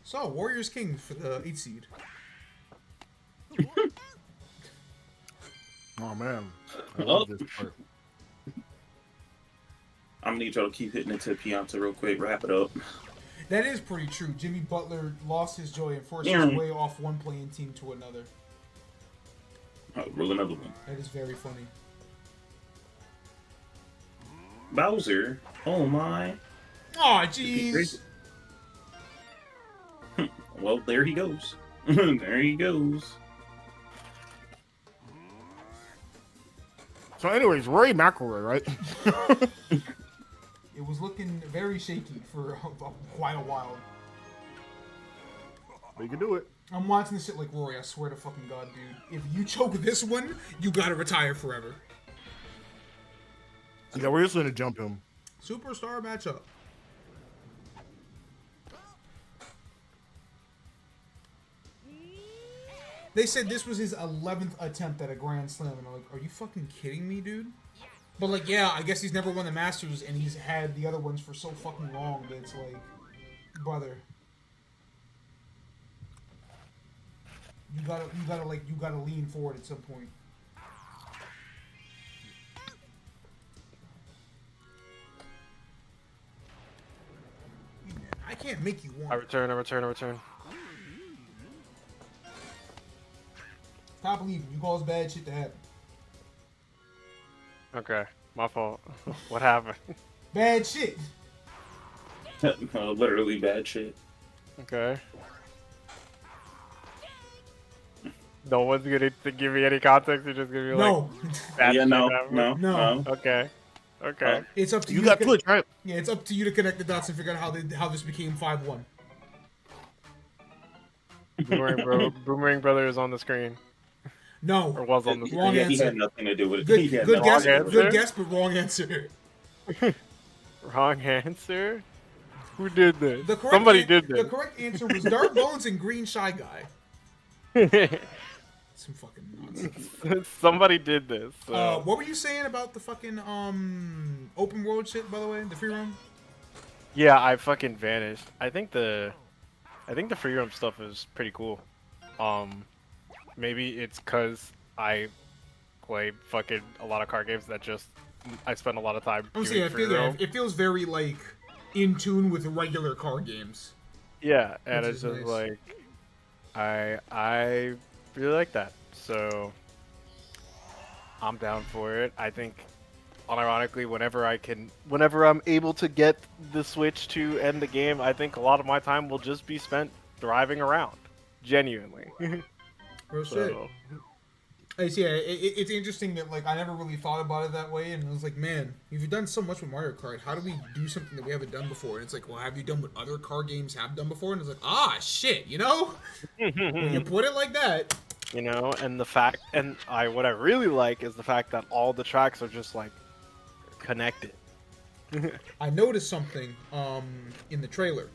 So, Warriors Kings for the 8 seed. Oh man, I love this part. I'm gonna need y'all to keep hitting it to Pianta real quick. Wrap it up. That is pretty true. Jimmy Butler lost his joy and forced his way off one playing team to another. Roll another one. That is very funny. Bowser. Oh my. Aw, jeez. Well, there he goes. There he goes. So, anyways, Rory McIlroy, right? It was looking very shaky for quite a while. But you can do it. I'm watching this shit like, Rory, I swear to fucking God, dude. If you choke this one, you gotta retire forever. Yeah, we're just gonna jump him. Superstar matchup. They said this was his 11th attempt at a Grand Slam, and I'm like, are you fucking kidding me, dude? But, like, yeah, I guess he's never won the Masters, and he's had the other ones for so fucking long that it's like, brother. You gotta lean forward at some point. I can't make you want. I return. Stop believing. You cause bad shit to happen. Okay, my fault. What happened? Bad shit. Literally bad shit. Okay. No one's gonna give me any context. You're just gonna be No. like, bad Yeah, shit no. happened? Okay. It's up to You you. got to Twitch, right? Yeah, it's up to you to connect the dots and figure out how this became 5-1. Boomerang Brother is on the screen. No. Or was on the screen. Wrong He answer. had nothing to do with it. Good, He had good nothing guess. to do with it. Good guess, but wrong answer. Wrong answer? Who did this? The correct Somebody did The this. correct answer was Dark Bones and Green Shy Guy. Some fucking nonsense. Somebody did this. So. What were you saying about the fucking open world shit, by the way? The free roam? Yeah, I fucking vanished. I think the free roam stuff is pretty cool. Maybe it's cause I play fucking a lot of card games that just I spend a lot of time I'm doing free roam. it feels very like in tune with regular card games. Yeah, and Which it's is just nice. like I really like that. So I'm down for it. I think unironically whenever I'm able to get the Switch to end the game, I think a lot of my time will just be spent driving around. Genuinely. Real shit. So, It's interesting that, like, I never really thought about it that way, and I was like, man, you've done so much with Mario Kart, how do we do something that we haven't done before? And it's like, well, have you done what other card games have done before? And it's like, shit, you know? When you put it like that. you know, and the fact, and what I really like is the fact that all the tracks are just, like, connected. I noticed something in the trailer.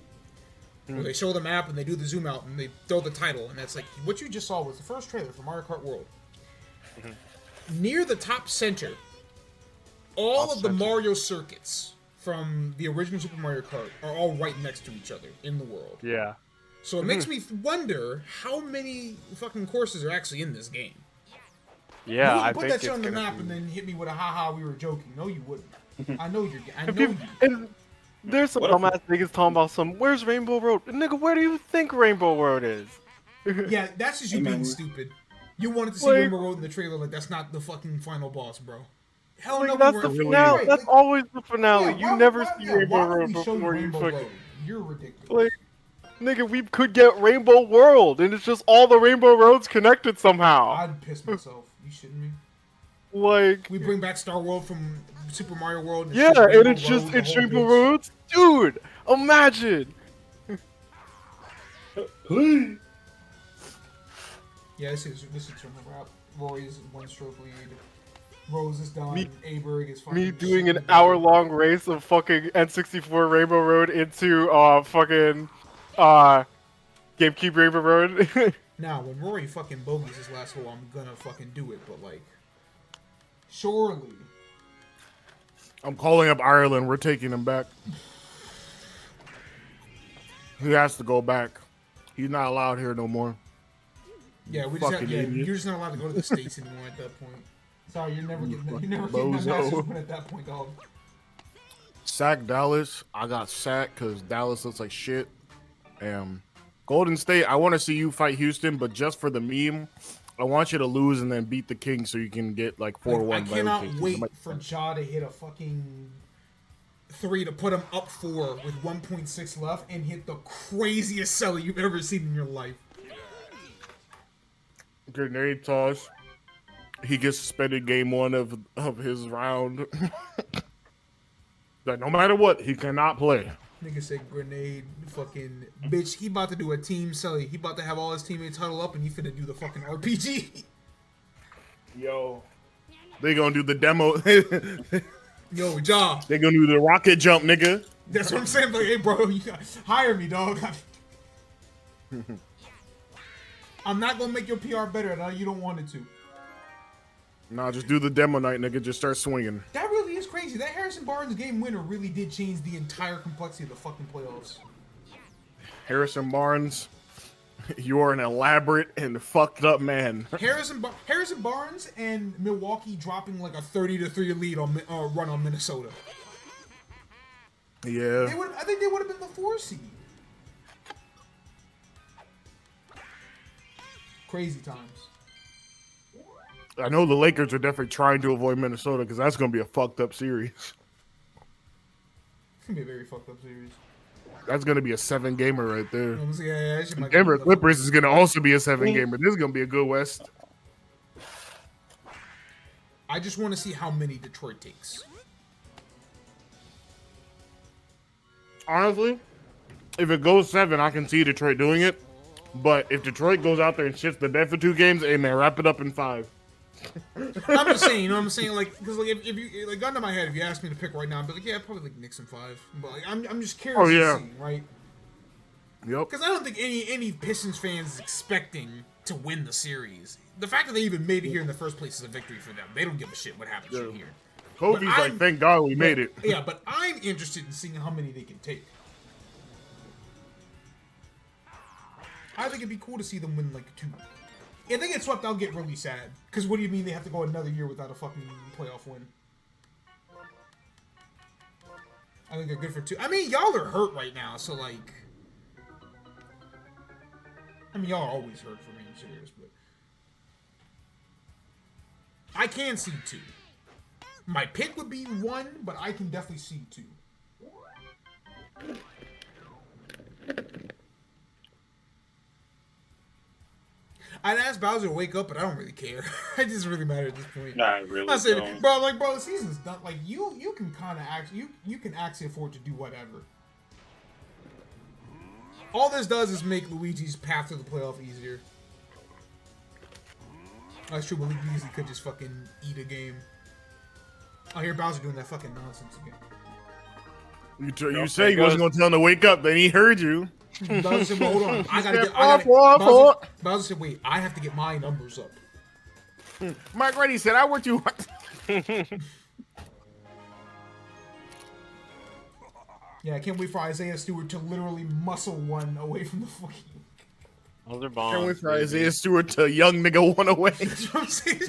Where they show the map and they do the zoom out and they throw the title, and that's like, what you just saw was the first trailer for Mario Kart World. Near the top center, all of the Mario circuits from the original Super Mario Kart are all right next to each other in the world. Yeah. So it makes me wonder how many fucking courses are actually in this game. Yeah, You I wouldn't put think that it's shit on the gonna map be... and then hit me with a haha, we were joking. No, you wouldn't. I know And you. there's some dumbass niggas talking about where's Rainbow Road? Nigga, where do you think Rainbow Road is? Yeah, that's just you Hey, man, being stupid. You wanted to see Like- Rainbow Road in the trailer, like that's not the fucking final boss, bro. Hell Like, no, that's we the weren't. finale. Right, That's like, always the finale. yeah, You why- never why- see yeah, Rainbow why would Road we show you before you Rainbow fucking. Road? You're ridiculous. Like, nigga, we could get Rainbow World, and it's just all the Rainbow Roads connected somehow. I'd piss myself. You shitting me? Like, We bring back Star World from Super Mario World. And yeah, it's and Rainbow it's just Road, the it's whole Rainbow bitch. Roads, dude. Imagine. Please. Yeah, this is turn the wrap. Rory's 1-stroke lead. Rose is done. Me- Aberg is fucking. Me doing an shitting hour-long race of fucking N64 Rainbow Road into fucking GameCube Rainbow Road. Now, when Rory fucking bogeys his last hole, I'm gonna fucking do it. But like, surely. I'm calling up Ireland. We're taking him back. He has to go back. He's not allowed here no more. Yeah, we just have, Fucking yeah, idiot. you're just not allowed to go to the States anymore at that point. Sorry, you're never getting that. You're never fucking getting that bozo. Masters win at that point, dog. Sack Dallas. I got sacked because Dallas looks like shit. Golden State, I want to see you fight Houston, but just for the meme, I want you to lose and then beat the Kings so you can get like 4-1. Like, I by cannot the Kings. wait for Ja to hit a fucking 3 to put him up 4 with 1.6 left and hit the craziest seller you've ever seen in your life. Grenade toss. He gets suspended game 1 of his round. Like, no matter what, he cannot play. Nigga said grenade, fucking bitch. He about to do a team selly. He about to have all his teammates huddle up, and you finna do the fucking RPG. Yo, they gonna do the demo. Yo, Ja. They gonna do the rocket jump, nigga. That's what I'm saying. Like, hey, bro, you gotta hire me, dog. I'm not gonna make your PR better. No, you don't want it to. Nah, just do the demo night, nigga. Just start swinging. That really is crazy. That Harrison Barnes game winner really did change the entire complexity of the fucking playoffs. Harrison Barnes, you are an elaborate and fucked up man. Harrison Barnes and Milwaukee dropping like a 30-3 lead on run on Minnesota. Yeah. I think they would have been the 4 seed. Crazy times. I know the Lakers are definitely trying to avoid Minnesota because that's gonna be a fucked up series. It's gonna be a very fucked up series. That's gonna be a 7-gamer right there. Yeah, that shit might Denver be- Clippers is gonna also be a 7-gamer. This is gonna be a good West. I just want to see how many Detroit takes. Honestly, if it goes 7, I can see Detroit doing it. But if Detroit goes out there and shits the bed for 2 games, hey man, wrap it up in 5. I'm just saying, you know what I'm saying? Like, because like if you like gun to my head, if you asked me to pick right now, I'd be like, yeah, probably like Knicks in 5. But like, I'm just curious Oh, yeah. to see, right? Yep. Because I don't think any Pistons fans is expecting to win the series. The fact that they even made it here in the first place is a victory for them. They don't give a shit what happens from here. Kobe's But like, I'm- thank God we made it. Yeah, but I'm interested in seeing how many they can take. I think it'd be cool to see them win like 2. If they get swept, I'll get really sad. Because what do you mean they have to go another year without a fucking playoff win? I think they're good for 2. I mean, y'all are hurt right now, so like... I mean, y'all are always hurt for being serious, but... I can see 2. My pick would be 1, but I can definitely see 2. I'd ask Bowser to wake up, but I don't really care. It doesn't really matter at this point. Nah, I really I said, don't. bro, like, bro, the season's done. Like, you can kind of actually, you can actually afford to do whatever. All this does is make Luigi's path to the playoff easier. That's true, but Luigi easily could just fucking eat a game. I hear Bowser doing that fucking nonsense again. You say you wasn't gonna tell him to wake up, then he heard you. Bowser said, well, hold on, I gotta get. Bowser said, wait, I have to get my numbers up. Mike Reddy said, I worked you. Yeah, I can't wait for Isaiah Stewart to literally muscle one away from the fucking. Those are Can't bombs. wait for Isaiah Stewart to young nigga one away. That's what I'm saying.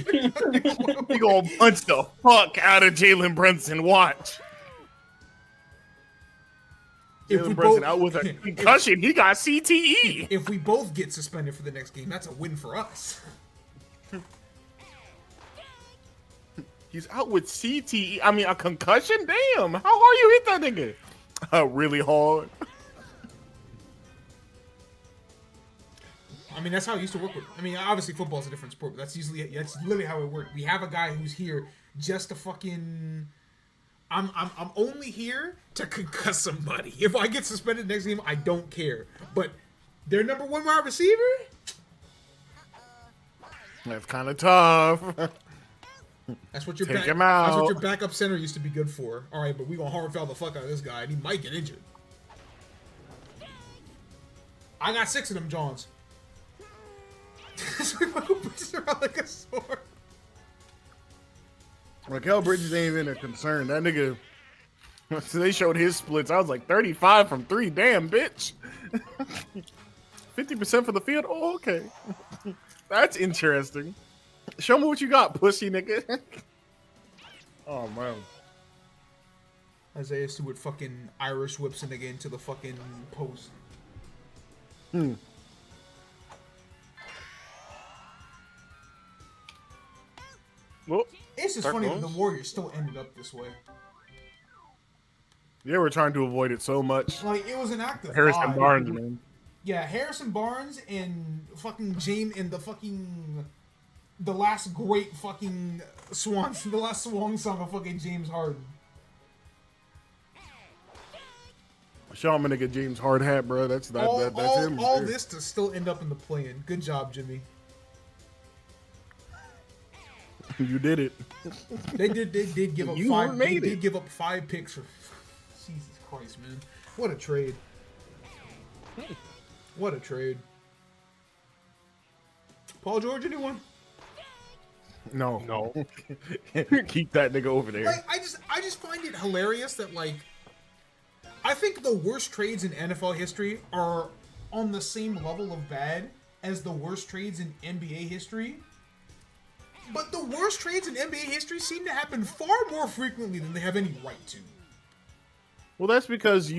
He gonna punch the fuck out of Jalen Brunson. Watch. If we Jalen Brunson both- out with a concussion. He got CTE. If we both get suspended for the next game, that's a win for us. He's out with CTE. I mean, a concussion? Damn. How hard you hit that nigga? Really hard. I mean, that's how I used to work with. I mean, obviously football's a different sport, but that's literally how it worked. We have a guy who's here just to fucking. I'm only here to concuss somebody. If I get suspended next game, I don't care. But their number one wide receiver. That's kind of tough. That's what your Take him out. That's what your backup center used to be good for. All right, but we gonna hard foul the fuck out of this guy, and he might get injured. I got 6 of them, Johns. Like a sword. Raquel Bridges ain't even a concern. That nigga. So they showed his splits. I was like 35 from 3. Damn, bitch. 50% for the field. Oh, okay. That's interesting. Show me what you got, pussy nigga. Oh man. Isaiah Stewart fucking Irish whips a nigga into the fucking post. Well, It's just funny that the Warriors still ended up this way. Yeah, we're trying to avoid it so much. Like, it was an act of Harrison God. Barnes, man. Yeah, Harrison Barnes and fucking James and the last great fucking swan song of fucking James Harden. Show him a nigga James Hard hat, bro. That's him. All this to still end up in the play-in. Good job, Jimmy. You did it. They did give up You 5. made They it. did give up 5 picks for. Jesus Christ, man! What a trade! What a trade! Paul George, anyone? No. no. Keep that nigga over there. Like, I just find it hilarious that, like, I think the worst trades in NFL history are on the same level of bad as the worst trades in NBA history. But the worst trades in NBA history seem to happen far more frequently than they have any right to. Well, that's because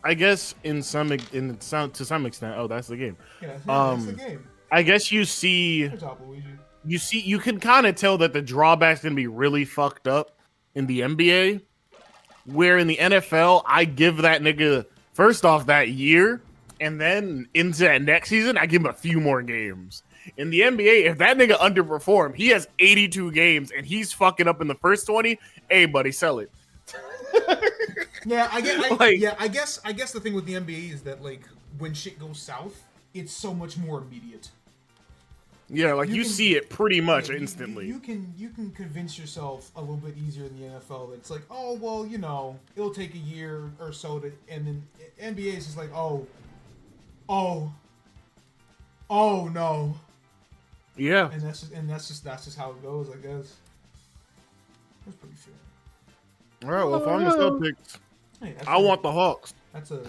I guess to some extent. Oh, that's the game. Yeah, that's the game. I guess you see. Good job, Luigi. You can kind of tell that the drawback's gonna be really fucked up in the NBA, where in the NFL I give that nigga first off that year, and then into that next season I give him a few more games. In the NBA, if that nigga underperformed, he has 82 games and he's fucking up in the first 20. Hey, buddy, sell it. Yeah, I guess the thing with the NBA is that, like, when shit goes south, it's so much more immediate. Yeah, like you can- see it pretty much Yeah, instantly. You can convince yourself a little bit easier in the NFL that it's like, oh well, you know, it'll take a year or so to, and then NBA is just like, oh no, Yeah. and that's just how it goes, I guess. That's pretty fair. All right. Well, if I'm the Celtics, Hey, I want the Hawks. That's a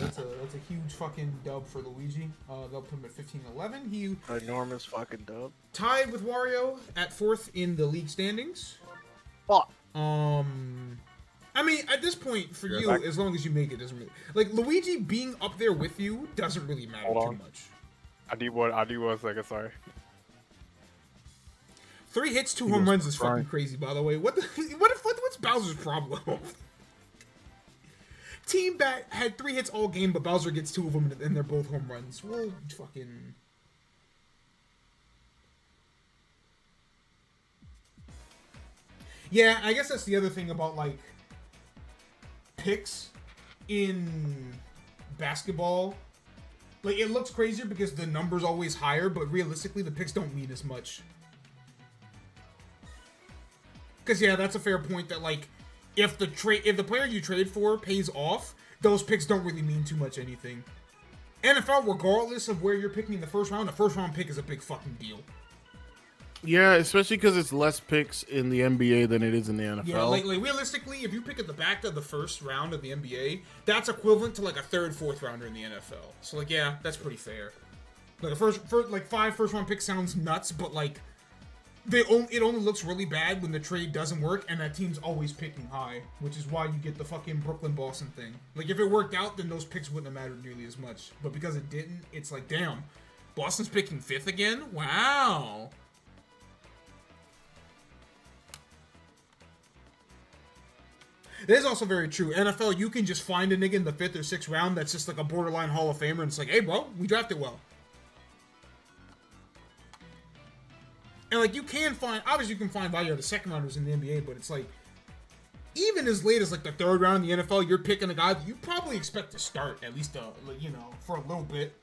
huge fucking dub for Luigi. They'll put him at 15-11. He Enormous fucking dub. tied with Wario at 4th in the league standings. Fuck. I mean, at this point, for you, as long as you make it, doesn't really... Like, Luigi being up there with you doesn't really matter Hold too on. much. I need one second, sorry. 3 hits, 2 home runs is fucking crazy, by the way. What's Bowser's problem? Team Bat had 3 hits all game, but Bowser gets 2 of them, and they're both home runs. Well, fucking... Yeah, I guess that's the other thing about, like, picks in basketball. Like, it looks crazier because the number's always higher, but realistically, the picks don't mean as much. Because, yeah, that's a fair point that, like, if the player you trade for pays off, those picks don't really mean too much anything. NFL, regardless of where you're picking in the first round pick is a big fucking deal. Yeah, especially because it's less picks in the NBA than it is in the NFL. Yeah, like realistically, if you pick at the back of the first round of the NBA, that's equivalent to like a 3rd, 4th rounder in the NFL. So like, yeah, that's pretty fair. Like like 5 first round picks sounds nuts, but like it only looks really bad when the trade doesn't work and that team's always picking high, which is why you get the fucking Brooklyn-Boston thing. Like if it worked out, then those picks wouldn't have mattered nearly as much. But because it didn't, it's like, damn, Boston's picking 5th again? Wow. That is also very true. NFL, you can just find a nigga in the 5th or 6th round that's just like a borderline Hall of Famer, and it's like, hey, bro, we drafted well. And like, you can find, obviously, you can find value out of second rounders in the NBA, but it's like, even as late as like the 3rd round in the NFL, you're picking a guy that you probably expect to start at least, you know, for a little bit.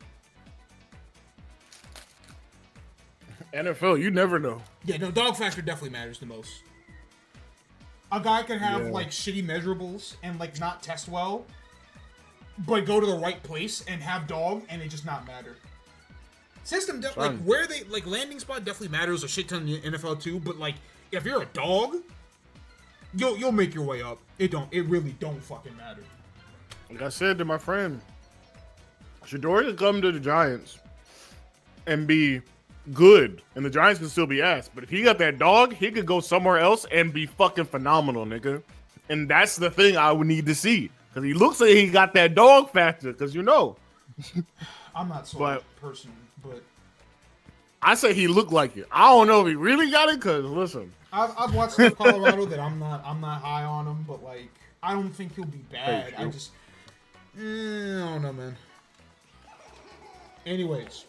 NFL, you never know. Yeah, no, dog factor definitely matters the most. A guy can have like shitty measurables and like not test well, but go to the right place and have dog and it just not matter. System like where they like landing spot definitely matters a shit ton in the NFL too, but like if you're a dog, you'll make your way up. It really don't fucking matter. Like I said to my friend, Shador could come to the Giants and be good, and the Giants can still be ass. But if he got that dog, he could go somewhere else and be fucking phenomenal, nigga. And that's the thing I would need to see, because he looks like he got that dog factor. Because you know, I'm not so personally, but I say he looked like it. I don't know if he really got it. Because listen, I've watched some Colorado that I'm not high on him, but like I don't think he'll be bad. I just I don't know, man. Anyways.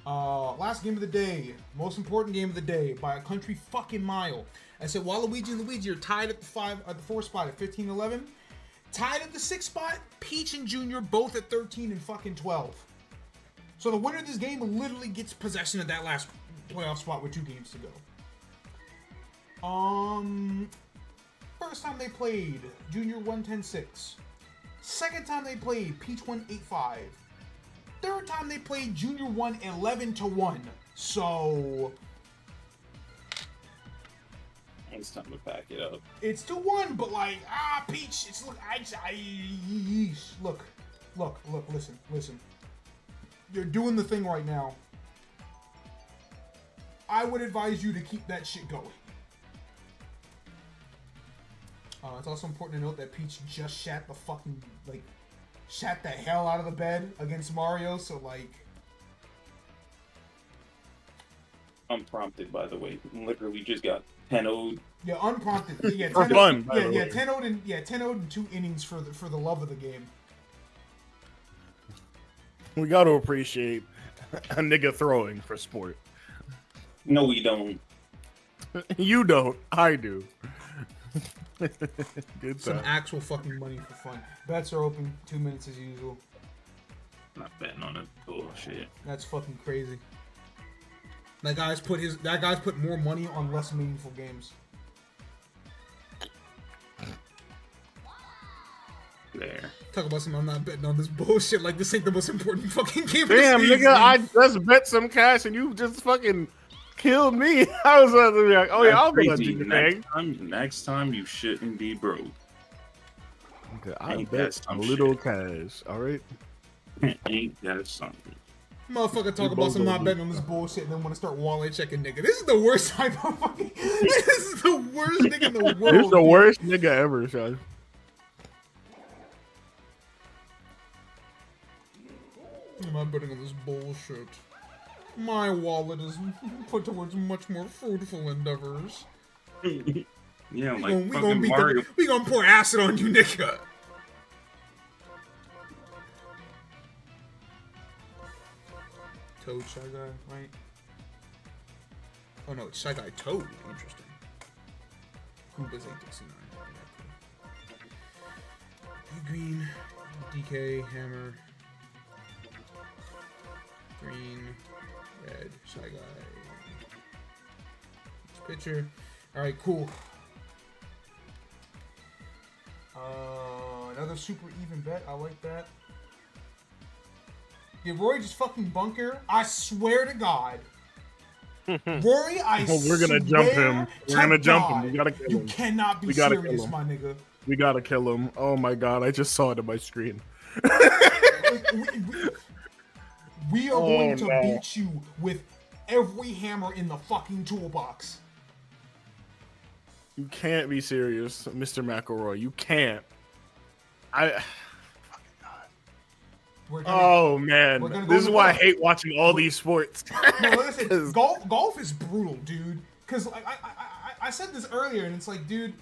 Last game of the day, most important game of the day by a country fucking mile. I said Waluigi and Luigi are tied at the 4th spot at 15-11. Tied at the 6th spot, Peach and Junior both at 13 and fucking 12. So the winner of this game literally gets possession of that last playoff spot with 2 games to go. First time they played, Junior won 10-6. Second time they played, Peach won 8-5. Third time they played, Junior won 11-1. So it's time to pack it up. It's 2-1, but like Peach. It's look. Listen. You're doing the thing right now. I would advise you to keep that shit going. It's also important to note that Peach just shat the hell out of the bed against Mario, so like... Unprompted, by the way. Literally just got 10-0'd. Yeah, unprompted. Yeah, for 10-0'd, fun, yeah, 10-0'd in 2 innings for the love of the game. we got to appreciate a nigga throwing for sport. No, we don't. You don't. I do. Good Some time. actual fucking money for fun. Bets are open. 2 minutes as usual. Not betting on it. Bullshit. That's fucking crazy. That guy's put more money on less meaningful games. There. Talk about some I'm not betting on this bullshit like this ain't the most important fucking game. Damn, of the season. nigga, I just bet some cash and you just fucking killed me. I was about to be like, oh yeah, I'll be a Crazy. nigga. Next time you shouldn't be broke. Okay, I Ain't bet that some a little shit. cash. All right. Ain't that something? Motherfucker talk about some not betting on this bullshit and then want to start wallet checking nigga. This is the worst type of fucking... This is the worst nigga in the world. This is the worst nigga ever, Sean. I'm not betting on this bullshit. My wallet is put towards much more fruitful endeavors. Yeah, We like gonna fucking beat Mario. we gonna pour acid on you, nigga. Toad Shy Guy, right? Oh no, it's Shy Guy Toad. Interesting. Koopa's 869. Green, DK, Hammer, green, red, Shy Guy. Pitcher. Alright, cool. Another super even bet. I like that. Did Rory just fucking bunker? I swear to God. Rory, I Oh, we're gonna jump him. We're gonna jump him. We gotta kill him. You cannot be We gotta serious, kill him. my nigga. We gotta kill him. Oh my god, I just saw it on my screen. We are going to no. beat you with every hammer in the fucking toolbox. You can't be serious, Mr. McElroy. You can't. We're gonna, Oh we're man, gonna go this is to why I golf. hate watching all these sports. no, like I said, golf is brutal, dude. Because I said this earlier, and it's like, dude,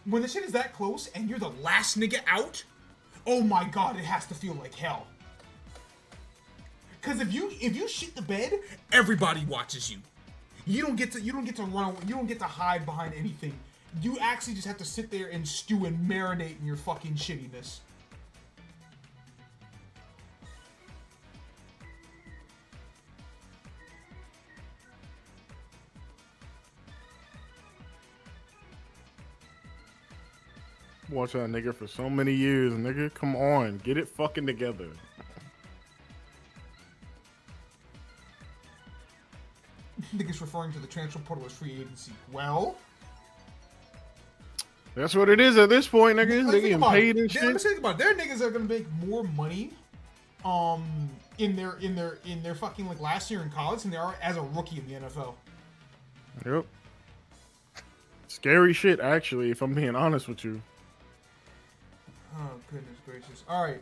when the shit is that close and you're the last nigga out, oh my god, it has to feel like hell. Cause if you shit the bed, everybody watches you. You don't get to run. You don't get to hide behind anything. You actually just have to sit there and stew and marinate in your fucking shittiness. Watch that nigga for so many years, nigga. Come on, get it fucking together. Niggas referring to the transfer portal as free agency. Well, that's what it is at this point, nigga. like, They getting paid and shit. Let's think about it. Their niggas are gonna make more money, in their fucking like last year in college than they are as a rookie in the NFL. Yep. Scary shit, actually, if I'm being honest with you. Oh goodness gracious! All right,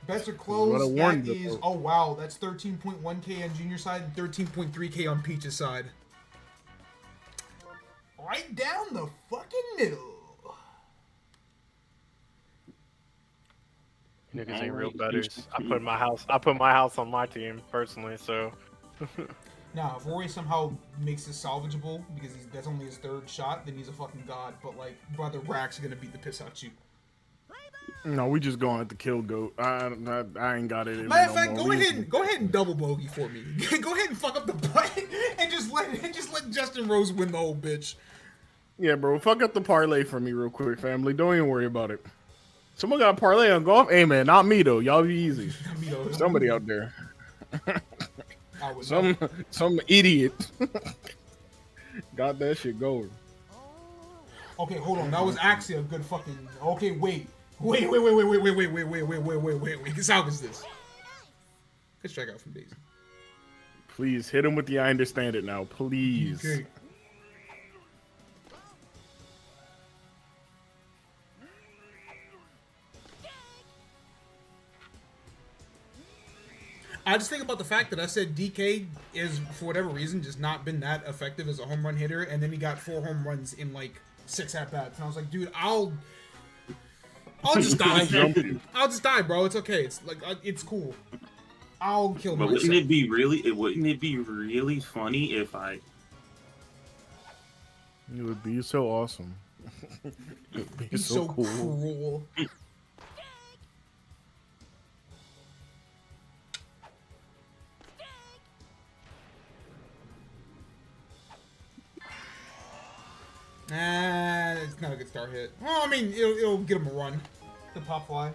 bets are What I closed. That warned you is, about. oh wow, that's 13.1K on Junior side and 13.3K on Peach's side. Right down the fucking middle. Niggas ain't real betters. I put my house on my team personally, so. Now, if Rory somehow makes this salvageable because that's only his third shot, then he's a fucking god. But like, brother Rack's gonna beat the piss out you. No, we just going to kill goat. I ain't got it. Matter of fact, go ahead and double bogey for me. Go ahead and fuck up the butt and just let Justin Rose win the whole bitch. Yeah, bro, fuck up the parlay for me real quick, family. Don't even worry about it. Someone got a parlay on golf? Hey, man, not me, though. Y'all be easy. Somebody out there. Some idiot got that shit going. Okay, hold on. That was actually a good fucking... Okay, wait. Wait. Let's salvage this. Good strikeout from Daisy. Please, hit him with the I understand it now. Please. Okay. I just think about the fact that I said DK is, for whatever reason, just not been that effective as a home run hitter, and then he got 4 home runs in like 6 at-bats. And I was like, dude, I'll just die. I'll just die, bro. It's okay. It's like, it's cool. I'll kill myself. But wouldn't it be really funny if I... It would be so awesome. It would be He's so so cool. cruel. It's not a good start hit. Well, I mean, it'll get him a run. The pop fly.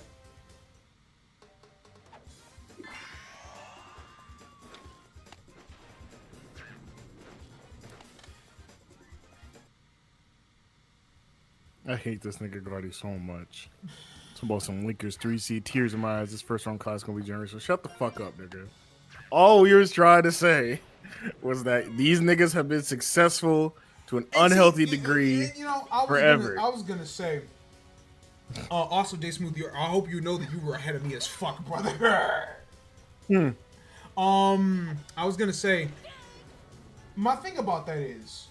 I hate this nigga Gardy so much. It's about some Lakers 3C, tears in my eyes. This first round class gonna be generous. So shut the fuck up, nigga. All we was trying to say was that these niggas have been successful to an unhealthy degree forever. I was gonna say. Also, J Smooth, I hope you know that you were ahead of me as fuck, brother. I was gonna say. My thing about that is,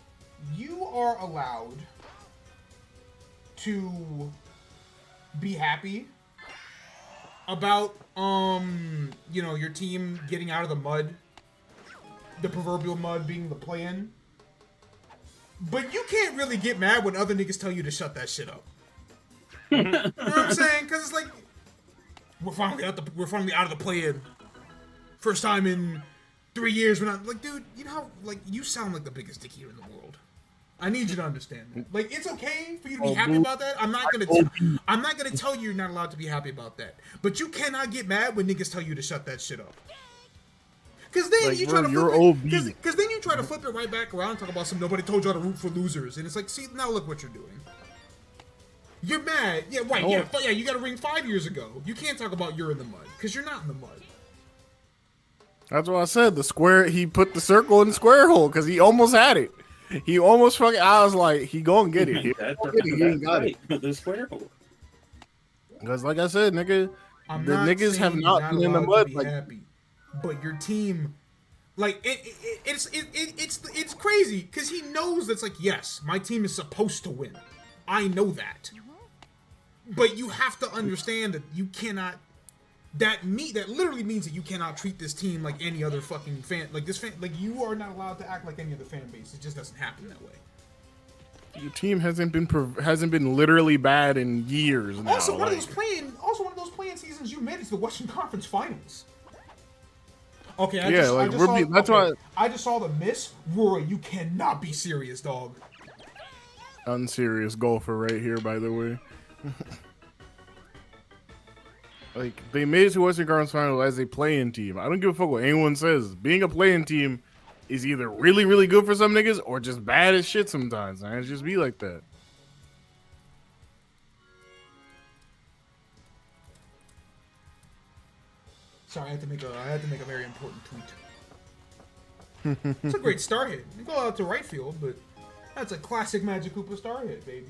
you are allowed to be happy about you know, your team getting out of the mud, the proverbial mud being the play-in, but you can't really get mad when other niggas tell you to shut that shit up. You know what I'm saying? Because it's like, we're finally out of the play-in. First time in 3 years. We're not like, dude, you know how, like, you sound like the biggest dick here in the world. I need you to understand that. Like, it's okay for you to be happy about that. I'm not gonna tell you you're not allowed to be happy about that. But you cannot get mad when niggas tell you to shut that shit up. Cause then Like, you try to you're flip it, OB. cause then you try to flip it right back around and talk about some nobody told you how to root for losers, and it's like, see, now look what you're doing. You're mad, yeah, right, yeah, you got a ring 5 years ago. You can't talk about you're in the mud, cause you're not in the mud. That's what I said. The square, he put the circle in the square hole because he almost had it. He almost fucking. I was like, he gonna get it. He ain't got it. The square hole. Because, like I said, nigga, I'm the not niggas have saying not you're been in the allowed to mud. be Like, happy, but your team, like it's crazy because he knows that's like, yes, my team is supposed to win. I know that. But you have to understand that you cannot. That literally means that you cannot treat this team like any other fucking fan. Like this fan, like you are not allowed to act like any other fan base. It just doesn't happen that way. Your team hasn't been literally bad in years now. Also, one of those playing seasons you made is the Western Conference Finals. Okay, I just saw the miss. Roy, you cannot be serious, dog. Unserious golfer right here, by the way. Like, they made it to Western Conference Final as a play-in team. I don't give a fuck what anyone says. Being a play-in team is either really, really good for some niggas or just bad as shit sometimes, man. It just be like that. Sorry, I had to make a very important tweet. It's a great star hit. You go out to right field, but that's a classic Magic Koopa star hit, baby.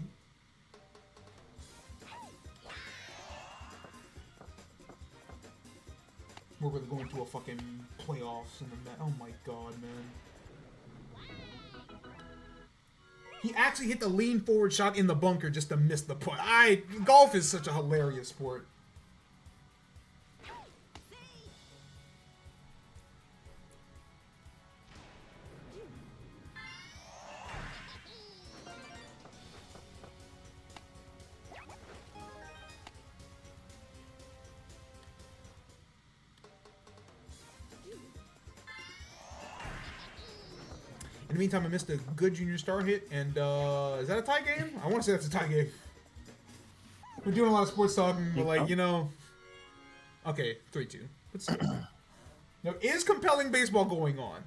We're really going to a fucking playoffs in the oh my god, man. He actually hit the lean forward shot in the bunker just to miss the putt. Golf is such a hilarious sport. In the meantime, I missed a good junior star hit, and is that a tie game? I want to say that's a tie game. We're doing a lot of sports talking, but like, you know, okay, 3-2. But still. There is compelling baseball going on.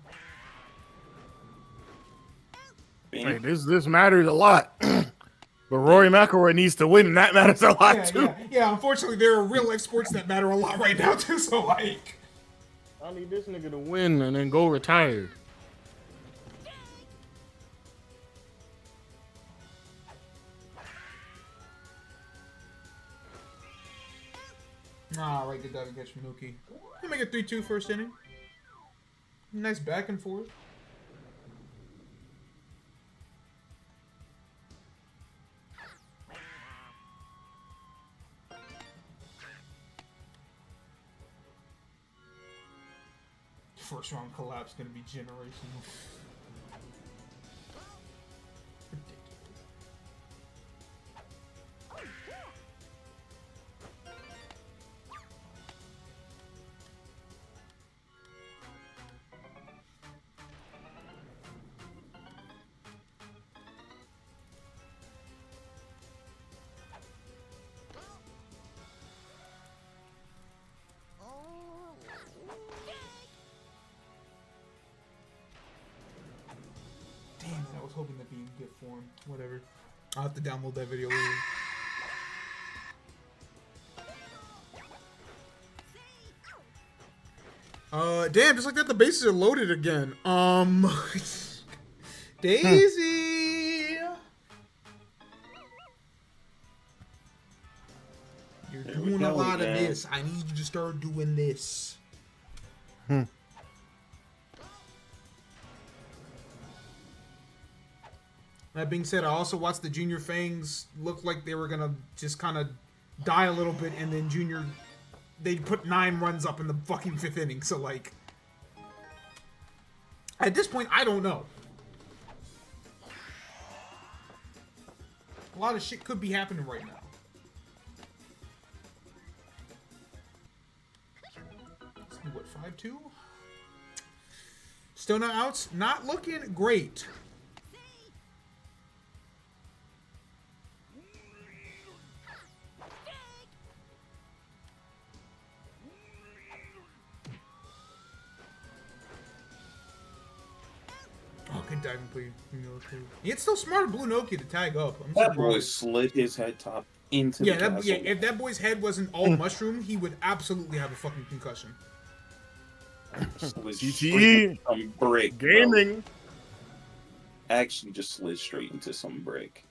Hey, this matters a lot. But Rory McIlroy needs to win, and that matters a lot too. Yeah, unfortunately, there are real life sports that matter a lot right now too. So like, I need this nigga to win and then go retire. Ah, right, good diving catch from Mookie. We'll make it 3-2 first inning. Nice back and forth. First round collapse gonna be generational. Hoping that be in gift form. Whatever. I'll have to download that video later. Damn, just like that, the bases are loaded again. Daisy! You're doing a lot of this. I need you to start doing this. That being said, I also watched the Junior Fangs look like they were going to just kind of die a little bit, and then Junior, they put 9 runs up in the fucking 5th inning, so like, at this point, I don't know. A lot of shit could be happening right now. Let's see, what, 5-2? Still not outs? Not looking great. Diving play. It's still smart of Blue Nokia to tag up. That boy slid his head top into the castle. Yeah, if that boy's head wasn't all mushroom, he would absolutely have a fucking concussion. CTE some brick, gaming. Bro. Actually, just slid straight into some brick.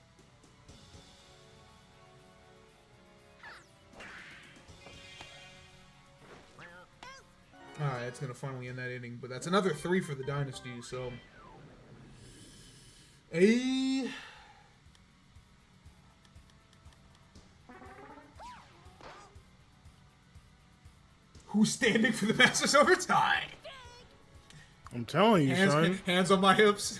Alright, that's gonna finally end that inning, but that's another 3 for the Dynasty, so... Who's standing for the Masters over tie? I'm telling you, son. Hands on my hips.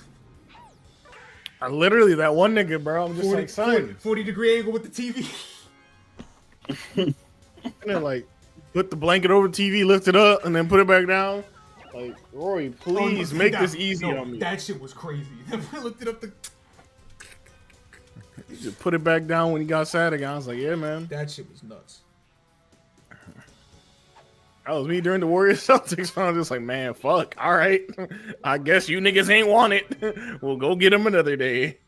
I literally, that one nigga, bro. I'm just 40, like, son. 40-degree angle with the TV. And then, like, put the blanket over the TV, lift it up, and then put it back down. Like, Rory, please make this easy on me. That shit was crazy. I looked it up. You just put it back down when he got sad again. I was like, yeah, man. That shit was nuts. That was me during the Warriors Celtics. I was just like, man, fuck. All right. I guess you niggas ain't want it. We'll go get him another day.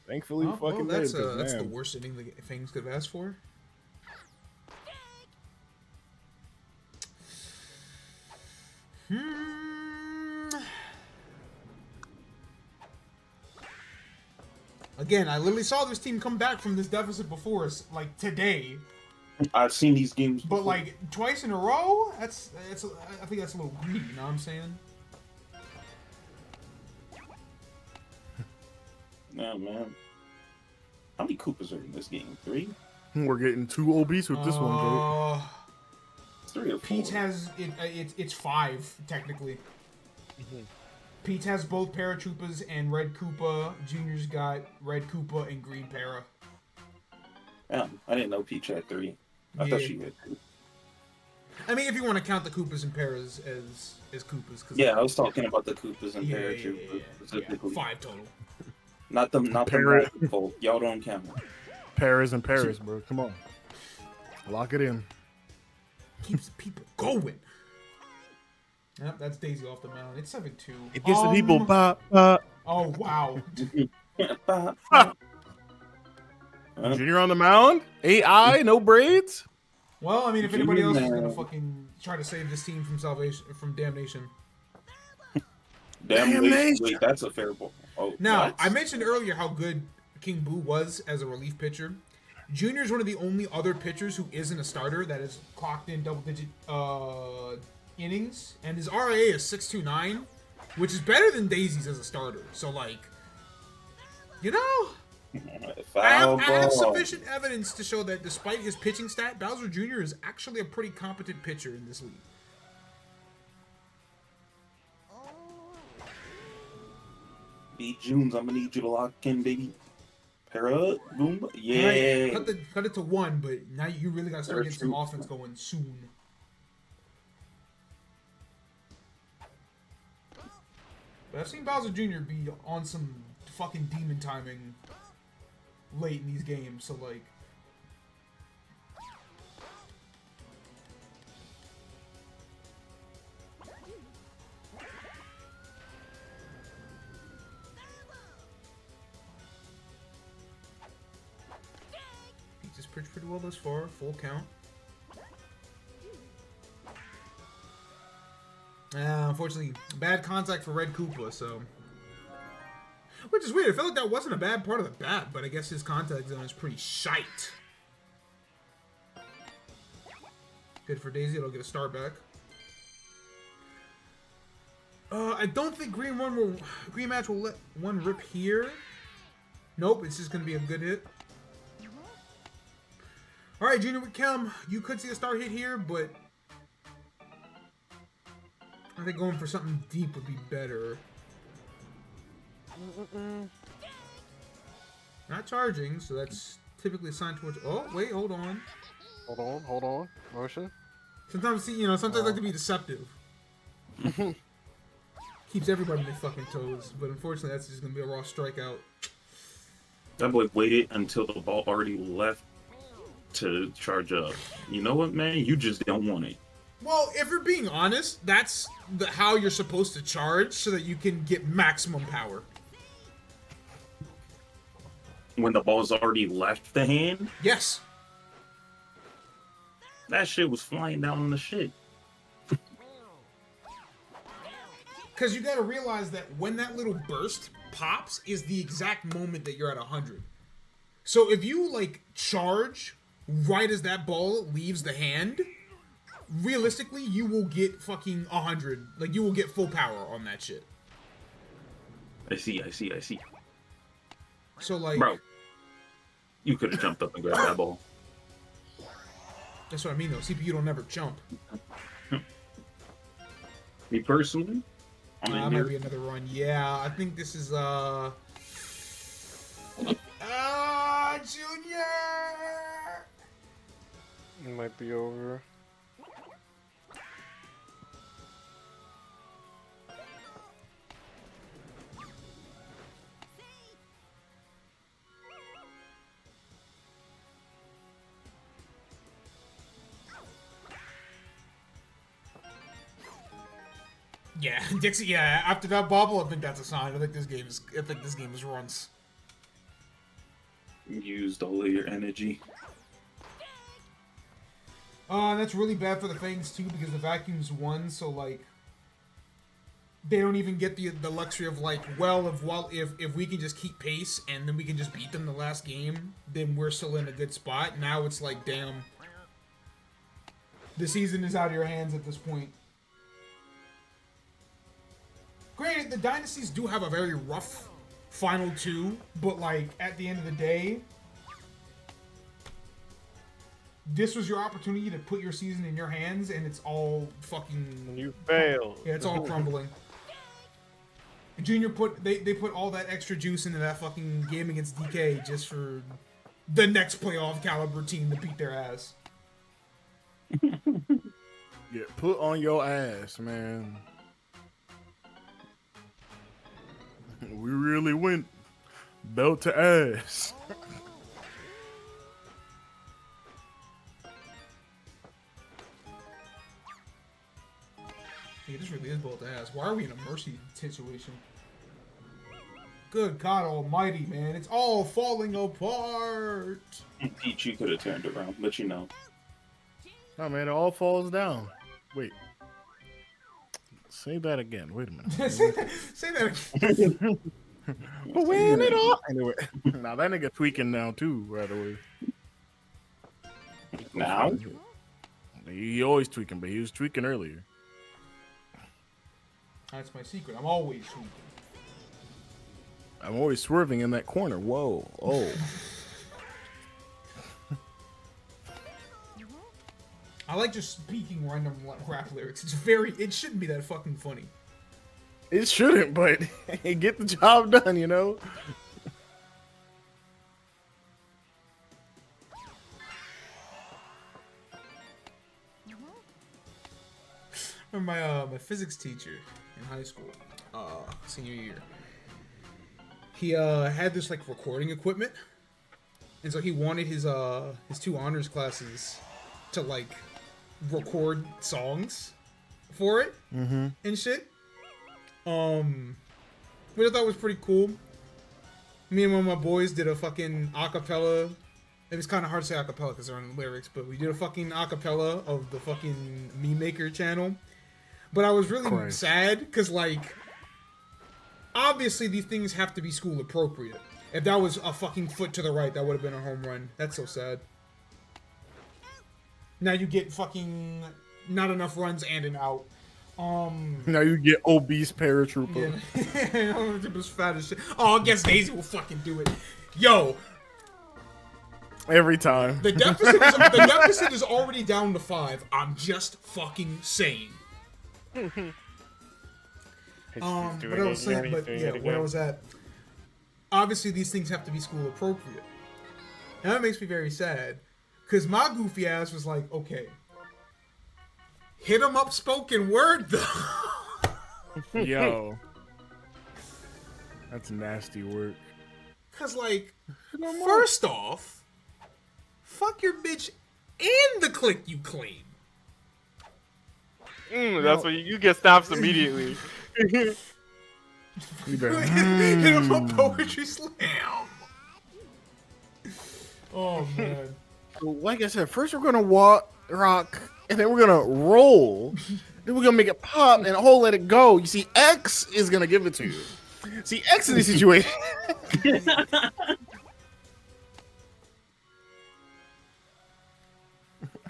Thankfully, fucking that's did, that's the worst inning the things could have asked for. Again, I literally saw this team come back from this deficit before us, like today. I've seen these games before. But like twice in a row, I think that's a little greedy. You know what I'm saying? Nah, man. How many Koopas are in this game? 3? We're getting 2 obese with this one, bro. 3 or 4. Pete has it's 5 technically. Pete has both Paratroopas and Red Koopa. Junior's got Red Koopa and Green Para. Yeah, I didn't know Peach had 3. I thought she had 2. I mean, if you want to count the Koopas and Paras as Koopas. Yeah, I was talking about the Koopas and Paratroopers specifically. 5 total. Not them folk. Y'all don't count. Paris and Paris, bro. Come on. Lock it in. Keeps people going. Yep, that's Daisy off the mound. It's 7-2. It gets the people. Oh, wow. Junior on the mound? AI, no braids? Well, I mean, if anybody else is gonna fucking try to save this team from damnation. Damnation. Wait, that's a fair ball. Oh, now, what? I mentioned earlier how good King Boo was as a relief pitcher. Junior's one of the only other pitchers who isn't a starter that has clocked in double-digit innings, and his RA is 6.29, which is better than Daisy's as a starter. So, like, you know, I have sufficient evidence to show that despite his pitching stat, Bowser Jr. is actually a pretty competent pitcher in this league. B. Junes, I'm gonna need you to lock in, baby. Para, boom, yeah. Right, cut it to 1, but now you really gotta start getting some offense going soon. But I've seen Bowser Jr. be on some fucking demon timing late in these games, so like. He's pitched pretty well thus far, full count. Unfortunately, bad contact for Red Koopa, so. Which is weird. I felt like that wasn't a bad part of the bat, but I guess his contact zone is pretty shite. Good for Daisy. It'll get a star back. I don't think Green Match will let one rip here. Nope, it's just gonna be a good hit. All right, Junior with Kem, you could see a star hit here, but I think going for something deep would be better. Not charging, so that's typically assigned towards. Oh, wait, hold on. Hold on. Motion. Sometimes, sometimes I like to be deceptive. Keeps everybody on their fucking toes, but unfortunately, that's just gonna be a raw strikeout. That boy waited until the ball already left to charge up. You know what, man? You just don't want it. Well, if you're being honest, that's how you're supposed to charge so that you can get maximum power. When the ball's already left the hand? Yes. That shit was flying down on the shit. Because you got to realize that when that little burst pops is the exact moment that you're at 100. So if you, like, charge right as that ball leaves the hand, realistically, you will get fucking 100. Like, you will get full power on that shit. I see. So, like... Bro, you could have jumped up and grabbed that ball. That's what I mean, though. CPU don't never jump. Me personally, I'm That in might here. be another run. Yeah, I think this is Junior. It might be over. Yeah, Dixie. Yeah, after that bobble, I think that's a sign. I think this game is runs. Used all of your energy. That's really bad for the Fangs too because the vacuums won. So like, they don't even get the luxury of like, well, if we can just keep pace and then we can just beat them the last game, then we're still in a good spot. Now it's like, damn, the season is out of your hands at this point. Granted, the dynasties do have a very rough final two, but like at the end of the day, this was your opportunity to put your season in your hands, and it's all fucking. You failed. Yeah, it's all crumbling. Junior they put all that extra juice into that fucking game against DK just for the next playoff caliber team to beat their ass. Yeah, put on your ass, man. We really went belt to ass. Yeah, this really is belt to ass. Why are we in a mercy situation? Good God Almighty, man! It's all falling apart. Peach, you could have turned around, but you know. No, man, it all falls down. Wait. Say that again. Wait a minute. Say that again. But when it all. Anyway, now that nigga tweaking now too, right away. Now? He always tweaking, but he was tweaking earlier. That's my secret. I'm always tweaking. I'm always swerving in that corner. Whoa. Oh. I like just speaking random rap lyrics. It shouldn't be that fucking funny. It shouldn't, but get the job done, you know? Remember my physics teacher in high school, senior year. He had this like recording equipment, and so he wanted his 2 honors classes to like record songs for it and shit. Which I thought was pretty cool. Me and one of my boys did a fucking acapella. It was kind of hard to say acapella because there aren't lyrics, but we did a fucking acapella of the fucking Meme Maker channel. But I was really sad because, like, obviously these things have to be school appropriate. If that was a fucking foot to the right, that would have been a home run. That's so sad. Now you get fucking not enough runs and an out. Now you get obese paratrooper. Yeah, it was fat as shit. Oh, I guess Daisy will fucking do it. Yo, Every time. the deficit is already down to 5. I'm just fucking saying. But I was saying, where I was at. Obviously, these things have to be school appropriate, and that makes me very sad. Cause my goofy ass was like, okay, hit him up spoken word though. Yo. That's nasty work. Cause like, first off, fuck your bitch and the clique you claim. That's what you get stops immediately. You better. Hit him up poetry slam. Oh man. Like I said, first we're gonna rock, and then we're gonna roll, then we're gonna make it pop, and let it go. You see, X is gonna give it to you. See, X in this situation.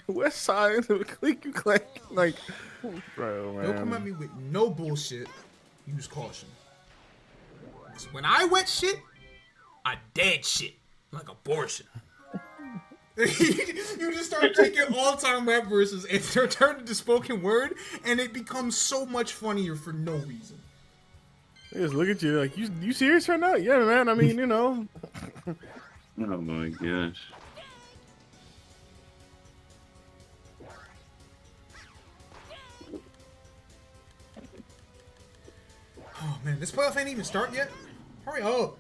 West Side of click you claim, like, bro, man. Don't come at me with no bullshit. Use caution. 'Cause when I wet shit, I dead shit like abortion. You just start taking all-time rap verses and turn into spoken word, and it becomes so much funnier for no reason. They just look at you like, you serious right now? Yeah, man. I mean, you know. Oh my gosh. Oh man, this playoff ain't even start yet. Hurry up!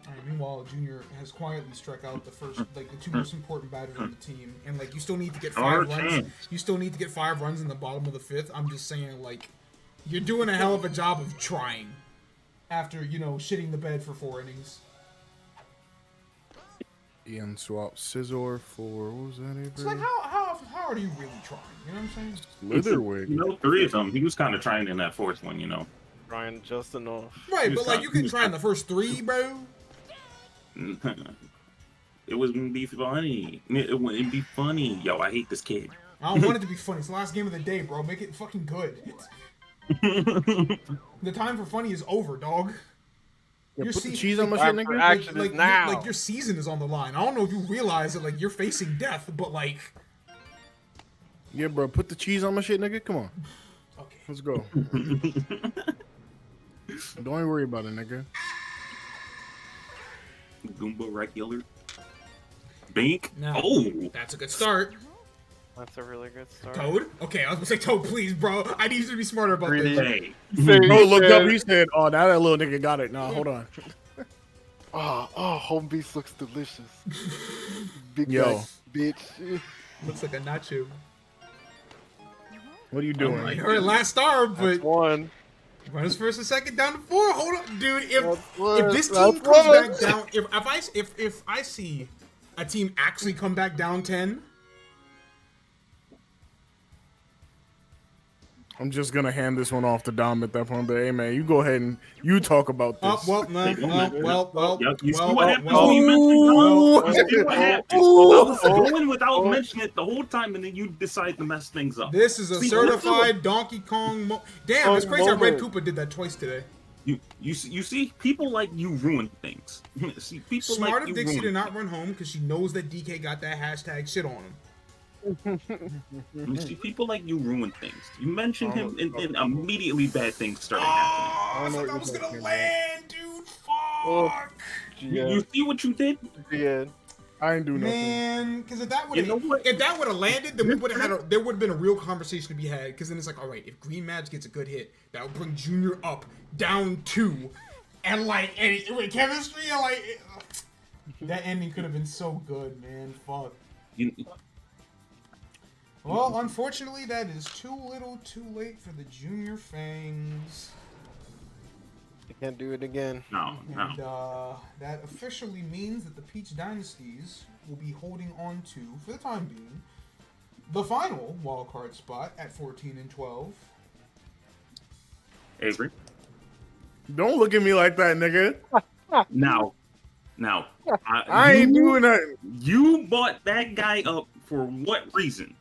Alright, meanwhile, Junior has quietly struck out the first, like the two most important batters on the team, and like you still need to get 5 runs. You still need to get 5 runs in the bottom of the 5th. I'm just saying, like, you're doing a hell of a job of trying. After, you know, shitting the bed for 4 innings. Ian swap Scizor for, what was that name? It's like, how are you really trying? You know what I'm saying? Slitherwig. You know, 3 of them. He was kind of trying in that 4th one, you know. Trying just enough. Right, He was but like trying- you he can was try in trying- the first 3, bro. It wouldn't be funny. It wouldn't be funny. Yo, I hate this kid. I don't want it to be funny. It's the last game of the day, bro. Make it fucking good. The time for funny is over, dog. Yeah, Your put the se- cheese on my Time shit, for nigga. action is now. Like your season is on the line. I don't know if you realize that like you're facing death, but like, Yeah, bro. Put the cheese on my shit, nigga. Come on. okay. Let's go. Don't even worry about it, nigga. Goomba regular. Bink. Now, Oh. that's a good start. That's a really good start. Toad? Okay, I was gonna say Toad, please, bro. I need you to be smarter about Greedy. this. Hey. Bro looked up. He said, "Oh, now that little nigga got it." Nah, hold on. Oh, home base looks delicious. Big Yo. back, bitch. Looks like a nacho. What are you doing? my You heard it last star, but That's one. runners first and second down to 4. Hold on, dude. If this That's team comes one. back down, if I see a team actually come back down 10. I'm just gonna hand this one off to Dom at that point. But hey, man, you go ahead and you talk about this. Oh, well, no, well, Yep, you see well, what happens well, when you mention well, Dom? You see what happens? I was going without mentioning it the whole time, and then you decide to mess things up. This is a See, certified Donkey Kong. Damn, it's crazy how Red moment. Koopa did that twice today. You see, people like you ruin things. See, people Smart like of you Dixie ruin to not run home because she knows that DK got that hashtag shit on him. You see, people like you ruin things. You mention him, and immediately bad things start happening. I thought I was gonna land, dude. Fuck. Oh, You see what you did? Yeah. I ain't do nothing. Man, because if that would You know what? have landed, then we would have had there would have been a real conversation to be had. Because then it's like, all right, if Green Match gets a good hit, that would bring Junior up down 2, and with chemistry, and that ending could have been so good, man. Fuck. Well, unfortunately, that is too little, too late for the Junior Fangs. You can't do it again. No. And that officially means that the Peach Dynasties will be holding on to, for the time being, the final wildcard spot at 14 and 12. Avery. Don't look at me like that, nigga. Now, I ain't doing nothing. You bought that guy up for what reason?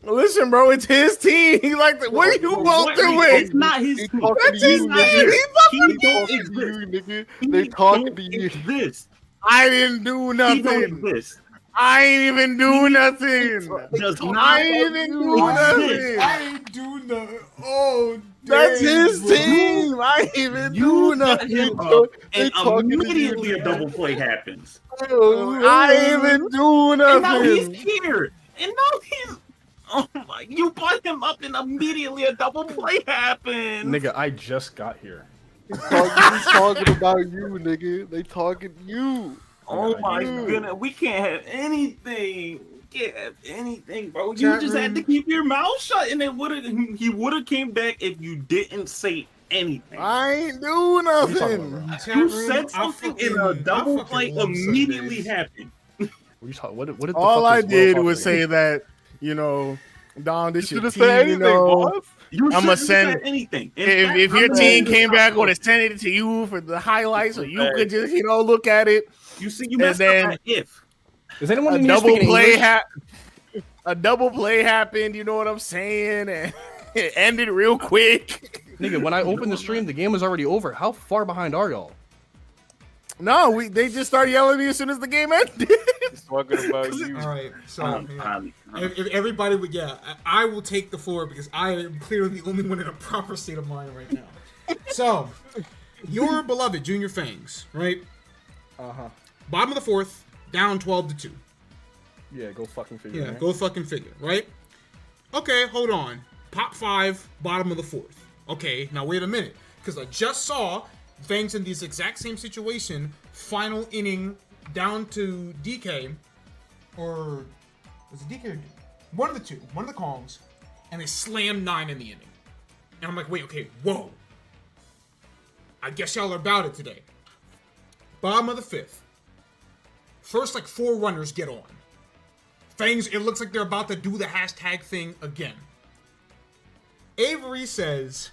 Listen, bro, it's his team. He like, what are you For both what reason? doing? It's not his They team. talking That's to his you, team. nigga. He don't Talking to exist. you, nigga. He They talking don't to you. exist. I didn't do He don't nothing. exist. I ain't even do nothing. Does not I ain't even do exist. nothing. I ain't doing the. Oh, That's damn, his bro. team. I ain't even You do set nothing. him They up, they and talking to you, immediately a nigga. double play happens. I ain't even do And now he's nothing. here. And now he's. Oh my! You bought him up, and immediately a double play happens. Nigga, I just got here. He's talking about you, nigga. They talking to you. Oh my Dude. goodness, we can't have anything. We can't have anything, bro. You Chat just had to room. keep your mouth shut, and he would have came back if you didn't say anything. I ain't do you talking nothing. about, bro? Chat You room, said I something, fucking- and a I double fucking play love immediately Sundays. happened. What are you talking? What did the All fuck I is did Will was talking say that, you know, Don, this your Should've team, said you anything, know. boss. You I'ma shouldn't have send- said anything. In If, fact, if your I'm team gonna- came back, I would have sent it to you for the highlights, so you could just, you know, look at it. you see, you and messed then- up at if. Is anyone A in here double speaking play English? a double play happened. You know what I'm saying? And it ended real quick. Nigga, when I opened the stream, the game was already over. How far behind are y'all? No, they just started yelling at me as soon as the game ended. He's talking about you. All right, so If if everybody would, I will take the floor because I am clearly the only one in a proper state of mind right now. So, your beloved Junior Fangs, right? Bottom of the fourth, down 12-2. Yeah, go fucking figure. Yeah, man. go fucking figure, right? Okay, hold on. Pop 5, bottom of the fourth. Okay, now wait a minute, because I just saw Fangs in this exact same situation, final inning, down to DK, or was it DK or one of the two, one of the Kongs, and they slammed 9 in the inning. And I'm like, wait, okay, whoa. I guess y'all are about it today. Bottom of the fifth. First, like 4 runners get on. Fangs, it looks like they're about to do the hashtag thing again. Avery says,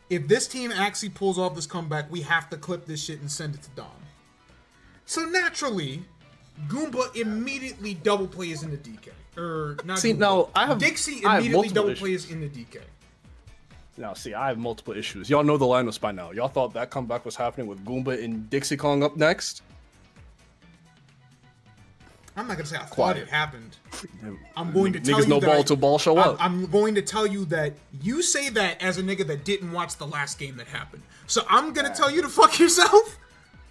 if this team actually pulls off this comeback, we have to clip this shit and send it to Dom. So naturally, Goomba immediately double plays in the DK. Or not See, Goomba. now, I have- Dixie I have immediately multiple double issues. plays in the DK. Now, see, I have multiple issues. Y'all know the lineups by now. Y'all thought that comeback was happening with Goomba and Dixie Kong up next? I'm not gonna say I thought Quiet. it happened. I'm going to tell Niggas you no that ball till ball show up. I'm going to tell you that you say that as a nigga that didn't watch the last game that happened. So I'm gonna tell you to fuck yourself.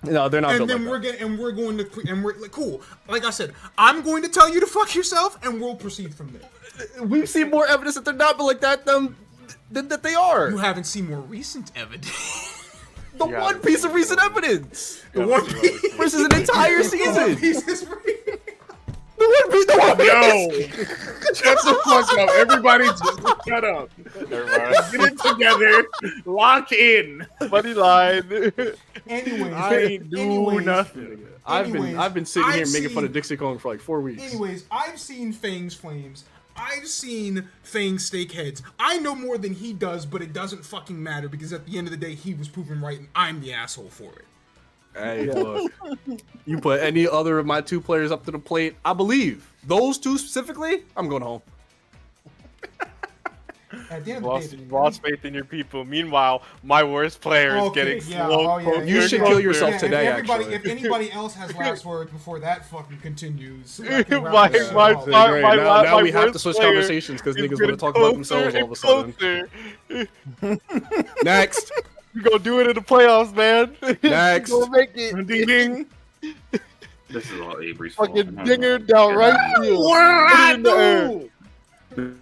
No, they're not And built then like that. we're going to and we're like cool. Like I said, I'm going to tell you to fuck yourself, and we'll proceed from there. We've seen more evidence that they're not built like that than that they are. You haven't seen more recent evidence. The one piece of recent evidence The one piece versus an entire season. is free. The one piece. The one piece. Yo, shut the fuck up. Everybody just shut up. Get it together. Lock in. Money line. Anyways, I ain't do nothing. I've been sitting here I've making fun seen- of Dixie Kong for like 4 weeks. Anyways, I've seen Fangs Flames. I've seen Fangs Steak Heads. I know more than he does, but it doesn't fucking matter because at the end of the day, he was proven right and I'm the asshole for it. Hey, look, you put any other of my 2 players up to the plate, I believe. Those 2 specifically, I'm going home. At the end of the day, Lost faith in your people. Meanwhile, my worst player is Okay, getting yeah, slow. oh, yeah, You should kill yourself today, if everybody, actually. If anybody else has last words before that fucking continues, so I My- can wrap my- this shit my- up. my- Great. my- now my we have to worst switch player conversations because is niggas want to talk getting about themselves all of a sudden. closer. Next. You gonna do it in the playoffs, man. Next. You gonna make it. Ding ding. This is all Avery's fault. Fucking dinger down right field. What Put it in the air. I do?